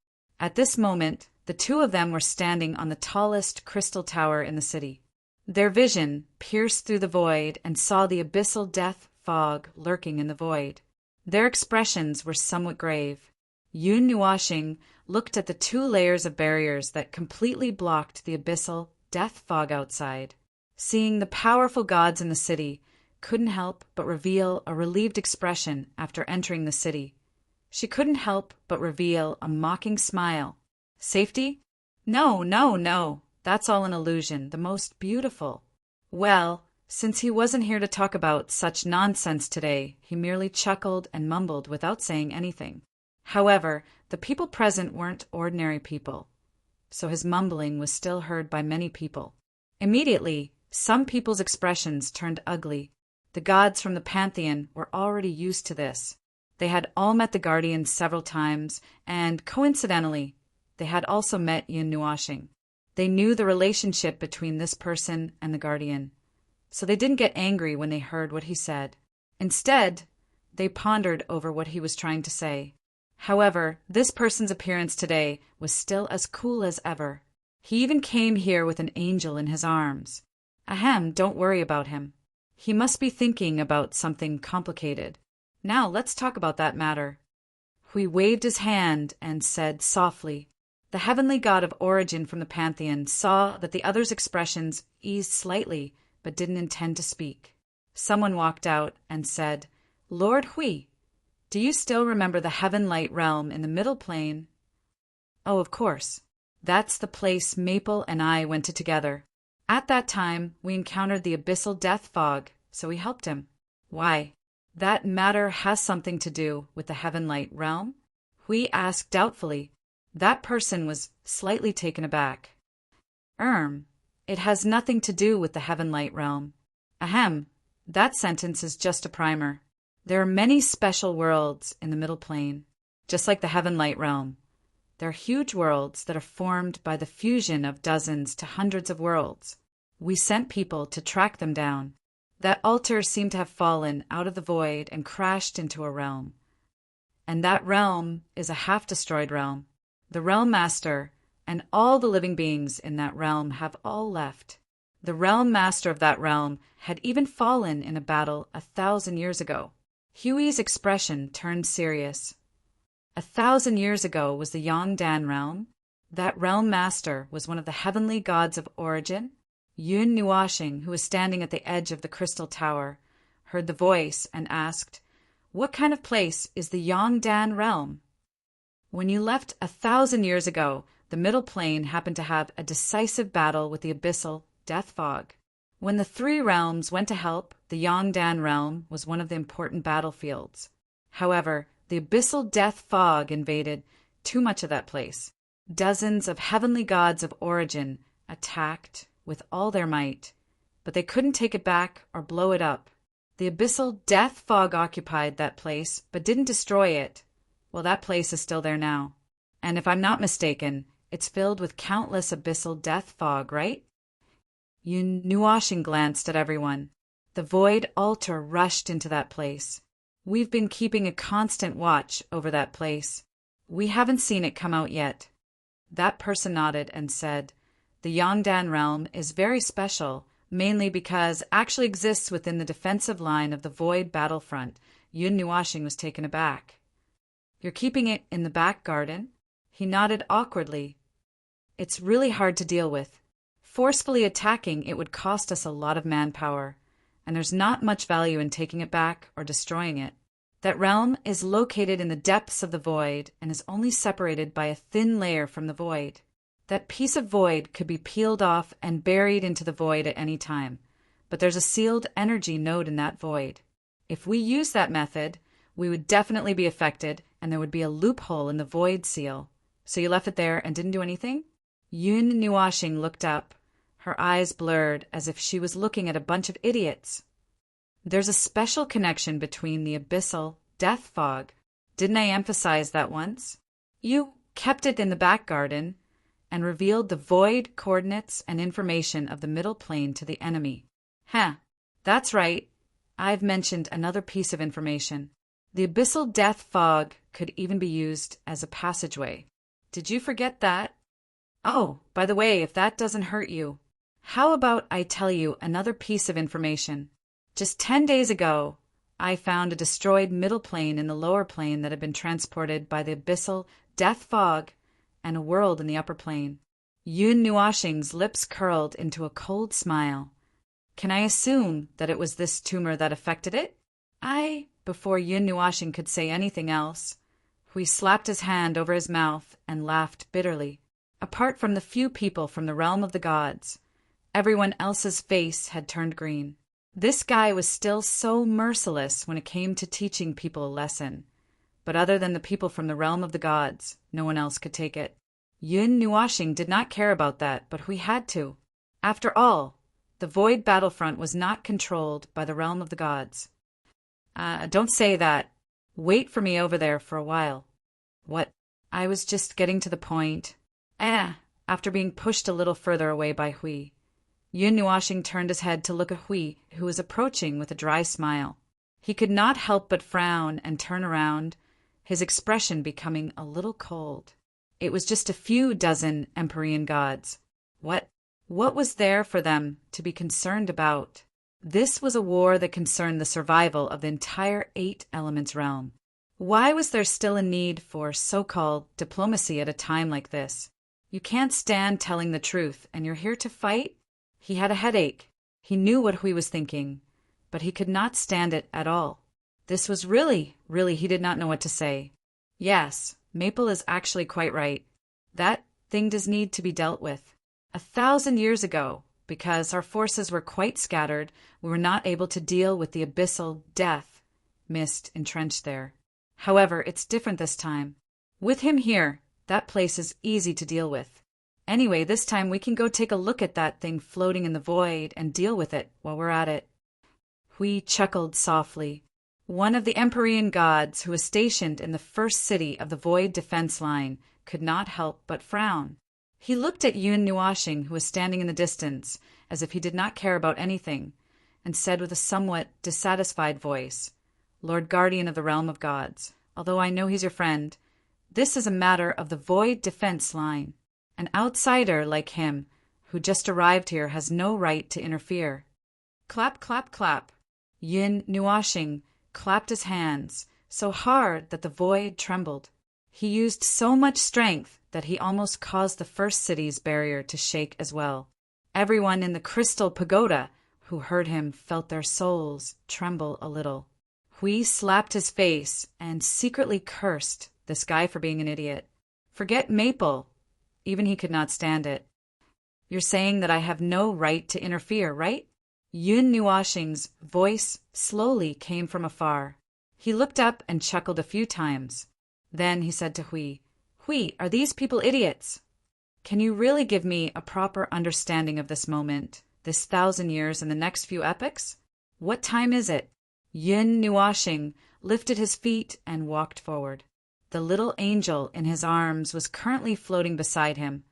At this moment, the two of them were standing on the tallest crystal tower in the city. Their vision pierced through the void and saw the abyssal death fog lurking in the void. Their expressions were somewhat grave. Yun Nuashing looked at the 2 layers of barriers that completely blocked the abyssal death fog outside. Seeing the powerful gods in the city, couldn't help but reveal a relieved expression after entering the city. She couldn't help but reveal a mocking smile. Safety? No, no, no. That's all an illusion, the most beautiful. Well, since he wasn't here to talk about such nonsense today, he merely chuckled and mumbled without saying anything. However, the people present weren't ordinary people, so his mumbling was still heard by many people. Immediately, some people's expressions turned ugly. The gods from the pantheon were already used to this. They had all met the guardians several times, and coincidentally, they had also met Yun Nuashing. They knew the relationship between this person and the guardian, so they didn't get angry when they heard what he said. Instead, they pondered over what he was trying to say. However, this person's appearance today was still as cool as ever. He even came here with an angel in his arms. Ahem, don't worry about him. He must be thinking about something complicated. Now let's talk about that matter. Hui waved his hand and said softly. The heavenly god of origin from the pantheon saw that the other's expressions eased slightly, but didn't intend to speak. Someone walked out and said, Lord Hui, do you still remember the heaven light realm in the middle plane? Oh, of course. That's the place Maple and I went to together. At that time, we encountered the abyssal death fog, so we helped him. Why? That matter has something to do with the heaven light realm? Hui asked doubtfully. That person was slightly taken aback. It has nothing to do with the heaven light realm. Ahem, that sentence is just a primer. There are many special worlds in the middle plane, just like the heaven light realm. They're huge worlds that are formed by the fusion of dozens to hundreds of worlds. We sent people to track them down. That altar seemed to have fallen out of the void and crashed into a realm. And that realm is a half-destroyed realm. The Realm Master and all the living beings in that realm have all left. The Realm Master of that realm had even fallen in a battle 1,000 years ago. Huey's expression turned serious. 1,000 years ago was the Yongdan realm. That Realm Master was one of the heavenly gods of origin. Yun Nuashing, who was standing at the edge of the crystal tower, heard the voice and asked, What kind of place is the Yongdan realm? When you left 1,000 years ago, the middle plane happened to have a decisive battle with the abyssal death fog. When the 3 realms went to help, the Yongdan realm was one of the important battlefields. However, the abyssal death fog invaded too much of that place. Dozens of heavenly gods of origin attacked with all their might, but they couldn't take it back or blow it up. The abyssal death fog occupied that place, but didn't destroy it. Well, that place is still there now. And if I'm not mistaken, it's filled with countless abyssal death fog, right? Yun Nuashing glanced at everyone. The void altar rushed into that place. We've been keeping a constant watch over that place. We haven't seen it come out yet. That person nodded and said, The Yongdan realm is very special, mainly because it actually exists within the defensive line of the void battlefront. Yun Nuashing was taken aback. You're keeping it in the back garden? He nodded awkwardly. It's really hard to deal with. Forcefully attacking it would cost us a lot of manpower, and there's not much value in taking it back or destroying it. That realm is located in the depths of the void and is only separated by a thin layer from the void. That piece of void could be peeled off and buried into the void at any time, but there's a sealed energy node in that void. If we use that method, we would definitely be affected, and there would be a loophole in the void seal. So you left it there and didn't do anything? Yun Nuashing looked up, her eyes blurred as if she was looking at a bunch of idiots. There's a special connection between the abyssal death fog. Didn't I emphasize that once? You kept it in the back garden and revealed the void coordinates and information of the middle plane to the enemy. That's right. I've mentioned another piece of information. The abyssal death fog could even be used as a passageway. Did you forget that? Oh, by the way, if that doesn't hurt you, how about I tell you another piece of information? Just 10 days ago, I found a destroyed middle plane in the lower plane that had been transported by the abyssal death fog and a world in the upper plane. Yun Nuashing's lips curled into a cold smile. Can I assume that it was this tumor that affected it? Before Yun Nuashing could say anything else, Hui slapped his hand over his mouth and laughed bitterly. Apart from the few people from the realm of the gods, everyone else's face had turned green. This guy was still so merciless when it came to teaching people a lesson. But other than the people from the realm of the gods, no one else could take it. Yun Nuashing did not care about that, but Hui had to. After all, the void battlefront was not controlled by the realm of the gods. Don't say that. Wait for me over there for a while. What? I was just getting to the point. After being pushed a little further away by Hui. Yun Nuashing turned his head to look at Hui, who was approaching with a dry smile. He could not help but frown and turn around, his expression becoming a little cold. It was just a few dozen Empyrean gods. What was there for them to be concerned about? This was a war that concerned the survival of the entire 8 Elements realm. Why was there still a need for so-called diplomacy at a time like this? You can't stand telling the truth, and you're here to fight? He had a headache. He knew what Hui was thinking, but he could not stand it at all. This was really, he did not know what to say. Yes, Maple is actually quite right. That thing does need to be dealt with. 1,000 years ago, because our forces were quite scattered, we were not able to deal with the abyssal death mist entrenched there. However, it's different this time. With him here, that place is easy to deal with. Anyway, this time we can go take a look at that thing floating in the void and deal with it while we're at it. Hui chuckled softly. One of the Empyrean gods who was stationed in the first city of the void defense line could not help but frown. He looked at Yun Nuashing, who was standing in the distance, as if he did not care about anything, and said with a somewhat dissatisfied voice, Lord Guardian of the Realm of Gods, although I know he's your friend, this is a matter of the void defense line. An outsider like him, who just arrived here, has no right to interfere. Clap, clap, clap. Yun Nuashing clapped his hands so hard that the void trembled. He used so much strength that he almost caused the first city's barrier to shake as well. Everyone in the crystal pagoda who heard him felt their souls tremble a little. Hui slapped his face and secretly cursed this guy for being an idiot. Forget Maple. Even he could not stand it. You're saying that I have no right to interfere, right? Yun Nuashing's voice slowly came from afar. He looked up and chuckled a few times. Then he said to Hui, Hui, are these people idiots? Can you really give me a proper understanding of this moment, this 1,000 years and the next few epochs? What time is it? Yun Nuashing lifted his feet and walked forward. The little angel in his arms was currently floating beside him,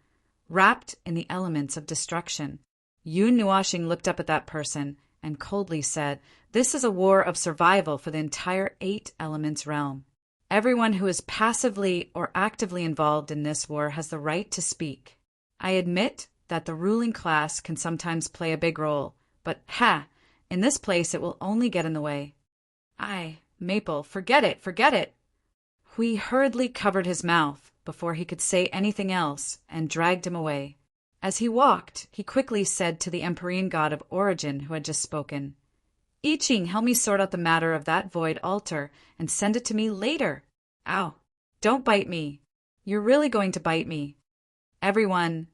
wrapped in the elements of destruction. Yun Nuashing looked up at that person and coldly said, This is a war of survival for the entire 8 Elements realm. Everyone who is passively or actively involved in this war has the right to speak. I admit that the ruling class can sometimes play a big role, but in this place it will only get in the way. Maple, forget it. Hui hurriedly covered his mouth before he could say anything else and dragged him away. As he walked, he quickly said to the Empyrean god of origin who had just spoken, I Ching, help me sort out the matter of that void altar and send it to me later. Ow, don't bite me. You're really going to bite me. Everyone,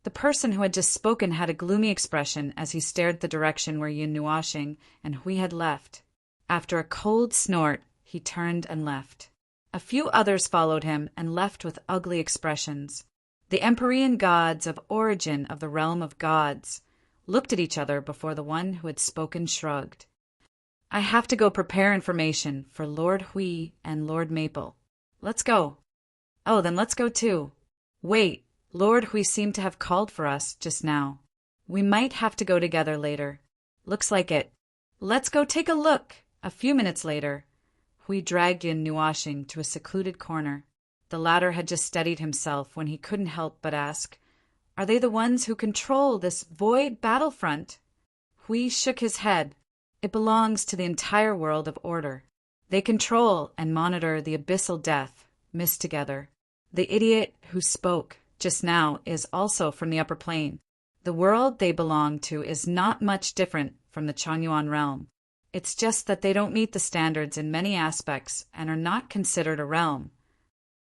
the person who had just spoken had a gloomy expression as he stared the direction where Yun Nuashing and Hui had left. After a cold snort, he turned and left. A few others followed him and left with ugly expressions. The Empyrean gods of origin of the realm of gods looked at each other before the one who had spoken shrugged. I have to go prepare information for Lord Hui and Lord Maple. Let's go. Oh, then let's go too. Wait, Lord Hui seemed to have called for us just now. We might have to go together later. Looks like it. Let's go take a look. A few minutes later, Hui dragged Yin Nuashing to a secluded corner. The latter had just steadied himself when he couldn't help but ask, "Are they the ones who control this void battlefront?" Hui shook his head. It belongs to the entire world of order. They control and monitor the abyssal death, mist together. The idiot who spoke just now is also from the upper plane. The world they belong to is not much different from the Changyuan realm. It's just that they don't meet the standards in many aspects and are not considered a realm.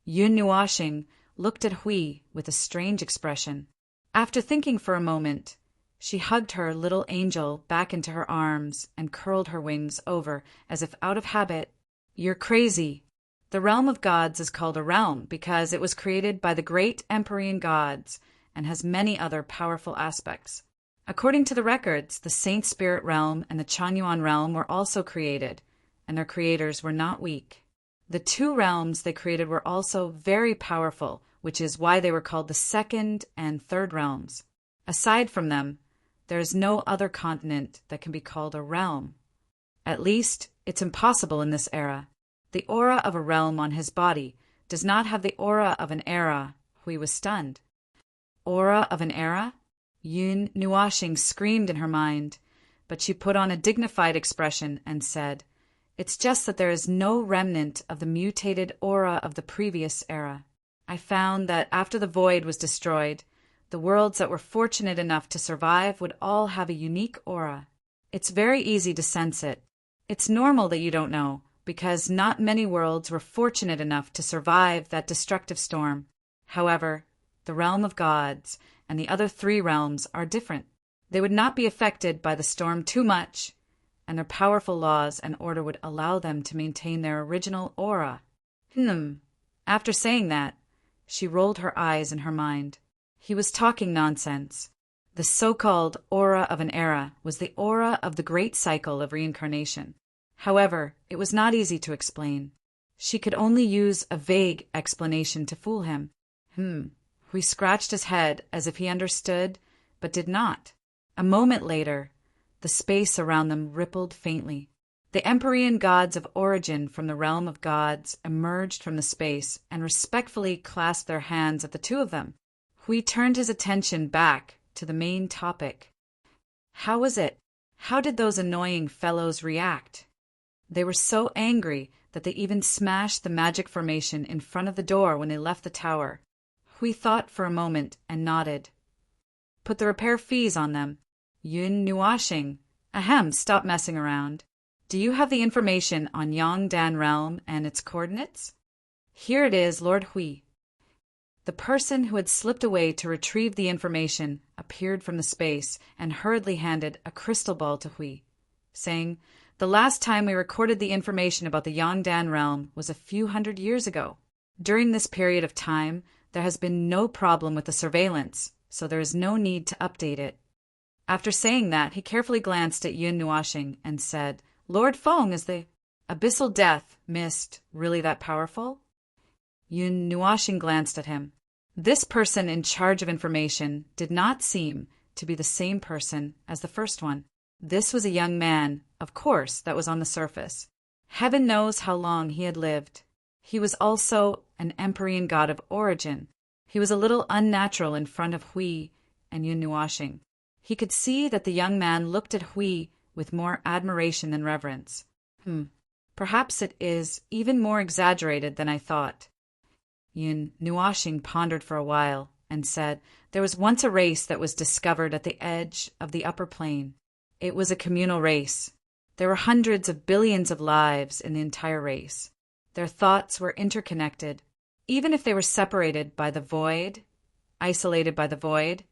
Yun Nuashing looked at Hui with a strange expression. After thinking for a moment, she hugged her little angel back into her arms and curled her wings over as if out of habit. "You're crazy. The realm of gods is called a realm because it was created by the great Empyrean gods and has many other powerful aspects. According to the records, the Saint Spirit realm and the Changyuan realm were also created, and their creators were not weak. The two realms they created were also very powerful, which is why they were called the second and third realms. Aside from them, there is no other continent that can be called a realm. At least, it's impossible in this era. The aura of a realm on his body does not have the aura of an era." Hui was stunned. Aura of an era? Yun Nuashing screamed in her mind, but she put on a dignified expression and said, "It's just that there is no remnant of the mutated aura of the previous era. I found that after the void was destroyed, the worlds that were fortunate enough to survive would all have a unique aura. It's very easy to sense it. It's normal that you don't know, because not many worlds were fortunate enough to survive that destructive storm. However, the realm of gods and the other three realms are different. They would not be affected by the storm too much, and their powerful laws and order would allow them to maintain their original aura." After saying that, she rolled her eyes in her mind. He was talking nonsense. The so-called aura of an era was the aura of the great cycle of reincarnation. However, it was not easy to explain. She could only use a vague explanation to fool him. He scratched his head as if he understood, but did not. A moment later, the space around them rippled faintly. The Empyrean gods of origin from the realm of gods emerged from the space and respectfully clasped their hands at the two of them. Hui turned his attention back to the main topic. How was it? How did those annoying fellows react? They were so angry that they even smashed the magic formation in front of the door when they left the tower. Hui thought for a moment and nodded. "Put the repair fees on them. Yun Nuashing. Ahem, stop messing around. Do you have the information on Yongdan realm and its coordinates?" "Here it is, Lord Hui." The person who had slipped away to retrieve the information appeared from the space and hurriedly handed a crystal ball to Hui, saying, "The last time we recorded the information about the Yongdan realm was a few hundred years ago. During this period of time, there has been no problem with the surveillance, so there is no need to update it." After saying that, he carefully glanced at Yun Nuashing and said, "Lord Feng, is the abyssal death mist really that powerful?" Yun Nuashing glanced at him. This person in charge of information did not seem to be the same person as the first one. This was a young man, of course, that was on the surface. Heaven knows how long he had lived. He was also an Empyrean god of origin. He was a little unnatural in front of Hui and Yun Nuashing. He could see that the young man looked at Hui with more admiration than reverence. Perhaps it is even more exaggerated than I thought. Yun Nuashing pondered for a while and said, "There was once a race that was discovered at the edge of the upper plane. It was a communal race. There were hundreds of billions of lives in the entire race. Their thoughts were interconnected. Even if they were separated by the void, isolated by the void,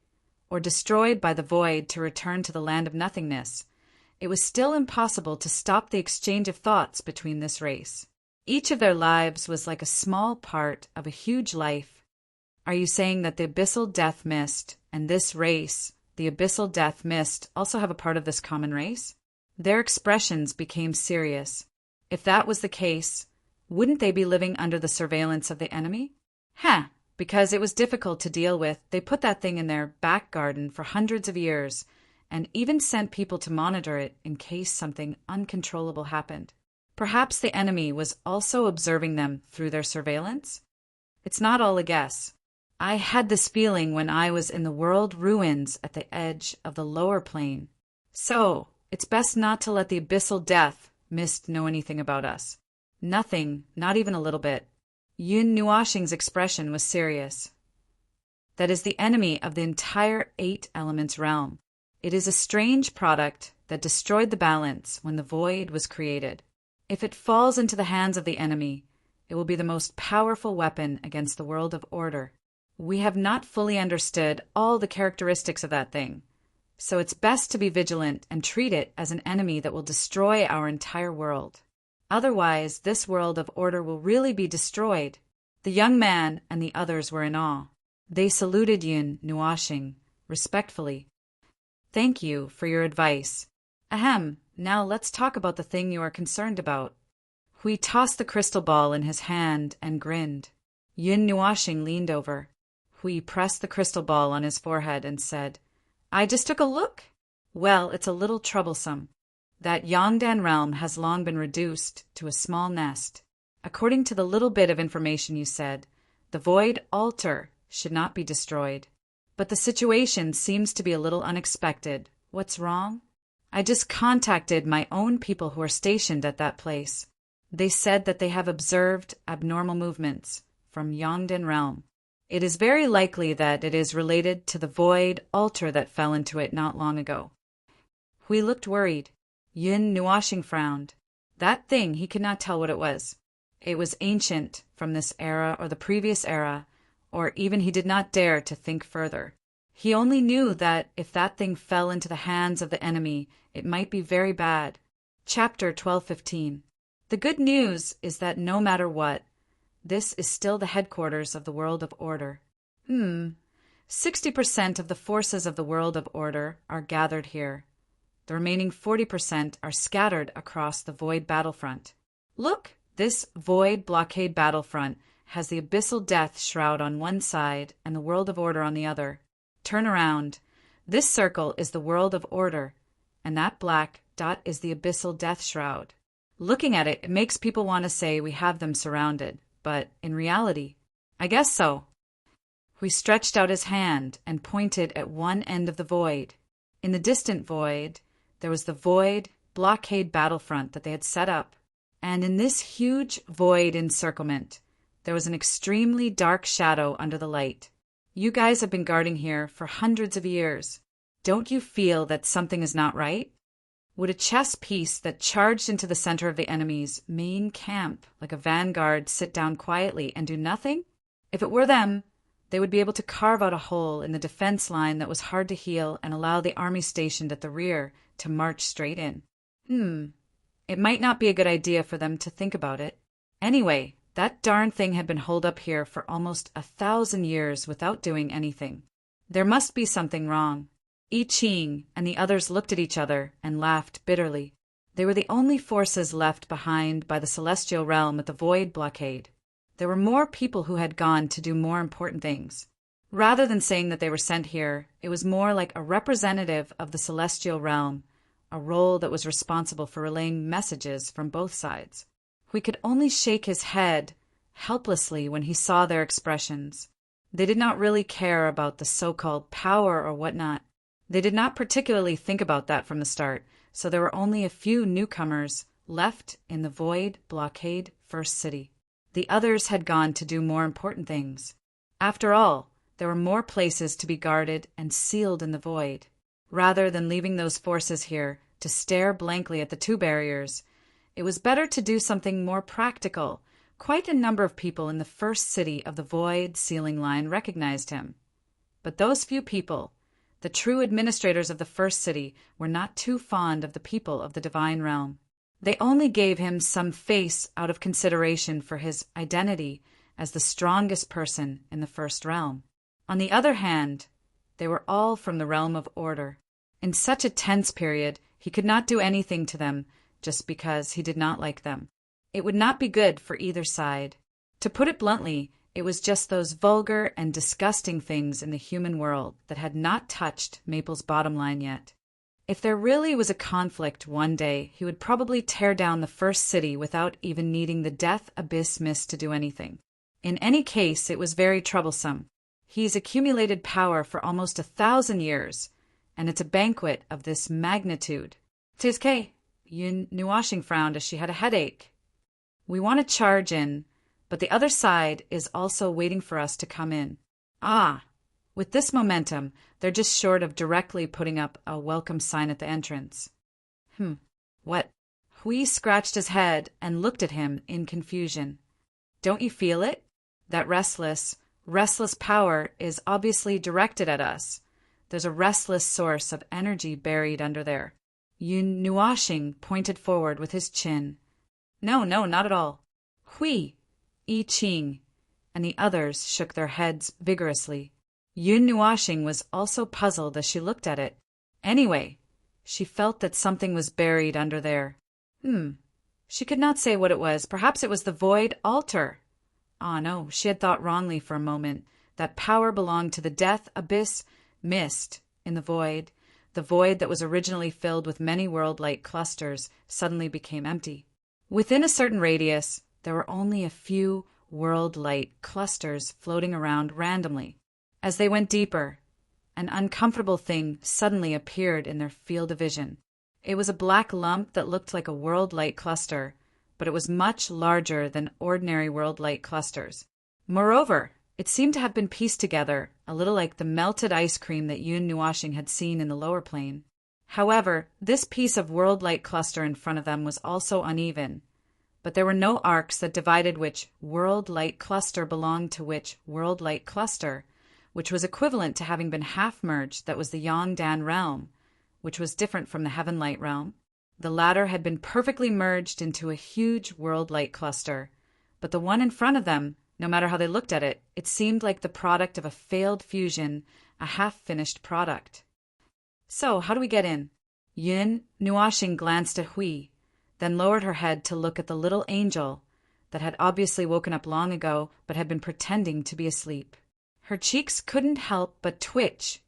or destroyed by the void to return to the land of nothingness, it was still impossible to stop the exchange of thoughts between this race. Each of their lives was like a small part of a huge life. Are you saying that the Abyssal Death Mist and this race, the Abyssal Death Mist, also have a part of this common race? Their expressions became serious. If that was the case, wouldn't they be living under the surveillance of the enemy? Because it was difficult to deal with, they put that thing in their back garden for hundreds of years and even sent people to monitor it in case something uncontrollable happened. Perhaps the enemy was also observing them through their surveillance? It's not all a guess. I had this feeling when I was in the world ruins at the edge of the lower plane. So, it's best not to let the Abyssal Death Mist know anything about us. Nothing, not even a little bit. Yun Nuashing's expression was serious. That is the enemy of the entire 8 elements realm. It is a strange product that destroyed the balance when the void was created. If it falls into the hands of the enemy, it will be the most powerful weapon against the world of order. We have not fully understood all the characteristics of that thing, so it's best to be vigilant and treat it as an enemy that will destroy our entire world. Otherwise, this world of order will really be destroyed. The young man and the others were in awe. They saluted Yun Nuashing respectfully. Thank you for your advice. Now let's talk about the thing you are concerned about. Hui tossed the crystal ball in his hand and grinned. Yun Nuashing leaned over. Hui pressed the crystal ball on his forehead and said, I just took a look. Well, it's a little troublesome. That Yongdan realm has long been reduced to a small nest. According to the little bit of information you said, the void altar should not be destroyed. But the situation seems to be a little unexpected. What's wrong? I just contacted my own people who are stationed at that place. They said that they have observed abnormal movements from Yongdan realm. It is very likely that it is related to the void altar that fell into it not long ago. Hui looked worried. Yun Nuashing frowned. That thing, he could not tell what it was. It was ancient, from this era or the previous era, or even he did not dare to think further. He only knew that if that thing fell into the hands of the enemy, it might be very bad. Chapter 12:15. The good news is that no matter what, this is still the headquarters of the world of order. 60% of the forces of the world of order are gathered here. The remaining 40% are scattered across the void battlefront. Look, this void blockade battlefront has the abyssal death shroud on one side and the world of order on the other. Turn around. This circle is the world of order, and that black dot is the abyssal death shroud. Looking at it, it makes people want to say we have them surrounded, but in reality, I guess so. He stretched out his hand and pointed at one end of the void. In the distant void, there was the void blockade battlefront that they had set up, and in this huge void encirclement, there was an extremely dark shadow under the light. You guys have been guarding here for hundreds of years. Don't you feel that something is not right? Would a chess piece that charged into the center of the enemy's main camp like a vanguard sit down quietly and do nothing? If it were them, they would be able to carve out a hole in the defense line that was hard to heal and allow the army stationed at the rear to march straight in. It might not be a good idea for them to think about it. Anyway, that darn thing had been holed up here for almost 1,000 years without doing anything. There must be something wrong. I Ching and the others looked at each other and laughed bitterly. They were the only forces left behind by the celestial realm at the void blockade. There were more people who had gone to do more important things. Rather than saying that they were sent here, it was more like a representative of the celestial realm, a role that was responsible for relaying messages from both sides. We could only shake his head helplessly when he saw their expressions. They did not really care about the so-called power or whatnot. They did not particularly think about that from the start, so there were only a few newcomers left in the void blockade first city. The others had gone to do more important things. After all, there were more places to be guarded and sealed in the void. Rather than leaving those forces here to stare blankly at the two barriers, it was better to do something more practical. Quite a number of people in the first city of the void sealing line recognized him. But those few people, the true administrators of the first city, were not too fond of the people of the divine realm. They only gave him some face out of consideration for his identity as the strongest person in the first realm. On the other hand, they were all from the realm of order. In such a tense period, he could not do anything to them just because he did not like them. It would not be good for either side. To put it bluntly, it was just those vulgar and disgusting things in the human world that had not touched Maple's bottom line yet. If there really was a conflict one day, he would probably tear down the first city without even needing the Death Abyss Mist to do anything. In any case, it was very troublesome. He's accumulated power for almost 1,000 years, and it's a banquet of this magnitude. "'Tis Yun Nuashing frowned as she had a headache. "We want to charge in, but the other side is also waiting for us to come in. Ah, with this momentum, they're just short of directly putting up a welcome sign at the entrance." What? Hui scratched his head and looked at him in confusion. "Don't you feel it? That restless power is obviously directed at us. There's a restless source of energy buried under there." Yun Nuashing pointed forward with his chin. No, not at all." "Hui, I Ching," and the others shook their heads vigorously. Yun Nuashing was also puzzled as she looked at it. Anyway, she felt that something was buried under there. She could not say what it was. Perhaps it was the void altar. Ah, no, she had thought wrongly for a moment. That power belonged to the Death Abyss Mist in the void. The void that was originally filled with many world-light clusters suddenly became empty. Within a certain radius, there were only a few world-light clusters floating around randomly. As they went deeper, an uncomfortable thing suddenly appeared in their field of vision. It was a black lump that looked like a world-light cluster, but it was much larger than ordinary world-light clusters. Moreover, it seemed to have been pieced together, a little like the melted ice cream that Yun Nuashing had seen in the lower plane. However, this piece of world-light cluster in front of them was also uneven, but there were no arcs that divided which world-light cluster belonged to which world-light cluster, which was equivalent to having been half-merged. That was the Yongdan realm, which was different from the Heavenlight realm. The latter had been perfectly merged into a huge world-light cluster, but the one in front of them, no matter how they looked at it, it seemed like the product of a failed fusion, a half-finished product. "So, how do we get in?" Yun Nuashing glanced at Hui, then lowered her head to look at the little angel that had obviously woken up long ago but had been pretending to be asleep. Her cheeks couldn't help but twitch.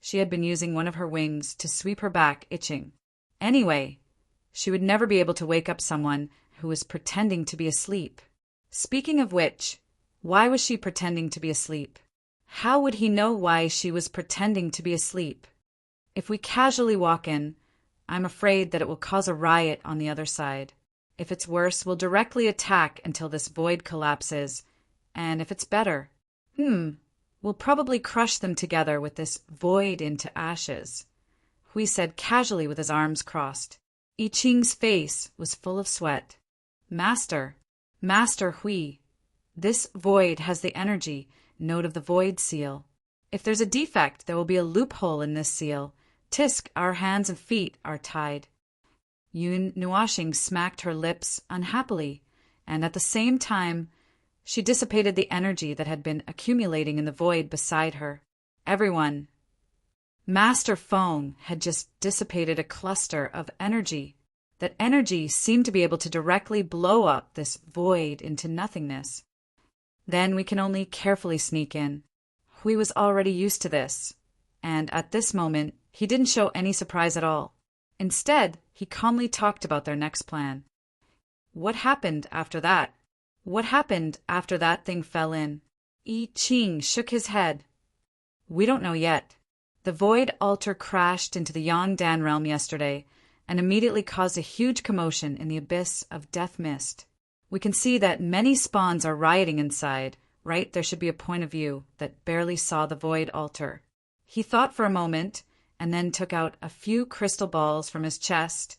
She had been using one of her wings to sweep her back, itching. Anyway, she would never be able to wake up someone who was pretending to be asleep. Speaking of which, why was she pretending to be asleep? How would he know why she was pretending to be asleep? If we casually walk in, I'm afraid that it will cause a riot on the other side. If it's worse, we'll directly attack until this void collapses, and if it's better, we'll probably crush them together with this void into ashes," Hui said casually with his arms crossed. I Ching's face was full of sweat. Master Hui, this void has the energy note of the void seal. If there's a defect, there will be a loophole in this seal. Tisk, our hands and feet are tied." Yun Nuashing smacked her lips unhappily, and at the same time, she dissipated the energy that had been accumulating in the void beside her. Everyone. Master Feng had just dissipated a cluster of energy. That energy seemed to be able to directly blow up this void into nothingness. Then we can only carefully sneak in. Hui was already used to this, and at this moment, he didn't show any surprise at all. Instead, he calmly talked about their next plan. What happened after that? What happened after that thing fell in? I Ching shook his head. We don't know yet. The void altar crashed into the Yongdan realm yesterday and immediately caused a huge commotion in the abyss of death mist. We can see that many spawns are rioting inside, right? There should be a point of view that barely saw the void altar. He thought for a moment and then took out a few crystal balls from his chest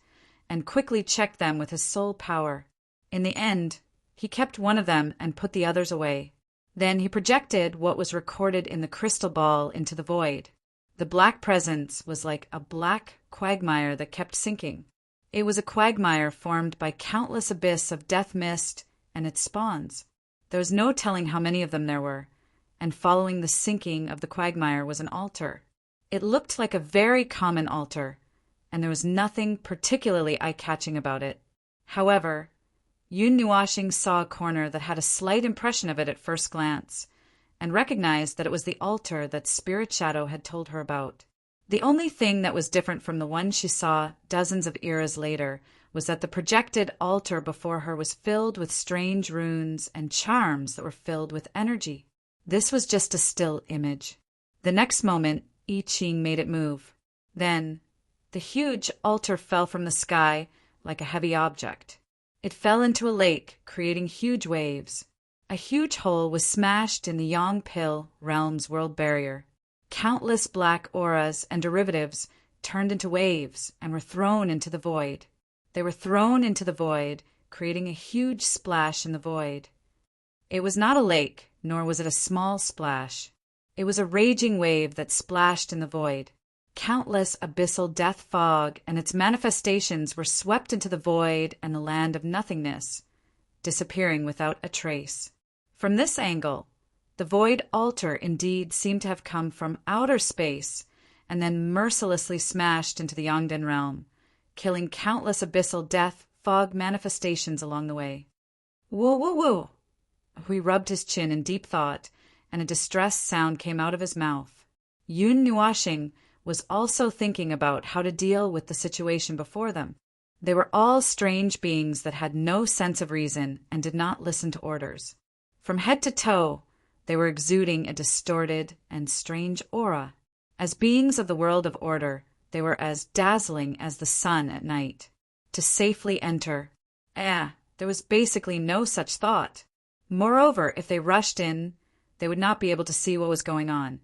and quickly checked them with his soul power. In the end, he kept one of them and put the others away. Then he projected what was recorded in the crystal ball into the void. The black presence was like a black quagmire that kept sinking. It was a quagmire formed by countless abyss of death mist and its spawns. There was no telling how many of them there were, and following the sinking of the quagmire was an altar. It looked like a very common altar, and there was nothing particularly eye-catching about it. However, Yun Nuashing saw a corner that had a slight impression of it at first glance, and recognized that it was the altar that Spirit Shadow had told her about. The only thing that was different from the one she saw dozens of eras later was that the projected altar before her was filled with strange runes and charms that were filled with energy. This was just a still image. The next moment, I Ching made it move. Then, the huge altar fell from the sky like a heavy object. It fell into a lake, creating huge waves. A huge hole was smashed in the Yongpil realm's world barrier. Countless black auras and derivatives turned into waves and were thrown into the void. They were thrown into the void, creating a huge splash in the void. It was not a lake, nor was it a small splash. It was a raging wave that splashed in the void. Countless abyssal death fog and its manifestations were swept into the void and the land of nothingness, disappearing without a trace. From this angle, the void altar indeed seemed to have come from outer space and then mercilessly smashed into the Yongden realm, killing countless abyssal death fog manifestations along the way. Whoa, whoa, whoa! Hui rubbed his chin in deep thought, and a distressed sound came out of his mouth. Yun Nuashing was also thinking about how to deal with the situation before them. They were all strange beings that had no sense of reason and did not listen to orders. From head to toe, they were exuding a distorted and strange aura. As beings of the world of order, they were as dazzling as the sun at night. To safely enter, there was basically no such thought. Moreover, if they rushed in, they would not be able to see what was going on,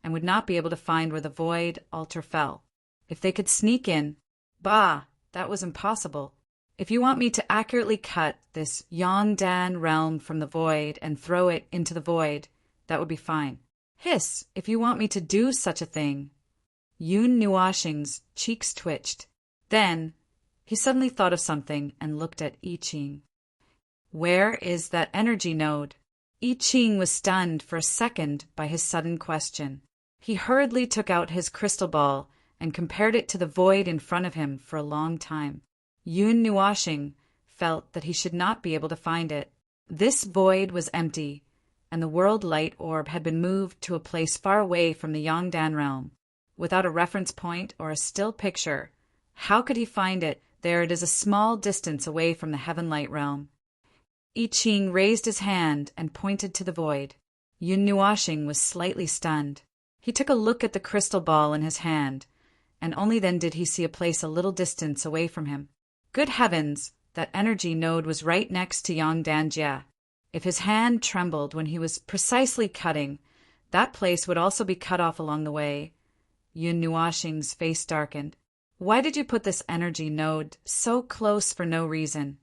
and would not be able to find where the void altar fell. If they could sneak in, that was impossible. If you want me to accurately cut this Yongdan realm from the void and throw it into the void, that would be fine. Hiss, if you want me to do such a thing. Yun Nuashing's cheeks twitched. Then, he suddenly thought of something and looked at I Ching. Where is that energy node? I Ching was stunned for a second by his sudden question. He hurriedly took out his crystal ball and compared it to the void in front of him for a long time. Yun Nuashing felt that he should not be able to find it. This void was empty, and the world light orb had been moved to a place far away from the Yongdan realm. Without a reference point or a still picture, how could he find it? There it is a small distance away from the heaven light realm. I Ching raised his hand and pointed to the void. Yun Nuashing was slightly stunned. He took a look at the crystal ball in his hand, and only then did he see a place a little distance away from him. Good heavens, that energy node was right next to Yongdan Jia. If his hand trembled when he was precisely cutting, that place would also be cut off along the way. Yun Nuashing's face darkened. Why did you put this energy node so close for no reason?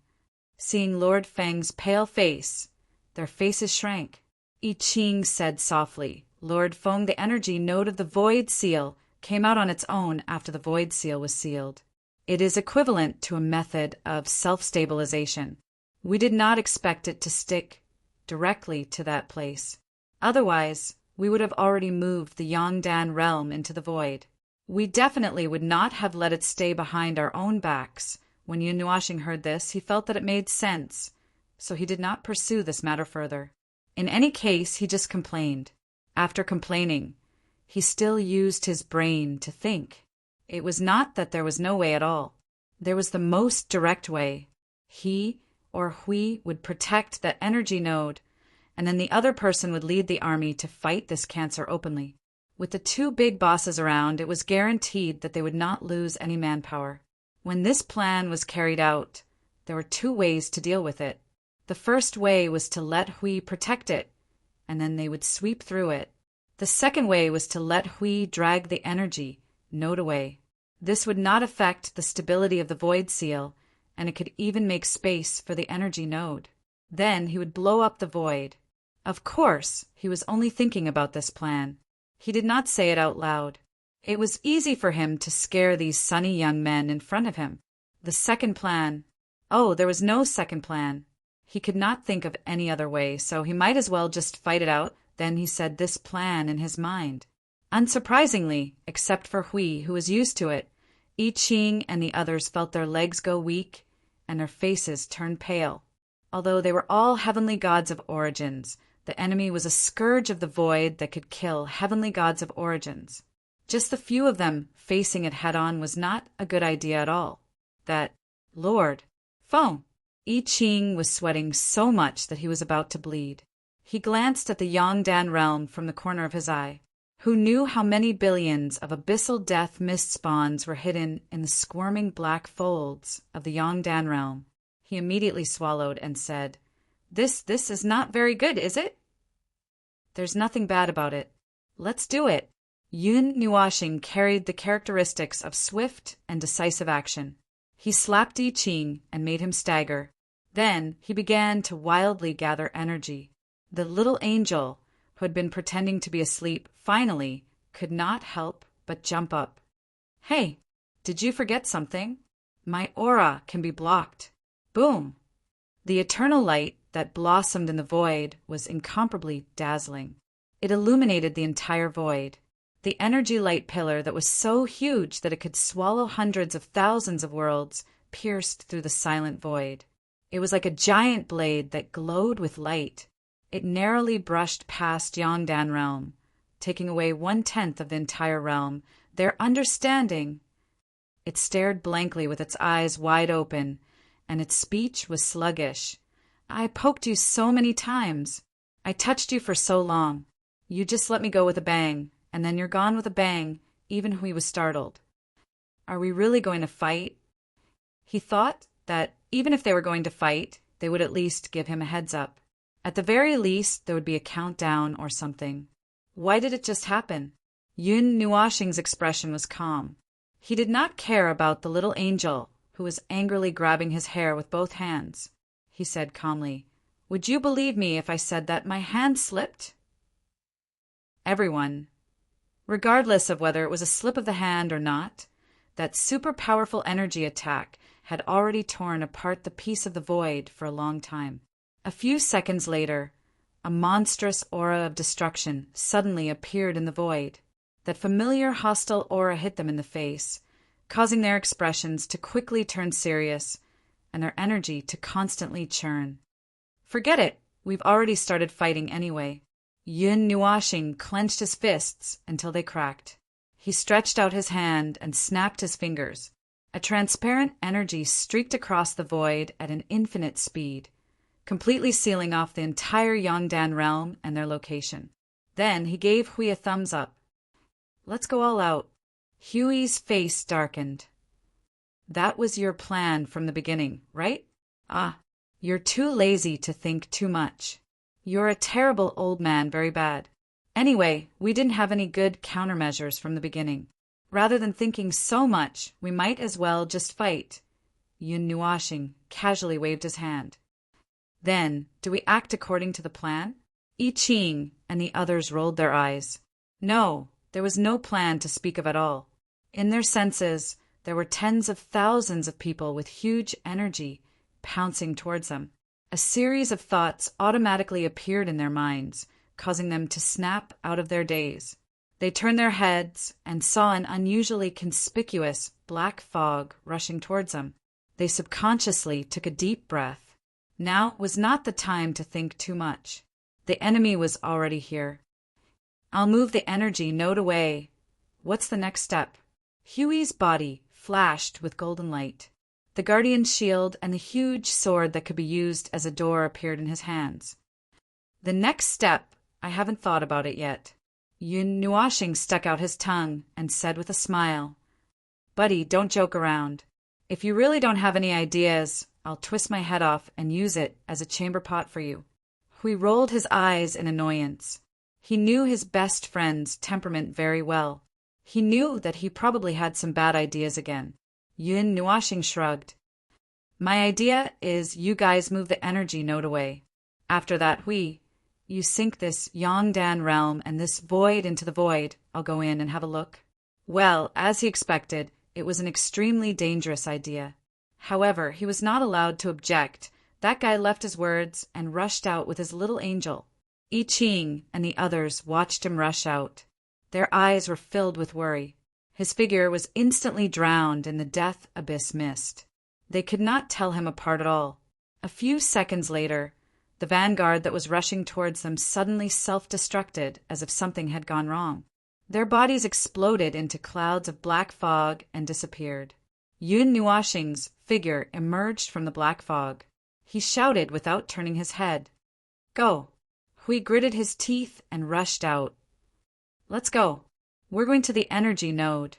Seeing Lord Feng's pale face, their faces shrank. I Ching said softly, Lord Feng, the energy node of the Void Seal came out on its own after the Void Seal was sealed. It is equivalent to a method of self-stabilization. We did not expect it to stick directly to that place. Otherwise, we would have already moved the Yongdan realm into the void. We definitely would not have let it stay behind our own backs. When Yun Nuashing heard this, he felt that it made sense, so he did not pursue this matter further. In any case, he just complained. After complaining, he still used his brain to think. It was not that there was no way at all. There was the most direct way. He or Hui would protect that energy node, and then the other person would lead the army to fight this cancer openly. With the two big bosses around, it was guaranteed that they would not lose any manpower. When this plan was carried out, there were two ways to deal with it. The first way was to let Hui protect it, and then they would sweep through it. The second way was to let Hui drag the energy node away. This would not affect the stability of the Void Seal, and it could even make space for the energy node. Then he would blow up the void. Of course, he was only thinking about this plan. He did not say it out loud. It was easy for him to scare these sunny young men in front of him. The second plan. Oh, there was no second plan. He could not think of any other way, so he might as well just fight it out. Then he said this plan in his mind. Unsurprisingly, except for Hui, who was used to it, I Ching and the others felt their legs go weak and their faces turn pale. Although they were all heavenly gods of origins, the enemy was a scourge of the void that could kill heavenly gods of origins. Just the few of them facing it head-on was not a good idea at all. That Lord Phone. I Ching was sweating so much that he was about to bleed. He glanced at the Yongdan realm from the corner of his eye. Who knew how many billions of abyssal death mist spawns were hidden in the squirming black folds of the Yongdan realm? He immediately swallowed and said, This is not very good, is it? There's nothing bad about it. Let's do it. Yun Nuashing carried the characteristics of swift and decisive action. He slapped I Ching and made him stagger. Then he began to wildly gather energy. The little angel, who had been pretending to be asleep, finally could not help but jump up. Hey, did you forget something? My aura can be blocked. Boom! The eternal light that blossomed in the void was incomparably dazzling. It illuminated the entire void. The energy light pillar that was so huge that it could swallow hundreds of thousands of worlds pierced through the silent void. It was like a giant blade that glowed with light. It narrowly brushed past Yongdan realm, taking away 1/10 of the entire realm, their understanding. It stared blankly with its eyes wide open, and its speech was sluggish. I poked you so many times. I touched you for so long. You just let me go with a bang, and then you're gone with a bang, even Hui was startled. Are we really going to fight? He thought that even if they were going to fight, they would at least give him a heads up. At the very least, there would be a countdown or something. Why did it just happen? Yun Nuashing's expression was calm. He did not care about the little angel, who was angrily grabbing his hair with both hands. He said calmly, Would you believe me if I said that my hand slipped? Everyone, regardless of whether it was a slip of the hand or not, that super-powerful energy attack had already torn apart the piece of the void for a long time. A few seconds later, a monstrous aura of destruction suddenly appeared in the void. That familiar hostile aura hit them in the face, causing their expressions to quickly turn serious and their energy to constantly churn. Forget it, we've already started fighting anyway. Yun Nuashing clenched his fists until they cracked. He stretched out his hand and snapped his fingers. A transparent energy streaked across the void at an infinite speed, completely sealing off the entire Yongdan realm and their location. Then he gave Hui a thumbs up. Let's go all out. Hui's face darkened. That was your plan from the beginning, right? Ah, you're too lazy to think too much. You're a terrible old man, very bad. Anyway, we didn't have any good countermeasures from the beginning. Rather than thinking so much, we might as well just fight. Yun Nuashing casually waved his hand. Then, do we act according to the plan? I Ching and the others rolled their eyes. No, there was no plan to speak of at all. In their senses, there were tens of thousands of people with huge energy pouncing towards them. A series of thoughts automatically appeared in their minds, causing them to snap out of their daze. They turned their heads and saw an unusually conspicuous black fog rushing towards them. They subconsciously took a deep breath. Now was not the time to think too much. The enemy was already here. I'll move the energy node away. What's the next step? Hui's body flashed with golden light. The guardian's shield and the huge sword that could be used as a door appeared in his hands. The next step, I haven't thought about it yet. Yun Nuashing stuck out his tongue and said with a smile, Buddy, don't joke around. If you really don't have any ideas, I'll twist my head off and use it as a chamber pot for you. Hui rolled his eyes in annoyance. He knew his best friend's temperament very well. He knew that he probably had some bad ideas again. Yun Nuashing shrugged. My idea is you guys move the energy node away. After that, Hui, you sink this Yongdan realm and this void into the void. I'll go in and have a look. Well, as he expected, it was an extremely dangerous idea. However, he was not allowed to object That guy left his words and rushed out with his little angel. I Ching and the others watched him rush out. Their eyes were filled with worry. His figure was instantly drowned in the death abyss mist. They could not tell him apart at all. A few seconds later, the vanguard that was rushing towards them suddenly self-destructed as if something had gone wrong. Their bodies exploded into clouds of black fog and disappeared. Yun Nuoxing's figure emerged from the black fog. He shouted without turning his head. "Go!" Hui gritted his teeth and rushed out. "Let's go. We're going to the energy node."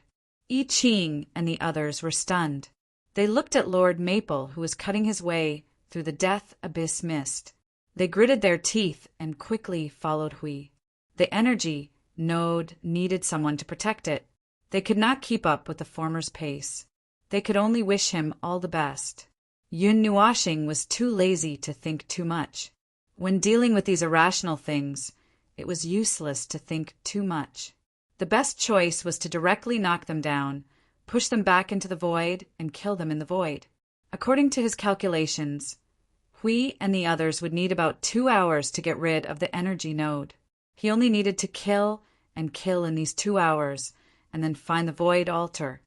I Ching and the others were stunned. They looked at Lord Maple, who was cutting his way through the death abyss mist. They gritted their teeth and quickly followed Hui. The energy node needed someone to protect it. They could not keep up with the former's pace. They could only wish him all the best. Yun Nuoxing was too lazy to think too much. When dealing with these irrational things, it was useless to think too much. The best choice was to directly knock them down, push them back into the void, and kill them in the void. According to his calculations, Hui and the others would need about 2 hours to get rid of the energy node. He only needed to kill and kill in these 2 hours, and then find the void altar.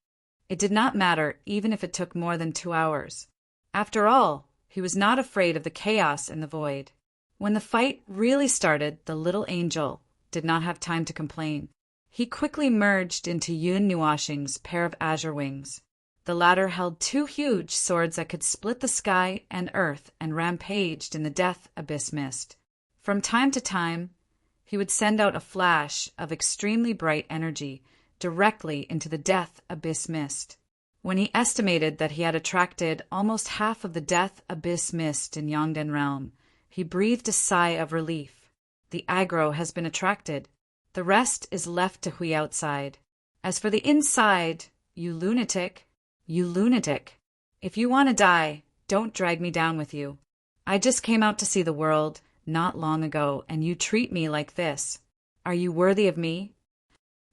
It did not matter even if it took more than 2 hours. After all, he was not afraid of the chaos in the void. When the fight really started, the little angel did not have time to complain. He quickly merged into Yun Nuoxing's pair of azure wings. The latter held 2 huge swords that could split the sky and earth and rampaged in the death abyss mist. From time to time, he would send out a flash of extremely bright energy directly into the death abyss mist. When he estimated that he had attracted almost half of the death abyss mist in Yongden Realm, he breathed a sigh of relief. The aggro has been attracted. The rest is left to Hui outside. As for the inside, you lunatic, if you want to die, don't drag me down with you. I just came out to see the world not long ago, and you treat me like this. Are you worthy of me?"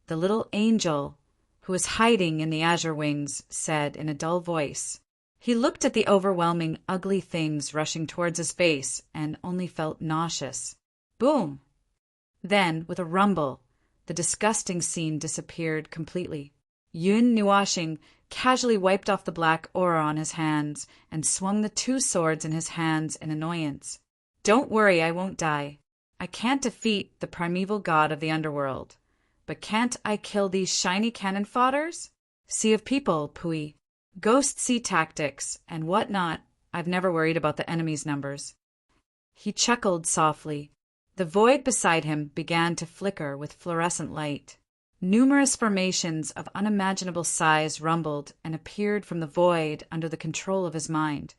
The little angel, who was hiding in the azure wings, said in a dull voice. He looked at the overwhelming, ugly things rushing towards his face and only felt nauseous. Boom! Then, with a rumble, the disgusting scene disappeared completely. Yun Nuoxing casually wiped off the black aura on his hands and swung the 2 swords in his hands in annoyance. "Don't worry, I won't die. I can't defeat the primeval god of the underworld. But can't I kill these shiny cannon fodders? Sea of people, Pui. Ghost sea tactics and whatnot. I've never worried about the enemy's numbers." He chuckled softly. The void beside him began to flicker with fluorescent light. Numerous formations of unimaginable size rumbled and appeared from the void under the control of his mind,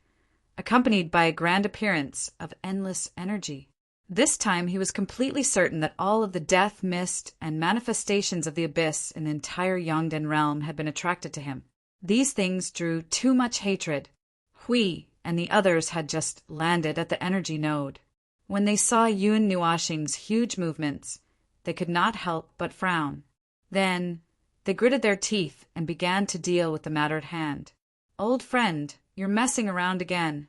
accompanied by a grand appearance of endless energy. This time he was completely certain that all of the death, mist, and manifestations of the abyss in the entire Yongden realm had been attracted to him. These things drew too much hatred. Hui and the others had just landed at the energy node. When they saw Yun Nuoxing's huge movements, they could not help but frown. Then they gritted their teeth and began to deal with the matter at hand. "Old friend, you're messing around again.